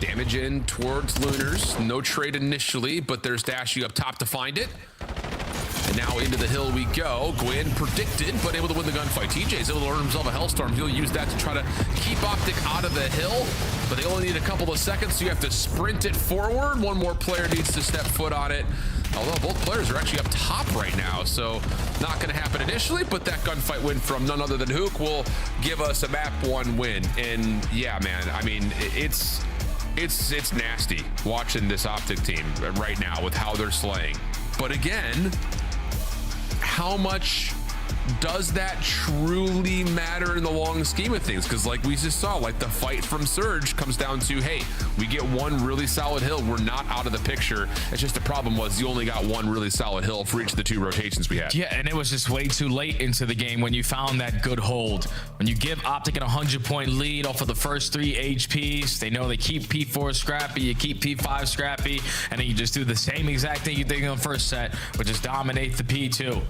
Damage in towards Lunars. No trade initially, but there's Dashy up top to find it. And now into the hill we go. Gwyn predicted, but able to win the gunfight. TJ's able to earn himself a Hellstorm. He'll use that to try to keep Optic out of the hill, but they only need a couple of seconds, so you have to sprint it forward. One more player needs to step foot on it. Although both players are actually up top right now, so not going to happen initially, but that gunfight win from none other than Hook will give us a map 1 win. And yeah, man, I mean, it's nasty watching this Optic team right now with how they're slaying. But again, how much does that truly matter in the long scheme of things? Because like we just saw, like the fight from Surge comes down to, hey, we get one really solid hill, we're not out of the picture. It's just the problem was you only got one really solid hill for each of the 2 rotations we had. Yeah, and it was just way too late into the game when you found that good hold. When you give Optic an 100-point lead off of the first 3 HPs, they know they keep P4 scrappy, you keep P5 scrappy, and then you just do the same exact thing you did in the first set, which is dominate the P2.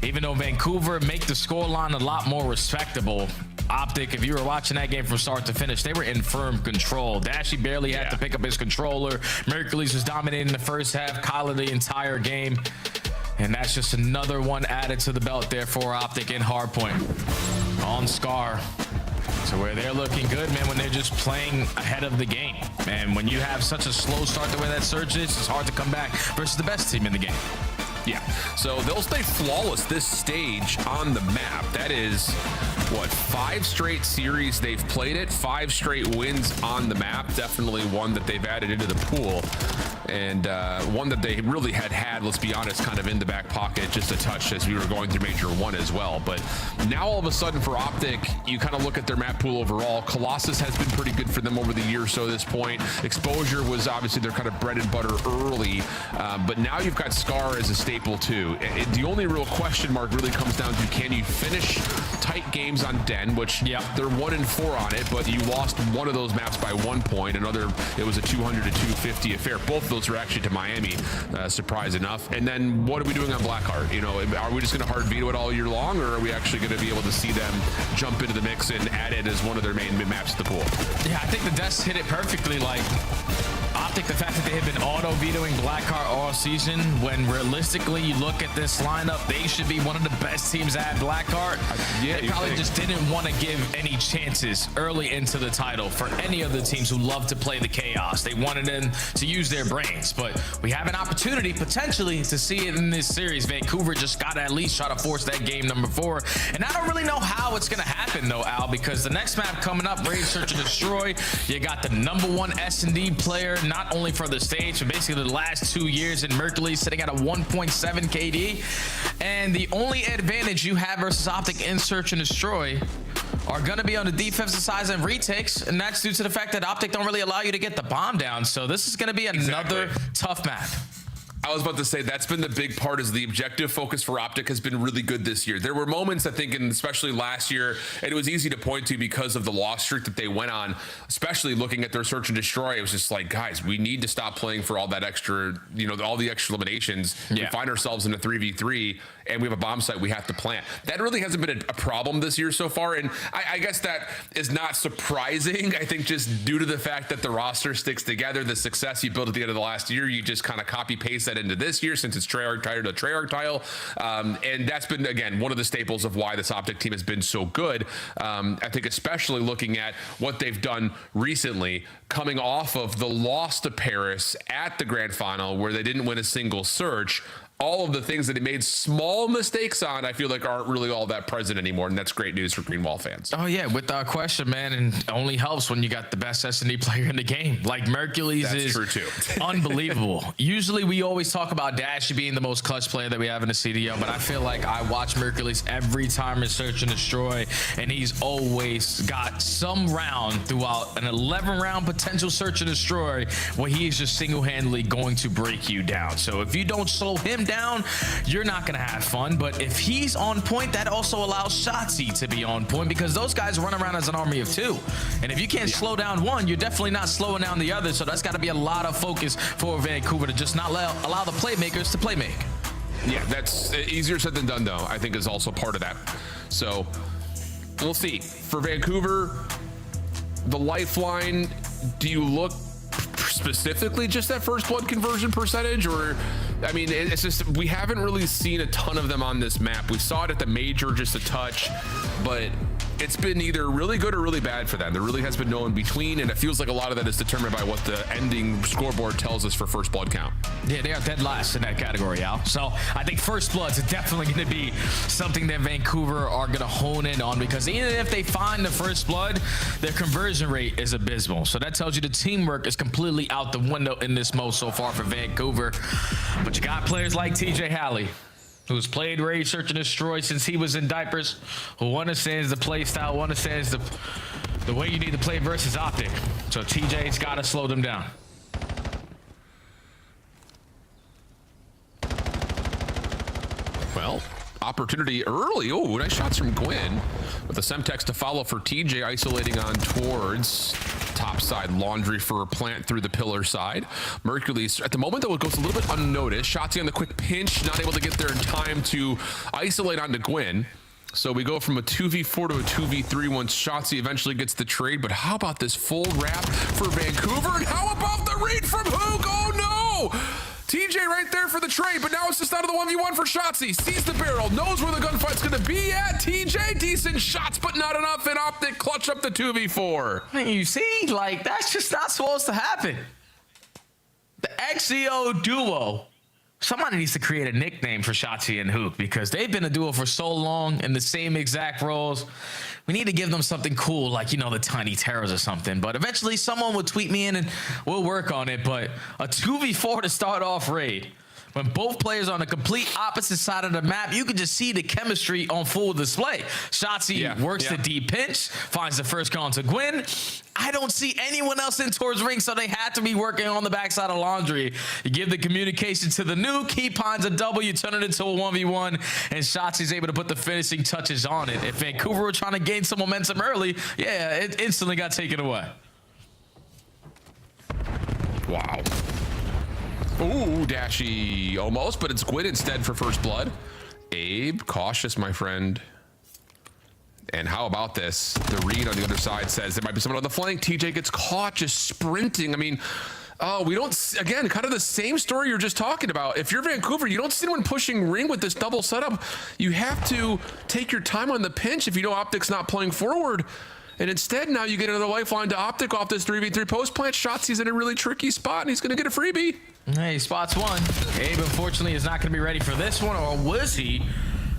Even though Vancouver make the scoreline a lot more respectable, Optic, if you were watching that game from start to finish, they were in firm control. Dashy barely had to pick up his controller. Mercules was dominating the first half, Kyler the entire game. And that's just another one added to the belt there for Optic in Hardpoint. On Scar. So where they're looking good, man, when they're just playing ahead of the game. And when you have such a slow start the way that Surge is, it's hard to come back versus the best team in the game. Yeah, so they'll stay flawless this stage on the map. That is, what, 5 straight series they've played it, 5 straight wins on the map. Definitely one that they've added into the pool. and one that they really had, let's be honest, kind of in the back pocket, just a touch as we were going through Major 1 as well. But now all of a sudden for Optic, you kind of look at their map pool overall. Colossus has been pretty good for them over the year or so at this point. Exposure was obviously their kind of bread and butter early, but now you've got Scar as a staple too. The only real question mark really comes down to, can you finish tight games on Den, which they're 1-4 on it, but you lost one of those maps by 1 point. Another, it was a 200 to 250 affair. Both of those were actually to Miami, surprise enough. And then what are we doing on Blackheart? You know, are we just going to hard veto it all year long, or are we actually going to be able to see them jump into the mix and add it as one of their main maps to the pool? Yeah, I think the Desk hit it perfectly. Like, Optic, the fact that they have been auto-vetoing Blackheart all season, when realistically you look at this lineup, they should be one of the best teams at Blackheart. They probably just didn't want to give any chances early into the title for any of the teams who love to play the chaos. They wanted them to use their brains, but we have an opportunity potentially to see it in this series. Vancouver just got to at least try to force that game number 4, and I don't really know how it's going to happen though, Al, because the next map coming up, Raid Search and Destroy, you got the #1 S&D player, not only for the stage, but basically the last 2 years in Mercury, sitting at a 1.7 KD. And the only advantage you have versus Optic in Search and Destroy are going to be on the defensive side and retakes, and that's due to the fact that Optic don't really allow you to get the bomb down. So this is going to be another tough map. I was about to say that's been the big part, is the objective focus for Optic has been really good this year. There were moments, I think, and especially last year, and it was easy to point to because of the loss streak that they went on, especially looking at their Search and Destroy. It was just like, guys, we need to stop playing for all that extra, you know, all the extra eliminations. We find ourselves in a 3v3 and we have a bomb site we have to plant. That really hasn't been a problem this year so far, and I guess that is not surprising. I think just due to the fact that the roster sticks together, the success you built at the end of the last year, you just kind of copy paste that into this year, since it's Treyarch tile to Treyarch tile, and that's been, again, one of the staples of why this Optic team has been so good. I think especially looking at what they've done recently, coming off of the loss to Paris at the grand final where they didn't win a single search. All of the things that he made small mistakes on, I feel like aren't really all that present anymore, and that's great news for Greenwall fans. Oh yeah, without question, man, and it only helps when you got the best S&D player in the game. Like Mercules is true too. Unbelievable. Usually we always talk about Dash being the most clutch player that we have in the CDO, but I feel like I watch Mercules every time in Search and Destroy, and he's always got some round throughout an 11-round potential Search and Destroy where he is just single-handedly going to break you down. So if you don't slow him down, you're not gonna have fun. But if he's on point, that also allows Shotzzy to be on point, because those guys run around as an army of 2, and if you can't slow down one, you're definitely not slowing down the other. So that's got to be a lot of focus for Vancouver to just not allow the playmakers to play make. Yeah, that's easier said than done, though. I think is also part of that. So we'll see. For Vancouver, the lifeline, do you look specifically just that first blood conversion percentage, or I mean, it's just we haven't really seen a ton of them on this map. We saw it at the major just a touch, but it's been either really good or really bad for them. There really has been no in between, and it feels like a lot of that is determined by what the ending scoreboard tells us for first blood count. Yeah, they are dead last in that category, Al. So I think first blood's definitely going to be something that Vancouver are going to hone in on, because even if they find the first blood, their conversion rate is abysmal. So that tells you the teamwork is completely out the window in this mode so far for Vancouver. But you got players like TJ Halley, who's played Raid Search and Destroy since he was in diapers, who understands the play style, understands the way you need to play versus Optic. So TJ's got to slow them down. Well, opportunity early. Oh, nice shots from Gwyn. With the Semtex to follow for TJ, isolating on towards top side laundry for a plant through the pillar side. Mercules, at the moment though, it goes a little bit unnoticed. Shotzzy on the quick pinch, not able to get there in time to isolate onto Gwyn. So we go from a 2v4 to a 2v3 once Shotzzy eventually gets the trade. But how about this full wrap for Vancouver? And how about the read from Hook? Oh no! TJ right there for the trade, but now it's just out of the 1v1 for Shotzzy. Sees the barrel, knows where the gunfight's gonna be at. TJ, decent shots, but not enough, and Optic clutch up the 2v4. You see, like, that's just not supposed to happen. The XEO duo Somebody needs to create a nickname for Shotzi and Hook because they've been a duo for so long in the same exact roles. We need to give them something cool, like, you know, the Tiny Terrors or something. But eventually someone will tweet me in and we'll work on it. But a 2v4 to start off raid, when both players are on the complete opposite side of the map, you can just see the chemistry on full display. Shotzi works the deep pinch, finds the first call to Gwyn. I don't see anyone else in towards ring, so they had to be working on the backside of Laundry. You give the communication to the nuke, he finds a double, you turn it into a 1v1, and Shotzi's able to put the finishing touches on it. If Vancouver were trying to gain some momentum early, yeah, it instantly got taken away. Wow. Ooh, Dashy almost, but it's Gwyn instead for first blood. Abe, cautious, my friend. And how about this? The read on the other side says there might be someone on the flank. TJ gets caught just sprinting. I mean, we don't, again, kind of the same story you're just talking about. If you're Vancouver, you don't see anyone pushing ring with this double setup. You have to take your time on the pinch if you know Optic's not playing forward. And instead, now you get another lifeline to Optic off this 3v3 post plant. Shotzi's in a really tricky spot, and he's going to get a freebie. Hey, spots one. Abe, unfortunately, is not going to be ready for this one, or was he?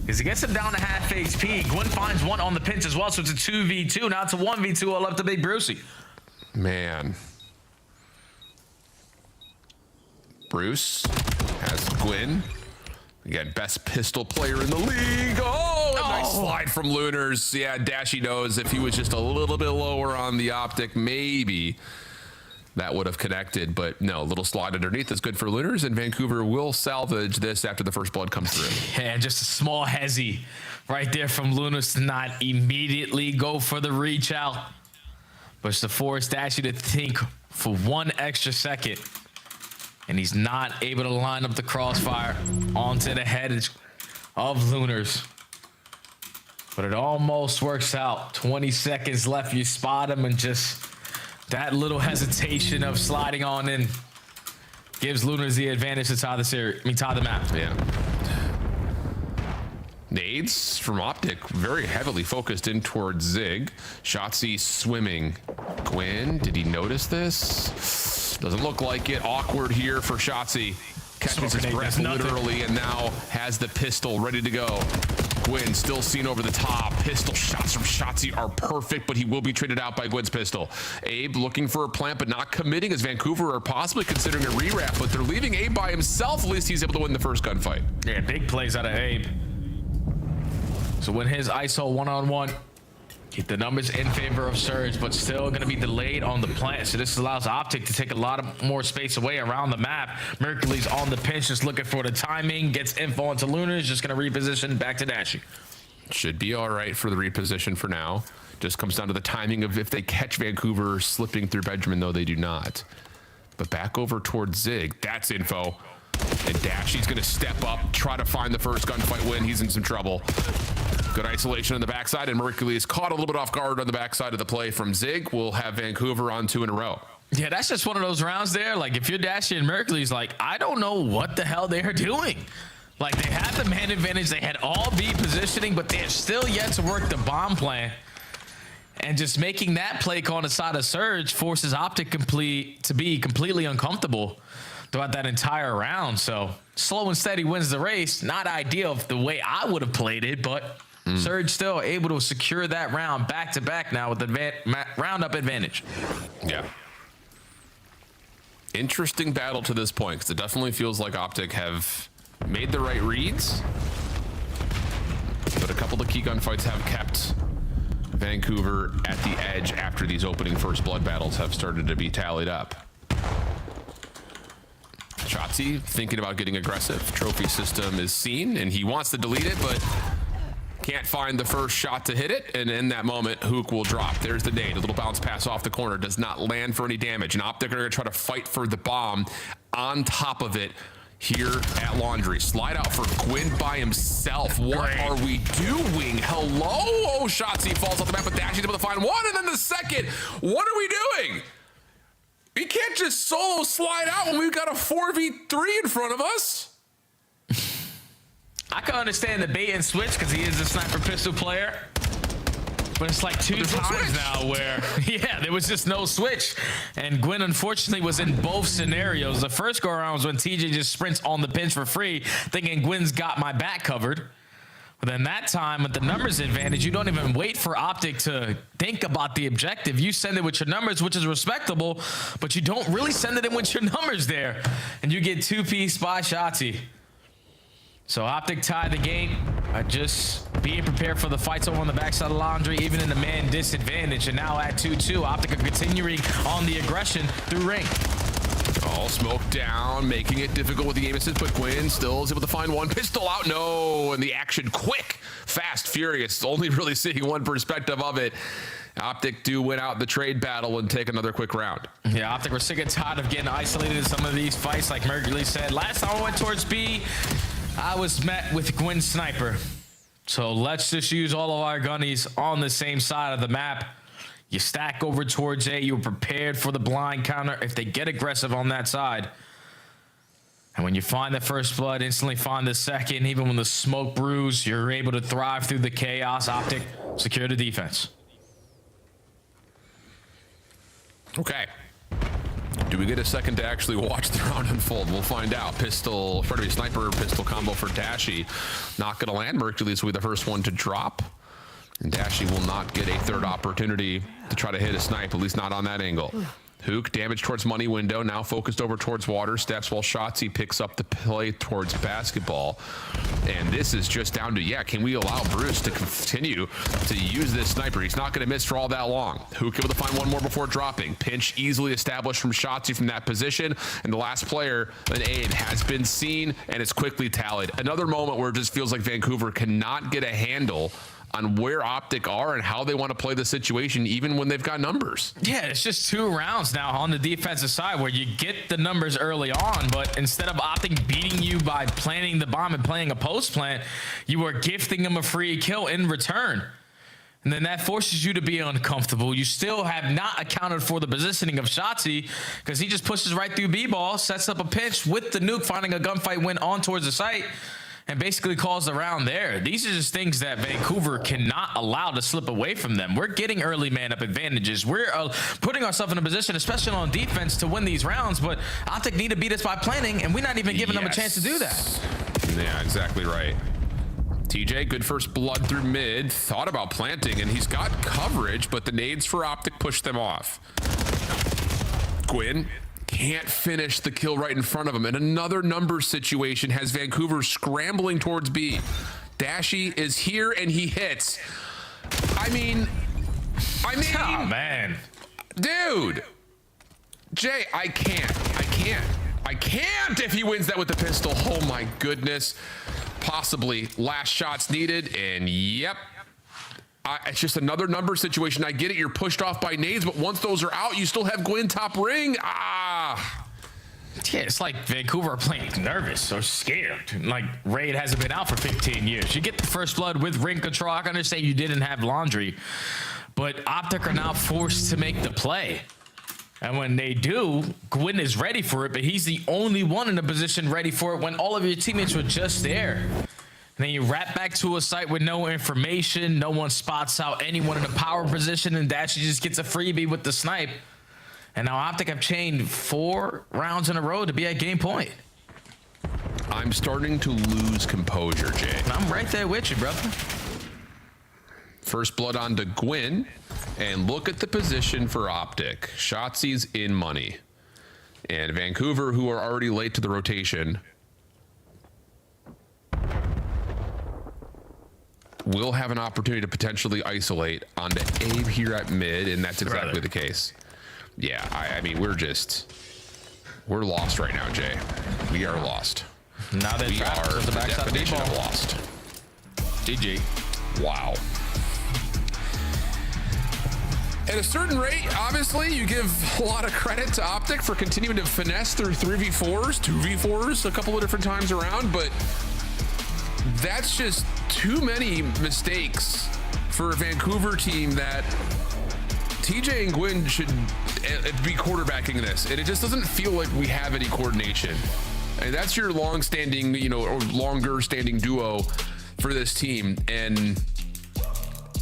Because he gets him down to half HP. Gwyn finds one on the pinch as well, so it's a 2v2. Now it's a 1v2 all up to Big Brucey. Man. Bruce has Gwyn. Again, best pistol player in the league. Oh, a nice slide from Lunars. Yeah, Dashy knows if he was just a little bit lower on the Optic, maybe that would have connected. But no, little slide underneath is good for Lunars, and Vancouver will salvage this after the first blood comes through. Yeah, just a small hezzy right there from Lunars to not immediately go for the reach out. But it's to force Dashy to think for 1 extra second. And he's not able to line up the crossfire onto the head of Lunars. But it almost works out. 20 seconds left. You spot him, and just that little hesitation of sliding on in gives Lunars the advantage to tie the series. Tie the map. Yeah. Nades from Optic, very heavily focused in towards Zig. Shotzi swimming. Gwyn, did he notice this? Doesn't look like it. Awkward here for Shotzi. Catches his breath literally, and now has the pistol ready to go. Gwyn still seen over the top. Pistol shots from Shotzi are perfect, but he will be traded out by Gwyn's pistol. Abe looking for a plant, but not committing, as Vancouver are possibly considering a rewrap, but they're leaving Abe by himself. At least he's able to win the first gunfight. Yeah, big plays out of Abe. So when his ISO one-on-one, keep the numbers in favor of Surge, but still going to be delayed on the plant. So this allows Optic to take a lot of more space away around the map. Mercury's on the pinch, just looking for the timing. Gets info into Lunars, just going to reposition back to Dashy. Should be all right for the reposition for now. Just comes down to the timing of if they catch Vancouver slipping through Benjamin, though they do not. But back over towards Zig. That's info. And Dashy's going to step up, try to find the first gunfight win. He's in some trouble. Good isolation on the backside, and Mercury is caught a little bit off guard on the backside of the play from Zig. We'll have Vancouver on 2 in a row. Yeah, that's just one of those rounds there. Like, if you're Dashy and Mercury's like, I don't know what the hell they're doing. Like, they had the man advantage. They had all B positioning, but they're still yet to work the bomb plan. And just making that play call on the side of Surge forces Optic to be completely uncomfortable throughout that entire round. So slow and steady wins the race. Not ideal the way I would have played it, but Surge still able to secure that round back-to-back now with the round-up advantage. Yeah. Interesting battle to this point, because it definitely feels like Optic have made the right reads, but a couple of key gunfights have kept Vancouver at the edge after these opening first blood battles have started to be tallied up. Shotzi thinking about getting aggressive. Trophy system is seen, and he wants to delete it, but can't find the first shot to hit it, and in that moment, Hook will drop. There's the nade. A little bounce pass off the corner. Does not land for any damage. And Optic are going to try to fight for the bomb on top of it here at Laundry. Slide out for Gwyn by himself. What are we doing? Hello? Oh, Shotzi falls off the map, but Dashy's able to find one, and then the second. What are we doing? We can't just solo slide out when we've got a 4v3 in front of us. I can understand the bait and switch because he is a sniper pistol player. But it's like two times now where, yeah, there was just no switch. And Gwyn, unfortunately, was in both scenarios. The first go-around was when TJ just sprints on the pinch for free, thinking Gwyn's got my back covered. But then that time, with the numbers advantage, you don't even wait for Optic to think about the objective. You send it with your numbers, which is respectable, but you don't really send it in with your numbers there. And you get 2-piece by Shotzi. So Optic tied the game by just being prepared for the fights over on the backside of Laundry, even in the man disadvantage. And now at 2-2, Optic are continuing on the aggression through Ring. All smoke down, making it difficult with the aim assist, but Gwyn still is able to find one. Pistol out, no, and the action quick, fast, furious, only really seeing one perspective of it. Optic do win out the trade battle and take another quick round. Yeah, Optic were sick and tired of getting isolated in some of these fights, like Mercury said. Last time I went towards B, I was met with Gwyn's sniper. So let's just use all of our gunnies on the same side of the map. You stack over towards A. You're prepared for the blind counter if they get aggressive on that side. And when you find the first blood, instantly find the second. Even when the smoke brews, you're able to thrive through the chaos. Optic, secure the defense. Okay. Do we get a second to actually watch the round unfold? We'll find out. Sniper pistol combo for Dashy. Not going to land. Mercules will be the first one to drop. And Dashy will not get a third opportunity to try to hit a snipe, at least not on that angle. Hook, damage towards money window, now focused over towards water steps while Shotzi picks up the play towards basketball. And this is just down to, yeah, can we allow Bruce to continue to use this sniper? He's not going to miss for all that long. Hook able to find one more before dropping. Pinch easily established from Shotzi from that position. And the last player, an aid, has been seen and it's quickly tallied. Another moment where it just feels like Vancouver cannot get a handle on where Optic are and how they want to play the situation, even when they've got numbers. Yeah, it's just 2 rounds now on the defensive side where you get the numbers early on, but instead of Optic beating you by planting the bomb and playing a post plant, you are gifting them a free kill in return. And then that forces you to be uncomfortable. You still have not accounted for the positioning of Shotzi because he just pushes right through B-ball, sets up a pinch with the nuke, finding a gunfight win on towards the site, and basically calls the round there. These are just things that Vancouver cannot allow to slip away from them. We're getting early man-up advantages. We're putting ourselves in a position, especially on defense, to win these rounds, but Optic need to beat us by planning, and we're not even giving them a chance to do that. Yeah, exactly right. TJ, good first blood through mid. Thought about planting, and he's got coverage, but the nades for Optic push them off. Gwyn can't finish the kill right in front of him. And another numbers situation has Vancouver scrambling towards B. Dashy is here and he hits. I mean, oh man, dude, Jay, I can't if he wins that with the pistol. Oh my goodness. Possibly last shots needed, and yep. It's just another number situation. I get it. You're pushed off by nades, but once those are out, you still have Gwyn top ring. Yeah, it's like Vancouver are playing nervous or scared. Like Raid hasn't been out for 15 years. You get the first blood with ring control. I can understand you didn't have laundry, but Optic are now forced to make the play. And when they do, Gwyn is ready for it, but he's the only one in a position ready for it when all of your teammates were just there. And then you wrap back to a site with no information. No one spots out anyone in a power position, and Dashy just gets a freebie with the snipe. And now Optic have chained 4 rounds in a row to be at game point. I'm starting to lose composure, Jay. I'm right there with you, brother. First blood onto Gwyn. And look at the position for Optic. Shotzi's in money. And Vancouver, who are already late to the rotation, will have an opportunity to potentially isolate onto Abe here at mid, and that's exactly the case. Yeah, I mean, we're lost right now, Jay. We are lost. Now that we are the definition of lost. GG. Wow. At a certain rate, obviously, you give a lot of credit to Optic for continuing to finesse through 3v4s, 2v4s a couple of different times around, but that's just too many mistakes for a Vancouver team that TJ and Gwyn should be quarterbacking this, and it just doesn't feel like we have any coordination. And that's your long-standing, or longer-standing duo for this team, and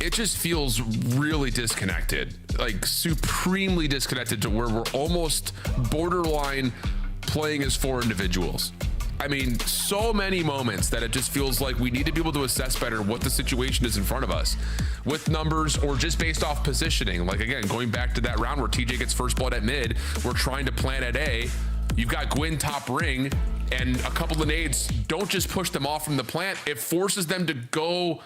it just feels really disconnected, like supremely disconnected to where we're almost borderline playing as 4 individuals. I mean, so many moments that it just feels like we need to be able to assess better what the situation is in front of us with numbers or just based off positioning. Like, again, going back to that round where TJ gets first blood at mid, we're trying to plant at A. You've got Gwyn top ring, and a couple of nades don't just push them off from the plant. It forces them to go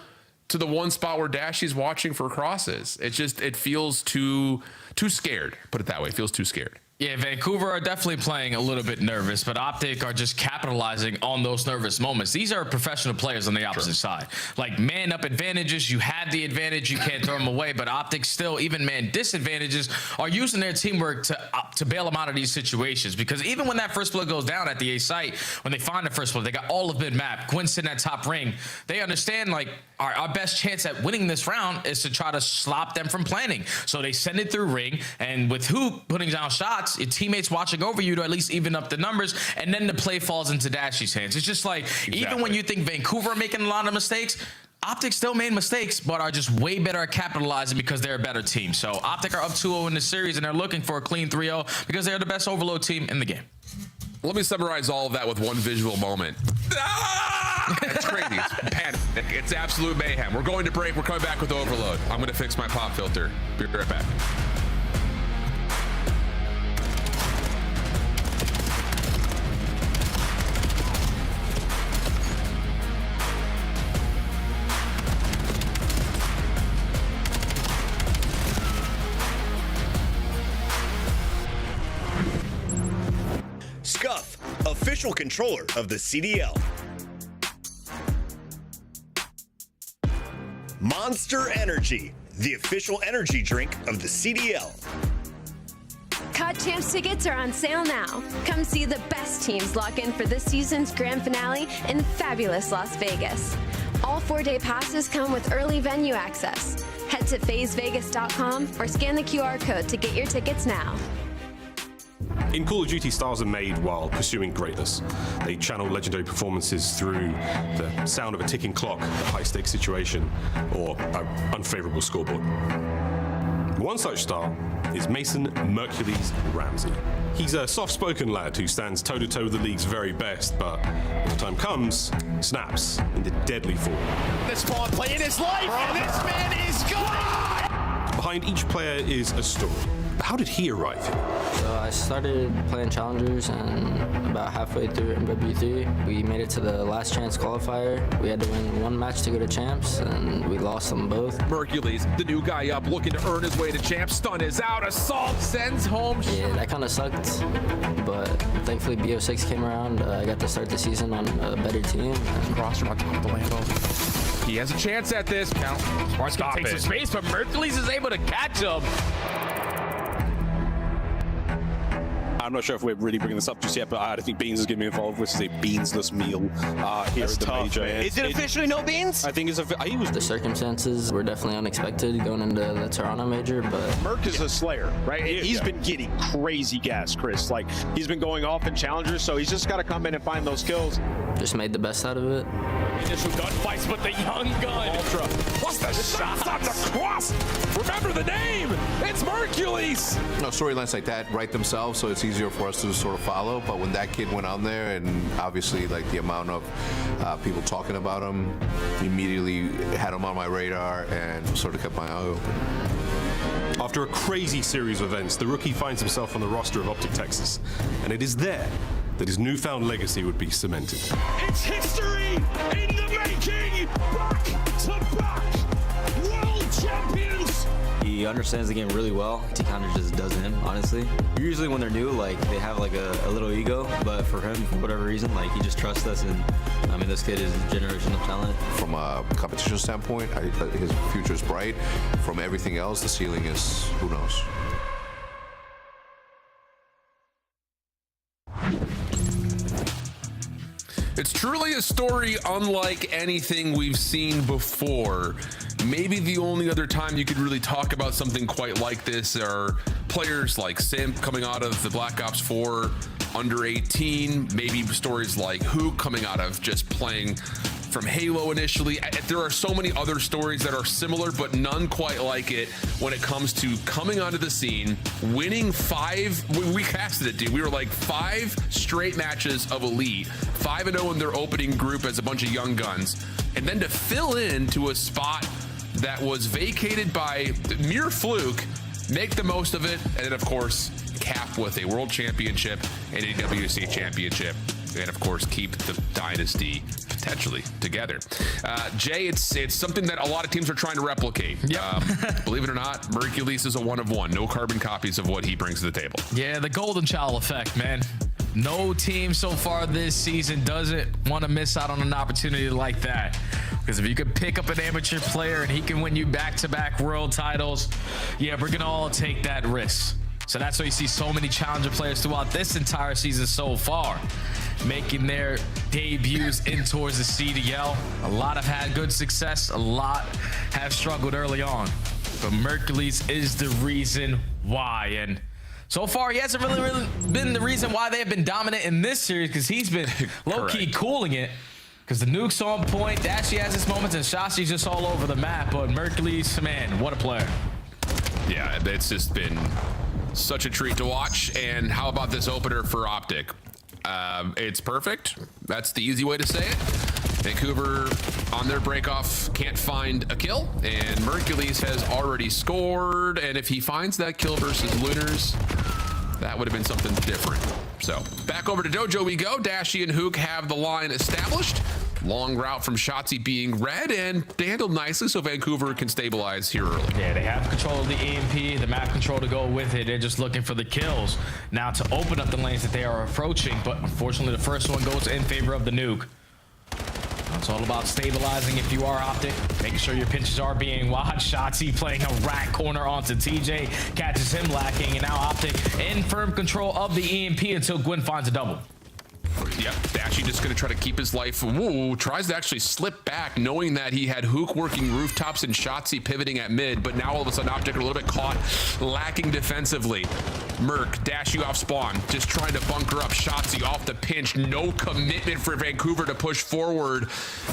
to the one spot where Dashy's watching for crosses. It feels too scared. Put it that way. It feels too scared. Yeah, Vancouver are definitely playing a little bit nervous, but Optic are just capitalizing on those nervous moments. These are professional players on the opposite side. Like, man up advantages, you had the advantage, you can't throw them away, but Optic still, even man disadvantages, are using their teamwork to bail them out of these situations. Because even when that first blood goes down at the A site, when they find the first blood, they got all of mid-map, Gwyn sitting at top ring, they understand, like, our best chance at winning this round is to try to stop them from planning. So they send it through ring, and with who putting down shots, your teammates watching over you to at least even up the numbers, and then the play falls into Dashy's hands. It's just like, even when you think Vancouver are making a lot of mistakes, Optic still made mistakes, but are just way better at capitalizing because they're a better team. So Optic are up 2-0 in the series, and they're looking for a clean 3-0 because they're the best overload team in the game. Let me summarize all of that with one visual moment. It's crazy. It's panic. It's absolute mayhem. We're going to break. We're coming back with overload. I'm going to fix my pop filter. Be right back. Scuff, official controller of the CDL. Monster Energy, the official energy drink of the CDL. COD Champs tickets are on sale now. Come see the best teams lock in for this season's grand finale in fabulous Las Vegas. All 4-day passes come with early venue access. Head to FazeVegas.com or scan the QR code to get your tickets now. In Call of Duty, stars are made while pursuing greatness. They channel legendary performances through the sound of a ticking clock, a high-stakes situation, or an unfavorable scoreboard. One such star is Mason Mercules Ramsey. He's a soft-spoken lad who stands toe-to-toe with the league's very best, but when the time comes, snaps into deadly form. The spawn play in his life, and this man is gone! Behind each player is a story. How did he arrive here? So I started playing challengers, and about halfway through MW3, we made it to the last chance qualifier. We had to win one match to go to champs, and we lost them both. Mercules, the new guy up, looking to earn his way to champs. Stun is out. Assault sends home. Yeah, that kind of sucked, but thankfully BO6 came around. I got to start the season on a better team. Cross from on top of the Lambo. He has a chance at this. Count. Sparks takes some space, but Mercules is able to catch him. I'm not sure if we're really bringing this up just yet, but I think Beans is going to be involved. This is a beansless meal here at the major. Man. Is it officially no beans? I think it's the circumstances were definitely unexpected going into the Toronto major, but Merc is a slayer, right? He's been getting crazy gas, Chris. Like, he's been going off in challengers, so he's just got to come in and find those kills. Just made the best out of it. Initial gunfights, but the young gun. Ultra. What's the shot? Not the cross. Remember the name. It's Mercules. Storylines like that write themselves, so it's easier for us to sort of follow. But when that kid went on there, and obviously like the amount of people talking about him, immediately had him on my radar and sort of kept my eye open. After a crazy series of events, the rookie finds himself on the roster of Optic Texas, and it is there that his newfound legacy would be cemented. It's history in the making! Back to back! World champions! He understands the game really well. He kind of just does him, honestly. Usually when they're new, like, they have like a little ego, but for him, for whatever reason, like, he just trusts us, and I mean, this kid is a generational talent. From a competition standpoint, his future is bright. From everything else, the ceiling is, who knows? It's truly a story unlike anything we've seen before. Maybe the only other time you could really talk about something quite like this are players like Simp coming out of the Black Ops 4 under 18, maybe stories like Hook coming out of just playing from Halo initially. There are so many other stories that are similar, but none quite like it when it comes to coming onto the scene, winning 5. We casted it, dude. We were like 5 straight matches of Elite, 5-0 in their opening group as a bunch of young guns, and then to fill in to a spot that was vacated by mere fluke, make the most of it, and then of course cap with a world championship and a WC championship, and of course keep the dynasty potentially together. Jay, it's something that a lot of teams are trying to replicate. Yep. Believe it or not, Mercules is a 1 of 1. No carbon copies of what he brings to the table. Yeah, the golden child effect, man. No team so far this season doesn't want to miss out on an opportunity like that. Because if you could pick up an amateur player and he can win you back-to-back world titles, yeah, we're going to all take that risk. So that's why you see so many challenger players throughout this entire season so far, making their debuts in towards the CDL. A lot have had good success. A lot have struggled early on. But Mercules is the reason why. And so far, he hasn't really been the reason why they have been dominant in this series, because he's been low-key cooling it. Because the nuke's on point, Dashy has his moments, and Shachi's just all over the map. But Mercules, man, what a player. Yeah, it's just been such a treat to watch. And how about this opener for Optic? It's perfect. That's the easy way to say it. Vancouver on their breakoff can't find a kill, and Mercules has already scored. And if he finds that kill versus Lunars, that would have been something different. So back over to Dojo we go. Dashy and Hook have the line established. Long route from Shotzi being red, and they handled nicely so Vancouver can stabilize here early. Yeah, they have control of the EMP, the map control to go with it. They're just looking for the kills now to open up the lanes that they are approaching, but unfortunately the first one goes in favor of the nuke. It's all about stabilizing if you are Optic, making sure your pinches are being watched. Shotzi playing a rat corner onto TJ, catches him lacking, and now Optic in firm control of the EMP until Gwyn finds a double. Yep, Dashy just going to try to keep his life. Woo, tries to actually slip back, knowing that he had Hook working rooftops and Shotzi pivoting at mid, but now all of a sudden Optic are a little bit caught, lacking defensively. Merc, Dashy off spawn, just trying to bunker up. Shotzi off the pinch, no commitment for Vancouver to push forward,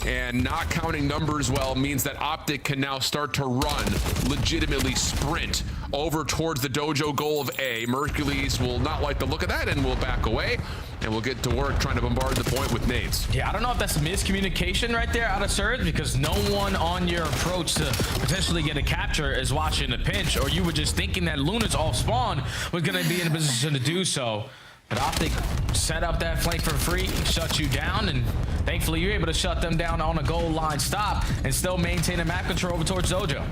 and not counting numbers well means that Optic can now start to run, legitimately sprint over towards the Dojo goal of A. Mercules will not like the look of that and will back away, and we'll get to work trying to bombard the point with nades. Yeah, I don't know if that's miscommunication right there out of Surge, because no one on your approach to potentially get a capture is watching the pinch, or you were just thinking that Luna's off spawn was going to be in a position to do so. But Optic set up that flank for free, shut you down, and thankfully you're able to shut them down on a goal line stop and still maintain a map control over towards Dojo.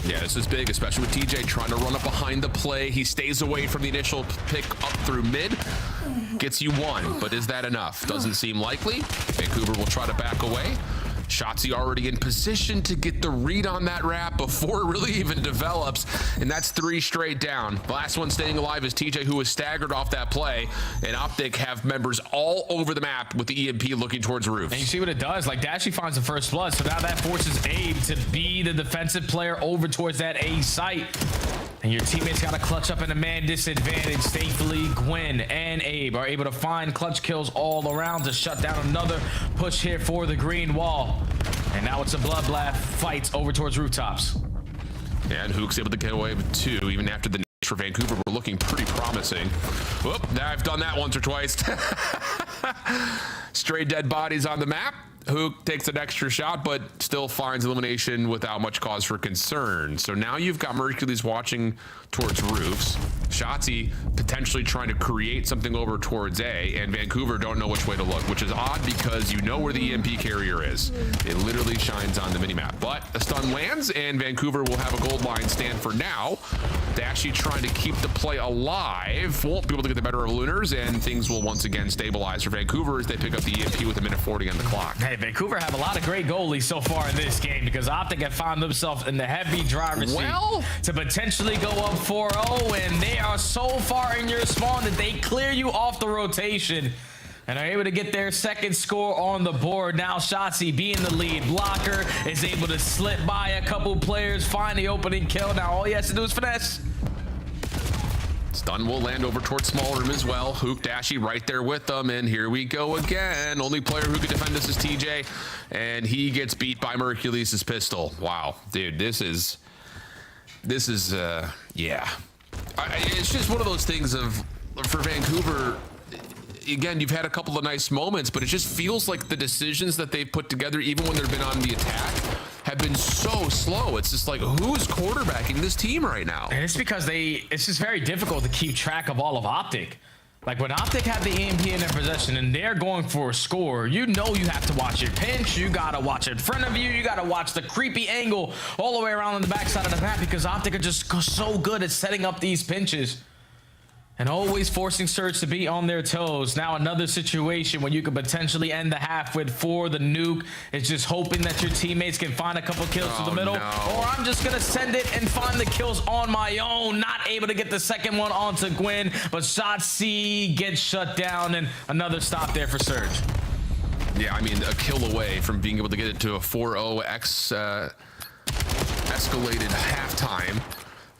Yeah, this is big, especially with TJ trying to run up behind the play. He stays away from the initial pick up through mid. Gets you 1, but is that enough? Doesn't seem likely. Vancouver will try to back away. Shotzi already in position to get the read on that wrap before it really even develops, and that's 3 straight down. The last one staying alive is TJ, who was staggered off that play, and Optic have members all over the map with the EMP looking towards roofs. And you see what it does, like Dashy finds the first blood, so now that forces Abe to be the defensive player over towards that A site. And your teammates got to clutch up in a man disadvantage. Thankfully, Gwyn and Abe are able to find clutch kills all around to shut down another push here for the green wall. And now it's a bloodbath fight over towards rooftops. And Hook's able to get away with 2, even after the for Vancouver were looking pretty promising. Whoop, I've done that once or twice. Stray dead bodies on the map. Hook takes an extra shot, but still finds elimination without much cause for concern. So now you've got Mercules watching towards roofs. Shotzi potentially trying to create something over towards A, and Vancouver don't know which way to look, which is odd because you know where the EMP carrier is. It literally shines on the minimap. But a stun lands, and Vancouver will have a gold line stand for now. Dashy trying to keep the play alive. Won't be able to get the better of Lunars, and things will once again stabilize for Vancouver as they pick up the EMP with a minute 40 on the clock. Hey, Vancouver have a lot of great goalies so far in this game, because Optic have found themselves in the heavy driver's seat to potentially go up 4-0, and they are so far in your spawn that they clear you off the rotation and are able to get their second score on the board. Now Shotzi being the lead blocker is able to slip by a couple players, find the opening kill. Now all he has to do is finesse. Stun will land over towards small room as well. Hook Dashy right there with them, and here we go again. Only player who can defend this is TJ, and he gets beat by Mercules' pistol. Wow, dude, this is yeah. It's just one of those things for Vancouver. Again, you've had a couple of nice moments, but it just feels like the decisions that they've put together, even when they've been on the attack, have been so slow. It's just like, who's quarterbacking this team right now? And it's because it's just very difficult to keep track of all of Optic. Like when Optic have the EMP in their possession and they're going for a score, you know you have to watch your pinch, you gotta watch in front of you, you gotta watch the creepy angle all the way around on the backside of the map, because Optic are just so good at setting up these pinches and always forcing Surge to be on their toes. Now another situation when you could potentially end the half with 4. The nuke is just hoping that your teammates can find a couple kills through the middle. No. Or I'm just gonna send it and find the kills on my own. Not able to get the second one onto Gwyn, but Shot C gets shut down, and another stop there for Surge. Yeah, I mean, a kill away from being able to get it to a 4-0 escalated halftime.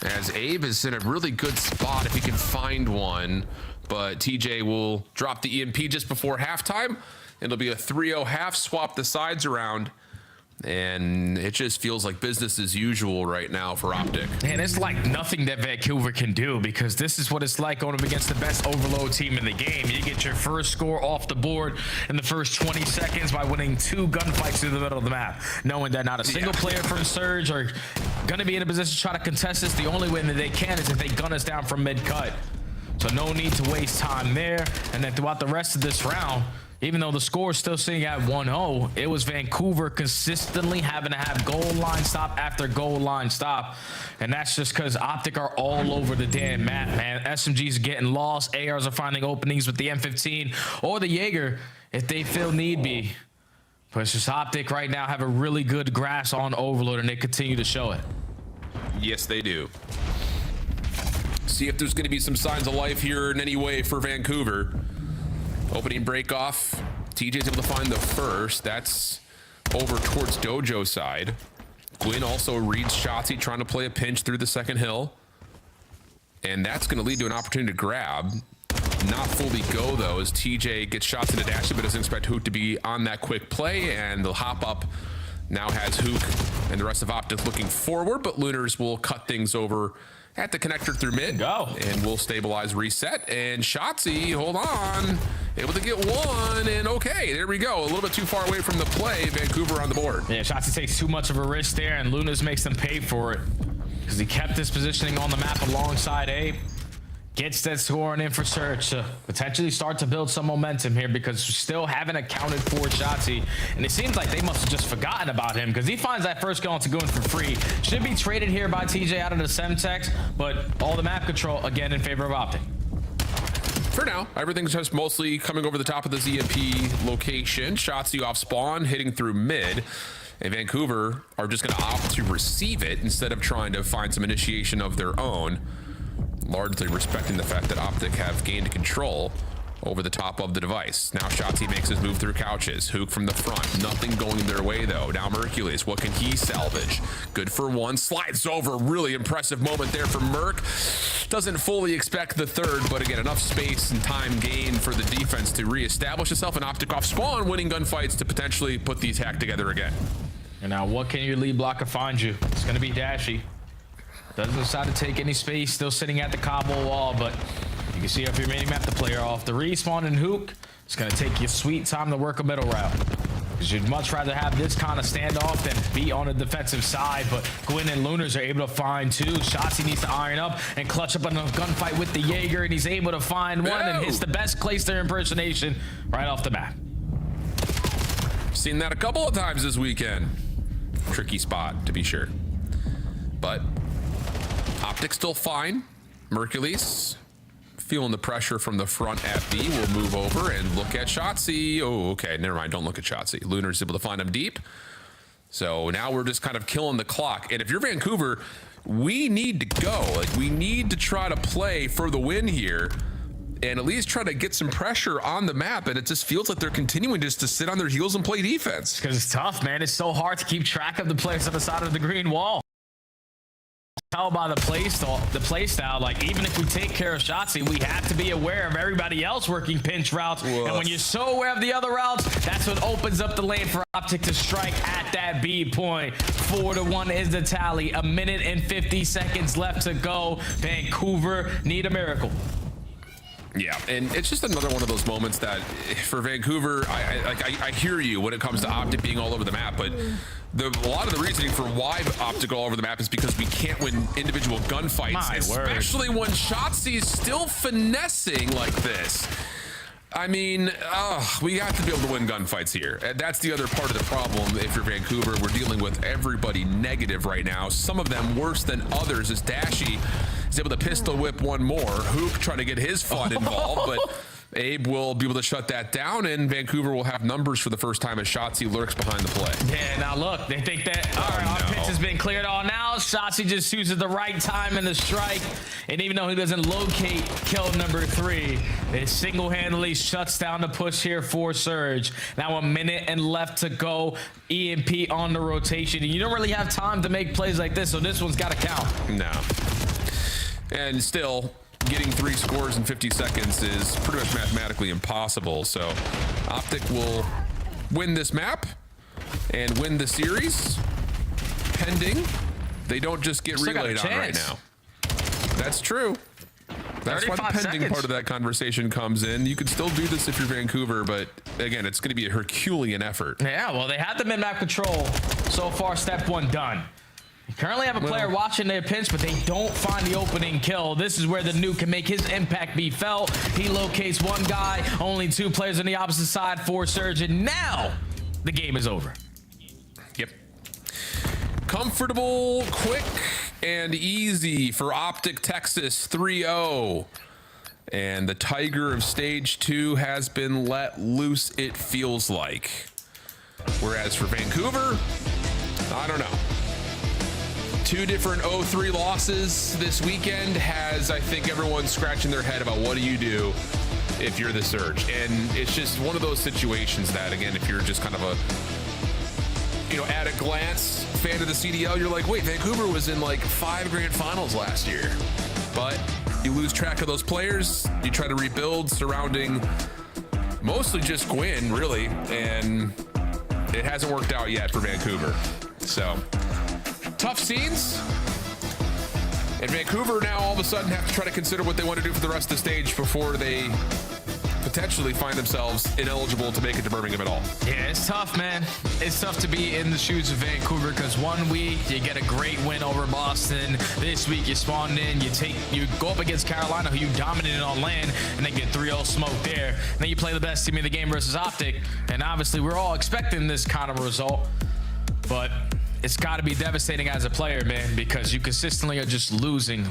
As Abe is in a really good spot if he can find one, but TJ will drop the EMP just before halftime. It'll be a 3-0 half, swap the sides around, and it just feels like business as usual right now for Optic. And it's like nothing that Vancouver can do, because this is what it's like going up against the best overload team in the game. You get your first score off the board in the first 20 seconds by winning 2 gunfights through the middle of the map, knowing that not a single player from Surge are going to be in a position to try to contest this. The only way that they can is if they gun us down from mid-cut. So no need to waste time there. And then throughout the rest of this round, even though the score is still sitting at 1-0, it was Vancouver consistently having to have goal line stop after goal line stop. And that's just because Optic are all over the damn map, man. SMGs are getting lost. ARs are finding openings with the M15 or the Jaeger if they feel need be. But it's just Optic right now have a really good grasp on Overload, and they continue to show it. Yes, they do. See if there's going to be some signs of life here in any way for Vancouver. Opening break off. TJ's able to find the first. That's over towards Dojo side. Gwyn also reads Shotzi trying to play a pinch through the second hill. And that's going to lead to an opportunity to grab. Not fully go, though, as TJ gets shots into Dashy, but doesn't expect Hook to be on that quick play. And the hop up now has Hook and the rest of Optic looking forward, but Lunars will cut things over at the connector through mid. Go. And we'll stabilize reset. And Shotzi, hold on, able to get one. And okay, there we go. A little bit too far away from the play. Vancouver on the board. Yeah, Shotzi takes too much of a risk there, and Lunas makes them pay for it because he kept his positioning on the map alongside Abe. Gets that scoring in for Surge to potentially start to build some momentum here, because we still haven't accounted for Shotzi. And it seems like they must have just forgotten about him, because he finds that first kill to go in for free. Should be traded here by TJ out of the Semtex, but all the map control again in favor of Optic. For now, everything's just mostly coming over the top of the ZMP location. Shotzi off spawn, hitting through mid. And Vancouver are just going to opt to receive it instead of trying to find some initiation of their own. Largely respecting the fact that Optic have gained control over the top of the device. Now Shotzi makes his move through couches. Hook from the front. Nothing going their way, though. Now Mercules, what can he salvage? Good for one. Slides over. Really impressive moment there for Merc. Doesn't fully expect the third, but again, enough space and time gained for the defense to reestablish itself. And Optic off spawn, winning gunfights to potentially put these hack together again. And now what can your lead blocker find you? It's going to be Dashy. Doesn't decide to take any space, still sitting at the cobble wall, but you can see if you're mini-map the player off the respawn and Hook, it's going to take you sweet time to work a middle route. Because you'd much rather have this kind of standoff than be on the defensive side, but Gwyn and Lunars are able to find 2. Shotzi needs to iron up and clutch up on a gunfight with the Jaeger, and he's able to find one and hits the best Clayster impersonation right off the bat. Seen that a couple of times this weekend. Tricky spot, to be sure. But Optic still fine. Mercules feeling the pressure from the front at B. We'll move over and look at Shotzi. Oh, okay, never mind. Don't look at Shotzi. Lunar's able to find him deep. So now we're just kind of killing the clock. And if you're Vancouver, we need to go. Like, we need to try to play for the win here and at least try to get some pressure on the map. And it just feels like they're continuing just to sit on their heels and play defense. Because it's tough, man. It's so hard to keep track of the players on the side of the green wall. tell by the play style, like even if we take care of Shotzi, we have to be aware of everybody else working pinch routes. And when you're so aware of the other routes, that's what opens up the lane for Optic to strike at that B point. 4-1 is the tally. 1 minute and 50 seconds left to go. Vancouver need a miracle. Yeah, and it's just another one of those moments that for Vancouver, I hear you when it comes to Optic being all over the map, but a lot of the reasoning for why Optic all over the map is because we can't win individual gunfights, especially when Shotzi's still finessing like this. I mean, we have to be able to win gunfights here. And that's the other part of the problem. If you're Vancouver, we're dealing with everybody negative right now. Some of them worse than others, as Dashy is able to pistol whip one more. Hook trying to get his fun involved, but Abe will be able to shut that down, and Vancouver will have numbers for the first time as Shotzi lurks behind the play. Yeah, now look, they think that, all right, our pitch has been cleared all now. Shotzi just chooses the right time in the strike, and even though he doesn't locate kill number 3, it single-handedly shuts down the push here for Surge. Now 1 minute and left to go. EMP on the rotation, and you don't really have time to make plays like this, so this one's got to count. No. And still, getting 3 scores in 50 seconds is pretty much mathematically impossible. So Optic will win this map and win the series, pending they don't just get relayed on right now. That's true. That's why the pending part of that conversation comes in. You could still do this if you're Vancouver, but again, it's going to be a Herculean effort. Yeah, well, they had the mid-map control. So far, step 1 done. You currently have a player watching their pinch, but they don't find the opening kill. This is where the nuke can make his impact be felt. He locates one guy, only 2 players on the opposite side for Surge, and now the game is over. Yep. Comfortable, quick, and easy for Optic Texas 3-0. And the Tiger of Stage 2 has been let loose, it feels like. Whereas for Vancouver, I don't know. 2 different 0-3 losses this weekend has, I think, everyone scratching their head about what do you do if you're the Surge. And it's just one of those situations that, again, if you're just kind of a, you know, at a glance fan of the CDL, you're like, wait, Vancouver was in like 5 grand finals last year. But you lose track of those players, you try to rebuild surrounding mostly just Gwyn, really, and it hasn't worked out yet for Vancouver. So tough scenes, and Vancouver now all of a sudden have to try to consider what they want to do for the rest of the stage before they potentially find themselves ineligible to make it to Birmingham at all. Yeah, it's tough, man. It's tough to be in the shoes of Vancouver because 1 week you get a great win over Boston. This week you spawned in, you go up against Carolina, who you dominated on land, and then get 3-0 smoked there. And then you play the best team in the game versus Optic, and obviously we're all expecting this kind of result, but it's got to be devastating as a player, man, because you consistently are just losing.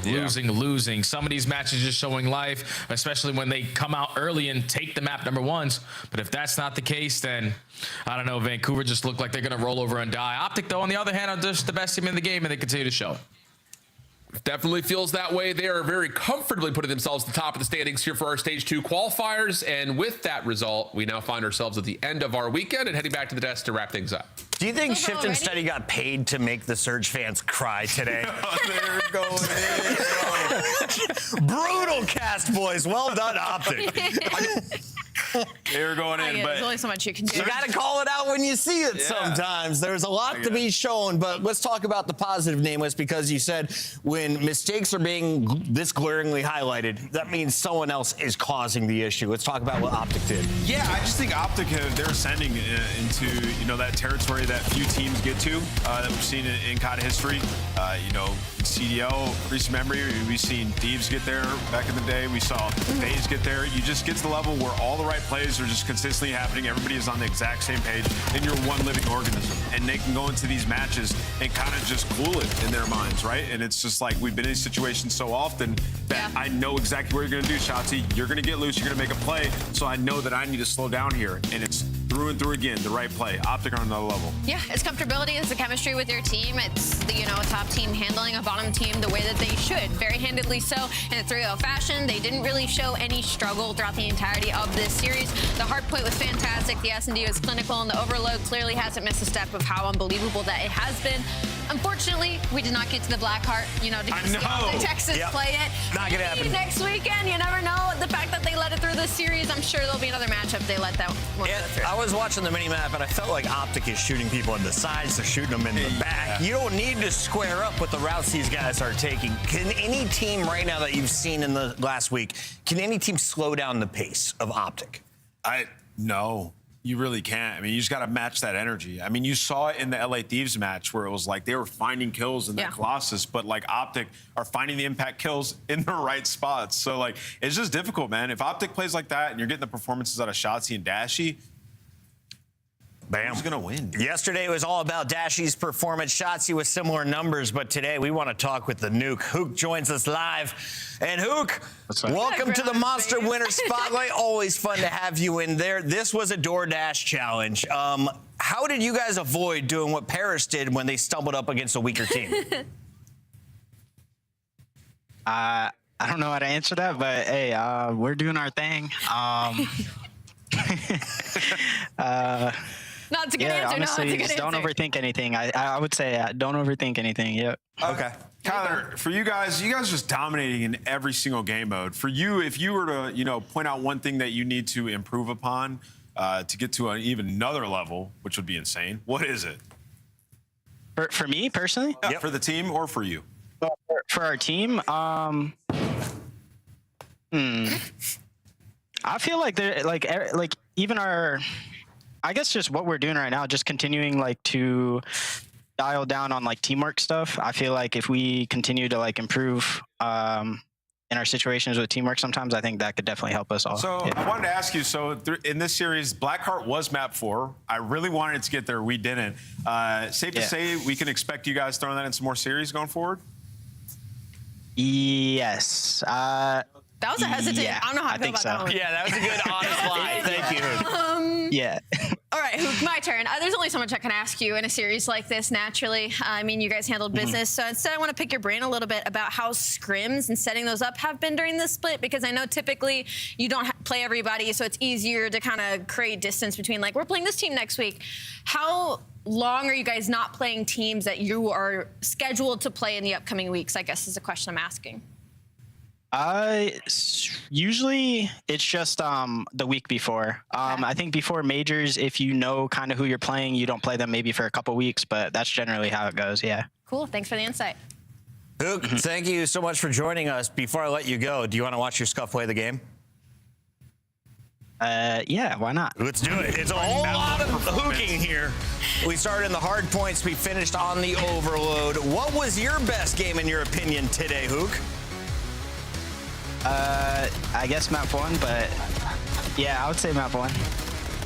Some of these matches just showing life, especially when they come out early and take the map number 1s. But if that's not the case, then I don't know. Vancouver just look like they're going to roll over and die. Optic, though, on the other hand, are just the best team in the game, and they continue to show it. Definitely feels that way. They are very comfortably putting themselves at the top of the standings here for our Stage 2 qualifiers. And with that result, we now find ourselves at the end of our weekend and heading back to the desk to wrap things up. Do you think Shift and Steady got paid to make the Surge fans cry today? They're going in. Brutal cast, boys. Well done, Optic. They're going in, but there's only so much you can do. You got to call it out when you see it sometimes. There's a lot to be shown, but let's talk about the positive, Nameless, because you said when mistakes are being this glaringly highlighted, that means someone else is causing the issue. Let's talk about what Optic did. Yeah, I just think Optic, they're ascending into, you know, that territory that few teams get to, that we've seen in COD history. You know, CDL, recent memory, we've seen Thieves get there back in the day. We saw Faze get there. You just get to the level where all the right plays are just consistently happening. Everybody is on the exact same page, and you're one living organism. And they can go into these matches and kind of just cool it in their minds, right? And it's just like we've been in these situations so often that I know exactly what you're going to do, Shotzi. You're going to get loose. You're going to make a play. So I know that I need to slow down here. And it's through and through again, the right play. Optic on another level. Yeah, it's comfortability. It's the chemistry with your team. It's the, you know, a top team handling a bottom team the way that they should. Very handedly so in a 3-0 fashion. They didn't really show any struggle throughout the entirety of this series. The Hardpoint was fantastic. The S&D was clinical, and the Overload clearly hasn't missed a step of how unbelievable that it has been. Unfortunately, we did not get to the Blackheart, to see Texas play it. Not gonna happen. Next weekend, you never know. The fact that they let it through this series, I'm sure there'll be another matchup they let that one go through. I was watching the mini-map, and I felt like Optic is shooting people in the sides. They're shooting them in the back. You don't need to square up with the routes these guys are taking. Can any team right now that you've seen in the last week, can any team slow down the pace of Optic? No. You really can't. I mean, you just got to match that energy. I mean, you saw it in the LA Thieves match where it was like they were finding kills in that Colossus, but like Optic are finding the impact kills in the right spots. So like, it's just difficult, man. If Optic plays like that and you're getting the performances out of Shotzi and Dashy, bam. Who's going to win? Yesterday it was all about Dashy's performance. Shotzi with similar numbers, but today we want to talk with the Nuke. Hook joins us live. And Hook, welcome to the Monster Winner Spotlight. Always fun to have you in there. This was a DoorDash challenge. How did you guys avoid doing what Paris did when they stumbled up against a weaker team? I don't know how to answer that, but hey, we're doing our thing. No, it's a good answer. Honestly, it's a good don't answer. overthink anything. I would say don't overthink anything. Yep. Okay. Tyler, for you guys just dominating in every single game mode. For you, if you were to, point out one thing that you need to improve upon to get to even another level, which would be insane, what is it? For me personally? Yeah, for the team or for you? For our team, I feel like they're like even our, I guess just what we're doing right now, just continuing to dial down on teamwork stuff. I feel like if we continue to improve in our situations with teamwork, sometimes I think that could definitely help us all. So I wanted to ask you, in this series, Blackheart was map 4. I really wanted to get there. We didn't. Safe to say we can expect you guys throwing that in some more series going forward? Yes. That was a hesitant. Yeah, I don't know how I feel about that one. Yeah, that was a good honest lie. Thank you. Yeah. All right, Hook, my turn. There's only so much I can ask you in a series like this, naturally. I mean, you guys handled business. So instead, I want to pick your brain a little bit about how scrims and setting those up have been during this split, because I know typically you don't play everybody, so it's easier to kind of create distance between, we're playing this team next week. How long are you guys not playing teams that you are scheduled to play in the upcoming weeks, I guess is the question I'm asking. Usually it's just the week before. I think before majors, if you know kind of who you're playing, you don't play them maybe for a couple weeks, but that's generally how it goes. Yeah. Cool. Thanks for the insight. Hook, thank you so much for joining us. Before I let you go, do you want to watch your Scuff play the game? Yeah, why not? Let's do it. It's a whole lot of hooking here. We started in the hard points. We finished on the overload. What was your best game in your opinion today, Hook? I guess map 1, but yeah, I would say map 1.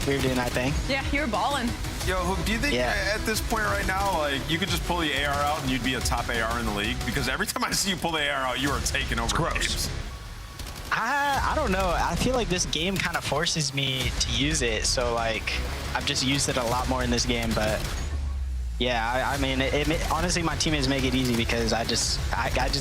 We were doing our thing. Yeah, you were balling. Yo, Hook, do you think at this point right now, you could just pull the AR out and you'd be a top AR in the league? Because every time I see you pull the AR out, you are taking over games. I don't know. I feel like this game kind of forces me to use it. So I've just used it a lot more in this game, but yeah, I mean, honestly, my teammates make it easy because I just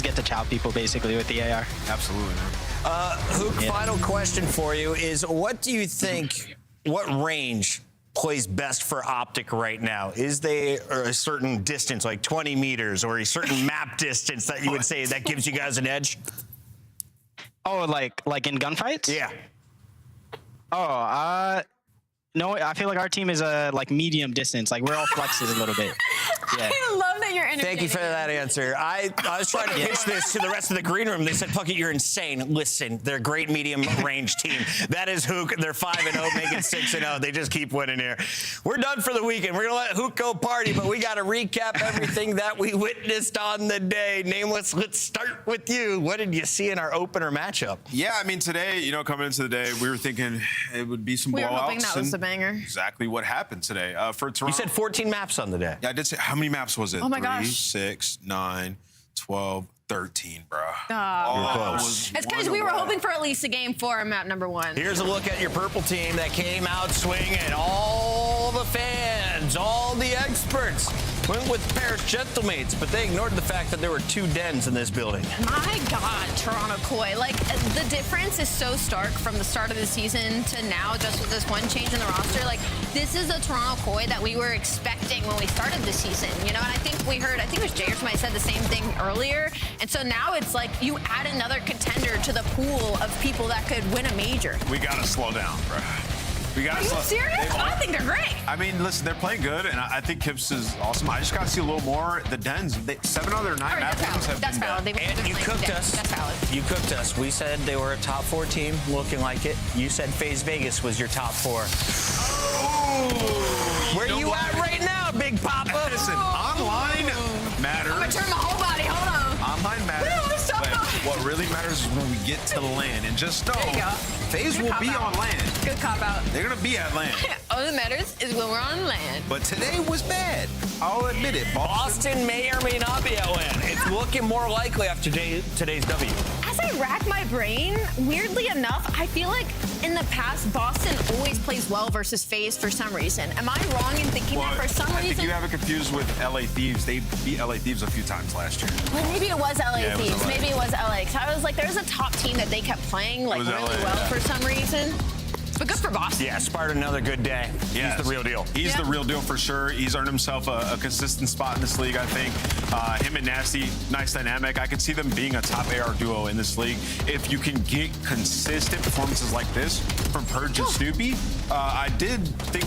get to chow people basically with the AR. Absolutely, man. Hook, final question for you is, what do you think, what range plays best for Optic right now? Is there a certain distance, like 20 meters, or a certain map distance that you would say that gives you guys an edge? Oh, like in gunfights? Yeah. Oh, no, I feel like our team is medium distance. We're all flexes a little bit. Yeah. I love that you're entertaining. Thank you for that answer. I was trying to pitch this to the rest of the green room. They said, Puckett, you're insane. Listen, they're a great medium range team. That is Hook. They're 5-0, making 6-0. They just keep winning here. We're done for the weekend. We're going to let Hook go party, but we got to recap everything that we witnessed on the day. Nameless, let's start with you. What did you see in our opener matchup? Yeah, I mean, today, coming into the day, we were thinking it would be some blowouts. We were hoping that was the banger. Exactly what happened today. For Toronto. You said 14 maps on the day. Yeah, I did say, how many maps was it? Oh my 3, gosh. 6, 9, 12, 13, bro. Close. It's because we were hoping for at least a game 4 on map number 1. Here's a look at your purple team that came out swinging. All the fans, all the experts Went with Paris Gentlemates, but they ignored the fact that there were 2 dens in this building. My God, Toronto Koi. Like, the difference is so stark from the start of the season to now, just with this one change in the roster. Like, this is a Toronto Koi that we were expecting when we started the season, you know? And I think it was Jay or somebody said the same thing earlier. And so now it's like you add another contender to the pool of people that could win a major. We got to slow down, bro. We got Are you serious? I think they're great. I mean, listen, they're playing good, and I think Kips is awesome. I just got to see a little more. The dens, 7 other 9 map games have been valid. And you cooked us. That's valid. You cooked us. We said they were a top 4 team, looking like it. You said Faze Vegas was your top 4. Oh, Where you at right now, Big Papa? Listen, online matters. I'm going to turn my whole body. Hold on. Online matters. But what really matters is when we get to land. And just know, Faze will be on land. Good cop out. They're going to be at land. All that matters is when we're on land. But today was bad. I'll admit it. Boston may or may not be at land. It's looking more likely after today's W. As I rack my brain, weirdly enough, I feel like in the past, Boston always plays well versus Faze for some reason. Am I wrong in thinking that for some reason? I think you have it confused with LA Thieves. They beat LA Thieves a few times last year. Well, maybe it was LA Yeah, Thieves. LA. Maybe it was LA. Because I was like, there's a top team that they kept playing like really well for some reason. But good for Boston. Yeah, Sparta, another good day. Yes. He's the real deal. He's the real deal for sure. He's earned himself a consistent spot in this league, I think. Him and Nasty, nice dynamic. I could see them being a top AR duo in this league. If you can get consistent performances like this from Purge and Snoopy, I did think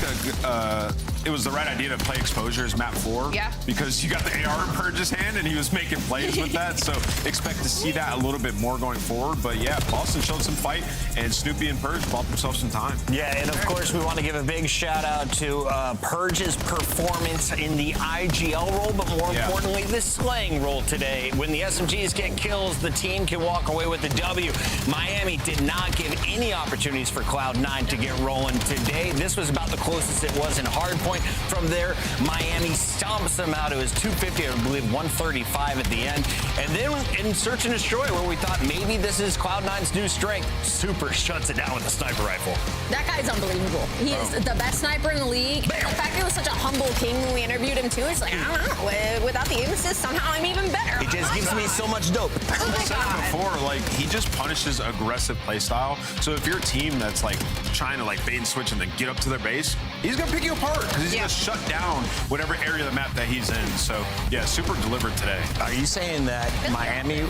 it was the right idea to play exposure as map 4. Yeah. Because you got the AR in Purge's hand and he was making plays with that. So expect to see that a little bit more going forward. But yeah, Boston showed some fight and Snoopy and Purge bought themselves some time. Yeah, and of course, we want to give a big shout out to Purge's performance in the IGL role, but more importantly, the slaying role today. When the SMGs get kills, the team can walk away with the W. Miami did not give any opportunities for Cloud9 to get rolling today. This was about the closest it was in Hardpoint. From there, Miami stomps them out. It was 250, I believe 135 at the end. And then in Search and Destroy, where we thought maybe this is Cloud9's new strength, Super shuts it down with a sniper rifle. That guy's unbelievable. He is the best sniper in the league. The fact that he was such a humble king when we interviewed him, too, it's like, I don't know. Without the aim assist, somehow I'm even better. It just gives me so much dope. Oh my God. Before, like, he just punishes aggressive play style. So if you're a team that's, like, trying to, like, bait and switch and then get up to their base, he's going to pick you apart because he's going to shut down whatever area of the map that he's in. So, yeah, Super delivered today. Are you saying that Miami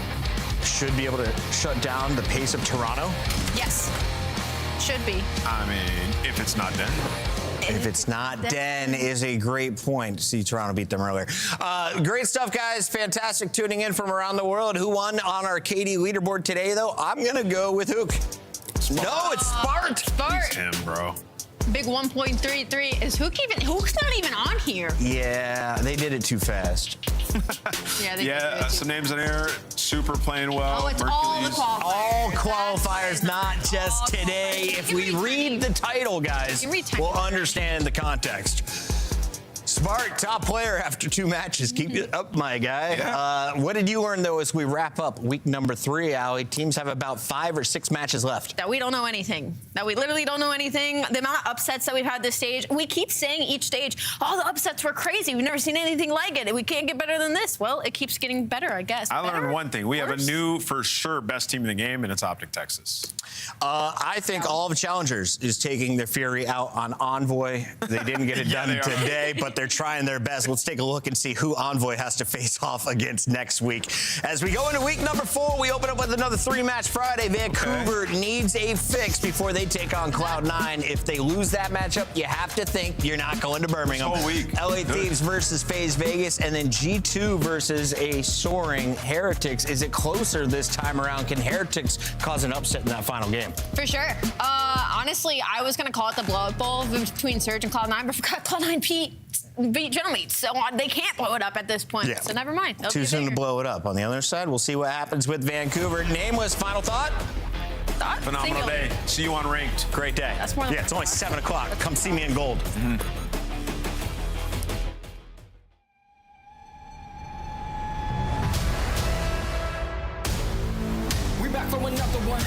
should be able to shut down the pace of Toronto? Yes. Should be. I mean, if it's not Den. If it's not Den is a great point. See, Toronto beat them earlier. Great stuff, guys. Fantastic tuning in from around the world. Who won on our KD leaderboard today, though? I'm going to go with Hook. No, it's Spart. Spart. It's him, bro. Big 1.33. Is Hook's not even on here. Yeah, they did it too fast. Yeah, some names in here. Super playing well. Oh, it's all the qualifiers. All qualifiers, not just today. If we read the title, guys, we'll understand the context. Smart, top player after 2 matches. Keep it up, my guy. Yeah. What did you learn, though, as we wrap up week number 3, Allie? Teams have about 5 or 6 matches left. That we don't know anything. That we literally don't know anything. The amount of upsets that we've had this stage, we keep saying each stage, all the upsets were crazy. We've never seen anything like it. We can't get better than this. Well, it keeps getting better, I guess. I learned one thing. We have a new, for sure, best team in the game, and it's Optic Texas. I think all of Challengers is taking their fury out on Envoy. They didn't get it done today, but they're trying their best. Let's take a look and see who Envoy has to face off against next week. As we go into week number 4, we open up with another 3-match Friday. Vancouver needs a fix before they take on Cloud9. If they lose that matchup, you have to think you're not going to Birmingham. Whole week. LA Thieves versus Faze Vegas, and then G2 versus a soaring Heretics. Is it closer this time around? Can Heretics cause an upset in that final game? For sure. Honestly, I was going to call it the blowout bowl between Surge and Cloud9, but forgot Cloud9 beat Gentlemeats, so they can't blow it up at this point. Yeah. So never mind. Too soon to blow it up. On the other side, we'll see what happens with Vancouver. Nameless, final thought? Phenomenal day. See you on Ranked. Great day. That's more than it's only 7 o'clock. Come see me in gold. We back for another one.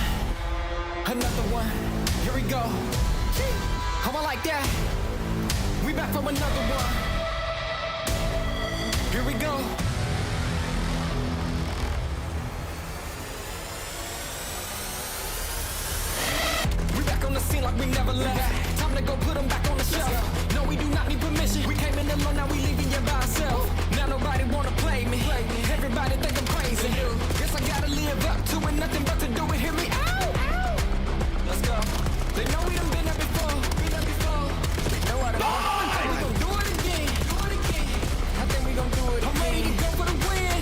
Another one. Here we go. How I like that. We back from another one. Here we go. We back on the scene like we never left. Time to go put them back on the shelf. No, we do not need permission. We came in alone, now we leaving you by ourselves. Now nobody wanna play me. Everybody think I'm crazy. Guess I gotta live up to it, nothing but to do it. Hear me out. Let's go. They know we done been there before. They know how to we gon' do it again. I think we gon' do it again. I'm ready to go for the win.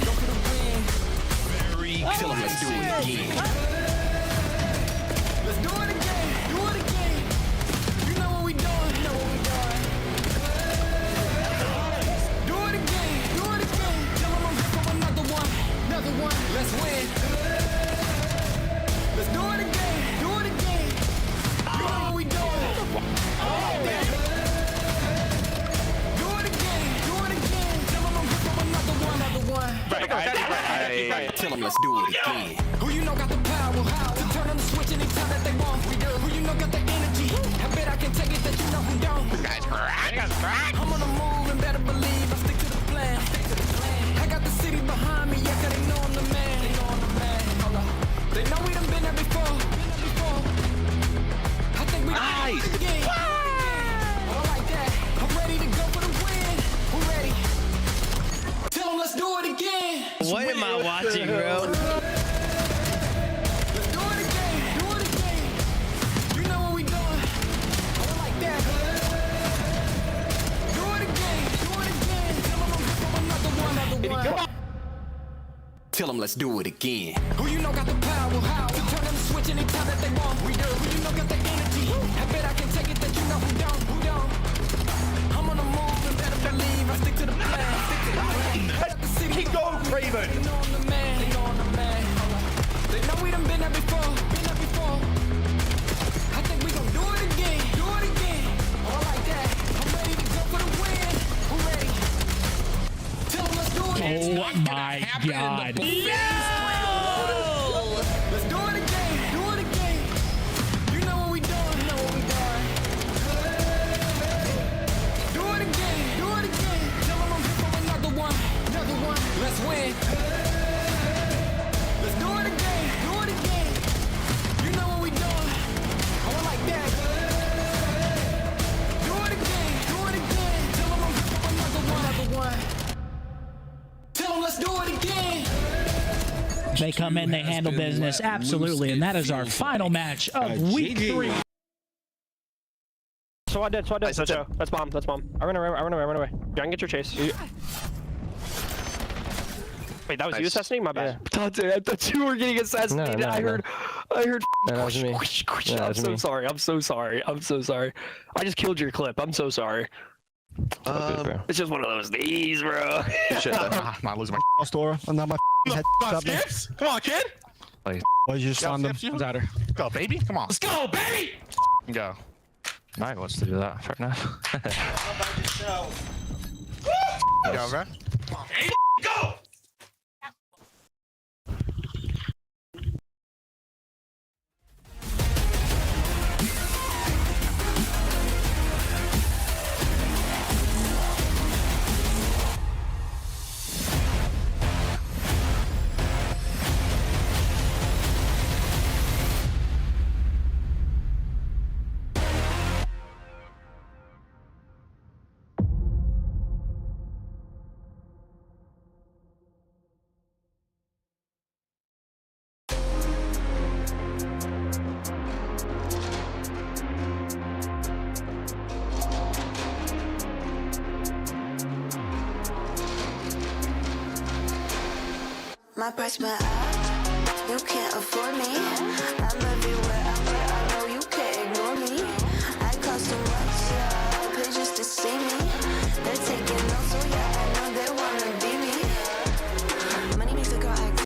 Very Tell them let's do it again. Let's do it again. Do it again. You know what we doing. Do it again. Tell them I'm here for another one. Let's win. Let's do it again. You know what we doing. Do it again. Tell them I'm here for another one. Tell them let's do it again. Who you know got the power to turn on the switch anytime that they want. Who you know got the energy. I bet I can take it that you know who don't. I'm on the move and better believe I stick to the plan. I got the city behind me, yeah, 'cause they know I'm the man. Hold up. They know we done been there before. I think we can do it again. I like that. I'm ready to go for the win. Who ready? Tell them let's do it again. What am I watching, bro? Let's do it again. You know what we doing. I like that. Do it again. Tell them I'm here for another one. Tell them let's do it again. Who you know got the power to turn on the switch anytime that they want. Who you know got the energy. I bet I can take it that you know who don't. I'm on the move and better believe I stick to the plan. Keep going, Craven. They know I'm the man. They know we done been there before. I think we gon' do it again. I like that. I'm ready to go for the win. Who ready? Tell them let's do it again. Oh my God. Let's do it again. You know what we doing. Do it again. Tell them I'm here for another one. Let's win. Let's do it again. You know what we doing. I like that. Do it again. Tell them I'm here for another one. Tell them let's do it again. They come in, they handle business, absolutely, and that is our final match of week 3. So I did. That's bomb. I run away. Young, get your chase. Wait, that was you assassinating? My bad. Yeah. Dante, I thought you were getting assassinated. I heard. No, that was me. I'm so sorry. I just killed your clip. I'm so sorry. It's just one of those days, bro. Shit, I'm not losing my store. I'm not my head. Come on, kid. Why you just on them? Go, baby. Come on. Let's go, baby. Go. Mike wants to do that. Fair enough. Go, bro. Come on, baby. Go. My price went up, you can't afford me. I'm everywhere, I'm where I